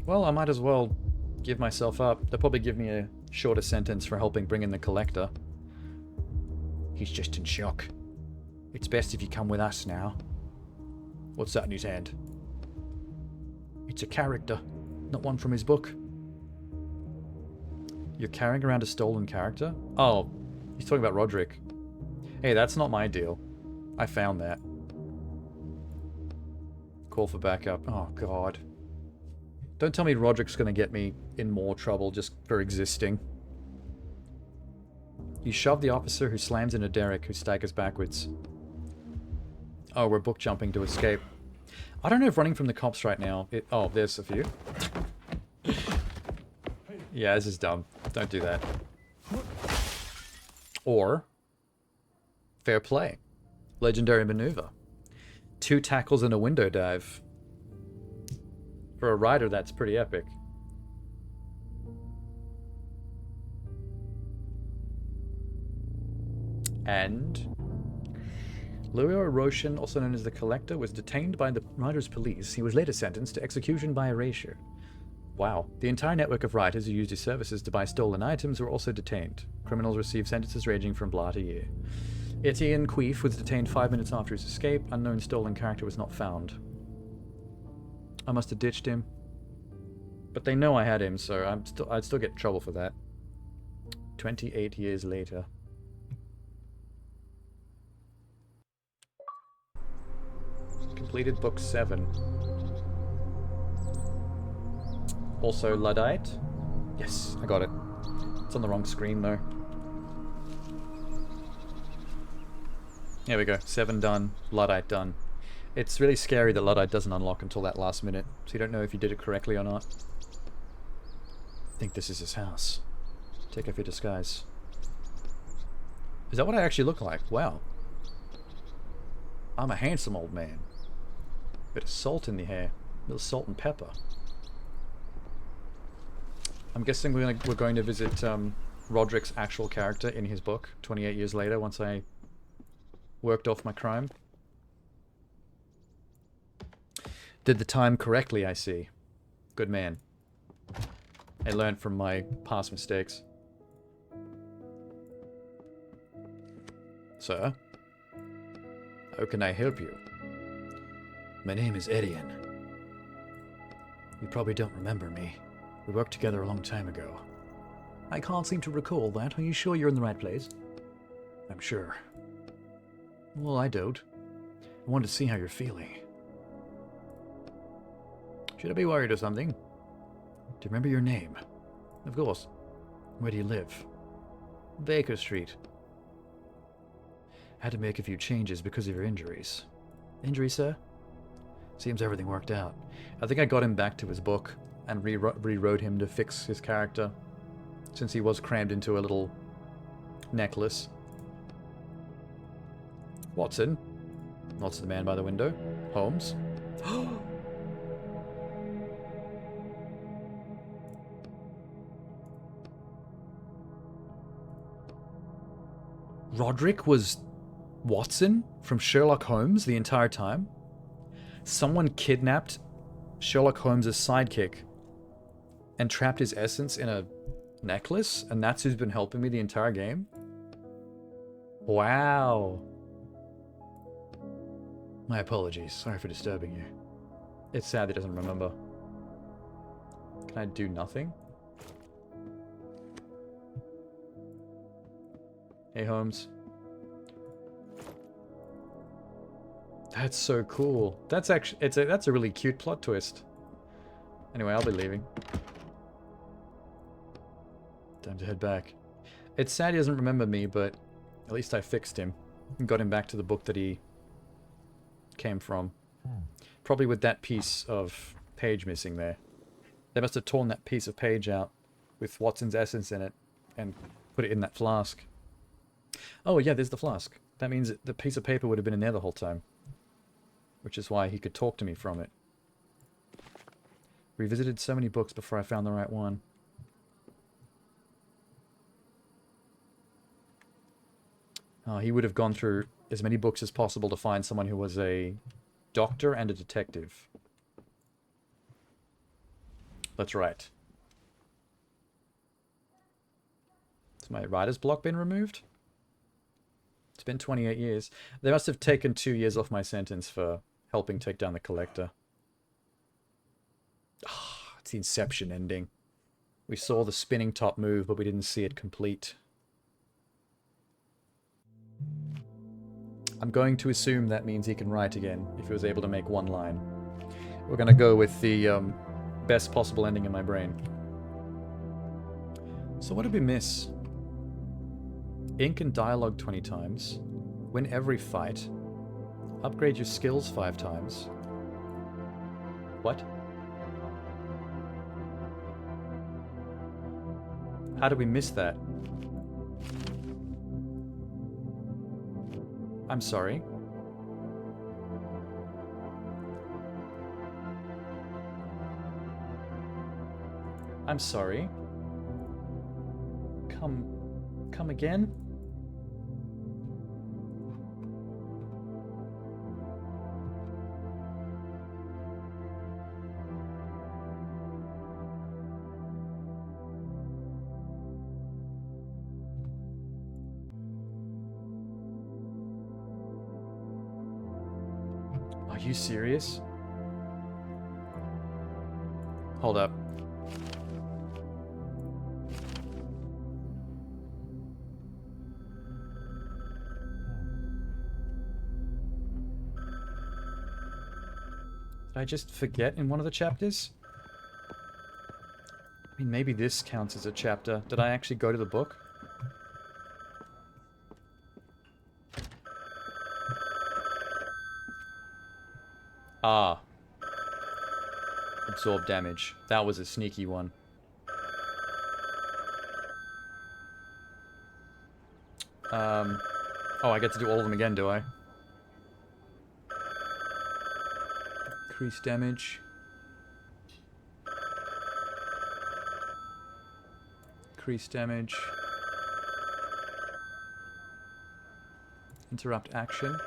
Well, I might as well give myself up. They'll probably give me a shorter sentence for helping bring in the collector. He's just in shock. It's best if you come with us now. What's that in his hand? It's a character, not one from his book. You're carrying around a stolen character? Oh, he's talking about Roderick. Hey, that's not my deal. I found that. Call for backup. Oh, God. Don't tell me Roderick's going to get me in more trouble just for existing. You shove the officer who slams into Derek, who staggers backwards. Oh, we're book jumping to escape. I don't know if running from the cops right now... Oh, there's a few. Yeah, this is dumb. Don't do that. Or... fair play. Legendary maneuver. 2 tackles and a window dive. For a rider, that's pretty epic. And... Luo Roshan, also known as the Collector, was detained by the Riders Police. He was later sentenced to execution by erasure. Wow. The entire network of writers who used his services to buy stolen items were also detained. Criminals received sentences ranging from blah to year. Etienne Queef was detained 5 minutes after his escape. Unknown stolen character was not found. I must have ditched him. But they know I had him, so I'd still get in trouble for that. 28 years later. Completed book 7. Also Luddite. Yes, I got it. It's on the wrong screen though. There we go. 7 done. Luddite done. It's really scary that Luddite doesn't unlock until that last minute, so you don't know if you did it correctly or not. I think this is his house. Take off your disguise. Is that what I actually look like? Wow. I'm a handsome old man. Bit of salt in the hair. A little salt and pepper. I'm guessing we're going to visit Roderick's actual character in his book 28 years later once I worked off my crime. Did the time correctly, I see. Good man. I learned from my past mistakes. Sir? How can I help you? My name is Etienne. You probably don't remember me. We worked together a long time ago. I can't seem to recall that. Are you sure you're in the right place? I'm sure. Well, I don't. I wanted to see how you're feeling. Should I be worried or something? Do you remember your name? Of course. Where do you live? Baker Street. Had to make a few changes because of your injuries. Injuries, sir? Seems everything worked out. I think I got him back to his book and rewrote him to fix his character, since he was crammed into a little necklace. Watson? Nods to the man by the window. Holmes? Roderick was Watson from Sherlock Holmes the entire time? Someone kidnapped Sherlock Holmes' sidekick and trapped his essence in a necklace, and that's who's been helping me the entire game? Wow. My apologies. Sorry for disturbing you. It's sad he doesn't remember. Can I do nothing? Hey, Holmes. That's so cool. That's actually that's a really cute plot twist. Anyway, I'll be leaving. Time to head back. It's sad he doesn't remember me, but at least I fixed him and got him back to the book that he came from. Probably with that piece of page missing there. They must have torn that piece of page out with Watson's essence in it and put it in that flask. Oh yeah, there's the flask. That means the piece of paper would have been in there the whole time. Which is why he could talk to me from it. Revisited so many books before I found the right one. He would have gone through as many books as possible to find someone who was a doctor and a detective. That's right. Has my writer's block been removed? It's been 28 years. They must have taken 2 years off my sentence for helping take down the collector. Ah, it's the Inception ending. We saw the spinning top move, but we didn't see it complete. I'm going to assume that means he can write again, if he was able to make one line. We're going to go with the best possible ending in my brain. So what did we miss? Ink and dialogue 20 times. Win every fight. Upgrade your skills 5 times. What? How did we miss that? I'm sorry. I'm sorry. Come again? Are you serious? Hold up. Did I just forget in one of the chapters? I mean, maybe this counts as a chapter. Did I actually go to the book? Ah. Absorb damage. That was a sneaky one. Oh, I get to do all of them again, do I? Increase damage. Increase damage. Interrupt action.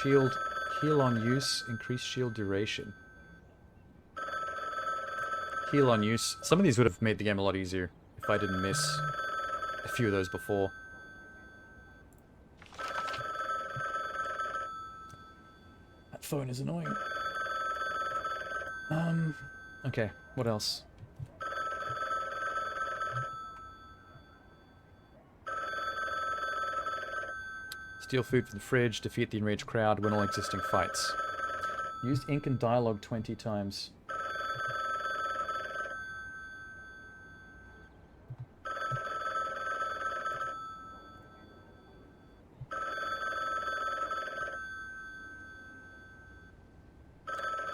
Shield. Heal on use. Increase shield duration. Heal on use. Some of these would have made the game a lot easier if I didn't miss a few of those before. That phone is annoying. Okay, what else? Steal food from the fridge, defeat the enraged crowd, win all existing fights. Use ink and dialogue 20 times.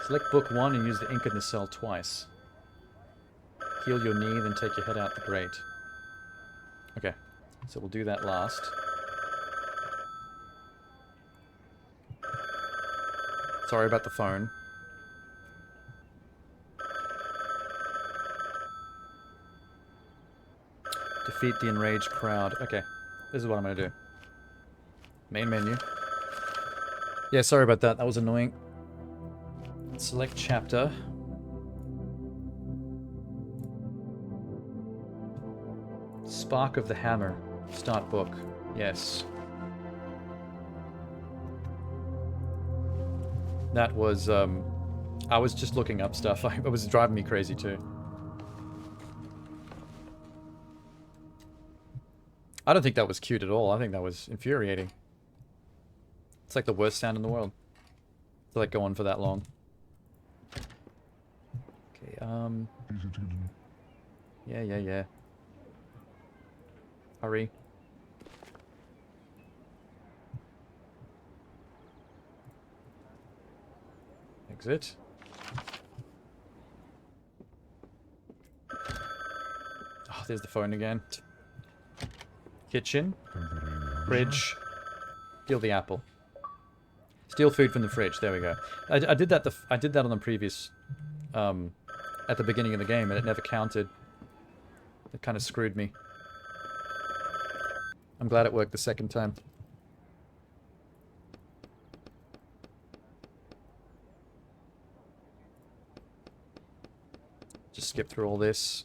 Select book 1 and use the ink in the cell twice. Heal your knee, then take your head out the grate. Okay, so we'll do that last. Sorry about the phone. Defeat the enraged crowd. Okay, this is what I'm gonna do. Main menu. Yeah, sorry about that. That was annoying. Select chapter. Spark of the Hammer. Start book. Yes. That was, I was just looking up stuff. It was driving me crazy too. I don't think that was cute at all. I think that was infuriating. It's like the worst sound in the world. To like go on for that long. Okay, Yeah. Hurry. Exit. Oh, there's the phone again. Kitchen. Fridge. Steal the apple. Steal food from the fridge. There we go. I did that. I did that on the previous, at the beginning of the game, and it never counted. It kind of screwed me. I'm glad it worked the second time. Just skip through all this.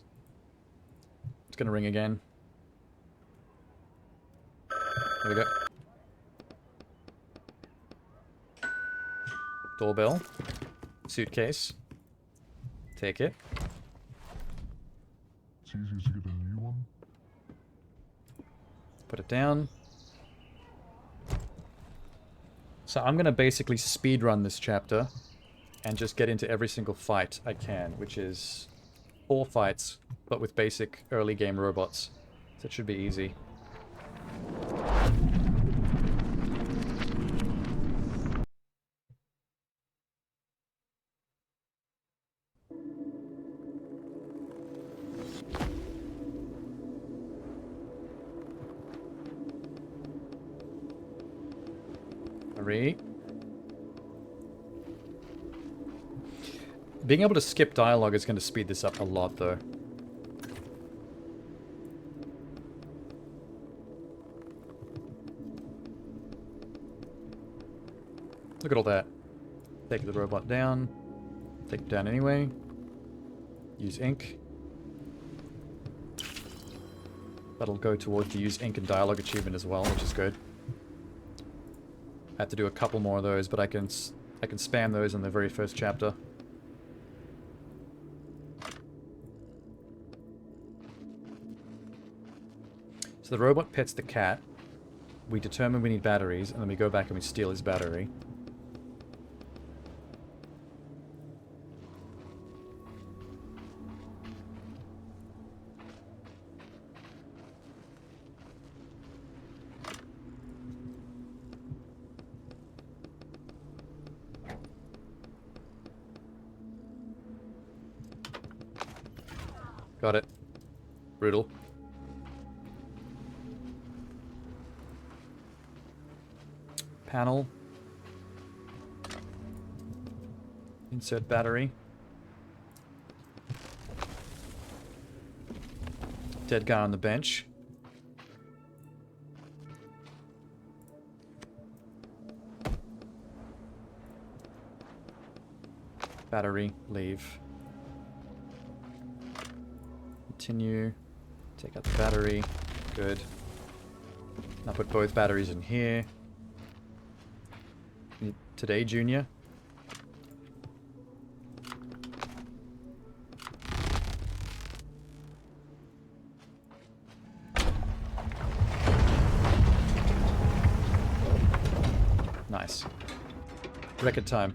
It's gonna ring again. There we go. Doorbell. Suitcase. Take it. It's easier to get a new one. Put it down. So I'm gonna basically speed run this chapter and just get into every single fight I can, which is 4 fights, but with basic early game robots. So it should be easy. Hurry. Being able to skip dialogue is going to speed this up a lot, though. Look at all that. Take the robot down. Take it down anyway. Use ink. That'll go towards the use ink and dialogue achievement as well, which is good. I have to do a couple more of those, but I can spam those in the very first chapter. So the robot pets the cat. We determine we need batteries, and then we go back and we steal his battery. Got it. Brutal. Panel. Insert battery. Dead guy on the bench. Battery, leave. Continue. Take out the battery. Good. Now put both batteries in here. Today, Junior. Nice. Record time.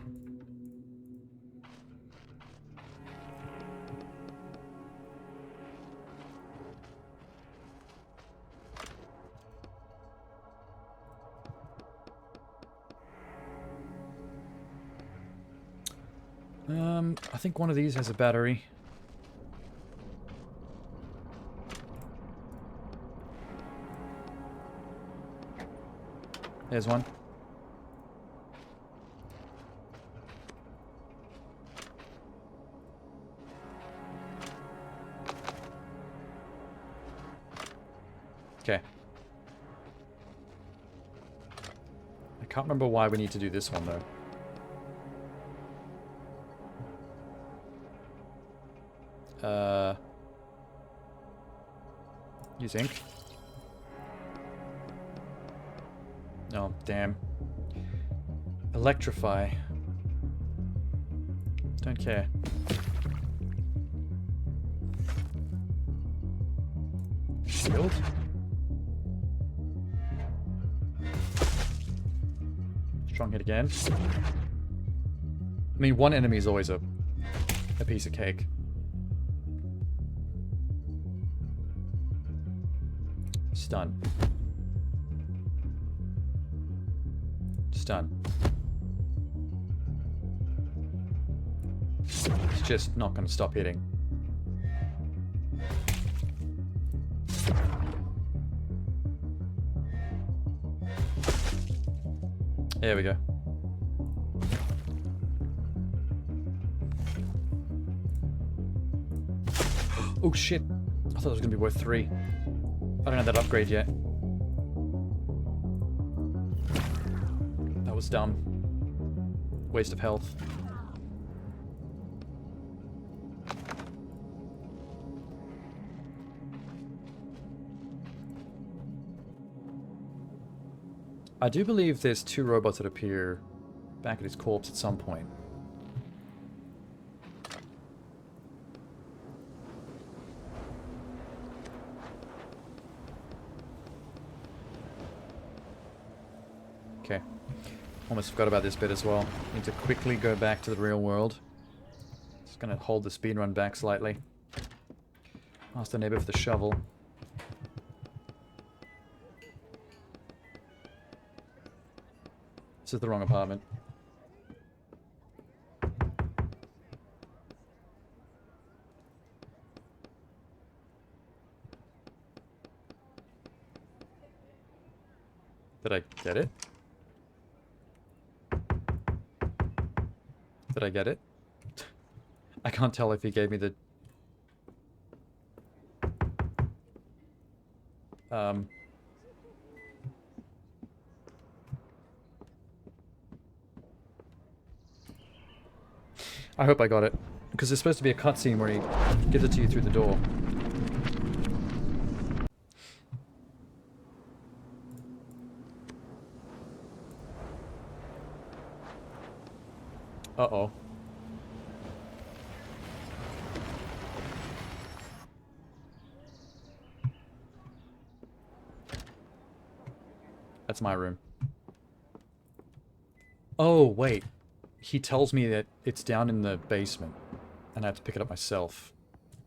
I think one of these has a battery. There's one. Okay. I can't remember why we need to do this one, though. Use ink. Oh, damn. Electrify. Don't care. Shield. Strong hit again. I mean, one enemy is always a piece of cake. Stun. Stun. It's just not going to stop hitting. There we go. Oh shit. I thought it was going to be worth 3. I don't have that upgrade yet. was dumb. Waste of health. I do believe there's 2 robots that appear back at his corpse at some point. Okay. Almost forgot about this bit as well. Need to quickly go back to the real world. Just gonna hold the speedrun back slightly. Ask the neighbor for the shovel. This is the wrong apartment. Did I get it? Did I get it? I can't tell if he gave me the... I hope I got it. Because there's supposed to be a cutscene where he gives it to you through the door. Uh-oh. That's my room. Oh, wait. He tells me that it's down in the basement. And I have to pick it up myself.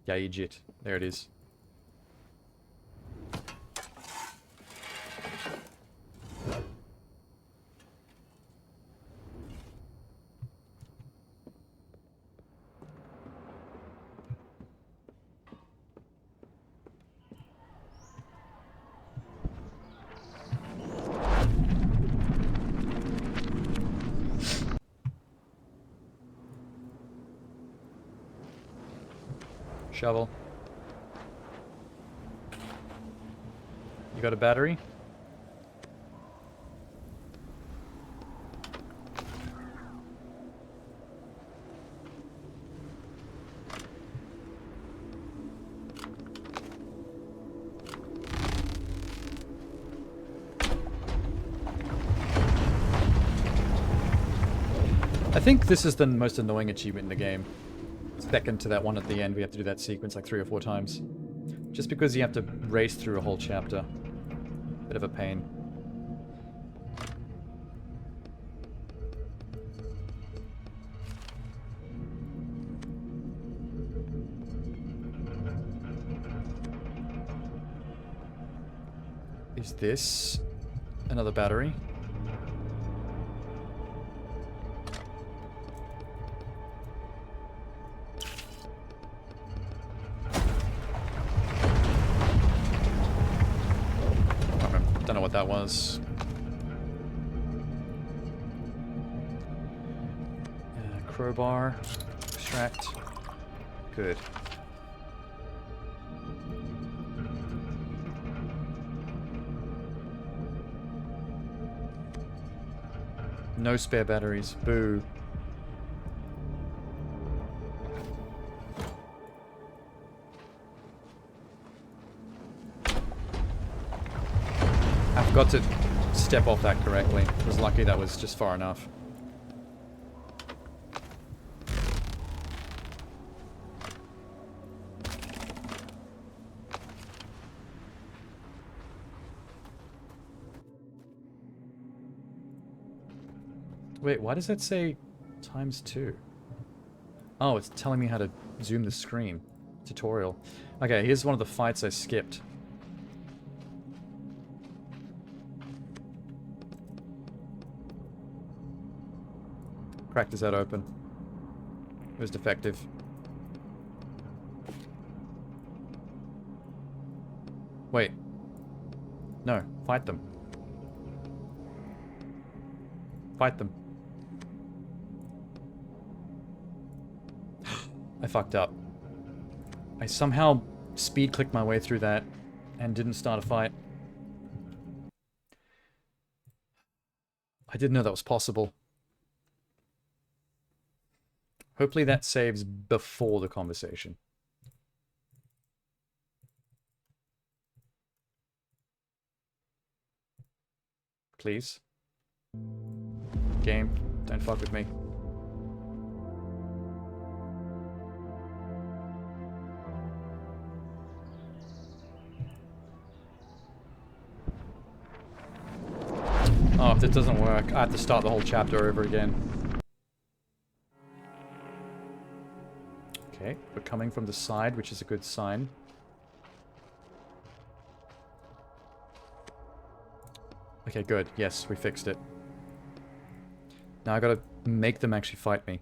Yeah, legit. There it is. Shovel. You got a battery? I think this is the most annoying achievement in the game. Second to that one at the end, we have to do that sequence like 3 or 4 times. Just because you have to race through a whole chapter. Bit of a pain. Is this another battery? That was crowbar, extract, good. No spare batteries, boo. Got to step off that correctly. I was lucky that was just far enough. Wait, why does that say ×2? Oh, it's telling me how to zoom the screen. Tutorial. Okay, here's one of the fights I skipped. Cracked his head open. It was defective. Wait. No, fight them. Fight them. I fucked up. I somehow speed clicked my way through that and didn't start a fight. I didn't know that was possible. Hopefully that saves before the conversation. Please. Game, don't fuck with me. Oh, if this doesn't work, I have to start the whole chapter over again. Okay, we're coming from the side, which is a good sign. Okay, good. Yes, we fixed it. Now I gotta make them actually fight me.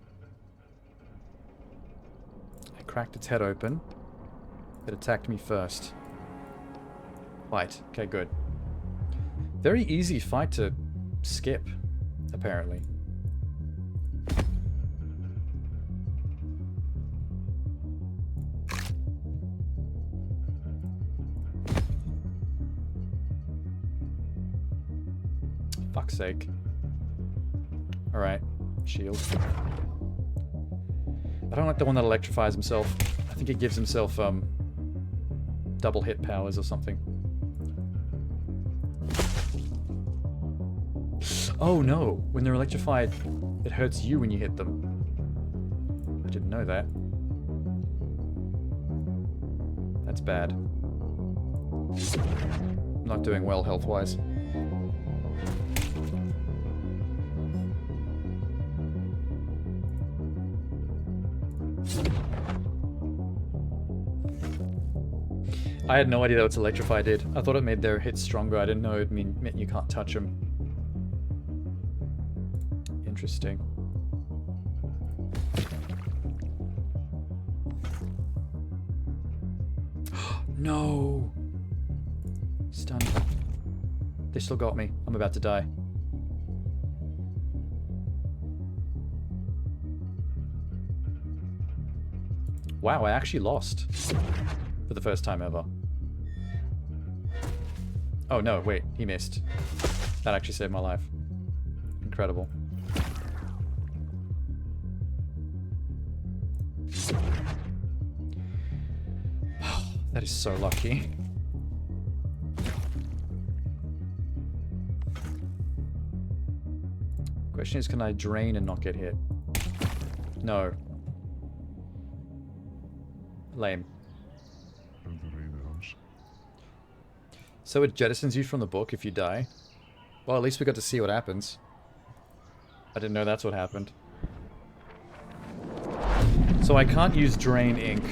I cracked its head open. It attacked me first. Fight. Okay, good. Very easy fight to skip, apparently. Fuck's sake. Alright, shield. I don't like the one that electrifies himself. I think it gives himself, double hit powers or something. Oh no! When they're electrified, it hurts you when you hit them. I didn't know that. That's bad. I'm not doing well health-wise. I had no idea that what electrify did. I thought it made their hits stronger. I didn't know it meant you can't touch them. Interesting. No! Stunned. They still got me. I'm about to die. Wow, I actually lost. For the first time ever. Oh no, wait, he missed. That actually saved my life. Incredible. That is so lucky. Question is, can I drain and not get hit? No. Lame. So it jettisons you from the book if you die? Well, at least we got to see what happens. I didn't know that's what happened. So I can't use Drain Ink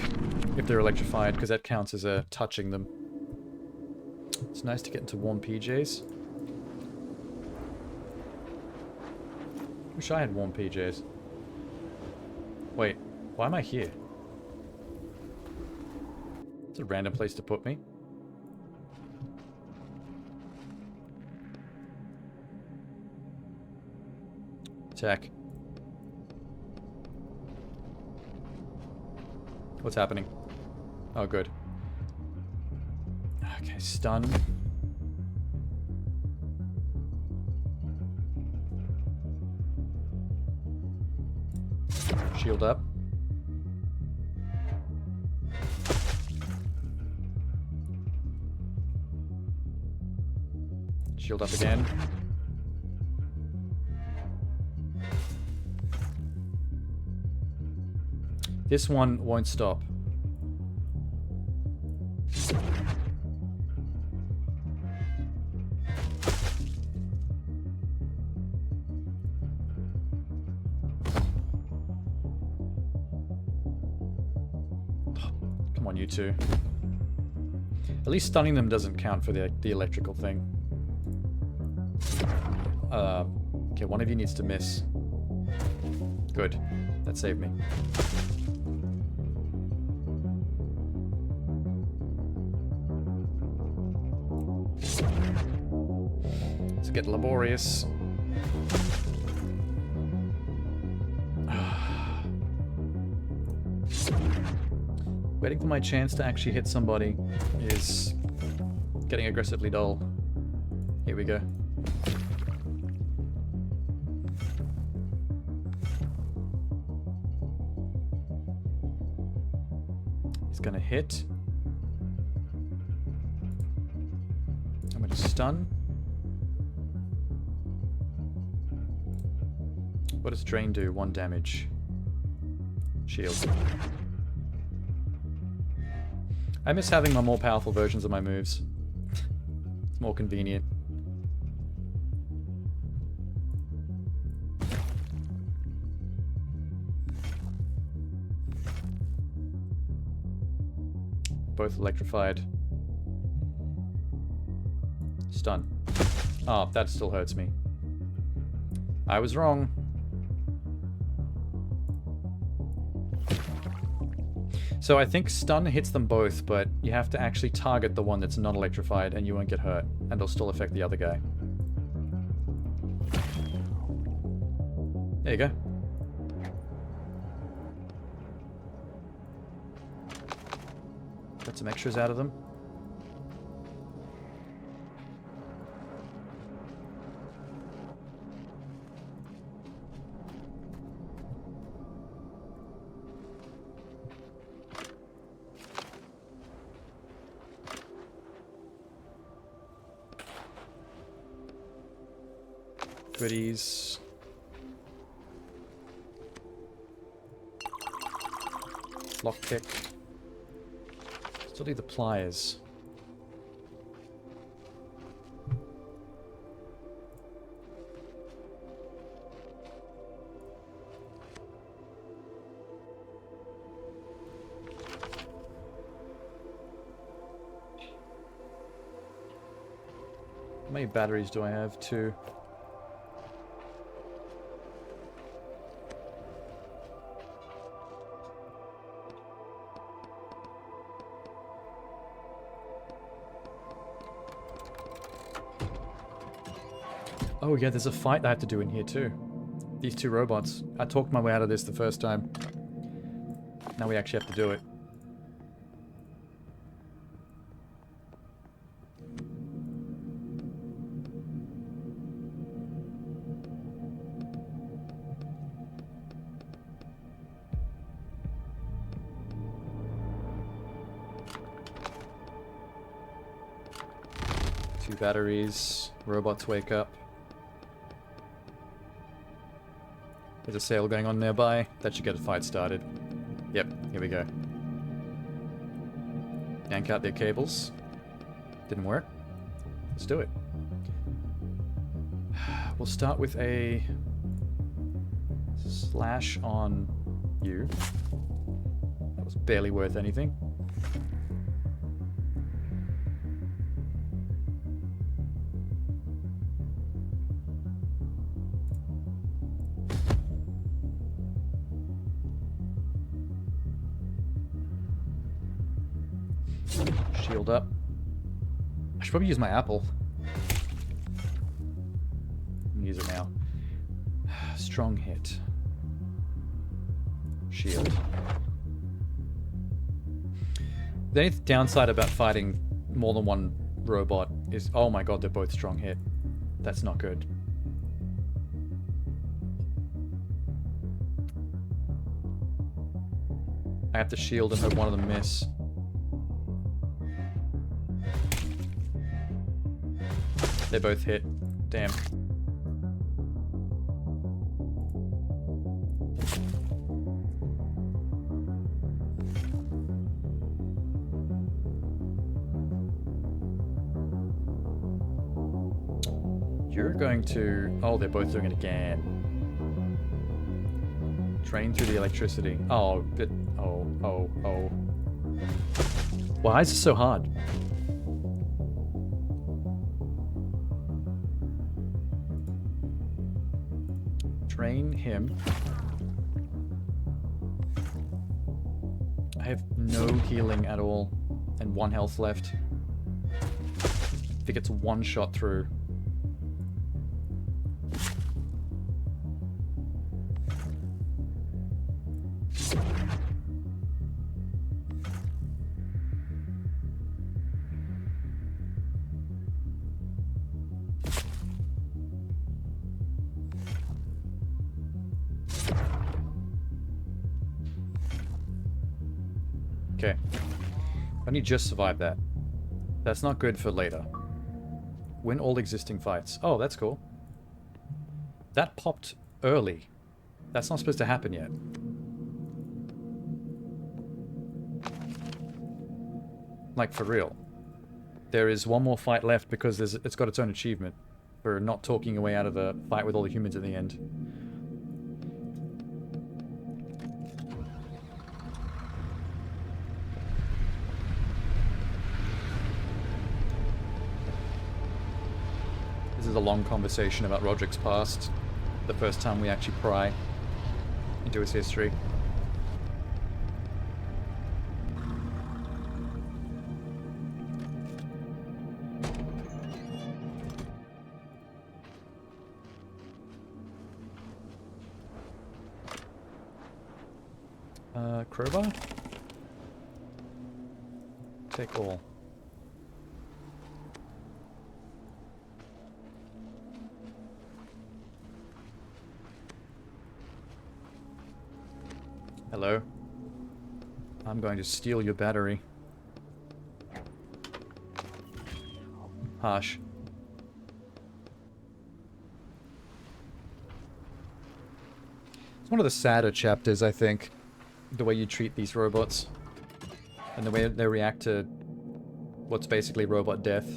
if they're electrified, because that counts as touching them. It's nice to get into warm PJs. Wish I had warm PJs. Wait, why am I here? It's a random place to put me. Attack. What's happening? Oh, good. Okay, stun. Shield up. Shield up again. This one won't stop. Come on, you two. At least stunning them doesn't count for the electrical thing. Okay, one of you needs to miss. Good. That saved me. Let's get laborious. Waiting for my chance to actually hit somebody is getting aggressively dull. Here we go. gonna hit. I'm gonna stun. What does Drain do? 1 damage. Shield. I miss having my more powerful versions of my moves. It's more convenient. Both electrified. Stun. Oh, that still hurts me. I was wrong. So I think stun hits them both, but you have to actually target the one that's not electrified and you won't get hurt. And they'll still affect the other guy. There you go. Got some extras out of them. Goodies. Lockpick. Still need the pliers. How many batteries do I have? 2. Oh yeah, there's a fight I have to do in here too. These 2 robots. I talked my way out of this the first time. Now we actually have to do it. Two batteries. Robots wake up. There's a sale going on nearby. That should get a fight started. Yep, here we go. Yank out their cables. Didn't work. Let's do it. We'll start with a slash on you. That was barely worth anything. Shield up. I should probably use my apple. Use it now. Strong hit. Shield. The only downside about fighting more than one robot is, oh my god, they're both strong hit. That's not good. I have to shield and hope one of them miss. They both hit. Damn. You're going to... Oh, they're both doing it again. Train through the electricity. Oh, it... Oh. Why is this so hard? Drain him. I have no healing at all. And 1 health left. If it gets 1 shot through. Okay. Only just survived that. That's not good for later. Win all existing fights. Oh, that's cool. That popped early. That's not supposed to happen yet. Like, for real. There is one more fight left because it's got its own achievement for not talking your way out of a fight with all the humans at the end. This is a long conversation about Roderick's past. The first time we actually pry into his history. Crowbar? Take all. Hello? I'm going to steal your battery. Harsh. It's one of the sadder chapters, I think. The way you treat these robots. And the way they react to what's basically robot death.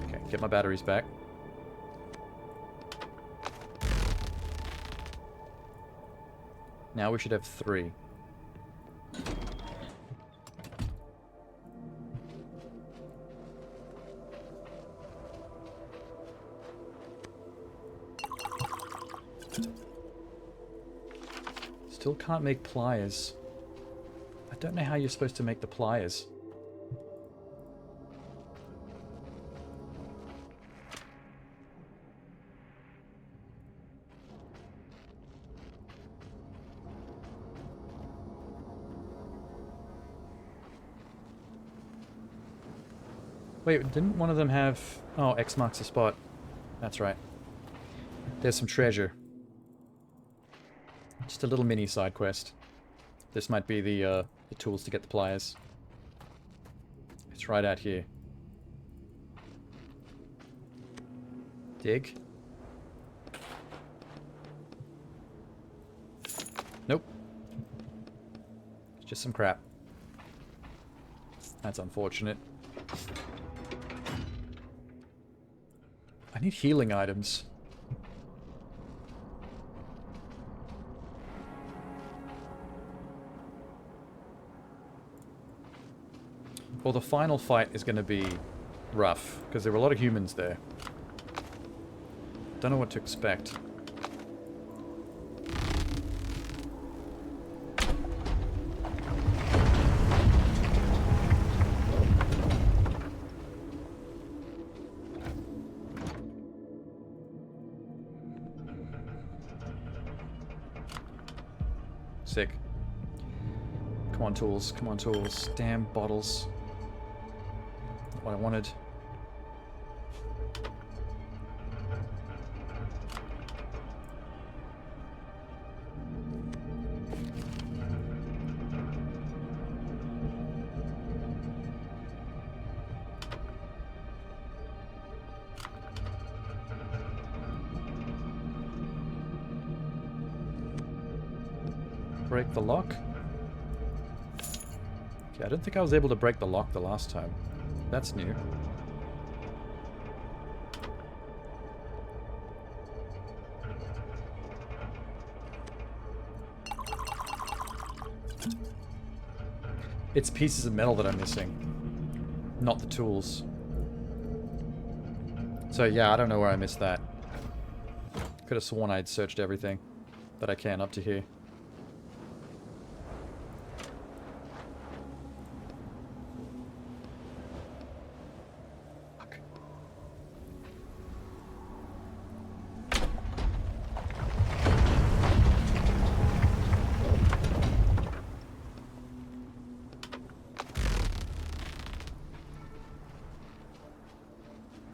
Okay, get my batteries back. Now we should have 3. Still can't make pliers. I don't know how you're supposed to make the pliers. Wait, didn't one of them have... Oh, X marks the spot. That's right. There's some treasure. Just a little mini side quest. This might be the tools to get the pliers. It's right out here. Dig. Nope. It's just some crap. That's unfortunate. I need healing items. Well, the final fight is going to be rough, because there were a lot of humans there. Don't know what to expect. Sick. Come on, tools. Come on, tools. Damn bottles. Not what I wanted. Break the lock? Okay, I don't think I was able to break the lock the last time. That's new. It's pieces of metal that I'm missing, not the tools. So yeah, I don't know where I missed that. Could have sworn I'd searched everything that I can up to here.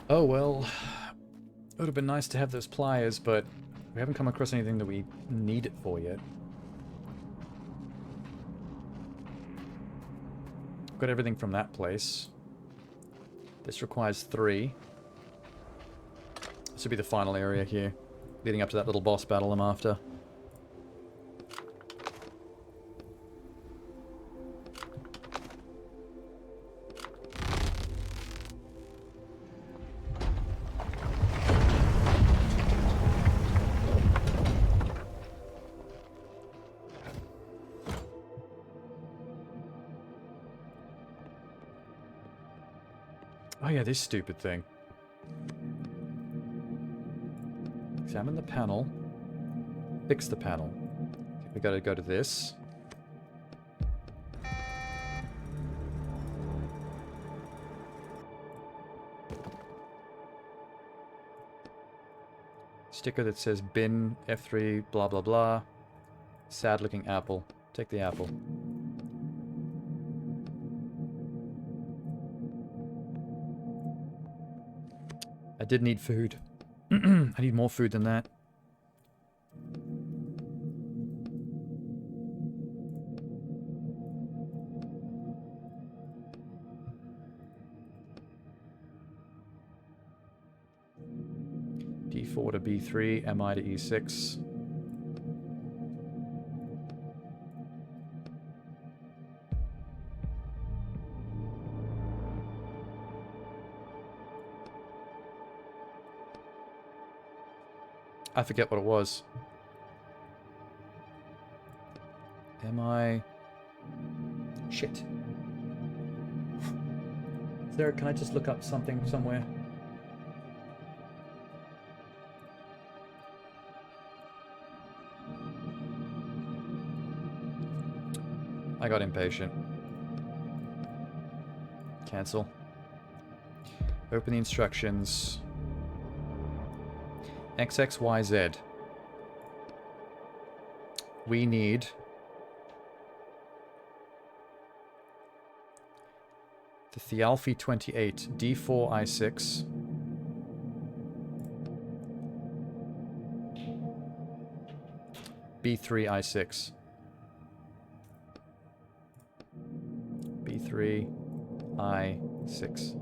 Oh well, It would have been nice to have those pliers, but we haven't come across anything that we need it for yet. Got everything from that place. This requires 3. This will be the final area here, leading up to that little boss battle I'm after. Oh yeah, this stupid thing. Examine the panel. Fix the panel. Okay, we gotta go to this. Sticker that says bin, F3, blah blah blah. Sad looking apple. Take the apple. I did need food. I need more food than that. D4 to B3, MI to E6. I forget what it was. Am I... Shit. Sarah, can I just look up something somewhere? I got impatient. Cancel. Open the instructions. XXYZ. We need the Thialfi 28, D4 I6. B3 I6. B3 I6.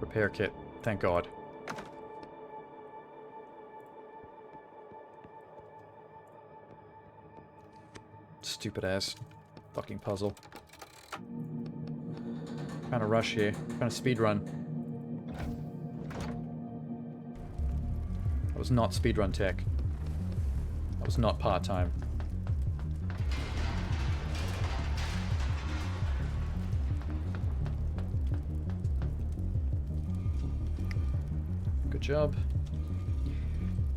Repair kit. Thank God. Stupid ass fucking puzzle. Trying to rush here. Trying to speed run. That was not speedrun tech. That was not part-time. Good job.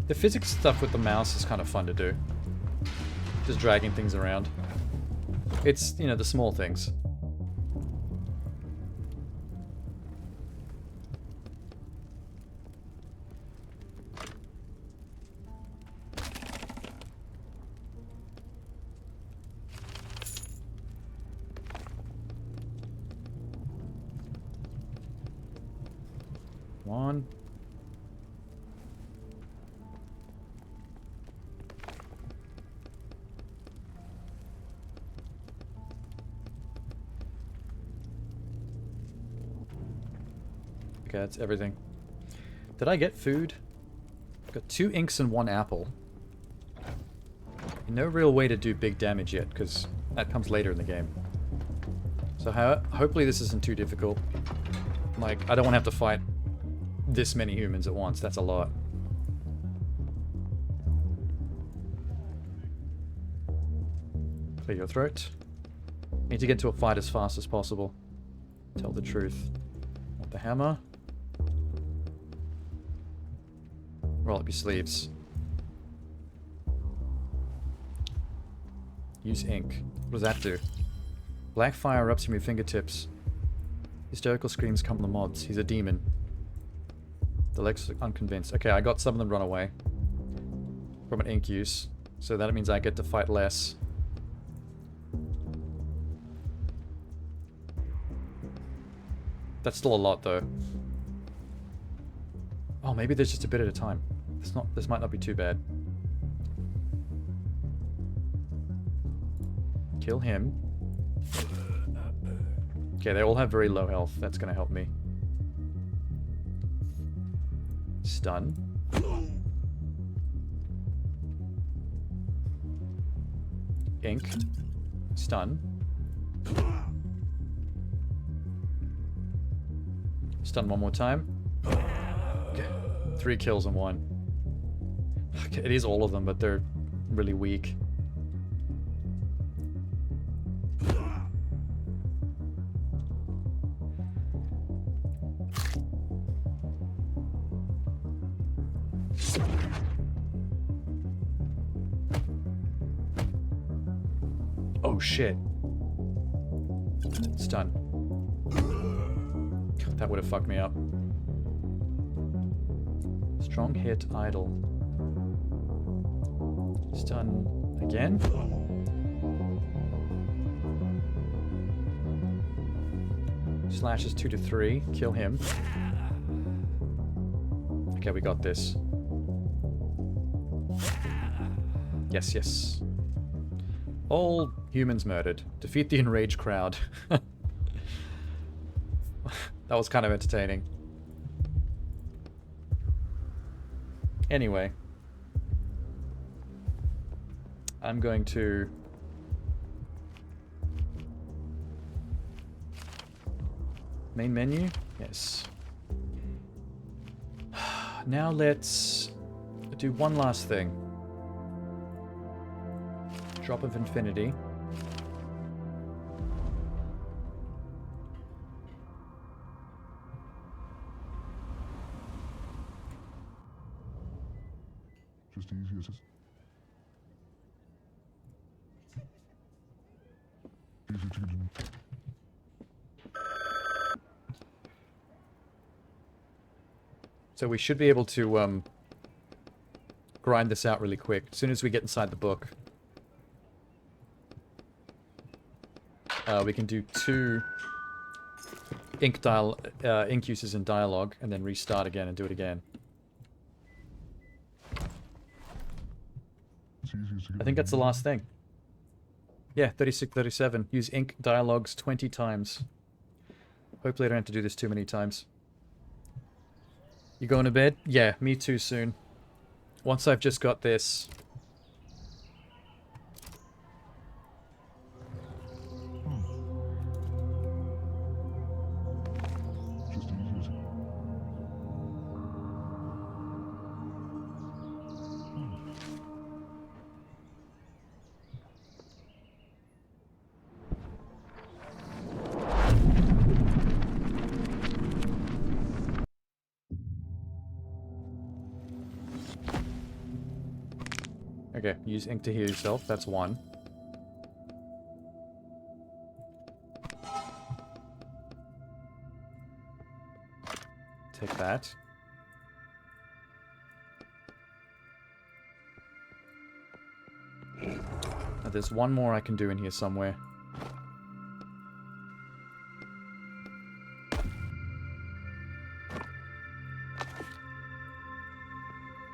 The physics stuff with the mouse is kind of fun to do. Just dragging things around. It's, you know, the small things. Come on. Okay, that's everything. Did I get food? Got 2 inks and 1 apple. No real way to do big damage yet, because that comes later in the game. So hopefully this isn't too difficult. Like, I don't want to have to fight this many humans at once. That's a lot. Clear your throat. Need to get to a fight as fast as possible. Tell the truth. Want the hammer? Roll up your sleeves. Use ink. What does that do? Black fire erupts from your fingertips. Hysterical screams come from the mobs. He's a demon. The legs are unconvinced. Okay, I got some of them run away from an ink use. So that means I get to fight less. That's still a lot, though. Oh, maybe there's just a bit at a time. This might not be too bad. Kill him. Okay, they all have very low health. That's gonna help me. Stun. Ink. Stun. Stun one more time. Okay. 3 kills in 1. Okay, it is all of them, but they're really weak. Oh shit. Stun. That would have fucked me up. Strong hit, idle. Stun again. Slash is 2 to 3. Kill him. Okay, we got this. Yes, yes. All humans murdered. Defeat the enraged crowd. That was kind of entertaining. Anyway. I'm going to... Main menu? Yes. Now let's do one last thing. Drop of Infinity. Just easy as it. Easy to get in. So we should be able to grind this out really quick as soon as we get inside the book. We can do 2 ink uses in dialogue and then restart again and do it again. It's easy to get I think that's the last thing. Yeah, 36, 37. Use ink dialogues 20 times. Hopefully I don't have to do this too many times. You going to bed? Yeah, me too soon. Once I've just got this... just easy as it. Okay, use ink to heal yourself. That's 1. Take that. Now, there's one more I can do in here somewhere.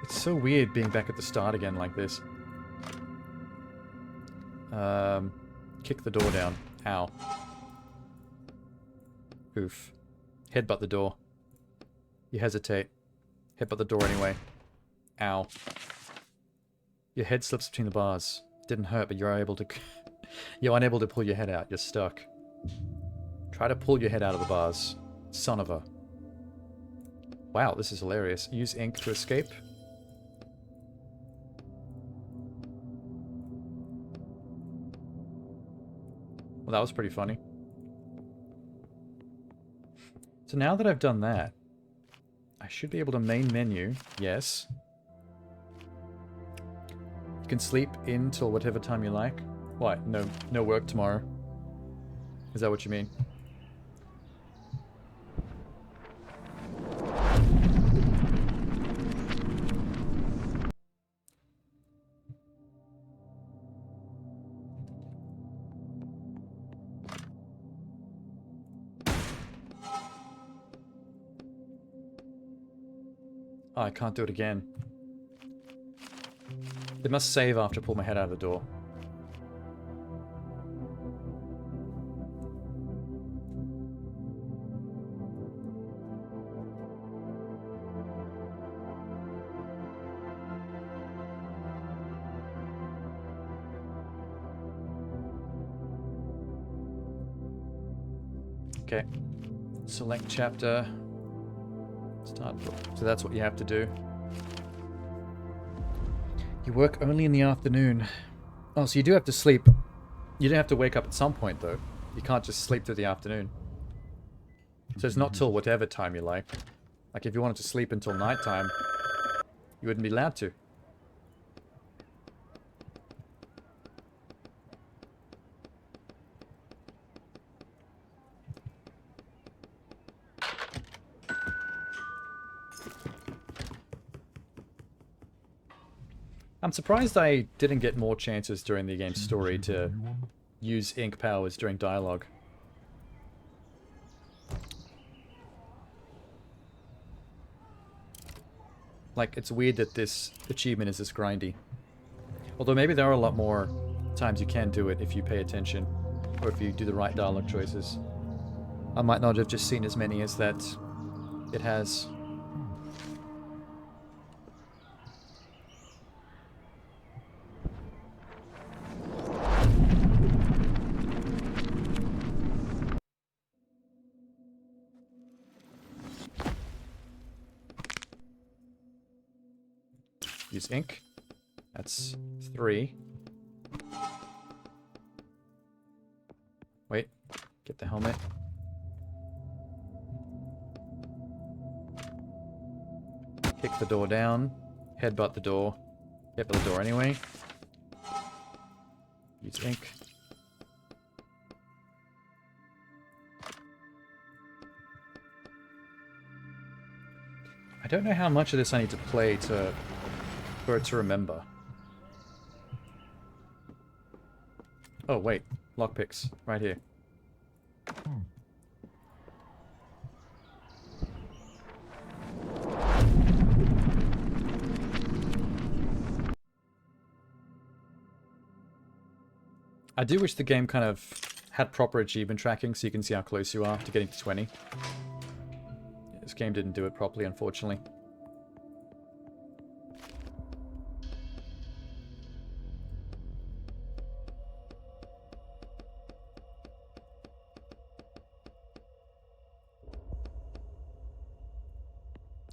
It's so weird being back at the start again like this. Kick the door down. Ow. Oof. Headbutt the door. You hesitate. Headbutt the door anyway. Ow. Your head slips between the bars. Didn't hurt, but you're able to... you're unable to pull your head out. You're stuck. Try to pull your head out of the bars. Son of a... Wow, this is hilarious. Use ink to escape. Well, that was pretty funny. So now that I've done that, I should be able to main menu. Yes. You can sleep in till whatever time you like. What? No work tomorrow? Is that what you mean? Oh, I can't do it again. It must save after I pull my head out of the door. Okay. Select chapter. Start book. So that's what you have to do. You work only in the afternoon. Oh, so you do have to sleep. You do have to wake up at some point, though. You can't just sleep through the afternoon. So it's not till whatever time you like. Like, if you wanted to sleep until nighttime, you wouldn't be allowed to. I'm surprised I didn't get more chances during the game's story to use ink powers during dialogue. Like, it's weird that this achievement is this grindy. Although maybe there are a lot more times you can do it if you pay attention, or if you do the right dialogue choices. I might not have just seen as many as that it has. Use ink. That's 3. Wait. Get the helmet. Kick the door down. Headbutt the door. Get by the door anyway. Use ink. I don't know how much of this I need to play for it to remember. Oh, wait. Lockpicks. Right here. I do wish the game kind of had proper achievement tracking so you can see how close you are to getting to 20. This game didn't do it properly, unfortunately.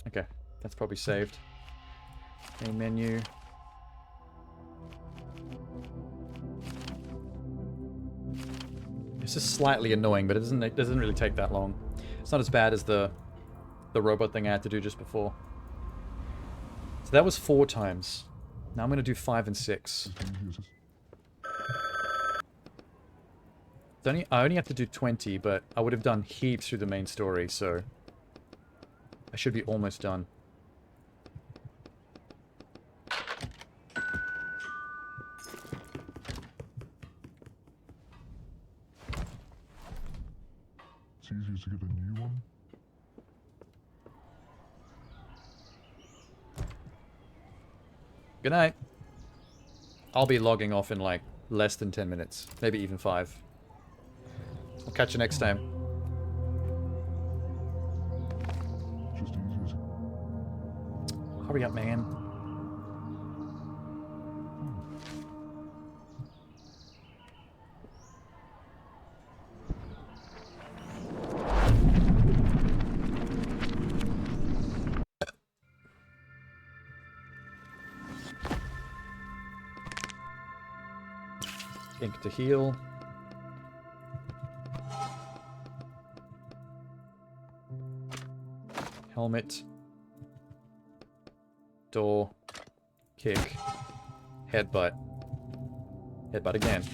Okay, that's probably saved. Main menu. This is slightly annoying, but it doesn't really take that long. It's not as bad as the robot thing I had to do just before. So that was 4 times. Now I'm going to do 5 and 6. I only have to do 20, but I would have done heaps through the main story, so I should be almost done. It's easier to get a new one. Good night. I'll be logging off in like less than 10 minutes. Maybe even 5. I'll catch you next time. Just easier to... Hurry up, man. Ink to heal. Helmet. Door. Kick. Headbutt. Headbutt again.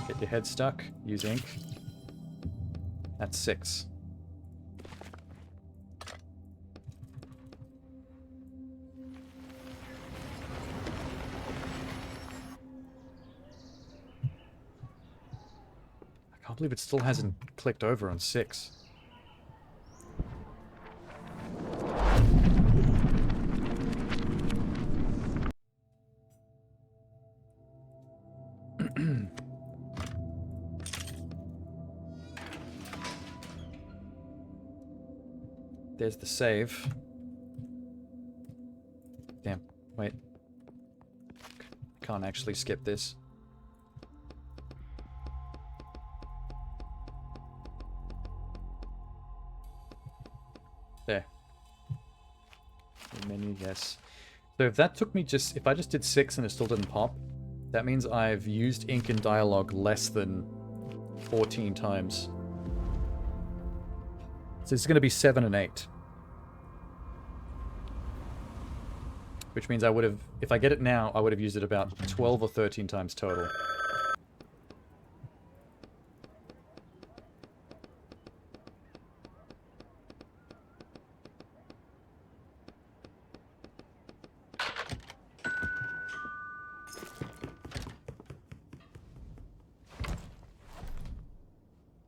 Get your head stuck. Use ink. That's 6. I can't believe it still hasn't clicked over on 6. There's the save. Damn, wait. I can't actually skip this. There. The menu, yes. So if that took me if I just did 6 and it still didn't pop, that means I've used ink and dialogue less than 14 times. So it's going to be 7 and 8. Which means I would have, if I get it now, I would have used it about 12 or 13 times total.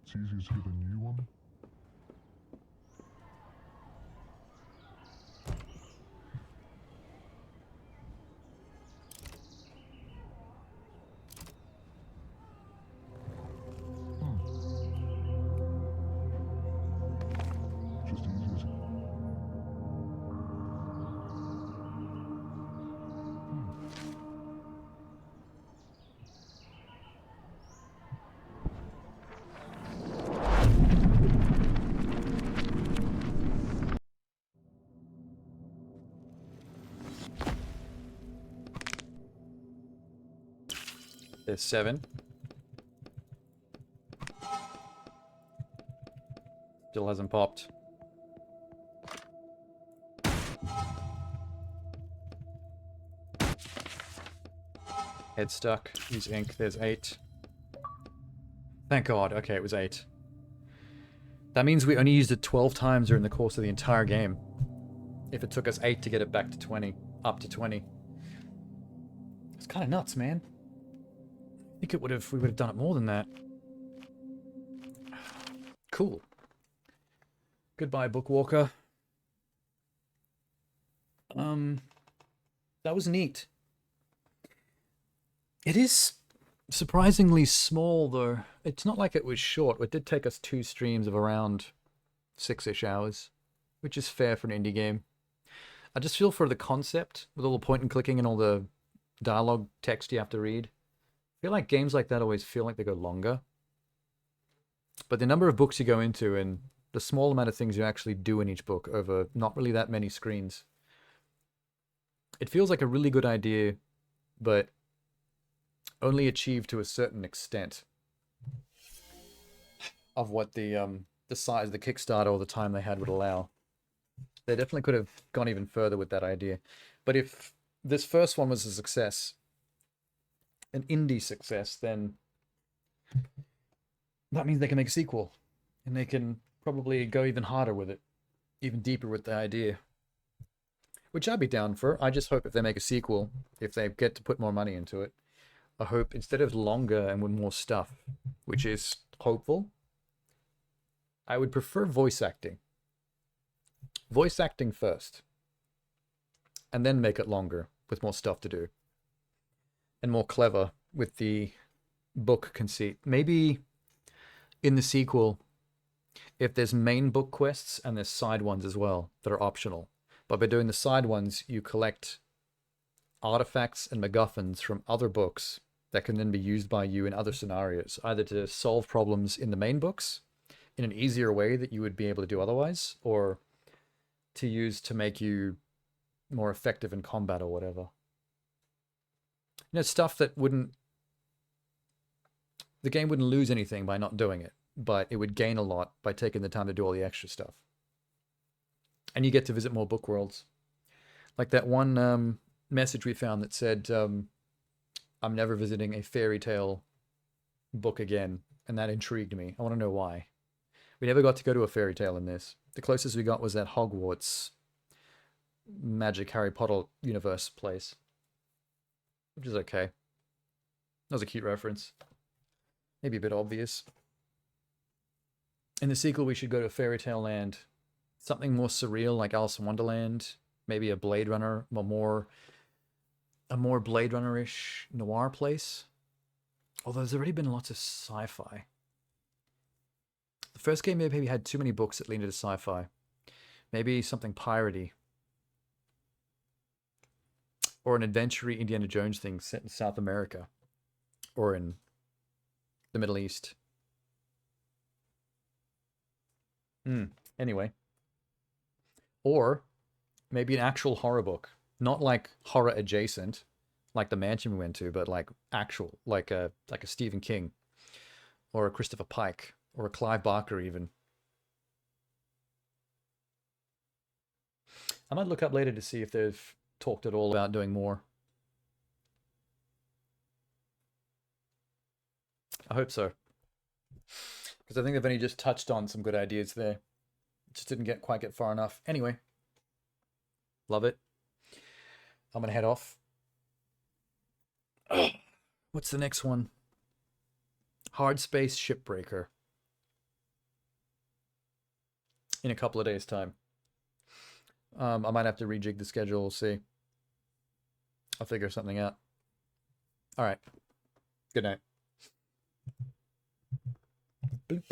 It's easier to get a new one. Just easier to... There's 7. Still hasn't popped. Head stuck. Use ink. There's 8. Thank God. Okay, it was 8. That means we only used it 12 times during the course of the entire game. If it took us 8 to get it back to 20. Up to 20. It's kind of nuts, man. I think we would have done it more than that. Cool. Goodbye, Bookwalker. That was neat. It is surprisingly small, though. It's not like it was short. It did take us 2 streams of around 6-ish hours, which is fair for an indie game. I just feel for the concept, with all the point and clicking and all the dialogue text you have to read. I feel like games like that always feel like they go longer. But the number of books you go into and the small amount of things you actually do in each book over not really that many screens. It feels like a really good idea, but only achieved to a certain extent of what the size of the Kickstarter or the time they had would allow. They definitely could have gone even further with that idea. But if this first one was a success, an indie success, then that means they can make a sequel. And they can probably go even harder with it. Even deeper with the idea. Which I'd be down for. I just hope if they make a sequel, if they get to put more money into it, I hope instead of longer and with more stuff, which is hopeful, I would prefer voice acting. Voice acting first. And then make it longer with more stuff to do. And more clever with the book conceit. Maybe in the sequel, if there's main book quests and there's side ones as well that are optional. But by doing the side ones, you collect artifacts and MacGuffins from other books that can then be used by you in other scenarios, either to solve problems in the main books in an easier way that you would be able to do otherwise, or to use to make you more effective in combat or whatever. You know, stuff that the game wouldn't lose anything by not doing it, but it would gain a lot by taking the time to do all the extra stuff. And you get to visit more book worlds. Like that one message we found that said, I'm never visiting a fairy tale book again. And that intrigued me. I want to know why. We never got to go to a fairy tale in this. The closest we got was that Hogwarts magic Harry Potter universe place. Which is okay. That was a cute reference. Maybe a bit obvious. In the sequel, we should go to Fairy Tale Land. Something more surreal like Alice in Wonderland. Maybe a Blade Runner, a more Blade Runner-ish noir place. Although there's already been lots of sci-fi. The first game maybe had too many books that leaned into sci-fi. Maybe something piratey. Or an adventure-y Indiana Jones thing set in South America. Or in the Middle East. Anyway. Or maybe an actual horror book. Not like horror adjacent, like the mansion we went to, but like actual, like a Stephen King. Or a Christopher Pike. Or a Clive Barker even. I might look up later to see if they've talked at all about doing more. I hope so. Because I think they've only just touched on some good ideas there. Just didn't quite get far enough. Anyway. Love it. I'm going to head off. What's the next one? Hard Space Shipbreaker. In a couple of days' time. I might have to rejig the schedule. We'll see. I'll figure something out. All right. Good night. Bloop.